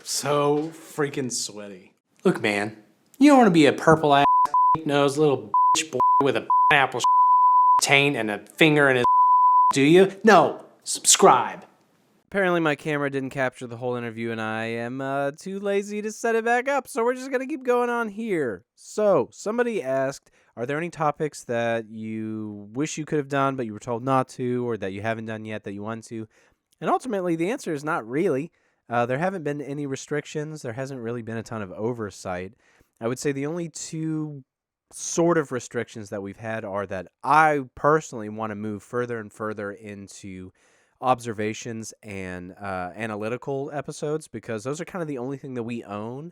Speaker 6: So freaking sweaty. Look, man, you don't want to be a purple ass nosed little bitch boy with a apple taint and a finger in his, do you? No, subscribe.
Speaker 8: Apparently my camera didn't capture the whole interview and I am too lazy to set it back up, so we're just going to keep going on here. So, somebody asked, are there any topics that you wish you could have done but you were told not to, or that you haven't done yet that you want to? And ultimately, the answer is not really. There haven't been any restrictions. There hasn't really been a ton of oversight. I would say the only two sort of restrictions that we've had are that I personally want to move further and further into observations and analytical episodes, because those are kind of the only thing that we own.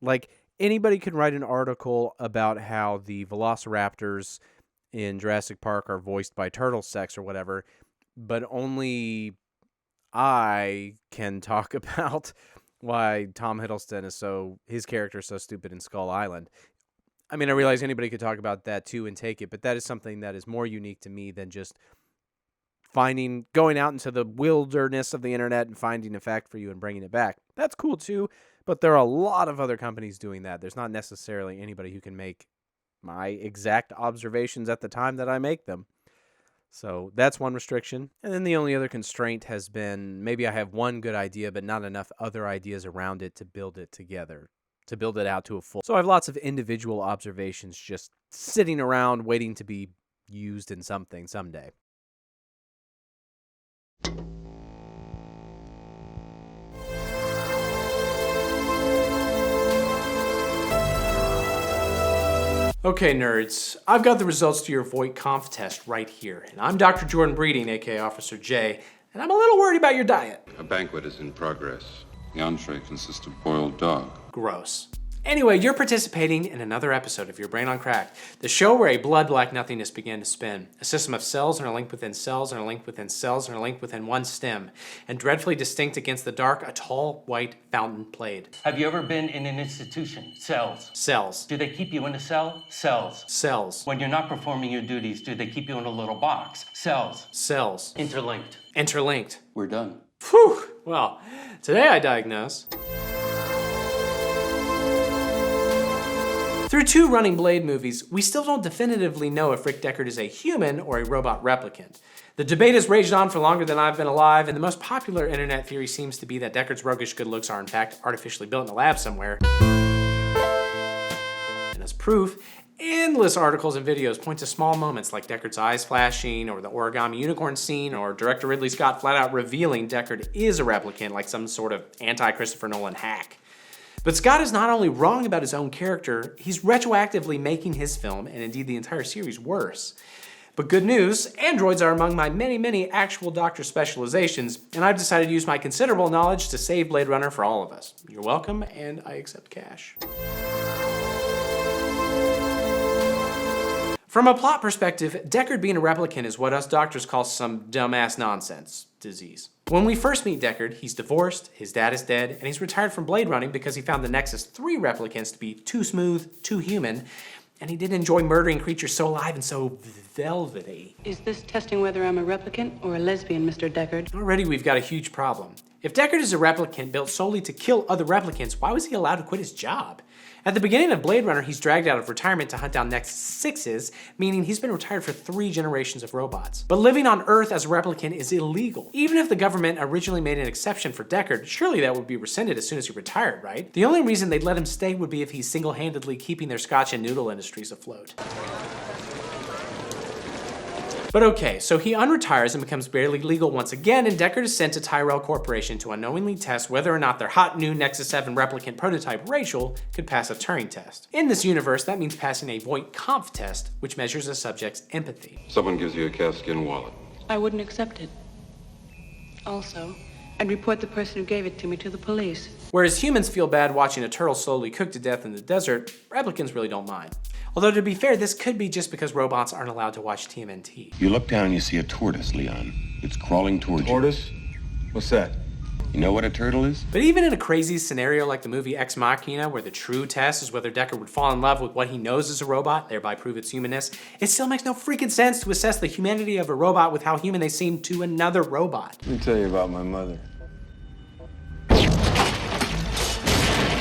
Speaker 8: Like, anybody can write an article about how the velociraptors in Jurassic Park are voiced by turtle sex or whatever, but only I can talk about why Tom Hiddleston is his character is so stupid in Skull Island. I mean, I realize anybody could talk about that too and take it, but that is something that is more unique to me than just going out into the wilderness of the internet and finding a fact for you and bringing it back. That's cool too, but there are a lot of other companies doing that. There's not necessarily anybody who can make my exact observations at the time that I make them. So that's one restriction. And then the only other constraint has been maybe I have one good idea, but not enough other ideas around it to build it together, to build it out to a full. So I have lots of individual observations just sitting around waiting to be used in something someday.
Speaker 6: Okay, nerds, I've got the results to your Voight Conf test right here, and I'm Dr. Jordan Breeding, aka Officer J, and I'm a little worried about your diet.
Speaker 9: A banquet is in progress. The entree consists of boiled dog.
Speaker 6: Gross. Anyway, you're participating in another episode of Your Brain on Crack, the show where a blood-black nothingness began to spin. A system of cells interlinked within cells interlinked within cells interlinked within one stem, and dreadfully distinct against the dark, a tall, white fountain played.
Speaker 13: Have you ever been in an institution? Cells.
Speaker 6: Cells.
Speaker 13: Do they keep you in a cell? Cells.
Speaker 6: Cells.
Speaker 13: When you're not performing your duties, do they keep you in a little box? Cells.
Speaker 6: Cells.
Speaker 13: Interlinked.
Speaker 6: Interlinked.
Speaker 13: We're done.
Speaker 6: Whew! Well, today I diagnose... Through 2 running Blade movies, we still don't definitively know if Rick Deckard is a human or a robot replicant. The debate has raged on for longer than I've been alive, and the most popular internet theory seems to be that Deckard's roguish good looks are in fact artificially built in a lab somewhere. And as proof, Endless articles and videos point to small moments like Deckard's eyes flashing, or the origami unicorn scene, or director Ridley Scott flat out revealing Deckard is a replicant like some sort of anti-Christopher Nolan hack. But Scott is not only wrong about his own character, he's retroactively making his film, and indeed the entire series, worse. But good news, androids are among my many actual doctor specializations, and I've decided to use my considerable knowledge to save Blade Runner for all of us. You're welcome, and I accept cash. From a plot perspective, Deckard being a replicant is what us doctors call some dumbass nonsense disease. When we first meet Deckard, he's divorced, his dad is dead, and he's retired from blade running because he found the Nexus 3 replicants to be too smooth, too human, and he didn't enjoy murdering creatures so alive and so velvety.
Speaker 1: Is this testing whether I'm a replicant or a lesbian, Mr. Deckard?
Speaker 6: Already we've got a huge problem. If Deckard is a replicant built solely to kill other replicants, why was he allowed to quit his job? At the beginning of Blade Runner, he's dragged out of retirement to hunt down Nexus 6s, meaning he's been retired for 3 generations of robots. But living on Earth as a replicant is illegal. Even if the government originally made an exception for Deckard, surely that would be rescinded as soon as he retired, right? The only reason they'd let him stay would be if he's single-handedly keeping their scotch and noodle industries afloat. But okay, so he unretires and becomes barely legal once again, and Deckard is sent to Tyrell Corporation to unknowingly test whether or not their hot new Nexus 7 replicant prototype Rachel could pass a Turing test. In this universe, that means passing a Voight-Kampff test, which measures a subject's empathy.
Speaker 9: Someone gives you a calfskin wallet.
Speaker 1: I wouldn't accept it. Also, I'd report the person who gave it to me to the police.
Speaker 6: Whereas humans feel bad watching a turtle slowly cook to death in the desert, replicants really don't mind. Although to be fair, this could be just because robots aren't allowed to watch TMNT.
Speaker 10: You look down and you see a tortoise, Leon. It's crawling towards you.
Speaker 22: Tortoise? What's that?
Speaker 10: You know what a turtle is?
Speaker 6: But even in a crazy scenario like the movie Ex Machina, where the true test is whether Deckard would fall in love with what he knows is a robot, thereby prove its humanness, it still makes no freaking sense to assess the humanity of a robot with how human they seem to another robot.
Speaker 22: Let me tell you about my mother.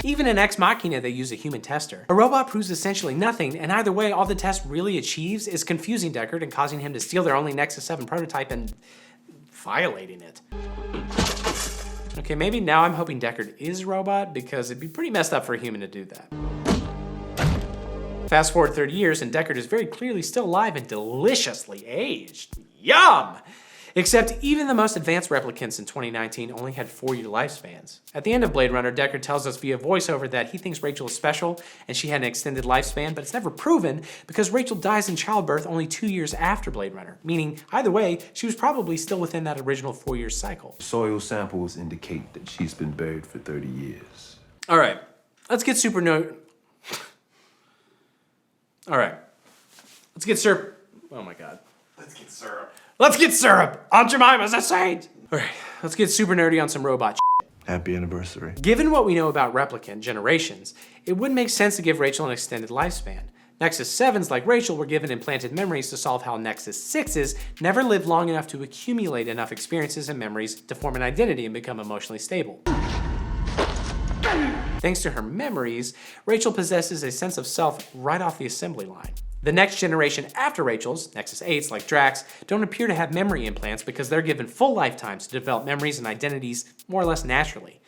Speaker 6: Even in Ex Machina, they use a human tester. A robot proves essentially nothing, and either way, all the test really achieves is confusing Deckard and causing him to steal their only Nexus 7 prototype and violating it. Okay, maybe now I'm hoping Deckard is a robot, because it'd be pretty messed up for a human to do that. Fast forward 30 years, and Deckard is very clearly still alive and deliciously aged. Yum! Except even the most advanced replicants in 2019 only had 4-year lifespans. At the end of Blade Runner, Deckard tells us via voiceover that he thinks Rachel is special and she had an extended lifespan, but it's never proven because Rachel dies in childbirth only 2 years after Blade Runner, meaning either way, she was probably still within that original 4-year cycle.
Speaker 28: Soil samples indicate that she's been buried for 30 years.
Speaker 6: All right, let's get Oh my God. Let's get syrup. Let's get syrup! Aunt Jemima's a saint! Alright, let's get super nerdy on some robot shit.
Speaker 28: Happy anniversary.
Speaker 6: Given what we know about replicant generations, it wouldn't make sense to give Rachel an extended lifespan. Nexus 7s, like Rachel, were given implanted memories to solve how Nexus 6s never lived long enough to accumulate enough experiences and memories to form an identity and become emotionally stable. Thanks to her memories, Rachel possesses a sense of self right off the assembly line. The next generation after Rachel's, Nexus 8s like Drax, don't appear to have memory implants because they're given full lifetimes to develop memories and identities more or less naturally.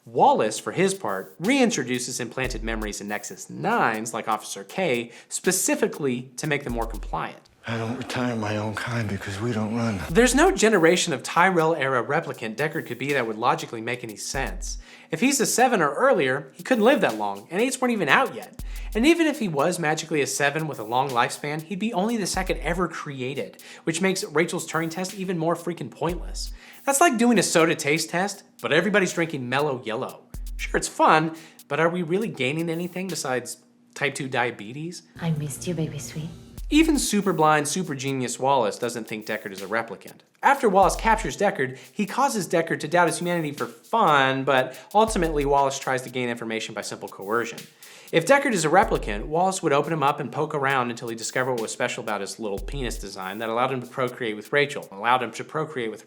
Speaker 6: Wallace, for his part, reintroduces implanted memories in Nexus 9s like Officer K, specifically to make them more compliant.
Speaker 22: I don't retire my own kind because we don't run.
Speaker 6: There's no generation of Tyrell-era replicant Deckard could be that would logically make any sense. If he's a 7 or earlier, he couldn't live that long, and 8s weren't even out yet. And even if he was magically a 7 with a long lifespan, he'd be only the second ever created, which makes Rachel's Turing test even more freaking pointless. That's like doing a soda taste test, but everybody's drinking Mellow Yellow. Sure, it's fun, but are we really gaining anything besides type 2 diabetes?
Speaker 15: I missed you, baby sweet.
Speaker 6: Even super blind, super genius Wallace doesn't think Deckard is a replicant. After Wallace captures Deckard, he causes Deckard to doubt his humanity for fun, but ultimately Wallace tries to gain information by simple coercion. If Deckard is a replicant, Wallace would open him up and poke around until he discovered what was special about his little penis design that allowed him to procreate with Rachel, allowed him to procreate with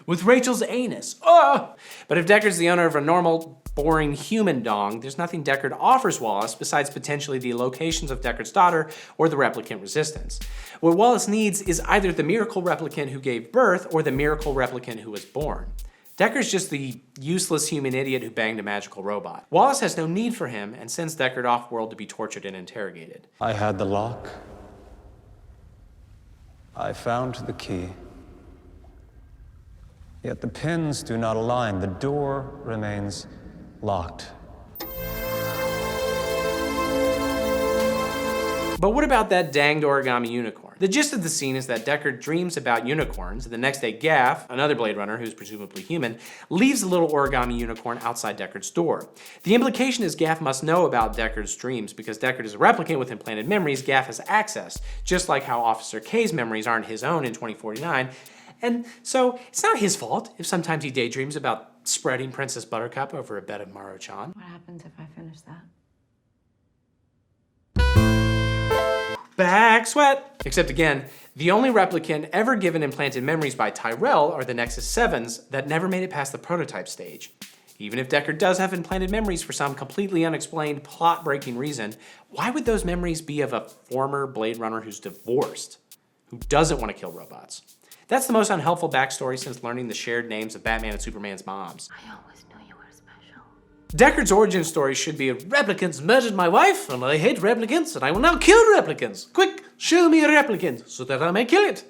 Speaker 6: with Rachel's anus. Oh! But if Deckard's the owner of a normal, boring human dong, there's nothing Deckard offers Wallace besides potentially the locations of Deckard's daughter or the replicant resistance. What Wallace needs is either the miracle replicant who gave birth or the miracle replicant who was born. Deckard's just the useless human idiot who banged a magical robot. Wallace has no need for him and sends Deckard off-world to be tortured and interrogated.
Speaker 4: I had the lock. I found the key. Yet the pins do not align. The door remains locked.
Speaker 6: But what about that danged origami unicorn? The gist of the scene is that Deckard dreams about unicorns, and the next day Gaff, another Blade Runner who's presumably human, leaves the little origami unicorn outside Deckard's door. The implication is Gaff must know about Deckard's dreams because Deckard is a replicant with implanted memories Gaff has access, just like how Officer K's memories aren't his own in 2049. And so it's not his fault if sometimes he daydreams about spreading Princess Buttercup over a bed of Maro-chan.
Speaker 26: What happens if I finish that?
Speaker 6: Back sweat! Except again, the only replicant ever given implanted memories by Tyrell are the Nexus 7s that never made it past the prototype stage. Even if Deckard does have implanted memories for some completely unexplained, plot-breaking reason, why would those memories be of a former Blade Runner who's divorced, who doesn't want to kill robots? That's the most unhelpful backstory since learning the shared names of Batman and Superman's moms.
Speaker 26: I always knew you were special.
Speaker 6: Deckard's origin story should be replicants murdered my wife, and I hate replicants, and I will now kill replicants. Quick, show me a replicant, so that I may kill it.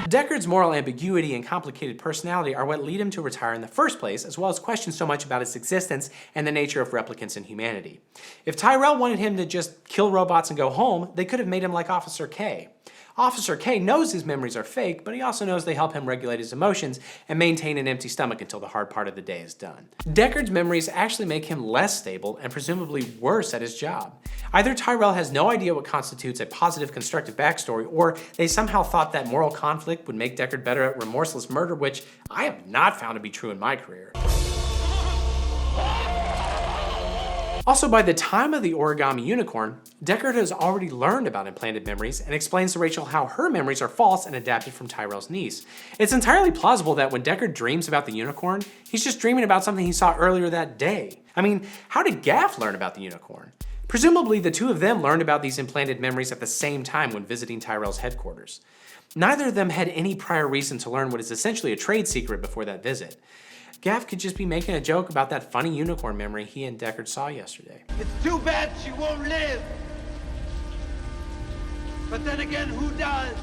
Speaker 6: Deckard's moral ambiguity and complicated personality are what lead him to retire in the first place, as well as questions so much about his existence and the nature of replicants and humanity. If Tyrell wanted him to just kill robots and go home, they could have made him like Officer K. Officer K knows his memories are fake, but he also knows they help him regulate his emotions and maintain an empty stomach until the hard part of the day is done. Deckard's memories actually make him less stable and presumably worse at his job. Either Tyrell has no idea what constitutes a positive constructive backstory, or they somehow thought that moral conflict would make Deckard better at remorseless murder, which I have not found to be true in my career. Also, by the time of the origami unicorn, Deckard has already learned about implanted memories and explains to Rachel how her memories are false and adapted from Tyrell's niece. It's entirely plausible that when Deckard dreams about the unicorn, he's just dreaming about something he saw earlier that day. I mean, how did Gaff learn about the unicorn? Presumably, the two of them learned about these implanted memories at the same time when visiting Tyrell's headquarters. Neither of them had any prior reason to learn what is essentially a trade secret before that visit. Gaff could just be making a joke about that funny unicorn memory he and Deckard saw yesterday.
Speaker 11: It's too bad she won't live. But then again, who does?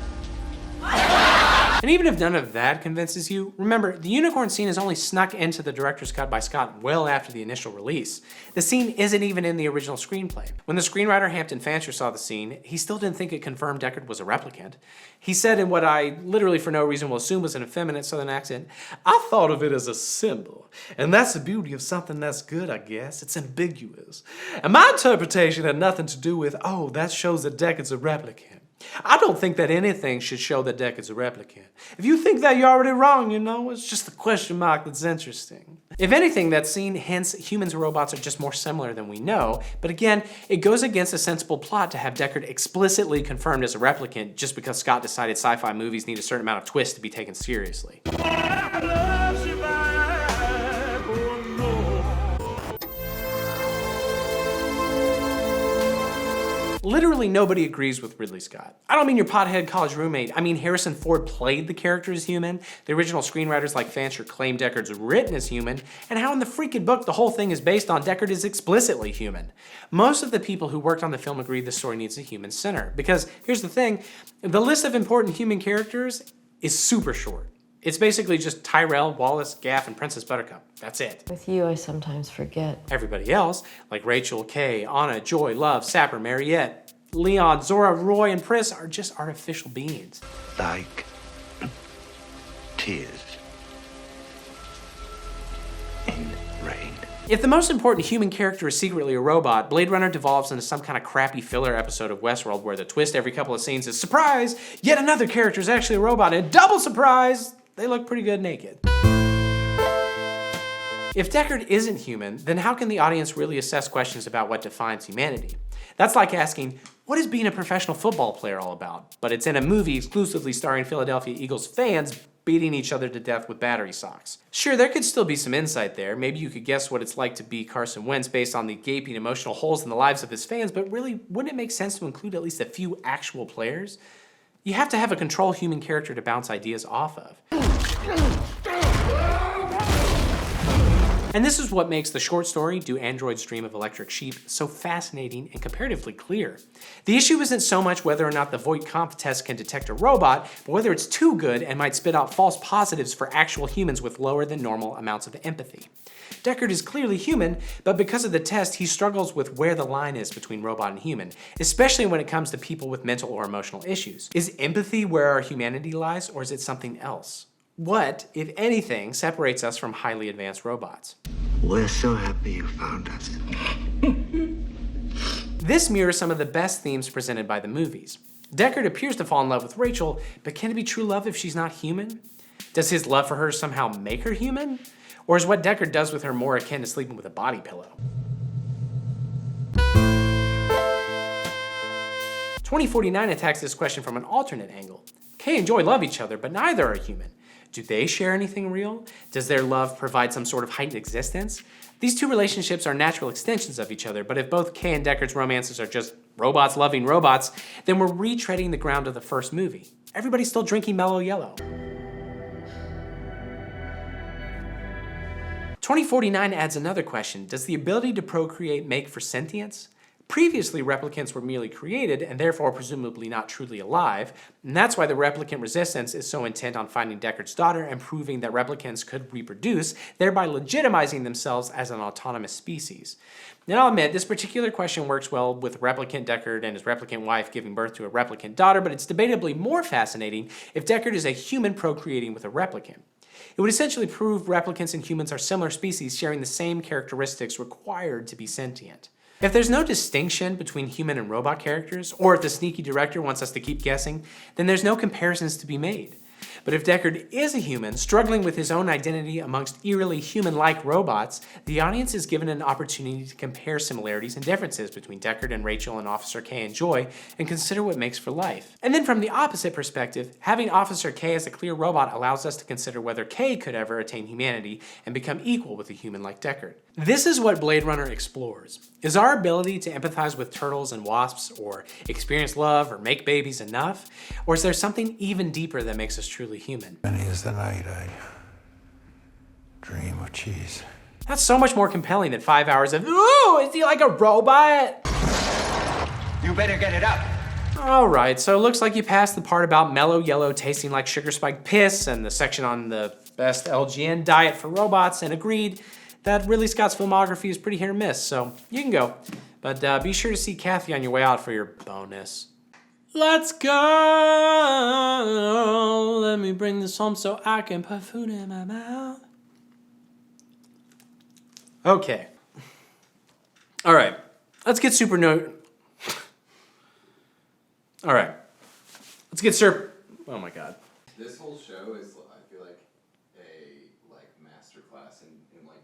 Speaker 6: And even if none of that convinces you, remember, the unicorn scene is only snuck into the director's cut by Scott well after the initial release. The scene isn't even in the original screenplay. When the screenwriter Hampton Fancher saw the scene, he still didn't think it confirmed Deckard was a replicant. He said in what I literally for no reason will assume was an effeminate southern accent, "I thought of it as a symbol, and that's the beauty of something that's good, I guess. It's ambiguous. And my interpretation had nothing to do with, oh, that shows that Deckard's a replicant. I don't think that anything should show that Deckard's a replicant. If you think that, you're already wrong, you know? It's just the question mark that's interesting." If anything, that scene hints humans and robots are just more similar than we know, but again, it goes against a sensible plot to have Deckard explicitly confirmed as a replicant just because Scott decided sci-fi movies need a certain amount of twist to be taken seriously. Literally nobody agrees with Ridley Scott. I don't mean your pothead college roommate. I mean Harrison Ford played the character as human, the original screenwriters like Fancher claim Deckard's written as human, and how in the freaking book the whole thing is based on Deckard is explicitly human. Most of the people who worked on the film agree the story needs a human center, because here's the thing, the list of important human characters is super short. It's basically just Tyrell, Wallace, Gaff, and Princess Buttercup. That's it.
Speaker 26: With you, I sometimes forget.
Speaker 6: Everybody else, like Rachel, Kay, Anna, Joy, Love, Sapper, Mariette, Leon, Zora, Roy, and Pris are just artificial beings.
Speaker 22: Like tears in rain.
Speaker 6: If the most important human character is secretly a robot, Blade Runner devolves into some kind of crappy filler episode of Westworld where the twist every couple of scenes is, surprise, yet another character is actually a robot, and double surprise, they look pretty good naked. If Deckard isn't human, then how can the audience really assess questions about what defines humanity? That's like asking, what is being a professional football player all about? But it's in a movie exclusively starring Philadelphia Eagles fans beating each other to death with battery socks. Sure, there could still be some insight there. Maybe you could guess what it's like to be Carson Wentz based on the gaping emotional holes in the lives of his fans, but really, wouldn't it make sense to include at least a few actual players? You have to have a control human character to bounce ideas off of. And this is what makes the short story, Do Androids Dream of Electric Sheep, so fascinating and comparatively clear. The issue isn't so much whether or not the Voight-Kampff test can detect a robot, but whether it's too good and might spit out false positives for actual humans with lower than normal amounts of empathy. Deckard is clearly human, but because of the test, he struggles with where the line is between robot and human, especially when it comes to people with mental or emotional issues. Is empathy where our humanity lies, or is it something else? What, if anything, separates us from highly advanced robots?
Speaker 14: We're so happy you found us.
Speaker 6: This mirrors some of the best themes presented by the movies. Deckard appears to fall in love with Rachel, but can it be true love if she's not human? Does his love for her somehow make her human? Or is what Deckard does with her more akin to sleeping with a body pillow? 2049 attacks this question from an alternate angle. Kay and Joy love each other, but neither are human. Do they share anything real? Does their love provide some sort of heightened existence? These two relationships are natural extensions of each other, but if both Kay and Deckard's romances are just robots loving robots, then we're retreading the ground of the first movie. Everybody's still drinking Mellow Yellow. 2049 adds another question. Does the ability to procreate make for sentience? Previously, replicants were merely created and therefore presumably not truly alive, and that's why the replicant resistance is so intent on finding Deckard's daughter and proving that replicants could reproduce, thereby legitimizing themselves as an autonomous species. Now I'll admit, this particular question works well with replicant Deckard and his replicant wife giving birth to a replicant daughter, but it's debatably more fascinating if Deckard is a human procreating with a replicant. It would essentially prove replicants and humans are similar species sharing the same characteristics required to be sentient. If there's no distinction between human and robot characters, or if the sneaky director wants us to keep guessing, then there's no comparisons to be made. But if Deckard is a human, struggling with his own identity amongst eerily human-like robots, the audience is given an opportunity to compare similarities and differences between Deckard and Rachel and Officer K and Joy, and consider what makes for life. And then from the opposite perspective, having Officer K as a clear robot allows us to consider whether K could ever attain humanity and become equal with a human like Deckard. This is what Blade Runner explores. Is our ability to empathize with turtles and wasps, or experience love, or make babies enough? Or is there something even deeper that makes us truly human?
Speaker 5: Many is the night I dream of cheese.
Speaker 6: That's so much more compelling than 5 hours of, ooh, is he like a robot?
Speaker 13: You better get it up.
Speaker 6: Alright, so it looks like you passed the part about Mellow Yellow tasting like sugar spiked piss, and the section on the best LGN diet for robots, and agreed that Ridley Scott's filmography is pretty hit or miss, so you can go. But be sure to see Kathy on your way out for your bonus. Let's go! Let me bring this home so I can put food in my mouth. Okay. Alright, let's get super Alright, let's get oh my god.
Speaker 3: This whole show is, I feel like, a masterclass in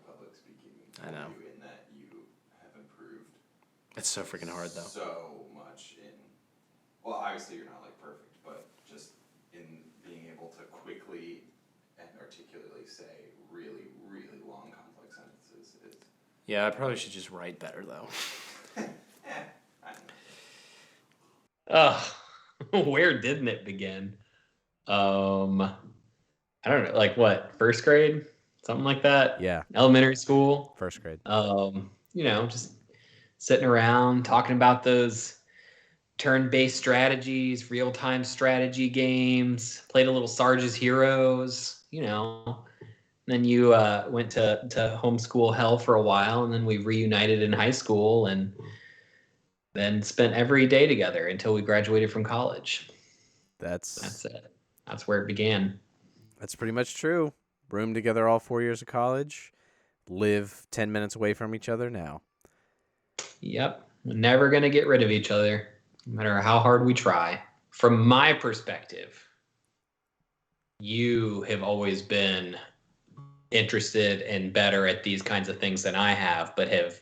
Speaker 3: public speaking.
Speaker 6: I know.
Speaker 3: In that you have improved.
Speaker 6: It's so freaking hard though.
Speaker 3: So much in, well, obviously you're not perfect, but just in being able to quickly and articulately say really, really long, complex sentences.
Speaker 6: Yeah, I probably should just write better though.
Speaker 15: Where didn't it begin? I don't know, like what, first grade? Something like that?
Speaker 8: Yeah.
Speaker 15: Elementary school?
Speaker 8: First grade.
Speaker 15: Just sitting around talking about those turn-based strategies, real-time strategy games, played a little Sarge's Heroes, Then you went to homeschool hell for a while, and then we reunited in high school, and then spent every day together until we graduated from college. That's it. That's where it began.
Speaker 8: That's pretty much true. Roomed together all 4 years of college. Live 10 minutes away from each other now.
Speaker 15: Yep. We're never going to get rid of each other, no matter how hard we try. From my perspective, you have always been interested and better at these kinds of things than I have, but have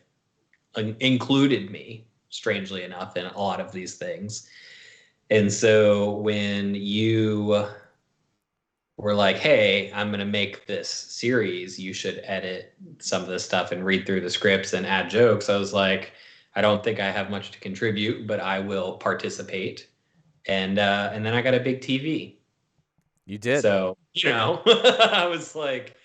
Speaker 15: included me, strangely enough, in a lot of these things. And so when you were like, hey, I'm going to make this series, you should edit some of this stuff and read through the scripts and add jokes, I was like, I don't think I have much to contribute, but I will participate. and then I got a big TV.
Speaker 8: You did.
Speaker 15: So, I was like,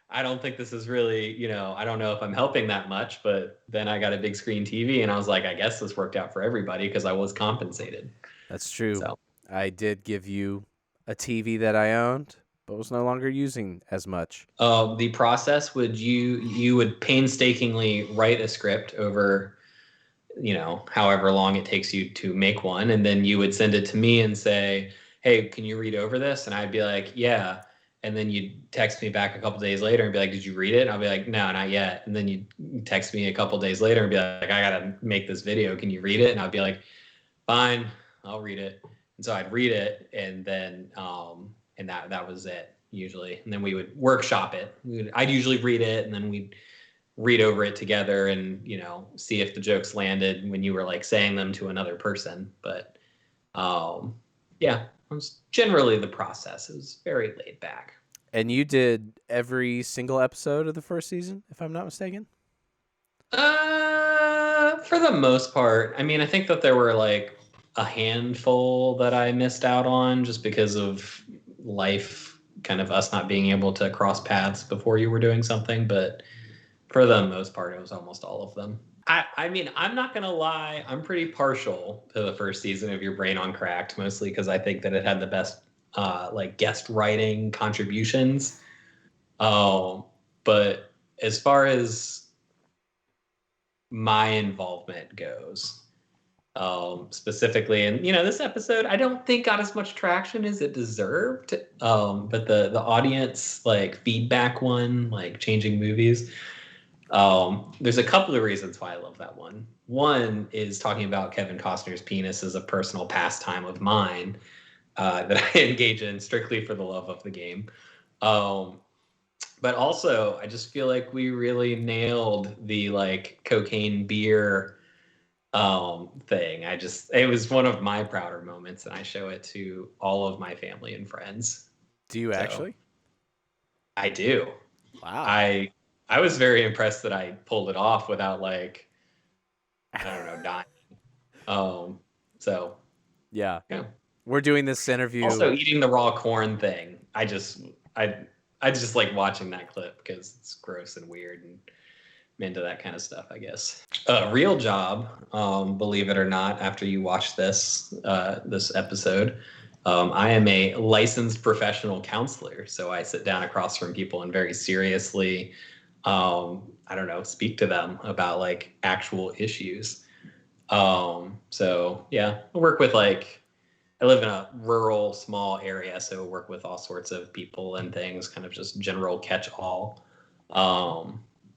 Speaker 15: I don't think this is really, I don't know if I'm helping that much, but then I got a big screen TV and I was like, I guess this worked out for everybody because I was compensated.
Speaker 8: That's true.
Speaker 15: So.
Speaker 8: I did give you a TV that I owned, but was no longer using as much.
Speaker 15: The process would you would painstakingly write a script over, however long it takes you to make one. And then you would send it to me and say, hey, can you read over this? And I'd be like, yeah. And then you'd text me back a couple days later and be like, did you read it? And I'll be like, no, not yet. And then you'd text me a couple days later and be like, I got to make this video. Can you read it? And I'd be like, fine, I'll read it. And so I'd read it, and then and that was it usually. And then we would workshop it. I'd usually read it, and then we'd read over it together and, see if the jokes landed when you were like saying them to another person. But yeah, it was generally the process. It was very laid back.
Speaker 8: And you did every single episode of the first season, if I'm not mistaken?
Speaker 15: For the most part. I mean, I think that there were like a handful that I missed out on just because of life, kind of us not being able to cross paths before you were doing something. But for the most part, it was almost all of them. I mean, I'm not going to lie. I'm pretty partial to the first season of Your Brain on Cracked, mostly because I think that it had the best guest writing contributions. But as far as my involvement goes, specifically, and this episode I don't think got as much traction as it deserved. But the audience feedback one, changing movies, there's a couple of reasons why I love that one. One is talking about Kevin Costner's penis as a personal pastime of mine that I engage in strictly for the love of the game. But also, I just feel like we really nailed the cocaine beer thing. It was one of my prouder moments, and I show it to all of my family and friends.
Speaker 8: Do you actually?
Speaker 15: I do.
Speaker 8: Wow.
Speaker 15: I was very impressed that I pulled it off without dying. So
Speaker 8: yeah. We're doing this interview.
Speaker 15: Also, eating the raw corn thing. I just like watching that clip because it's gross and weird, and I'm into that kind of stuff, I guess. Real job, believe it or not, after you watch this episode, I am a licensed professional counselor. So I sit down across from people and very seriously, speak to them about actual issues. So yeah, I work with I live in a rural, small area, so I work with all sorts of people and things, kind of just general catch-all.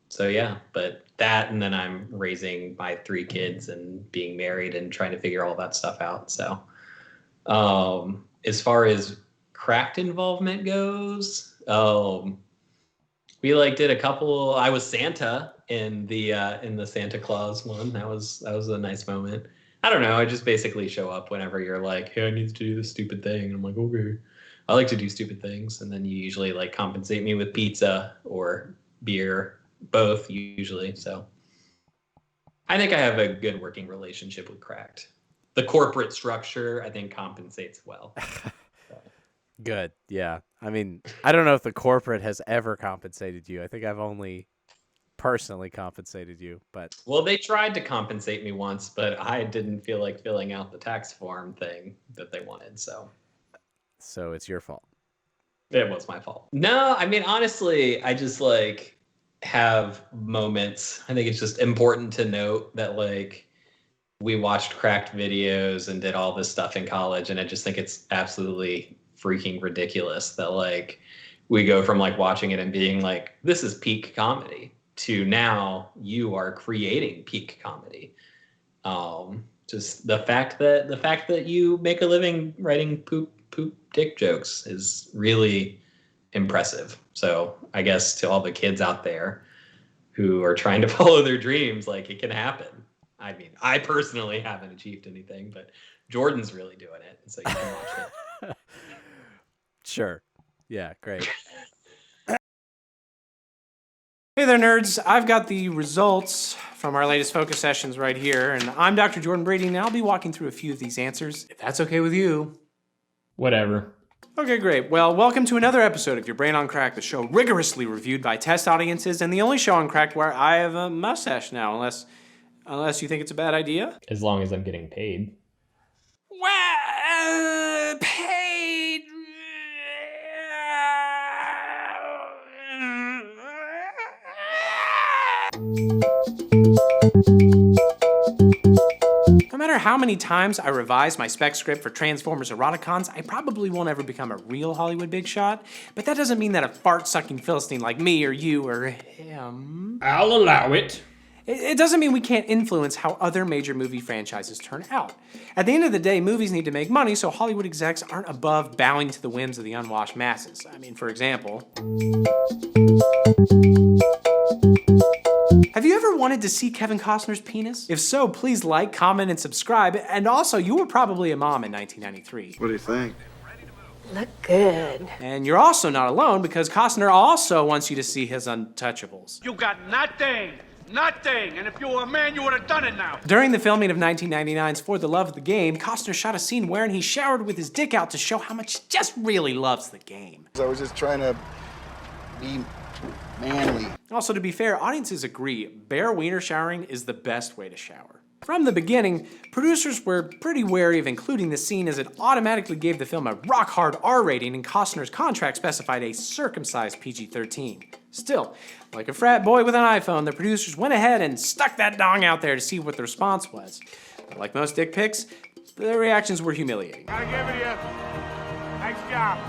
Speaker 15: So yeah, but that, and then I'm raising my 3 kids and being married and trying to figure all that stuff out. So as far as Cracked involvement goes, we did a couple. I was Santa in the Santa Claus one. That was a nice moment. I don't know. I just basically show up whenever you're like, hey, I need to do this stupid thing. And I'm like, okay. I like to do stupid things. And then you usually compensate me with pizza or beer, both usually. So I think I have a good working relationship with Cracked. The corporate structure, I think, compensates well.
Speaker 8: Good. Yeah. I mean, I don't know if the corporate has ever compensated you. I think I've only personally compensated you, but
Speaker 15: well, they tried to compensate me once, but I didn't feel like filling out the tax form thing that they wanted. So
Speaker 8: it's your fault.
Speaker 15: It was my fault. No, I mean, honestly, I just have moments. I think it's just important to note that we watched Cracked videos and did all this stuff in college, and I just think it's absolutely freaking ridiculous that we go from watching it and being this is peak comedy to now you are creating peak comedy. Just the fact that you make a living writing poop dick jokes is really impressive. So I guess to all the kids out there who are trying to follow their dreams, it can happen. I mean, I personally haven't achieved anything, but Jordan's really doing it, so you can watch it.
Speaker 8: Sure. Yeah, great.
Speaker 6: Hey there, nerds. I've got the results from our latest focus sessions right here, and I'm Dr. Jordan Brady, and I'll be walking through a few of these answers, if that's okay with you.
Speaker 7: Whatever.
Speaker 6: Okay, great. Well, welcome to another episode of Your Brain on Crack, the show rigorously reviewed by test audiences, and the only show on Crack where I have a mustache now, unless you think it's a bad idea.
Speaker 7: As long as I'm getting paid.
Speaker 6: Well, paid. No matter how many times I revise my spec script for Transformers Eroticons, I probably won't ever become a real Hollywood big shot, but that doesn't mean that a fart-sucking Philistine like me or you or him...
Speaker 7: I'll allow it.
Speaker 6: It doesn't mean we can't influence how other major movie franchises turn out. At the end of the day, movies need to make money, so Hollywood execs aren't above bowing to the whims of the unwashed masses. I mean, for example... Have you ever wanted to see Kevin Costner's penis? If so, please like, comment, and subscribe. And also, you were probably a mom in 1993.
Speaker 22: What do you think?
Speaker 26: Look good.
Speaker 6: And you're also not alone, because Costner also wants you to see his untouchables.
Speaker 11: You got nothing. Nothing. And if you were a man, you would have done it now.
Speaker 6: During the filming of 1999's For the Love of the Game, Costner shot a scene wherein he showered with his dick out to show how much he just really loves the game.
Speaker 22: I was just trying to be manly.
Speaker 6: Also, to be fair, audiences agree, bare wiener showering is the best way to shower. From the beginning, producers were pretty wary of including the scene as it automatically gave the film a rock-hard R rating, and Costner's contract specified a circumcised PG-13. Still, like a frat boy with an iPhone, the producers went ahead and stuck that dong out there to see what the response was. But like most dick pics, the reactions were humiliating.
Speaker 11: Gotta give it to you. Nice job.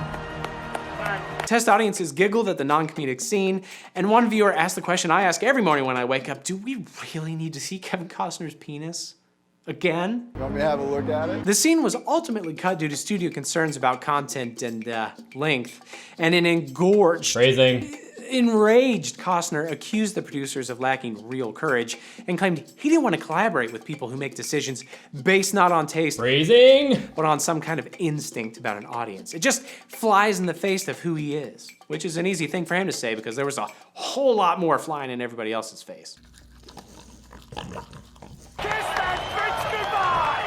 Speaker 6: Test audiences giggled at the non-comedic scene, and one viewer asked the question I ask every morning when I wake up, do we really need to see Kevin Costner's penis? Again?
Speaker 22: You want me to have a look at it?
Speaker 6: The scene was ultimately cut due to studio concerns about content and length, and an enraged Costner accused the producers of lacking real courage and claimed he didn't want to collaborate with people who make decisions based not on taste, but on some kind of instinct about an audience. It just flies in the face of who he is, which is an easy thing for him to say because there was a whole lot more flying in everybody else's face.
Speaker 11: Kiss that bitch goodbye!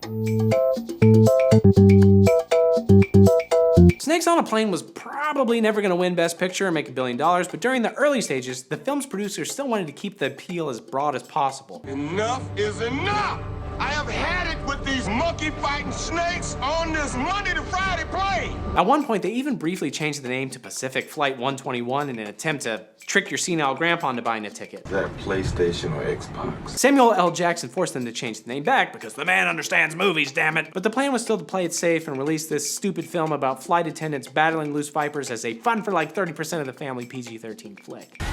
Speaker 6: Snakes on a Plane was probably never going to win Best Picture and make $1 billion, but during the early stages, the film's producers still wanted to keep the appeal as broad as possible.
Speaker 11: Enough is enough! I have had it with these monkey-fighting snakes on this Monday to Friday plane!
Speaker 6: At one point, they even briefly changed the name to Pacific Flight 121 in an attempt to trick your senile grandpa into buying a ticket.
Speaker 22: Is that a PlayStation or Xbox?
Speaker 6: Samuel L. Jackson forced them to change the name back because the man understands movies, damn it. But the plan was still to play it safe and release this stupid film about flight attendants battling loose vipers as a fun for like 30% of the family PG-13 flick.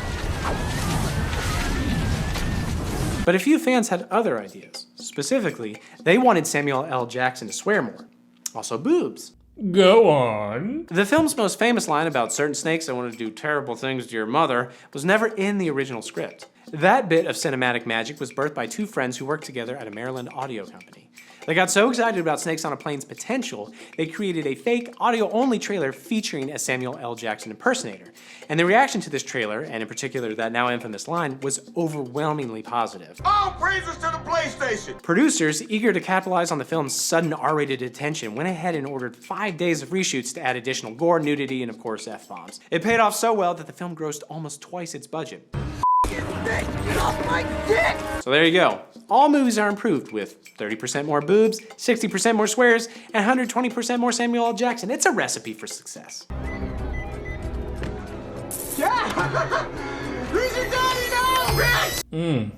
Speaker 6: But a few fans had other ideas. Specifically, they wanted Samuel L. Jackson to swear more. Also boobs.
Speaker 7: Go on.
Speaker 6: The film's most famous line about certain snakes that want to do terrible things to your mother was never in the original script. That bit of cinematic magic was birthed by two friends who worked together at a Maryland audio company. They got so excited about Snakes on a Plane's potential, they created a fake audio-only trailer featuring a Samuel L. Jackson impersonator. And the reaction to this trailer, and in particular that now infamous line, was overwhelmingly positive.
Speaker 11: All praises to the PlayStation!
Speaker 6: Producers, eager to capitalize on the film's sudden R-rated attention, went ahead and ordered 5 days of reshoots to add additional gore, nudity, and of course F-bombs. It paid off so well that the film grossed almost twice its budget.
Speaker 11: Get off my dick!
Speaker 6: So there you go. All movies are improved with 30% more boobs, 60% more swears, and 120% more Samuel L. Jackson. It's a recipe for success.
Speaker 11: Yeah! Who's your daddy now, bitch?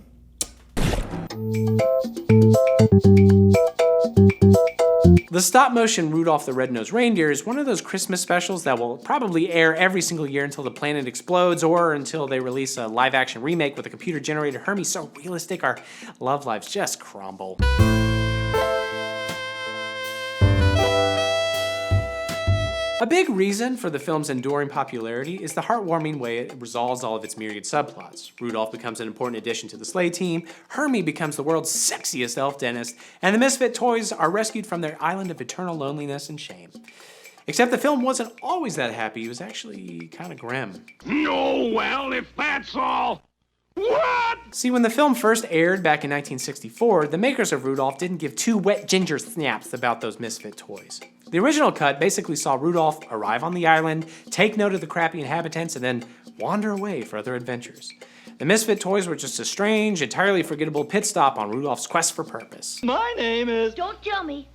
Speaker 6: The stop-motion Rudolph the Red-Nosed Reindeer is one of those Christmas specials that will probably air every single year until the planet explodes or until they release a live-action remake with a computer-generated Hermie so realistic our love lives just crumble. A big reason for the film's enduring popularity is the heartwarming way it resolves all of its myriad subplots. Rudolph becomes an important addition to the sleigh team, Hermie becomes the world's sexiest elf dentist, and the misfit toys are rescued from their island of eternal loneliness and shame. Except the film wasn't always that happy, it was actually kind of grim.
Speaker 11: No, well, if that's all,
Speaker 6: What? See, when the film first aired back in 1964, the makers of Rudolph didn't give two wet ginger snaps about those misfit toys. The original cut basically saw Rudolph arrive on the island, take note of the crappy inhabitants, and then wander away for other adventures. The misfit toys were just a strange, entirely forgettable pit stop on Rudolph's quest for purpose.
Speaker 16: My name is...
Speaker 26: Don't tell me.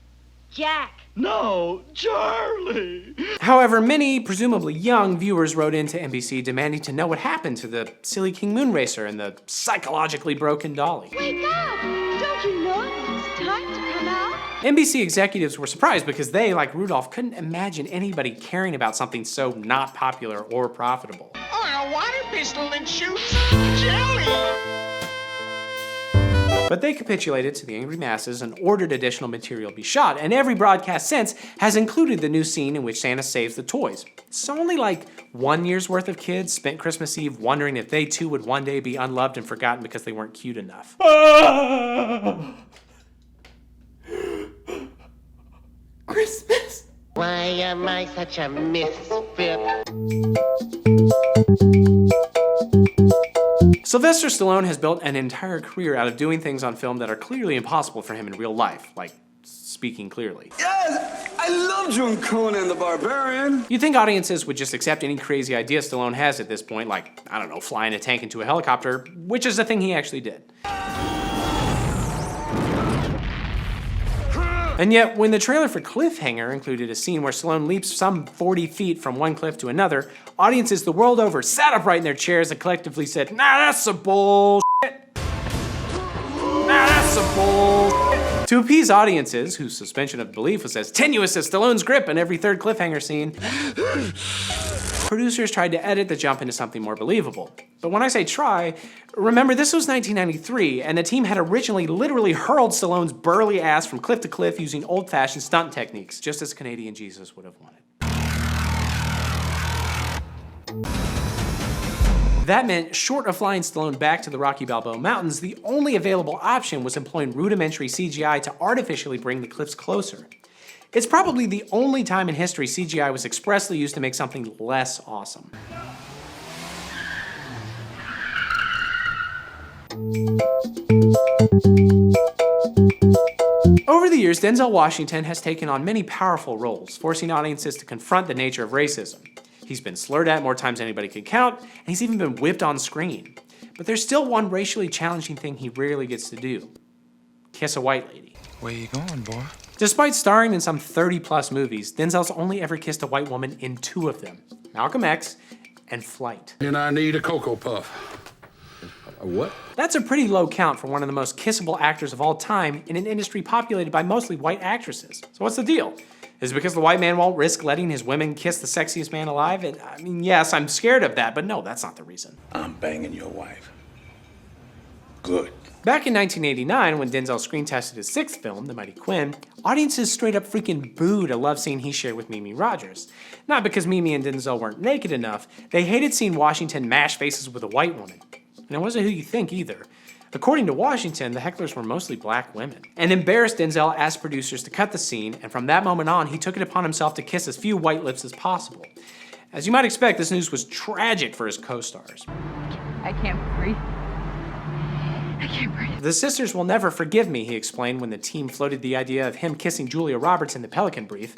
Speaker 26: Jack.
Speaker 16: No, Charlie.
Speaker 6: However, many, presumably young, viewers wrote into NBC demanding to know what happened to the silly King Moonracer and the psychologically broken Dolly.
Speaker 26: Wake up! Don't you know it's time to come out?
Speaker 6: NBC executives were surprised because they, like Rudolph, couldn't imagine anybody caring about something so not popular or profitable.
Speaker 11: Oh, a water pistol and shoot some jelly.
Speaker 6: But they capitulated to the angry masses and ordered additional material be shot, and every broadcast since has included the new scene in which Santa saves the toys. So only like 1 year's worth of kids spent Christmas Eve wondering if they too would one day be unloved and forgotten because they weren't cute enough.
Speaker 11: Christmas. Why am I such a misfit?
Speaker 6: Sylvester Stallone has built an entire career out of doing things on film that are clearly impossible for him in real life, like speaking clearly.
Speaker 11: Yes, I love John Conan the Barbarian.
Speaker 6: You'd think audiences would just accept any crazy idea Stallone has at this point, like, I don't know, flying a tank into a helicopter, which is the thing he actually did. And yet, when the trailer for Cliffhanger included a scene where Stallone leaps some 40 feet from one cliff to another, audiences the world over sat upright in their chairs and collectively said, nah, that's some bullshit. Nah, that's some bullshit. To appease audiences, whose suspension of belief was as tenuous as Stallone's grip in every third Cliffhanger scene, producers tried to edit the jump into something more believable. But when I say try, remember this was 1993, and the team had originally literally hurled Stallone's burly ass from cliff to cliff using old-fashioned stunt techniques, just as Canadian Jesus would have wanted. That meant, short of flying Stallone back to the Rocky Balboa Mountains, the only available option was employing rudimentary CGI to artificially bring the cliffs closer. It's probably the only time in history CGI was expressly used to make something less awesome. Over the years, Denzel Washington has taken on many powerful roles, forcing audiences to confront the nature of racism. He's been slurred at more times than anybody can count, and he's even been whipped on screen. But there's still one racially challenging thing he rarely gets to do: kiss a white lady.
Speaker 5: Where you going, boy?
Speaker 6: Despite starring in some 30-plus movies, Denzel's only ever kissed a white woman in 2 of them: Malcolm X and Flight.
Speaker 2: And I need a Cocoa Puff. A what?
Speaker 6: That's a pretty low count for one of the most kissable actors of all time in an industry populated by mostly white actresses. So what's the deal? Is it because the white man won't risk letting his women kiss the sexiest man alive? And I mean, yes, I'm scared of that, but no, that's not the reason.
Speaker 5: I'm banging your wife. Good.
Speaker 6: Back in 1989, when Denzel screen tested his 6th film, The Mighty Quinn, audiences straight up freaking booed a love scene he shared with Mimi Rogers. Not because Mimi and Denzel weren't naked enough, they hated seeing Washington mash faces with a white woman. And it wasn't who you think either. According to Washington, the hecklers were mostly black women. And embarrassed, Denzel asked producers to cut the scene, and from that moment on, he took it upon himself to kiss as few white lips as possible. As you might expect, this news was tragic for his co-stars.
Speaker 26: I can't breathe. I can't breathe.
Speaker 6: The sisters will never forgive me, he explained when the team floated the idea of him kissing Julia Roberts in the Pelican Brief,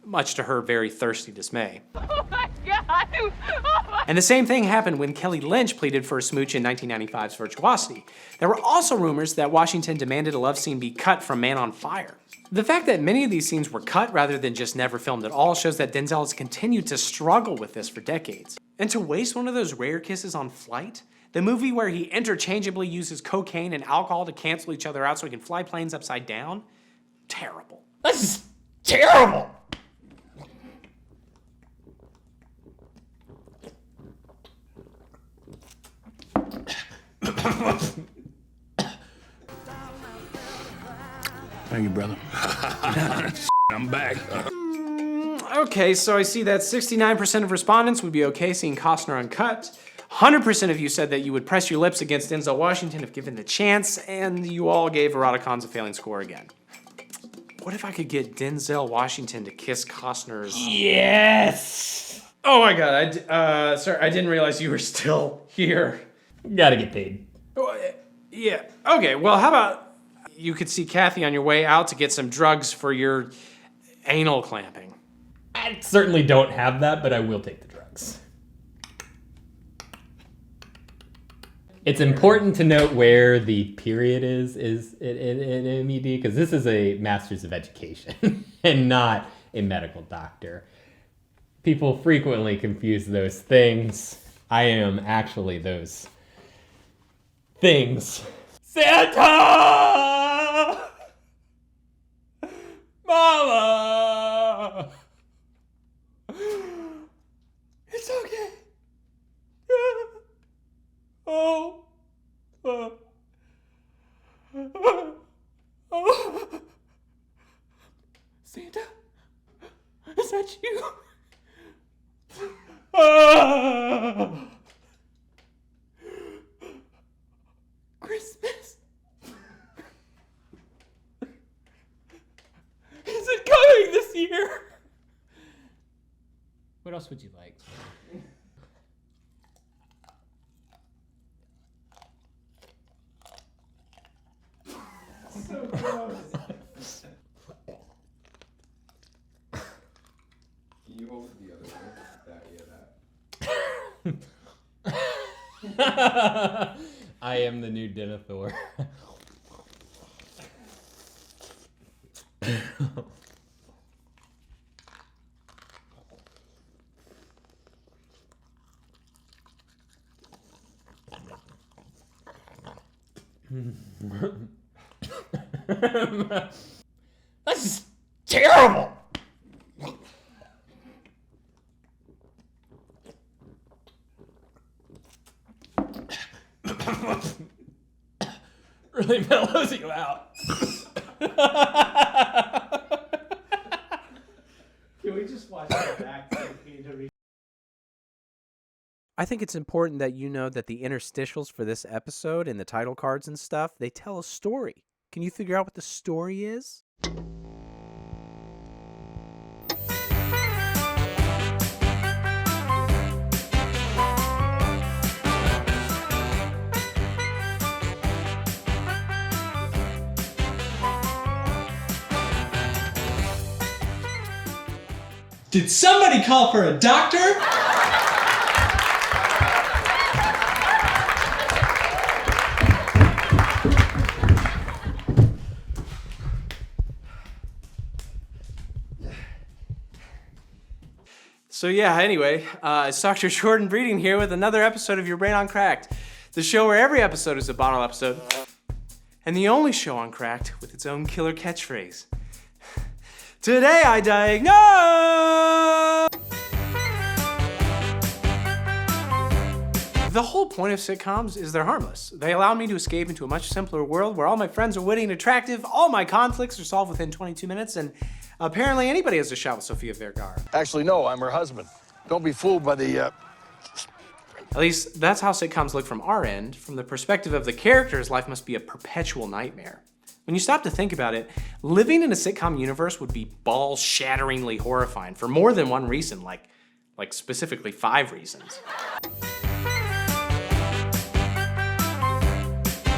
Speaker 6: much to her very thirsty dismay.
Speaker 26: Oh my God! Oh my...
Speaker 6: And the same thing happened when Kelly Lynch pleaded for a smooch in 1995's Virtuosity. There were also rumors that Washington demanded a love scene be cut from Man on Fire. The fact that many of these scenes were cut rather than just never filmed at all shows that Denzel has continued to struggle with this for decades. And to waste one of those rare kisses on Flight, the movie where he interchangeably uses cocaine and alcohol to cancel each other out so he can fly planes upside down, terrible.
Speaker 7: This is terrible!
Speaker 2: Thank you, brother. I'm back.
Speaker 6: Okay, so I see that 69% of respondents would be okay seeing Costner uncut. 100% of you said that you would press your lips against Denzel Washington if given the chance, and you all gave Eroticons a failing score again. What if I could get Denzel Washington to kiss Costner's...
Speaker 7: Yes!
Speaker 6: Oh my God, sorry, I didn't realize you were still here.
Speaker 7: Gotta get paid.
Speaker 6: Yeah. Okay, well, how about you could see Kathy on your way out to get some drugs for your anal clamping?
Speaker 12: I certainly don't have that, but I will take the drugs. It's important to note where the period is in MED, because this is a Master's of Education and not a medical doctor. People frequently confuse those things. I am actually those things. Santa! Mama! It's okay. Oh. Santa? Is that you? Christmas? Is it coming this year? What else would you like? So gross.
Speaker 3: You hold the other one.
Speaker 12: I am the new Denethor.
Speaker 7: This is terrible.
Speaker 12: Really mellows you out.
Speaker 6: Can we just watch that back?
Speaker 8: I think it's important that you know that the interstitials for this episode and the title cards and stuff, they tell a story. Can you figure out what the story is?
Speaker 18: Did somebody call for a doctor?
Speaker 6: So yeah, anyway, it's Dr. Jordan Breeding here with another episode of Your Brain on Cracked, the show where every episode is a bottle episode, and the only show on Cracked with its own killer catchphrase. Today I diagnose! The whole point of sitcoms is they're harmless. They allow me to escape into a much simpler world where all my friends are witty and attractive, all my conflicts are solved within 22 minutes, and apparently anybody has a shot with Sofia Vergara.
Speaker 22: Actually, no, I'm her husband. Don't be fooled by the,
Speaker 6: At least, that's how sitcoms look from our end. From the perspective of the characters, life must be a perpetual nightmare. When you stop to think about it, living in a sitcom universe would be ball-shatteringly horrifying for more than one reason, like specifically 5 reasons.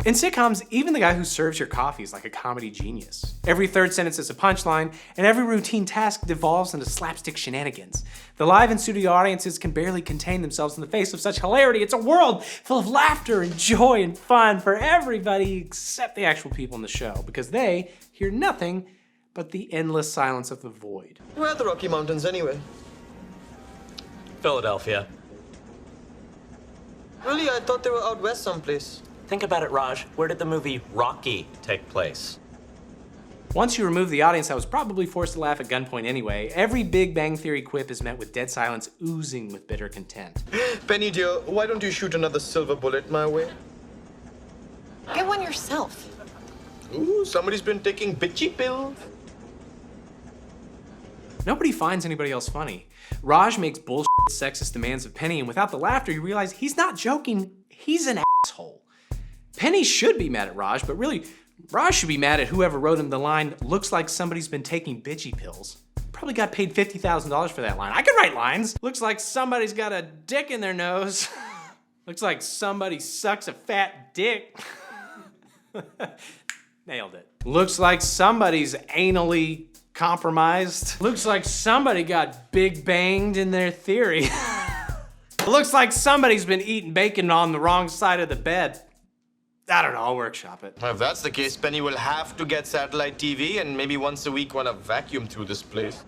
Speaker 6: In sitcoms, even the guy who serves your coffee is like a comedy genius. Every third sentence is a punchline, and every routine task devolves into slapstick shenanigans. The live and studio audiences can barely contain themselves in the face of such hilarity. It's a world full of laughter and joy and fun for everybody except the actual people in the show, because they hear nothing but the endless silence of the void.
Speaker 22: Where are the Rocky Mountains anyway?
Speaker 19: Philadelphia.
Speaker 22: Really? I thought they were out west someplace.
Speaker 19: Think about it, Raj. Where did the movie Rocky take place?
Speaker 6: Once you remove the audience that was probably forced to laugh at gunpoint anyway, every Big Bang Theory quip is met with dead silence oozing with bitter content.
Speaker 22: Penny dear, why don't you shoot another silver bullet my way?
Speaker 20: Get one yourself.
Speaker 22: Ooh, somebody's been taking bitchy pills.
Speaker 6: Nobody finds anybody else funny. Raj makes bullshit sexist demands of Penny, and without the laughter, you realize he's not joking, he's an asshole. Penny should be mad at Raj, but really, Raj should be mad at whoever wrote him the line, "Looks like somebody's been taking bitchy pills." Probably got paid $50,000 for that line. I could write lines. Looks like somebody's got a dick in their nose.
Speaker 8: Looks like somebody sucks a fat dick. Nailed it. Looks like somebody's anally compromised. Looks like somebody got big banged in their theory. Looks like somebody's been eating bacon on the wrong side of the bed. I don't know, I'll workshop it.
Speaker 1: If that's the case, Penny will have to get satellite TV and maybe once a week want to vacuum through this place.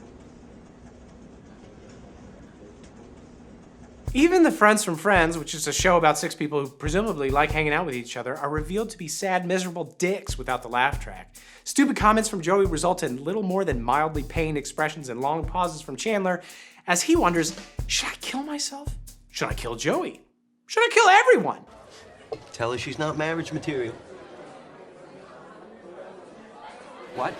Speaker 8: Even the Friends from Friends, which is a show about 6 people who presumably like hanging out with each other, are revealed to be sad, miserable dicks without the laugh track. Stupid comments from Joey result in little more than mildly pained expressions and long pauses from Chandler as he wonders, should I kill myself? Should I kill Joey? Should I kill everyone?
Speaker 9: Tell her she's not marriage material. What?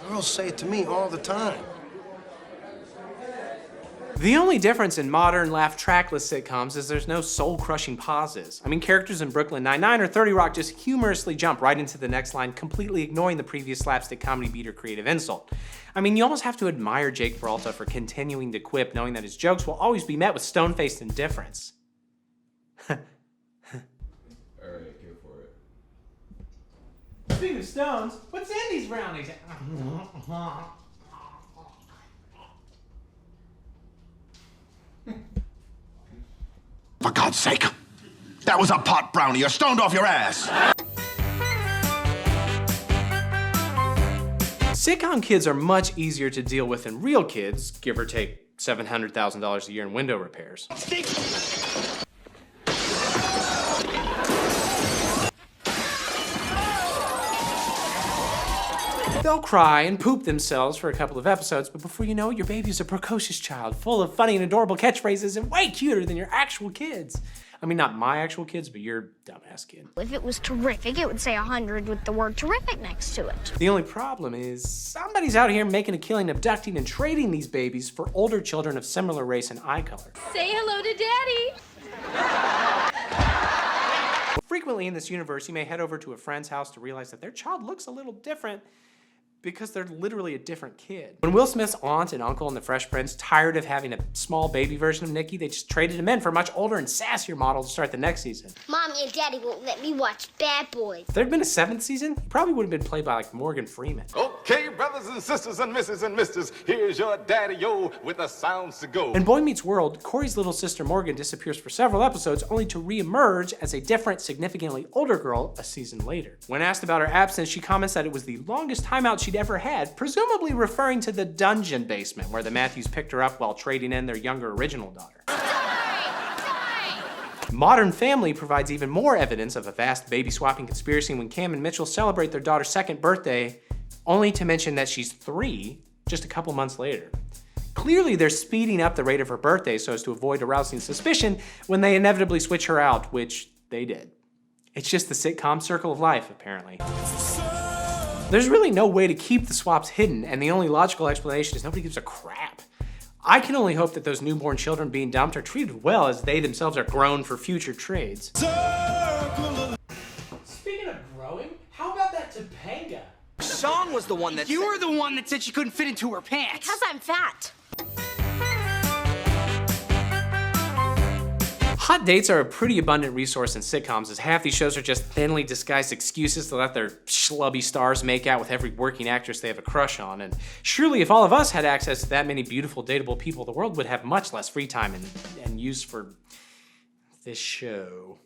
Speaker 9: Girls say it to me all the time.
Speaker 8: The only difference in modern laugh trackless sitcoms is there's no soul-crushing pauses. I mean, characters in Brooklyn Nine-Nine or 30 Rock just humorously jump right into the next line, completely ignoring the previous slapstick comedy beat or creative insult. I mean, you almost have to admire Jake Peralta for continuing to quip, knowing that his jokes will always be met with stone-faced indifference.
Speaker 17: Alright, go for it.
Speaker 8: Speaking of stones, what's in these brownies?
Speaker 11: For God's sake, that was a pot brownie. You're stoned off your ass.
Speaker 8: Sitcom kids are much easier to deal with than real kids, give or take $700,000 a year in window repairs. They'll cry and poop themselves for a couple of episodes, but before you know it, your baby's a precocious child, full of funny and adorable catchphrases and way cuter than your actual kids. I mean, not my actual kids, but your dumbass kid.
Speaker 21: If it was terrific, it would say 100 with the word terrific next to it.
Speaker 8: The only problem is somebody's out here making a killing abducting and trading these babies for older children of similar race and eye color.
Speaker 21: Say hello to Daddy.
Speaker 8: Frequently in this universe, you may head over to a friend's house to realize that their child looks a little different because they're literally a different kid. When Will Smith's aunt and uncle in The Fresh Prince tired of having a small baby version of Nikki, they just traded him in for a much older and sassier model to start the next season.
Speaker 21: Mommy and Daddy won't let me watch Bad Boys.
Speaker 8: If there'd been a 7th season, he probably would have been played by like Morgan Freeman.
Speaker 23: Okay, brothers and sisters and misses and misters, here's your daddy-o with the sounds to go.
Speaker 8: In Boy Meets World, Corey's little sister Morgan disappears for several episodes only to re-emerge as a different, significantly older girl a season later. When asked about her absence, she comments that it was the longest timeout she'd ever had, presumably referring to the dungeon basement where the Matthews picked her up while trading in their younger original daughter. Modern Family provides even more evidence of a vast baby-swapping conspiracy when Cam and Mitchell celebrate their daughter's 2nd birthday, only to mention that she's 3 just a couple months later. Clearly, they're speeding up the rate of her birthday so as to avoid arousing suspicion when they inevitably switch her out, which they did. It's just the sitcom circle of life, apparently. There's really no way to keep the swaps hidden, and the only logical explanation is nobody gives a crap. I can only hope that those newborn children being dumped are treated well as they themselves are grown for future trades.
Speaker 7: Speaking of growing, how about that Topanga?
Speaker 24: Sean was the one that
Speaker 7: You were the one that said she couldn't fit into her pants.
Speaker 21: Because I'm fat.
Speaker 8: Hot dates are a pretty abundant resource in sitcoms, as half these shows are just thinly disguised excuses to let their schlubby stars make out with every working actress they have a crush on. And surely if all of us had access to that many beautiful, dateable people, the world would have much less free time and use for this show.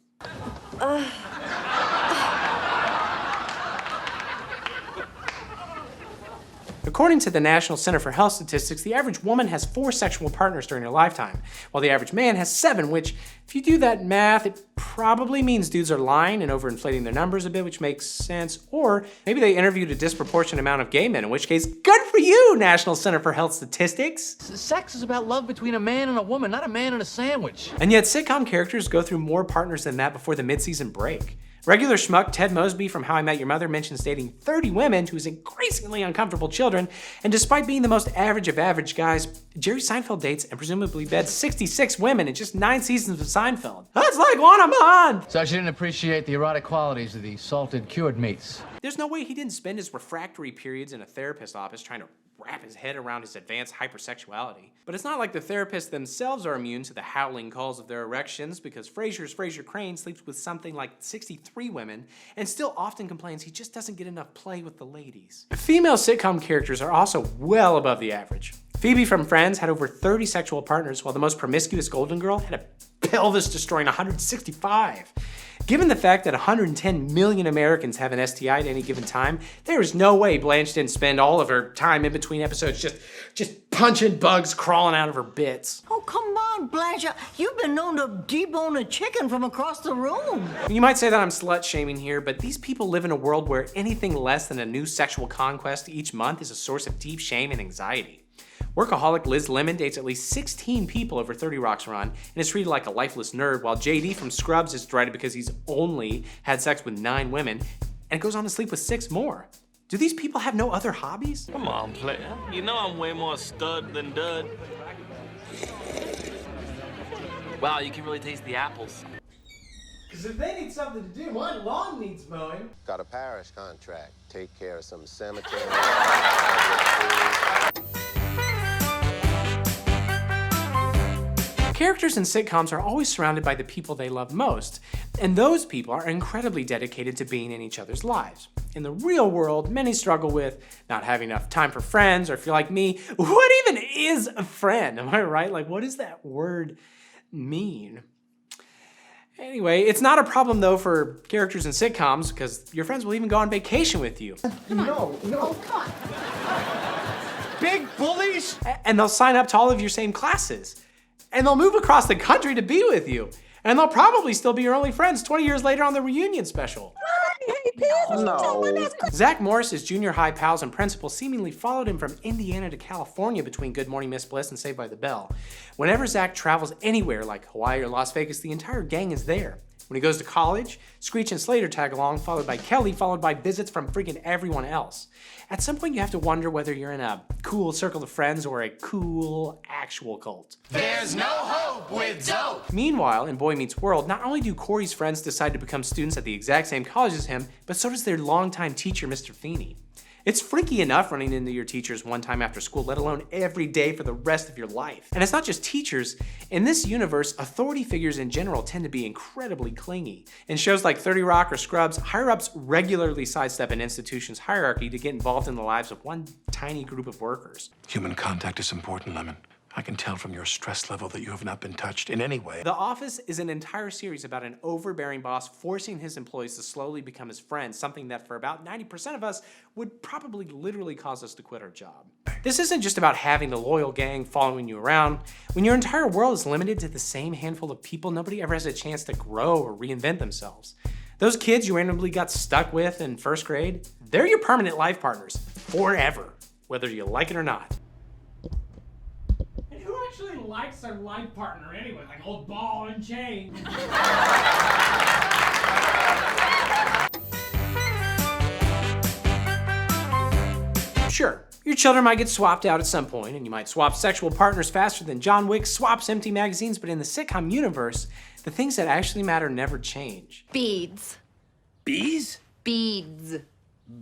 Speaker 8: According to the National Center for Health Statistics, the average woman has 4 sexual partners during her lifetime, while the average man has 7, which, if you do that math, it probably means dudes are lying and overinflating their numbers a bit, which makes sense. Or maybe they interviewed a disproportionate amount of gay men, in which case, good for you, National Center for Health Statistics.
Speaker 25: Sex is about love between a man and a woman, not a man and a sandwich.
Speaker 8: And yet sitcom characters go through more partners than that before the mid-season break. Regular schmuck Ted Mosby from How I Met Your Mother mentions dating 30 women to his increasingly uncomfortable children, and despite being the most average of average guys, Jerry Seinfeld dates and presumably beds 66 women in just 9 seasons of Seinfeld. That's like one a month!
Speaker 25: So she didn't appreciate the erotic qualities of the salted cured meats.
Speaker 8: There's no way he didn't spend his refractory periods in a therapist's office trying to
Speaker 6: wrap his head around his advanced hypersexuality. But it's not like the therapists themselves are immune to the howling calls of their erections, because Frasier's Frasier Crane sleeps with something like 63 women and still often complains he just doesn't get enough play with the ladies. Female sitcom characters are also well above the average. Phoebe from Friends had over 30 sexual partners, while the most promiscuous Golden Girl had a pelvis-destroying 165. Given the fact that 110 million Americans have an STI at any given time, there is no way Blanche didn't spend all of her time in between episodes just punching bugs crawling out of her bits.
Speaker 4: Oh, come on, Blanche. You've been known to debone a chicken from across the room.
Speaker 6: You might say that I'm slut-shaming here, but these people live in a world where anything less than a new sexual conquest each month is a source of deep shame and anxiety. Workaholic Liz Lemon dates at least 16 people over 30 Rock's run and is treated like a lifeless nerd, while JD from Scrubs is derided because he's only had sex with 9 women and goes on to sleep with 6 more. Do these people have no other hobbies?
Speaker 10: Come on, player. You know I'm way more stud than dud.
Speaker 13: Wow, you can really taste the apples.
Speaker 7: Because if they need something to do, my lawn needs mowing.
Speaker 9: Got a parish contract. Take care of some cemetery.
Speaker 6: Characters in sitcoms are always surrounded by the people they love most, and those people are incredibly dedicated to being in each other's lives. In the real world, many struggle with not having enough time for friends, or if you're like me, what even is a friend? Am I right? Like, what does that word mean? Anyway, it's not a problem though for characters in sitcoms, because your friends will even go on vacation with you.
Speaker 7: No, come on. Big bullies?
Speaker 6: And they'll sign up to all of your same classes. And they'll move across the country to be with you. And they'll probably still be your only friends 20 years later on the reunion special.
Speaker 4: No.
Speaker 6: Zach Morris's junior high pals and principal seemingly followed him from Indiana to California between Good Morning Miss Bliss and Saved by the Bell. Whenever Zach travels anywhere like Hawaii or Las Vegas, the entire gang is there. When he goes to college, Screech and Slater tag along, followed by Kelly, followed by visits from freaking everyone else. At some point, you have to wonder whether you're in a cool circle of friends or a cool actual cult.
Speaker 7: There's no hope with dope.
Speaker 6: Meanwhile, in Boy Meets World, not only do Corey's friends decide to become students at the exact same college as him, but so does their longtime teacher, Mr. Feeney. It's freaky enough running into your teachers one time after school, let alone every day for the rest of your life. And it's not just teachers. In this universe, authority figures in general tend to be incredibly clingy. In shows like 30 Rock or Scrubs, higher-ups regularly sidestep an institution's hierarchy to get involved in the lives of one tiny group of workers.
Speaker 14: Human contact is important, Lemon. I can tell from your stress level that you have not been touched in any way.
Speaker 6: The Office is an entire series about an overbearing boss forcing his employees to slowly become his friends, something that for about 90% of us would probably literally cause us to quit our job. This isn't just about having a loyal gang following you around. When your entire world is limited to the same handful of people, nobody ever has a chance to grow or reinvent themselves. Those kids you randomly got stuck with in first grade, they're your permanent life partners, forever, whether you like it or not.
Speaker 7: Who actually likes their life partner anyway? Like old ball and chain.
Speaker 6: Sure, your children might get swapped out at some point, and you might swap sexual partners faster than John Wick swaps empty magazines, but in the sitcom universe, the things that actually matter never change.
Speaker 21: Beads.
Speaker 14: Bees?
Speaker 21: Beads.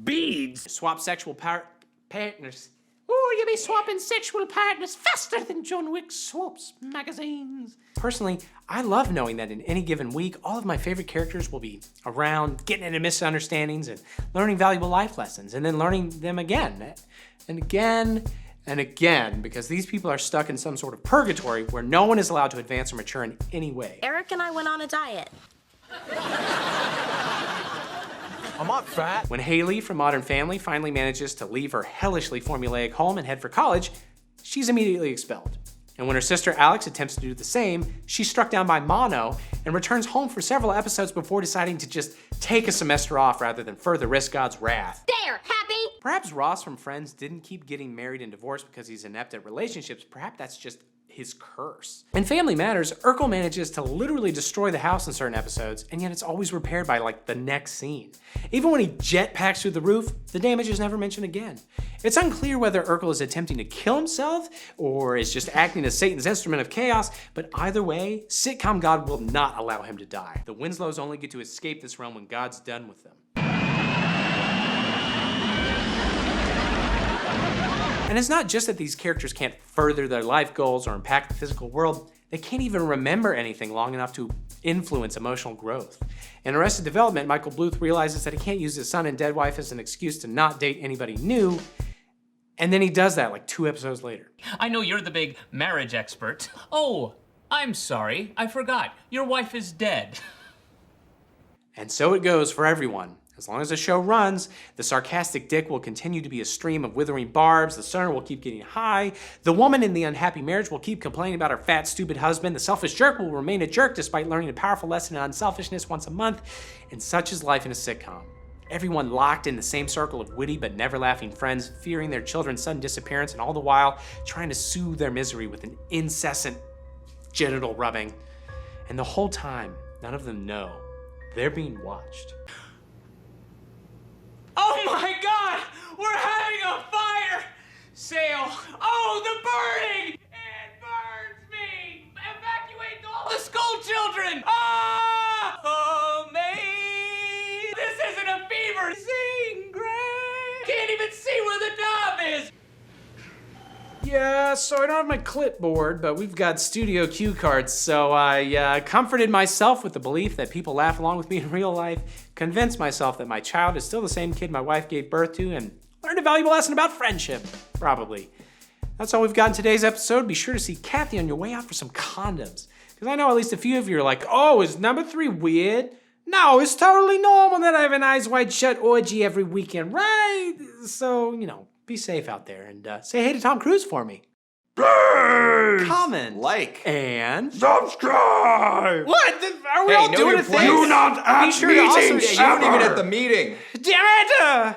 Speaker 14: Beads?
Speaker 6: Swap sexual partners. Ooh, you be swapping sexual partners faster than John Wick swaps magazines. Personally, I love knowing that in any given week, all of my favorite characters will be around, getting into misunderstandings and learning valuable life lessons, and then learning them again and again and again, because these people are stuck in some sort of purgatory where no one is allowed to advance or mature in any way.
Speaker 21: Eric and I went on a diet.
Speaker 7: I'm not fat.
Speaker 6: When Haley from Modern Family finally manages to leave her hellishly formulaic home and head for college, she's immediately expelled. And when her sister Alex attempts to do the same, she's struck down by mono and returns home for several episodes before deciding to just take a semester off rather than further risk God's wrath.
Speaker 21: There, happy?
Speaker 6: Perhaps Ross from Friends didn't keep getting married and divorced because he's inept at relationships. Perhaps that's just his curse. In Family Matters, Urkel manages to literally destroy the house in certain episodes, and yet it's always repaired by like the next scene. Even when he jetpacks through the roof, the damage is never mentioned again. It's unclear whether Urkel is attempting to kill himself or is just acting as Satan's instrument of chaos, but either way, sitcom God will not allow him to die. The Winslows only get to escape this realm when God's done with them. And it's not just that these characters can't further their life goals or impact the physical world, they can't even remember anything long enough to influence emotional growth. In Arrested Development, Michael Bluth realizes that he can't use his son and dead wife as an excuse to not date anybody new, and then he does that like 2 episodes later.
Speaker 2: I know you're the big marriage expert. Oh, I'm sorry, I forgot. Your wife is dead.
Speaker 6: And so it goes for everyone. As long as the show runs, the sarcastic dick will continue to be a stream of withering barbs, the sun will keep getting high, the woman in the unhappy marriage will keep complaining about her fat, stupid husband, the selfish jerk will remain a jerk despite learning a powerful lesson on unselfishness once a month, and such is life in a sitcom. Everyone locked in the same circle of witty but never laughing friends, fearing their children's sudden disappearance, and all the while trying to soothe their misery with an incessant genital rubbing. And the whole time, none of them know they're being watched.
Speaker 2: Oh my God! We're having a fire sale! Oh, the burning! It burns me! Evacuate all the school children! Ah! Oh, me! This isn't a fever! Sing, Gray! Can't even see where the knob is!
Speaker 6: Yeah, so I don't have my clipboard, but we've got studio cue cards, so I comforted myself with the belief that people laugh along with me in real life, convinced myself that my child is still the same kid my wife gave birth to, and learned a valuable lesson about friendship, probably. That's all we've got in today's episode. Be sure to see Kathy on your way out for some condoms, because I know at least a few of you are like, oh, is number 3 weird? No, it's totally normal that I have an eyes wide shut orgy every weekend, right? So, you know, be safe out there, and say hey to Tom Cruise for me.
Speaker 1: Please!
Speaker 6: Comment.
Speaker 1: Like.
Speaker 6: And
Speaker 1: subscribe!
Speaker 6: What? Are we all doing a thing?
Speaker 1: Do not at
Speaker 6: Be sure
Speaker 1: meetings,
Speaker 6: to
Speaker 1: you weren't even at the meeting.
Speaker 6: Damn it!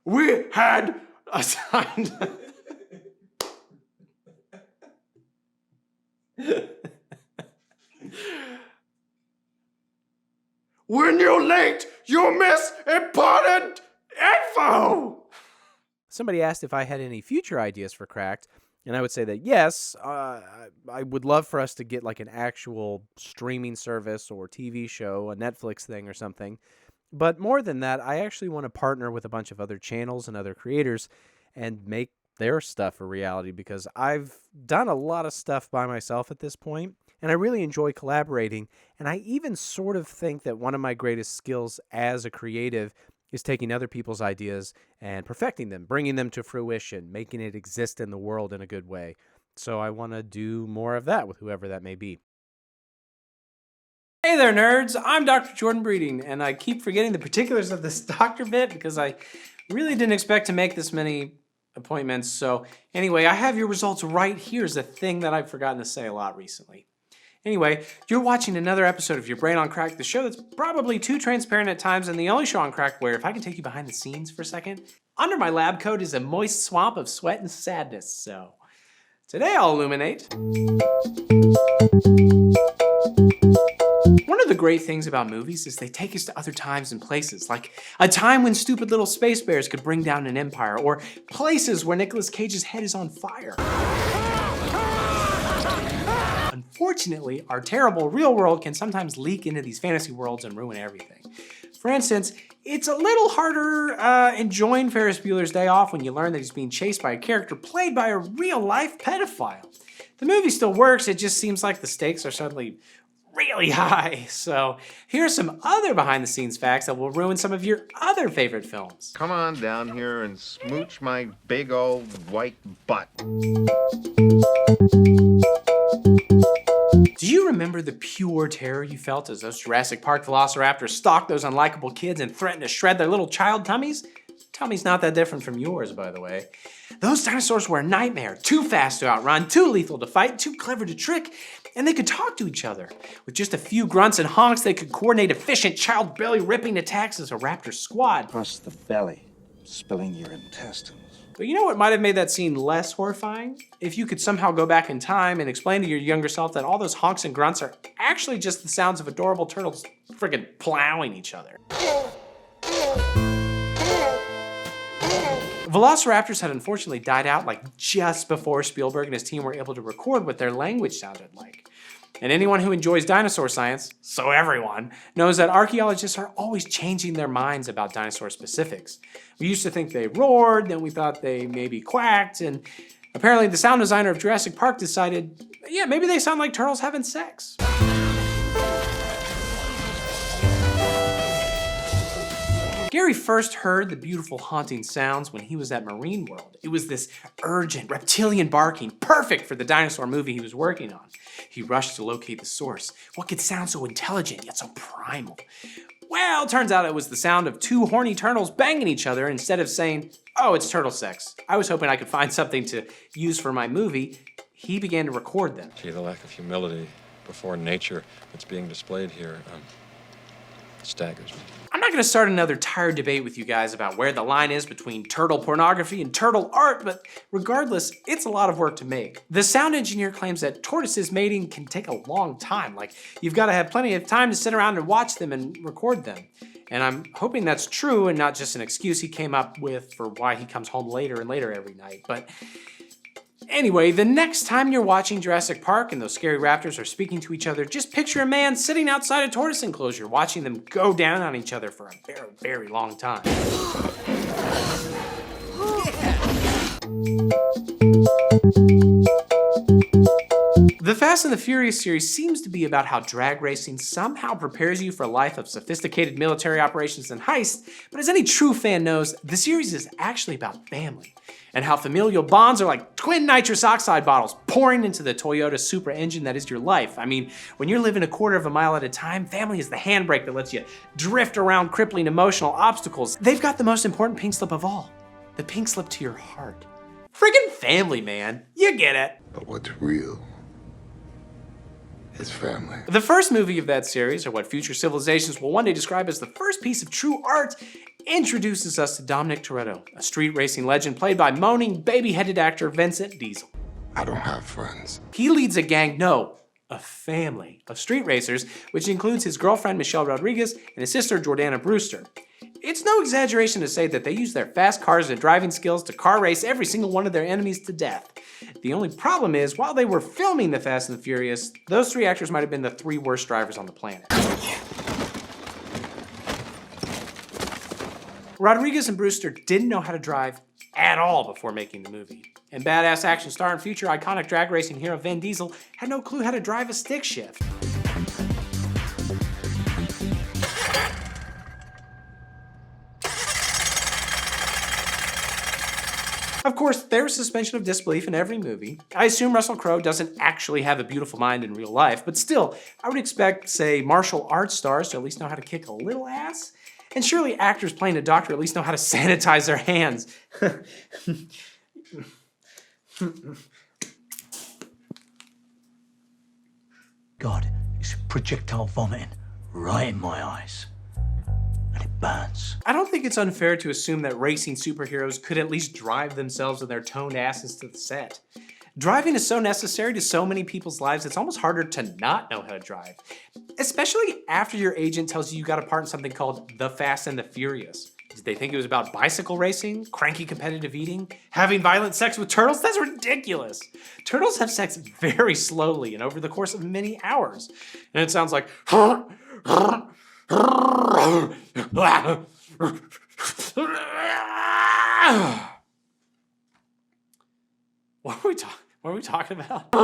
Speaker 6: We had assigned...
Speaker 1: When you're late, you miss important info!
Speaker 8: Somebody asked if I had any future ideas for Cracked, and I would say that yes, I would love for us to get like an actual streaming service or TV show, a Netflix thing or something. But more than that, I actually want to partner with a bunch of other channels and other creators and make their stuff a reality, because I've done a lot of stuff by myself at this point, and I really enjoy collaborating. And I even sort of think that one of my greatest skills as a creative is taking other people's ideas and perfecting them, bringing them to fruition, making it exist in the world in a good way. So I want to do more of that with whoever that may be.
Speaker 6: Hey there, nerds! I'm Dr. Jordan Breeding, and I keep forgetting the particulars of this doctor bit because I really didn't expect to make this many appointments. So anyway, I have your results right here. Is a thing that I've forgotten to say a lot recently. Anyway, you're watching another episode of Your Brain on Crack, the show that's probably too transparent at times, and the only show on crack where, if I can take you behind the scenes for a second, under my lab coat is a moist swamp of sweat and sadness. So today I'll illuminate. One of the great things about movies is they take us to other times and places, like a time when stupid little space bears could bring down an empire, or places where Nicolas Cage's head is on fire. Unfortunately, our terrible real world can sometimes leak into these fantasy worlds and ruin everything. For instance, it's a little harder enjoying Ferris Bueller's Day Off when you learn that he's being chased by a character played by a real-life pedophile. The movie still works, it just seems like the stakes are suddenly really high. So here are some other behind-the-scenes facts that will ruin some of your other favorite films.
Speaker 3: Come on down here and smooch my big old white butt.
Speaker 6: Do you remember the pure terror you felt as those Jurassic Park velociraptors stalked those unlikable kids and threatened to shred their little child tummies? Tummy's not that different from yours, by the way. Those dinosaurs were a nightmare, too fast to outrun, too lethal to fight, too clever to trick, and they could talk to each other. With just a few grunts and honks, they could coordinate efficient child belly-ripping attacks as a raptor squad.
Speaker 22: Across the belly, spilling your intestines.
Speaker 6: But you know what might have made that scene less horrifying? If you could somehow go back in time and explain to your younger self that all those honks and grunts are actually just the sounds of adorable turtles friggin' plowing each other. Velociraptors had unfortunately died out like just before Spielberg and his team were able to record what their language sounded like. And anyone who enjoys dinosaur science, so everyone, knows that archaeologists are always changing their minds about dinosaur specifics. We used to think they roared, then we thought they maybe quacked, and apparently the sound designer of Jurassic Park decided, yeah, maybe they sound like turtles having sex. Gary first heard the beautiful haunting sounds when he was at Marine World. It was this urgent reptilian barking, perfect for the dinosaur movie he was working on. He rushed to locate the source. What could sound so intelligent yet so primal? Well, turns out it was the sound of two horny turtles banging each other instead of saying, oh, it's turtle sex. I was hoping I could find something to use for my movie. He began to record them.
Speaker 5: Gee, the lack of humility before nature that's being displayed here staggers me.
Speaker 6: I'm not going to start another tired debate with you guys about where the line is between turtle pornography and turtle art, but regardless, it's a lot of work to make. The sound engineer claims that tortoises mating can take a long time. Like, you've got to have plenty of time to sit around and watch them and record them. And I'm hoping that's true and not just an excuse he came up with for why he comes home later and later every night. But anyway, the next time you're watching Jurassic Park and those scary raptors are speaking to each other, just picture a man sitting outside a tortoise enclosure watching them go down on each other for a very, very long time. The Fast and the Furious series seems to be about how drag racing somehow prepares you for a life of sophisticated military operations and heists, but as any true fan knows, the series is actually about family, and how familial bonds are like twin nitrous oxide bottles pouring into the Toyota Supra engine that is your life. I mean, when you're living a quarter of a mile at a time, family is the handbrake that lets you drift around crippling emotional obstacles. They've got the most important pink slip of all, the pink slip to your heart. Friggin' family, man. You get it.
Speaker 11: But what's real is family.
Speaker 6: The first movie of that series, or what future civilizations will one day describe as the first piece of true art, introduces us to Dominic Toretto, a street racing legend played by moaning, baby-headed actor Vincent Diesel.
Speaker 11: I don't have friends.
Speaker 6: He leads a gang, no, a family of street racers, which includes his girlfriend Michelle Rodriguez and his sister Jordana Brewster. It's no exaggeration to say that they use their fast cars and driving skills to car race every single one of their enemies to death. The only problem is, while they were filming The Fast and the Furious, those three actors might have been the three worst drivers on the planet. Rodriguez and Brewster didn't know how to drive at all before making the movie. And badass action star and future iconic drag racing hero Vin Diesel had no clue how to drive a stick shift. Of course, there's suspension of disbelief in every movie. I assume Russell Crowe doesn't actually have a beautiful mind in real life, but still, I would expect, say, martial arts stars to at least know how to kick a little ass. And surely actors playing a doctor at least know how to sanitize their hands.
Speaker 12: God, it's projectile vomiting right in my eyes. And it burns.
Speaker 6: I don't think it's unfair to assume that racing superheroes could at least drive themselves and their toned asses to the set. Driving is so necessary to so many people's lives, it's almost harder to not know how to drive. Especially after your agent tells you got a part in something called The Fast and the Furious. Did they think it was about bicycle racing, cranky competitive eating, having violent sex with turtles? That's ridiculous. Turtles have sex very slowly and over the course of many hours. And it sounds like... What are we talking about?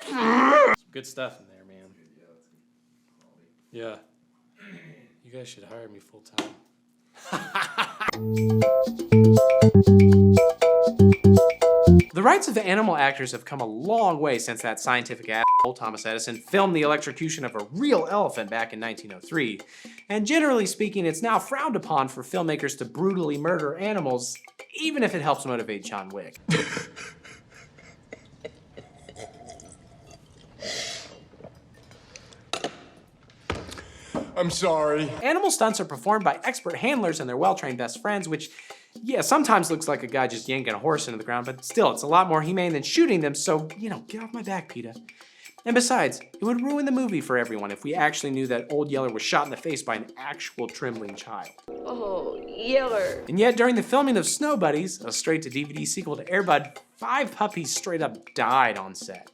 Speaker 6: Some good stuff in there, man. Yeah. You guys should hire me full time. The rights of the animal actors have come a long way since that scientific asshole, Thomas Edison, filmed the electrocution of a real elephant back in 1903. And generally speaking, it's now frowned upon for filmmakers to brutally murder animals, even if it helps motivate John Wick.
Speaker 11: I'm sorry.
Speaker 6: Animal stunts are performed by expert handlers and their well-trained best friends, which, yeah, sometimes looks like a guy just yanking a horse into the ground, but still, it's a lot more humane than shooting them, so, you know, get off my back, PETA. And besides, it would ruin the movie for everyone if we actually knew that Old Yeller was shot in the face by an actual trembling child.
Speaker 15: Oh, Yeller.
Speaker 6: And yet, during the filming of Snow Buddies, a straight-to-DVD sequel to Air Bud, 5 puppies straight up died on set.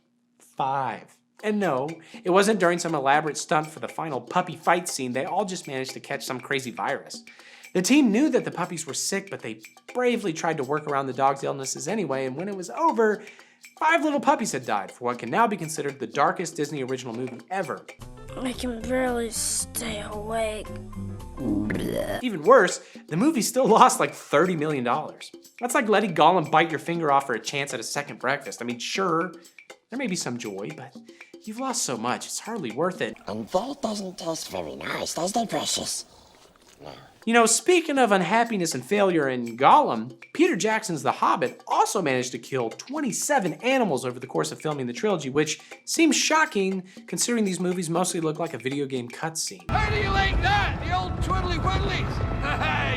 Speaker 6: 5. And no, it wasn't during some elaborate stunt for the final puppy fight scene. They all just managed to catch some crazy virus. The team knew that the puppies were sick, but they bravely tried to work around the dog's illnesses anyway, and when it was over, 5 little puppies had died for what can now be considered the darkest Disney original movie ever.
Speaker 21: I can barely stay awake.
Speaker 6: Even worse, the movie still lost like $30 million. That's like letting Gollum bite your finger off for a chance at a second breakfast. I mean, sure, there may be some joy, but you've lost so much, it's hardly worth it.
Speaker 16: And that doesn't taste very nice, does it, Precious? No.
Speaker 6: You know, speaking of unhappiness and failure in Gollum, Peter Jackson's The Hobbit also managed to kill 27 animals over the course of filming the trilogy, which seems shocking considering these movies mostly look like a video game cutscene.
Speaker 2: How do you like that? The old twiddly whittlies?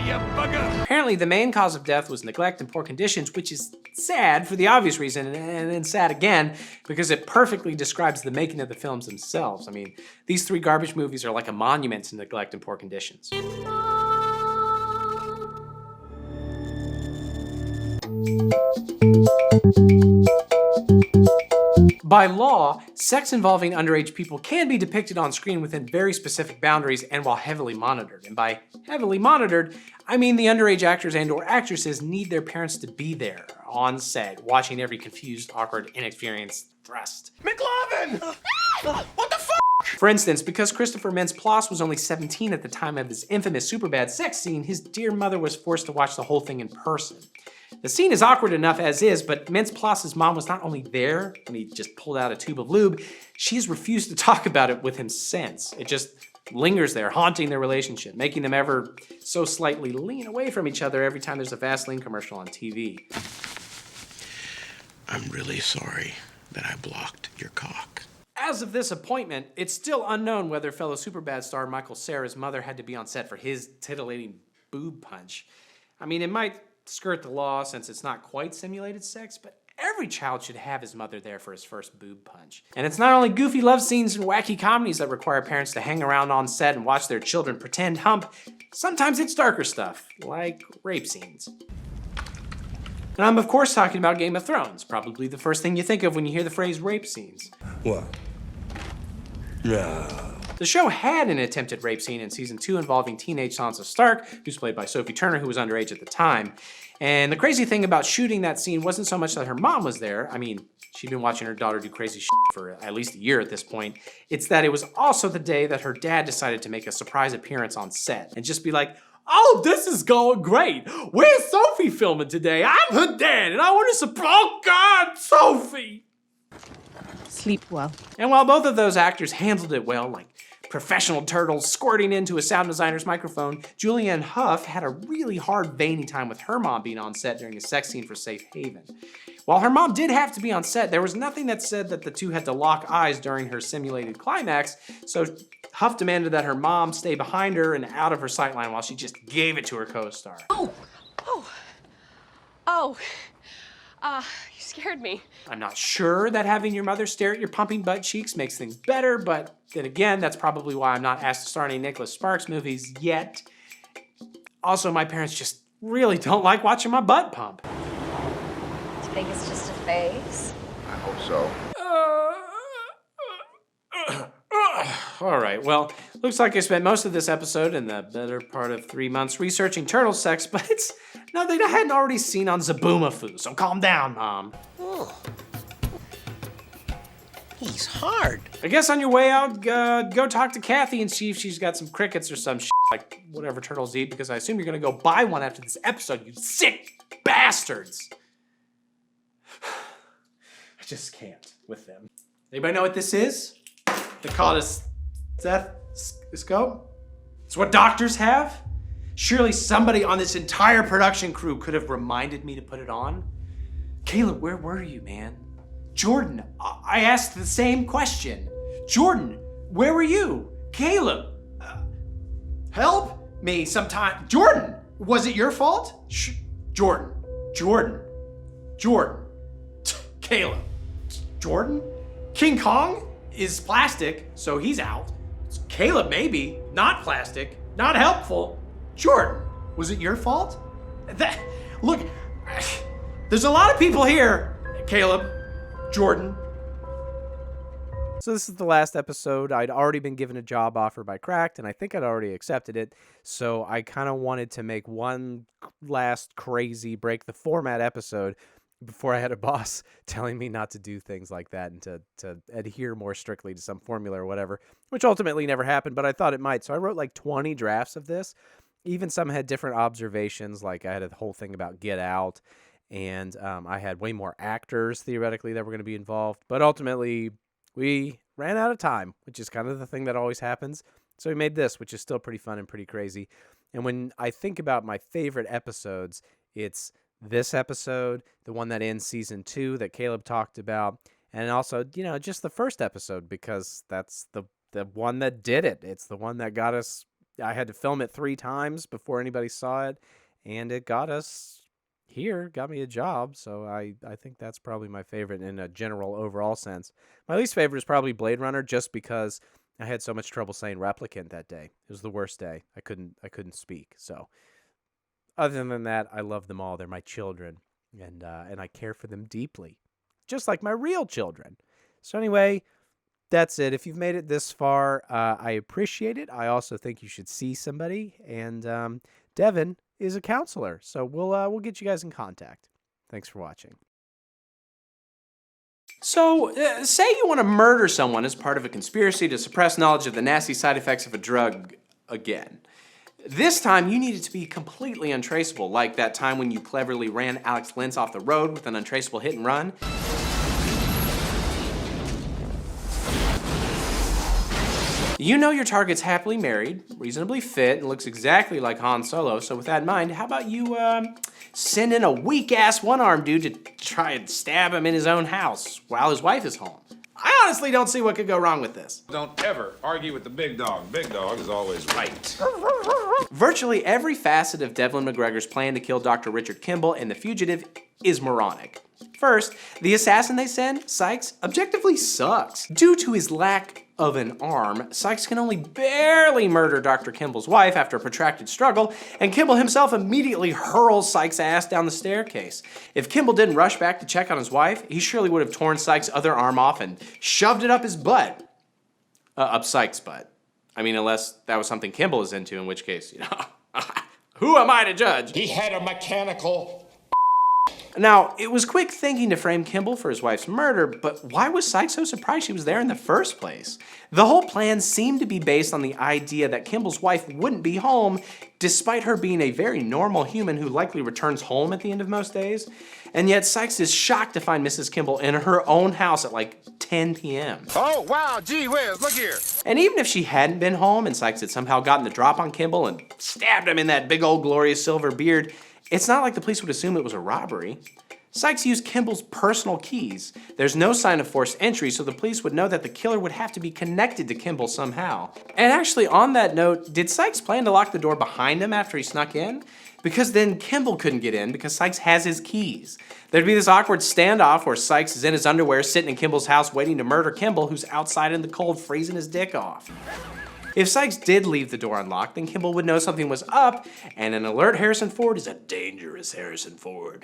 Speaker 2: You bugger!
Speaker 6: Apparently, the main cause of death was neglect and poor conditions, which is sad for the obvious reason, and then sad again because it perfectly describes the making of the films themselves. I mean, these 3 garbage movies are like a monument to neglect and poor conditions. By law, sex involving underage people can be depicted on screen within very specific boundaries and while heavily monitored. And by heavily monitored, I mean the underage actors and/or actresses need their parents to be there, on set, watching every confused, awkward, inexperienced thrust.
Speaker 2: McLovin! What the fuck?
Speaker 6: For instance, because Christopher Mintz-Plasse was only 17 at the time of his infamous Superbad sex scene, his dear mother was forced to watch the whole thing in person. The scene is awkward enough as is, but Mintz-Plasse's mom was not only there when he just pulled out a tube of lube, she's refused to talk about it with him since. It just lingers there, haunting their relationship, making them ever so slightly lean away from each other every time there's a Vaseline commercial on TV.
Speaker 17: I'm really sorry that I blocked your cock.
Speaker 6: As of this appointment, it's still unknown whether fellow Superbad star Michael Cera's mother had to be on set for his titillating boob punch. I mean, it might skirt the law since it's not quite simulated sex, but every child should have his mother there for his first boob punch. And it's not only goofy love scenes and wacky comedies that require parents to hang around on set and watch their children pretend hump. Sometimes it's darker stuff, like rape scenes. And I'm of course talking about Game of Thrones, probably the first thing you think of when you hear the phrase rape scenes.
Speaker 17: What? Yeah.
Speaker 6: The show had an attempted rape scene in season 2 involving teenage Sansa Stark, who's played by Sophie Turner, who was underage at the time. And the crazy thing about shooting that scene wasn't so much that her mom was there. I mean, she'd been watching her daughter do crazy shit for at least a year at this point. It's that it was also the day that her dad decided to make a surprise appearance on set and just be like, "Oh, this is going great. Where's Sophie filming today? I'm her dad and I want to surprise, oh God, Sophie."
Speaker 18: Sleep well.
Speaker 6: And while both of those actors handled it well, like professional turtles squirting into a sound designer's microphone, Julianne Hough had a really hard veiny time with her mom being on set during a sex scene for Safe Haven. While her mom did have to be on set, there was nothing that said that the two had to lock eyes during her simulated climax, so Hough demanded that her mom stay behind her and out of her sightline while she just gave it to her co-star.
Speaker 19: You scared me.
Speaker 6: I'm not sure that having your mother stare at your pumping butt cheeks makes things better, but then again, that's probably why I'm not asked to star in any Nicholas Sparks movies yet. Also, my parents just really don't like watching my butt pump.
Speaker 15: Do you think it's just a phase?
Speaker 3: I hope so.
Speaker 6: All right, well, looks like I spent most of this episode and the better part of 3 months researching turtle sex, but it's nothing I hadn't already seen on Zaboomafoo, so calm down, Mom.
Speaker 16: Oh. He's hard.
Speaker 6: I guess on your way out, go talk to Kathy and see if she's got some crickets or some shit, like whatever turtles eat, because I assume you're gonna go buy one after this episode, you sick bastards. I just can't with them. Anybody know what this is? They call it a stethoscope? It's what doctors have? Surely somebody on this entire production crew could have reminded me to put it on. Caleb, where were you, man? Jordan, I asked the same question. Jordan, where were you? Caleb, help me sometime. Jordan, was it your fault? Jordan, Caleb, Jordan? King Kong is plastic, so he's out. Caleb, maybe, not plastic, not helpful. Jordan, was it your fault? Look, there's a lot of people here. Caleb, Jordan.
Speaker 8: So this is the last episode. I'd already been given a job offer by Cracked, and I think I'd already accepted it. So I kind of wanted to make one last crazy break the format episode before I had a boss telling me not to do things like that and to adhere more strictly to some formula or whatever, which ultimately never happened, but I thought it might. So I wrote like 20 drafts of this. Even some had different observations, like I had a whole thing about Get Out, and I had way more actors, theoretically, that were going to be involved. But ultimately, we ran out of time, which is kind of the thing that always happens. So we made this, which is still pretty fun and pretty crazy. And when I think about my favorite episodes, it's this episode, the one that ends season 2 that Caleb talked about, and also, you know, just the first episode, because that's the one that did it. It's the one that got us. I had to film it 3 times before anybody saw it, and it got us here, got me a job. So I think that's probably my favorite in a general overall sense. My least favorite is probably Blade Runner, just because I had so much trouble saying replicant that day. It was the worst day. I couldn't speak. So other than that, I love them all. They're my children, and I care for them deeply, just like my real children. So anyway, that's it. If you've made it this far, I appreciate it. I also think you should see somebody, and Devin is a counselor, so we'll get you guys in contact. Thanks for watching. So, say you want to murder someone as part of a conspiracy to suppress knowledge of the nasty side effects of a drug again. This time, you need it to be completely untraceable, like that time when you cleverly ran Alex Lentz off the road with an untraceable hit and run. You know your target's happily married, reasonably fit, and looks exactly like Han Solo, so with that in mind, how about you send in a weak-ass one-armed dude to try and stab him in his own house while his wife is home? I honestly don't see what could go wrong with this.
Speaker 19: Don't ever argue with the big dog. Big dog is always right.
Speaker 8: Virtually every facet of Devlin McGregor's plan to kill Dr. Richard Kimball and the fugitive is moronic. First, the assassin they send, Sykes, objectively sucks. Due to his lack of an arm, Sykes can only barely murder Dr. Kimball's wife after a protracted struggle, and Kimball himself immediately hurls Sykes' ass down the staircase. If Kimball didn't rush back to check on his wife, he surely would have torn Sykes' other arm off and shoved it up his butt. Up Sykes' butt. I mean, unless that was something Kimball is into, in which case, you know, who am I to judge?
Speaker 19: He had a mechanical...
Speaker 8: Now, it was quick thinking to frame Kimball for his wife's murder, but why was Sykes so surprised she was there in the first place? The whole plan seemed to be based on the idea that Kimball's wife wouldn't be home, despite her being a very normal human who likely returns home at the end of most days. And yet Sykes is shocked to find Mrs. Kimball in her own house at like 10 p.m.
Speaker 19: Oh, wow, gee whiz, look here.
Speaker 8: And even if she hadn't been home and Sykes had somehow gotten the drop on Kimball and stabbed him in that big old glorious silver beard, it's not like the police would assume it was a robbery. Sykes used Kimball's personal keys. There's no sign of forced entry, so the police would know that the killer would have to be connected to Kimball somehow. And actually, on that note, did Sykes plan to lock the door behind him after he snuck in? Because then Kimball couldn't get in because Sykes has his keys. There'd be this awkward standoff where Sykes is in his underwear sitting in Kimball's house waiting to murder Kimball, who's outside in the cold freezing his dick off. If Sykes did leave the door unlocked, then Kimball would know something was up, and an alert Harrison Ford is a dangerous Harrison Ford.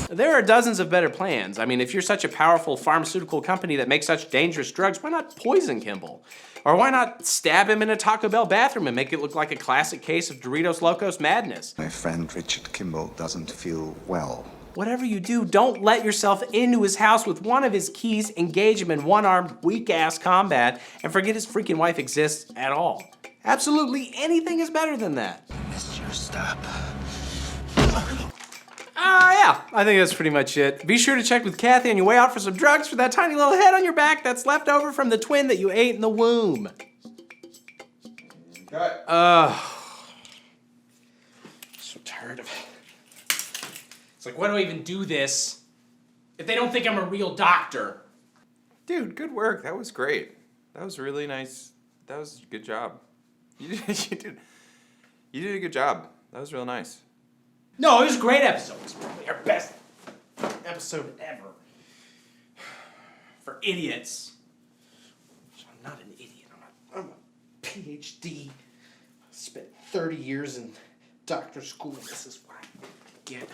Speaker 8: There are dozens of better plans. I mean, if you're such a powerful pharmaceutical company that makes such dangerous drugs, why not poison Kimball? Or why not stab him in a Taco Bell bathroom and make it look like a classic case of Doritos Locos madness?
Speaker 20: My friend Richard Kimball doesn't feel well.
Speaker 8: Whatever you do, don't let yourself into his house with one of his keys, engage him in one-armed, weak-ass combat, and forget his freaking wife exists at all. Absolutely anything is better than that.
Speaker 20: Missed your step.
Speaker 8: Yeah, I think that's pretty much it. Be sure to check with Kathy on your way out for some drugs for that tiny little head on your back that's left over from the twin that you ate in the womb.
Speaker 19: Cut.
Speaker 8: So tired of it. It's like, why do I even do this if they don't think I'm a real doctor?
Speaker 23: Dude, good work. That was great. That was really nice. That was a good job. You did a good job. That was real nice.
Speaker 8: No, it was a great episode. It was probably our best episode ever. For idiots. I'm not an idiot. I'm a PhD. I spent 30 years in doctor school. This is what I get.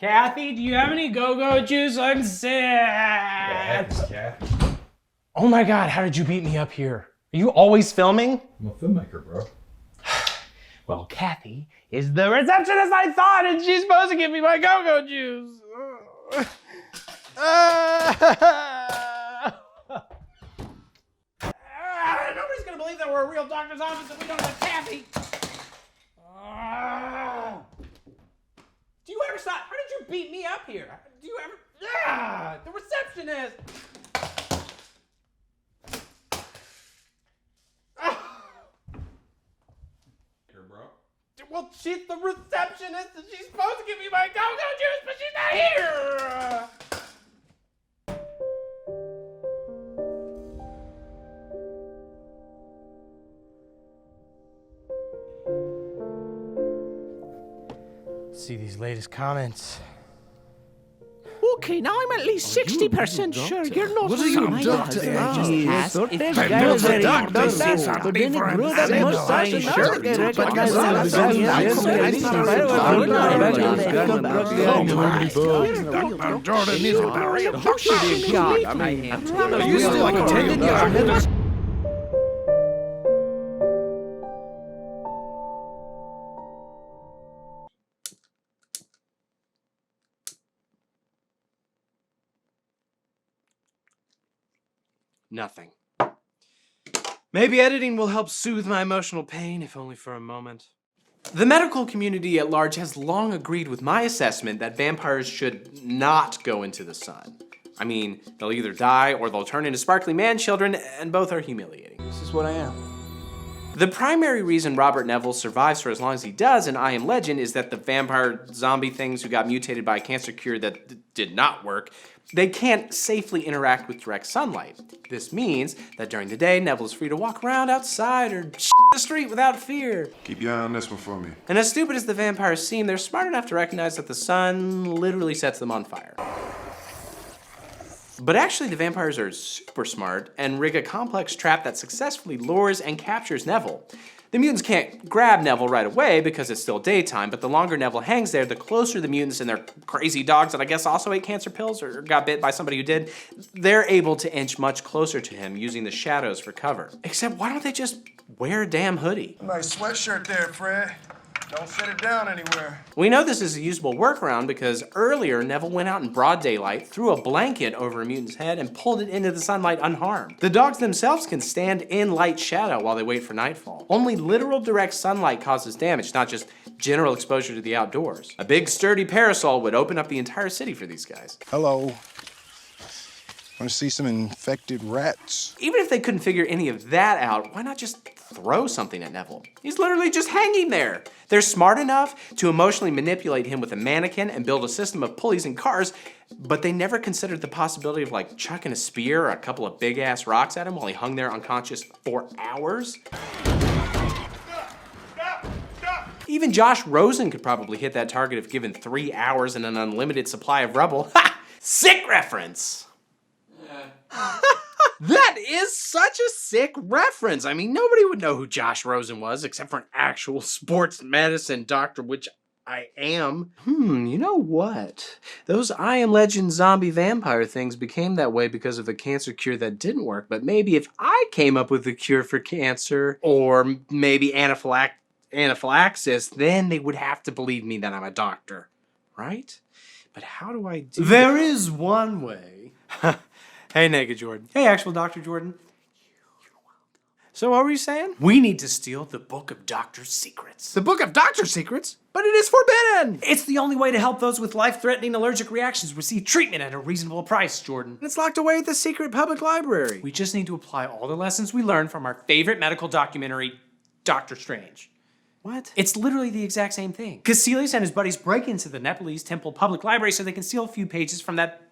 Speaker 2: Kathy, do you have any go-go juice? I'm sick. Oh my God, how did you beat me up here? Are you always filming?
Speaker 5: I'm a filmmaker, bro.
Speaker 2: Well, Kathy is the receptionist I thought, and she's supposed to give me my go-go juice. Nobody's gonna believe that we're a real doctor's office and we don't have Kathy. Do you ever stop? How did you beat me up here? Do you ever? The receptionist.
Speaker 5: Here, bro.
Speaker 2: Well, she's the receptionist and she's supposed to give me my go-go juice, but she's not here. See these latest comments.
Speaker 9: Okay, now I'm at least 60% sure you're not
Speaker 12: What are you,
Speaker 9: some
Speaker 12: doctor?
Speaker 9: doctor.
Speaker 12: Yes,
Speaker 9: Thought
Speaker 12: if
Speaker 9: this
Speaker 12: I
Speaker 9: guy
Speaker 12: was
Speaker 9: was
Speaker 12: a
Speaker 9: very
Speaker 12: doctor,
Speaker 9: doctor,
Speaker 12: say
Speaker 9: but
Speaker 12: something
Speaker 9: then he
Speaker 12: for
Speaker 9: grew
Speaker 12: him.
Speaker 9: that
Speaker 12: I'm
Speaker 9: mustache and
Speaker 12: not
Speaker 9: now
Speaker 12: sure,
Speaker 9: they
Speaker 12: but
Speaker 9: recognize
Speaker 12: you're
Speaker 9: him
Speaker 12: not
Speaker 9: as
Speaker 12: a
Speaker 9: a
Speaker 12: Dr. Jordan isn't a real doctor.
Speaker 9: God, I am.
Speaker 12: Are you still attending your
Speaker 2: Nothing. Maybe editing will help soothe my emotional pain, if only for a moment. The medical community at large has long agreed with my assessment that vampires should not go into the sun. I mean, they'll either die or they'll turn into sparkly man-children, and both are humiliating.
Speaker 12: This is what I am.
Speaker 2: The primary reason Robert Neville survives for as long as he does in I Am Legend is that the vampire zombie things who got mutated by a cancer cure that did not work, they can't safely interact with direct sunlight. This means that during the day, Neville is free to walk around outside or the street without fear.
Speaker 19: Keep your eye on this one for me.
Speaker 2: And as stupid as the vampires seem, they're smart enough to recognize that the sun literally sets them on fire. But actually, the vampires are super smart and rig a complex trap that successfully lures and captures Neville. The mutants can't grab Neville right away because it's still daytime, but the longer Neville hangs there, the closer the mutants and their crazy dogs that I guess also ate cancer pills or got bit by somebody who did, they're able to inch much closer to him using the shadows for cover. Except why don't they just wear a damn hoodie?
Speaker 11: Nice sweatshirt there, Fred. Don't set it down anywhere.
Speaker 2: We know this is a usable workaround because earlier Neville went out in broad daylight, threw a blanket over a mutant's head, and pulled it into the sunlight unharmed. The dogs themselves can stand in light shadow while they wait for nightfall. Only literal direct sunlight causes damage, not just general exposure to the outdoors. A big sturdy parasol would open up the entire city for these guys.
Speaker 10: Hello. Want to see some infected rats?
Speaker 2: Even if they couldn't figure any of that out, why not just throw something at Neville? He's literally just hanging there. They're smart enough to emotionally manipulate him with a mannequin and build a system of pulleys and cars, but they never considered the possibility of like chucking a spear or a couple of big ass rocks at him while he hung there unconscious for hours. Even Josh Rosen could probably hit that target if given 3 hours and an unlimited supply of rubble. Ha! Sick reference! That is such a sick reference. I mean, nobody would know who Josh Rosen was except for an actual sports medicine doctor, which I am. You know what? Those I Am Legend zombie vampire things became that way because of the cancer cure that didn't work. But maybe if I came up with the cure for cancer, or maybe anaphylaxis, then they would have to believe me that I'm a doctor, right? But how do I do There is one way. Hey, Naked Jordan. Hey, actual Dr. Jordan. So what were you saying? We need to steal the Book of Doctor's Secrets. The Book of Doctor's Secrets? But it is forbidden! It's the only way to help those with life-threatening allergic reactions receive treatment at a reasonable price, Jordan. It's locked away at the secret public library. We just need to apply all the lessons we learned from our favorite medical documentary, Doctor Strange. What? It's literally the exact same thing. Caecilius and his buddies break into the Nepalese temple public library so they can steal a few pages from that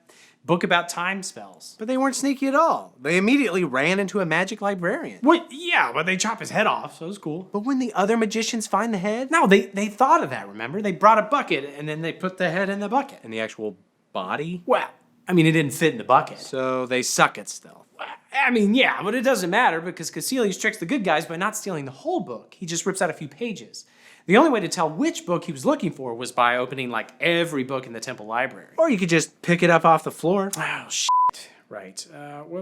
Speaker 2: book about time spells. But they weren't sneaky at all. They immediately ran into a magic librarian. What? Yeah, but they chop his head off, so it was cool. But when the other magicians find the head? No, they thought of that, remember? They brought a bucket and then they put the head in the bucket. And the actual body? Well, I mean, it didn't fit in the bucket. So they suck at stealth. I mean, yeah, but it doesn't matter because Caecilius tricks the good guys by not stealing the whole book. He just rips out a few pages.
Speaker 6: The only way to tell which book he was looking for was by opening like every book in the temple library.
Speaker 8: Or you could just pick it up off the floor.
Speaker 6: Oh, shit. Right.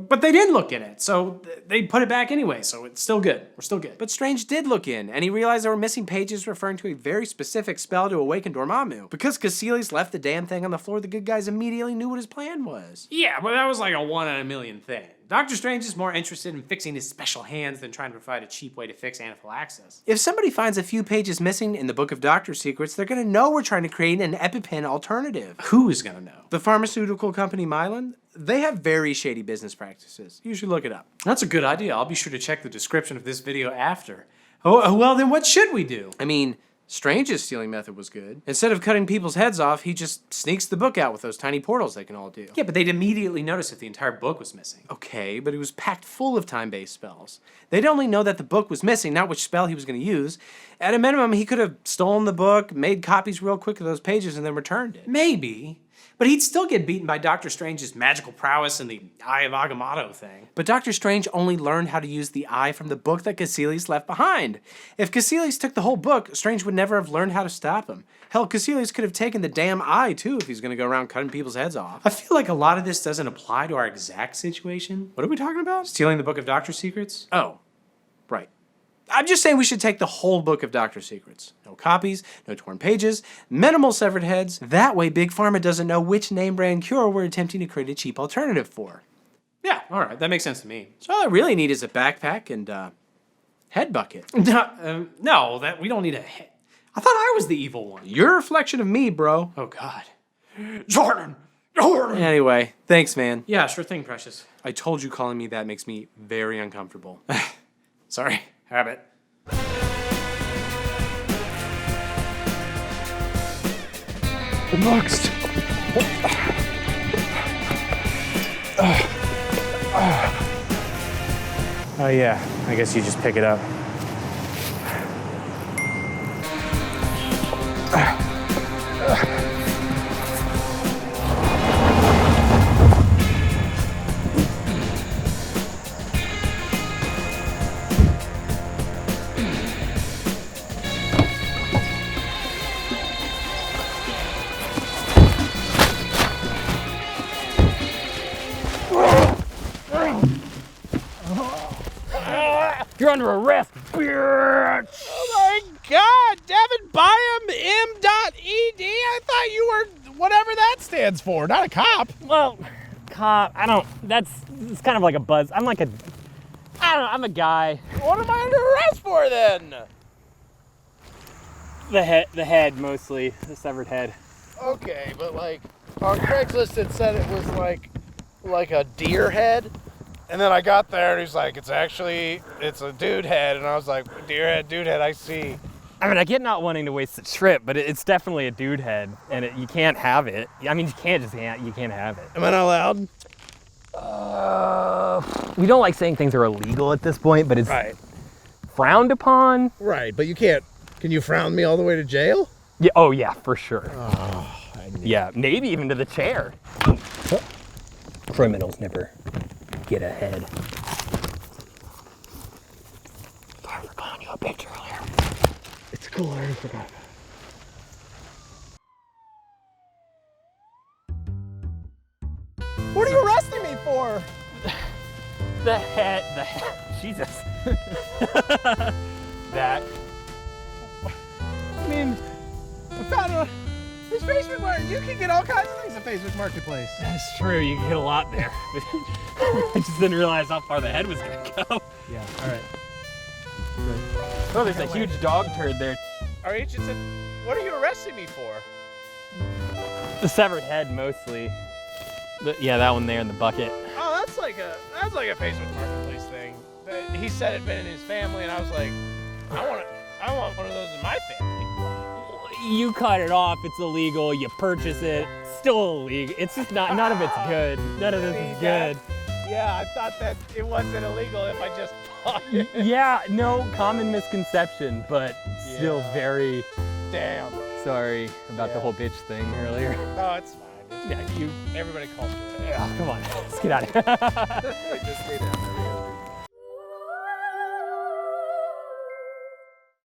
Speaker 6: But they did look in it, so they put it back anyway, so it's still good. We're still good.
Speaker 8: But Strange did look in, and he realized there were missing pages referring to a very specific spell to awaken Dormammu. Because Caecilius left the damn thing on the floor, the good guys immediately knew what his plan was.
Speaker 6: Yeah, but that was like a 1 in a million thing. Doctor Strange is more interested in fixing his special hands than trying to provide a cheap way to fix anaphylaxis.
Speaker 8: If somebody finds a few pages missing in the Book of Doctor Secrets, they're gonna know we're trying to create an EpiPen alternative.
Speaker 6: Who is gonna know?
Speaker 8: The pharmaceutical company Mylan? They have very shady business practices. You should look it up.
Speaker 6: That's a good idea. I'll be sure to check the description of this video after. Oh, well, then what should we do?
Speaker 8: I mean, Strange's stealing method was good. Instead of cutting people's heads off, he just sneaks the book out with those tiny portals they can all do.
Speaker 6: Yeah, but they'd immediately notice if the entire book was missing.
Speaker 8: Okay, but it was packed full of time-based spells. They'd only know that the book was missing, not which spell he was going to use. At a minimum, he could have stolen the book, made copies real quick of those pages, and then returned it.
Speaker 6: Maybe. But he'd still get beaten by Doctor Strange's magical prowess and the Eye of Agamotto thing.
Speaker 8: But Doctor Strange only learned how to use the eye from the book that Caecilius left behind. If Caecilius took the whole book, Strange would never have learned how to stop him. Hell, Caecilius could have taken the damn eye, too, if he's gonna go around cutting people's heads off.
Speaker 6: I feel like a lot of this doesn't apply to our exact situation. What are we talking about? Stealing the Book of Doctor Secrets?
Speaker 8: Oh, right. I'm just saying we should take the whole Book of Doctor Secrets. No copies, no torn pages, minimal severed heads. That way Big Pharma doesn't know which name brand cure we're attempting to create a cheap alternative for.
Speaker 6: Yeah, all right, that makes sense to me.
Speaker 8: So all I really need is a backpack and head bucket.
Speaker 6: No, that we don't need a head. I thought I was the evil one.
Speaker 8: You're a reflection of me, bro.
Speaker 6: Oh, God.
Speaker 8: Jordan! Anyway, thanks, man.
Speaker 6: Yeah, sure thing, Precious.
Speaker 8: I told you calling me that makes me very uncomfortable.
Speaker 6: Sorry. Habit.
Speaker 8: Next.
Speaker 6: Oh yeah, I guess you just pick it up.
Speaker 4: You're under arrest, bitch!
Speaker 9: Oh my God, Devin, Byam, M.ED. I thought you were whatever that stands for, not a cop.
Speaker 4: Well, cop, it's kind of like a buzz. I don't know, I'm a guy.
Speaker 9: What am I under arrest for then?
Speaker 4: The head mostly, the severed head.
Speaker 9: Okay, but like on Craigslist it said it was like a deer head. And then I got there and he's like, it's a dude head. And I was like, deer head, dude head, I see.
Speaker 4: I mean, I get not wanting to waste the trip, but it's definitely a dude head, and you can't have it. I mean, you can't have it.
Speaker 9: Am I not allowed?
Speaker 4: We don't like saying things are illegal at this point, but it's
Speaker 9: right.
Speaker 4: Frowned upon.
Speaker 9: Right, but you can't. Can you frown me all the way to jail?
Speaker 4: Yeah. Oh yeah, for sure.
Speaker 9: Oh,
Speaker 4: yeah, maybe even to the chair. Criminals never get ahead. I was calling you a bitch earlier.
Speaker 9: It's cool, I already forgot. What are you arresting me for?
Speaker 4: The head, Jesus. That.
Speaker 9: I mean, I found this Facebook Market. You can get all kinds of things at Facebook Marketplace.
Speaker 4: That's true, you can get a lot there. I just didn't realize how far the head was gonna go.
Speaker 9: Yeah, all right. Good.
Speaker 4: Oh, there's a huge dog turd there.
Speaker 9: All right, what are you arresting me for?
Speaker 4: The severed head, mostly. Yeah, that one there in the bucket.
Speaker 9: Oh, that's like a Facebook Marketplace thing. He said it'd been in his family, and I was like, I want one of those in my family.
Speaker 4: You cut it off, it's illegal, you purchase it, still illegal. It's just none of it's good. None of this is good.
Speaker 9: Yeah, I thought that it wasn't illegal if I just bought it.
Speaker 4: Yeah, no, common misconception, but still very...
Speaker 9: Damn.
Speaker 4: Sorry about the whole bitch thing earlier.
Speaker 9: Oh, it's fine. Everybody calls me.
Speaker 4: Yeah, come on, let's get out of here.
Speaker 3: Just stay down there.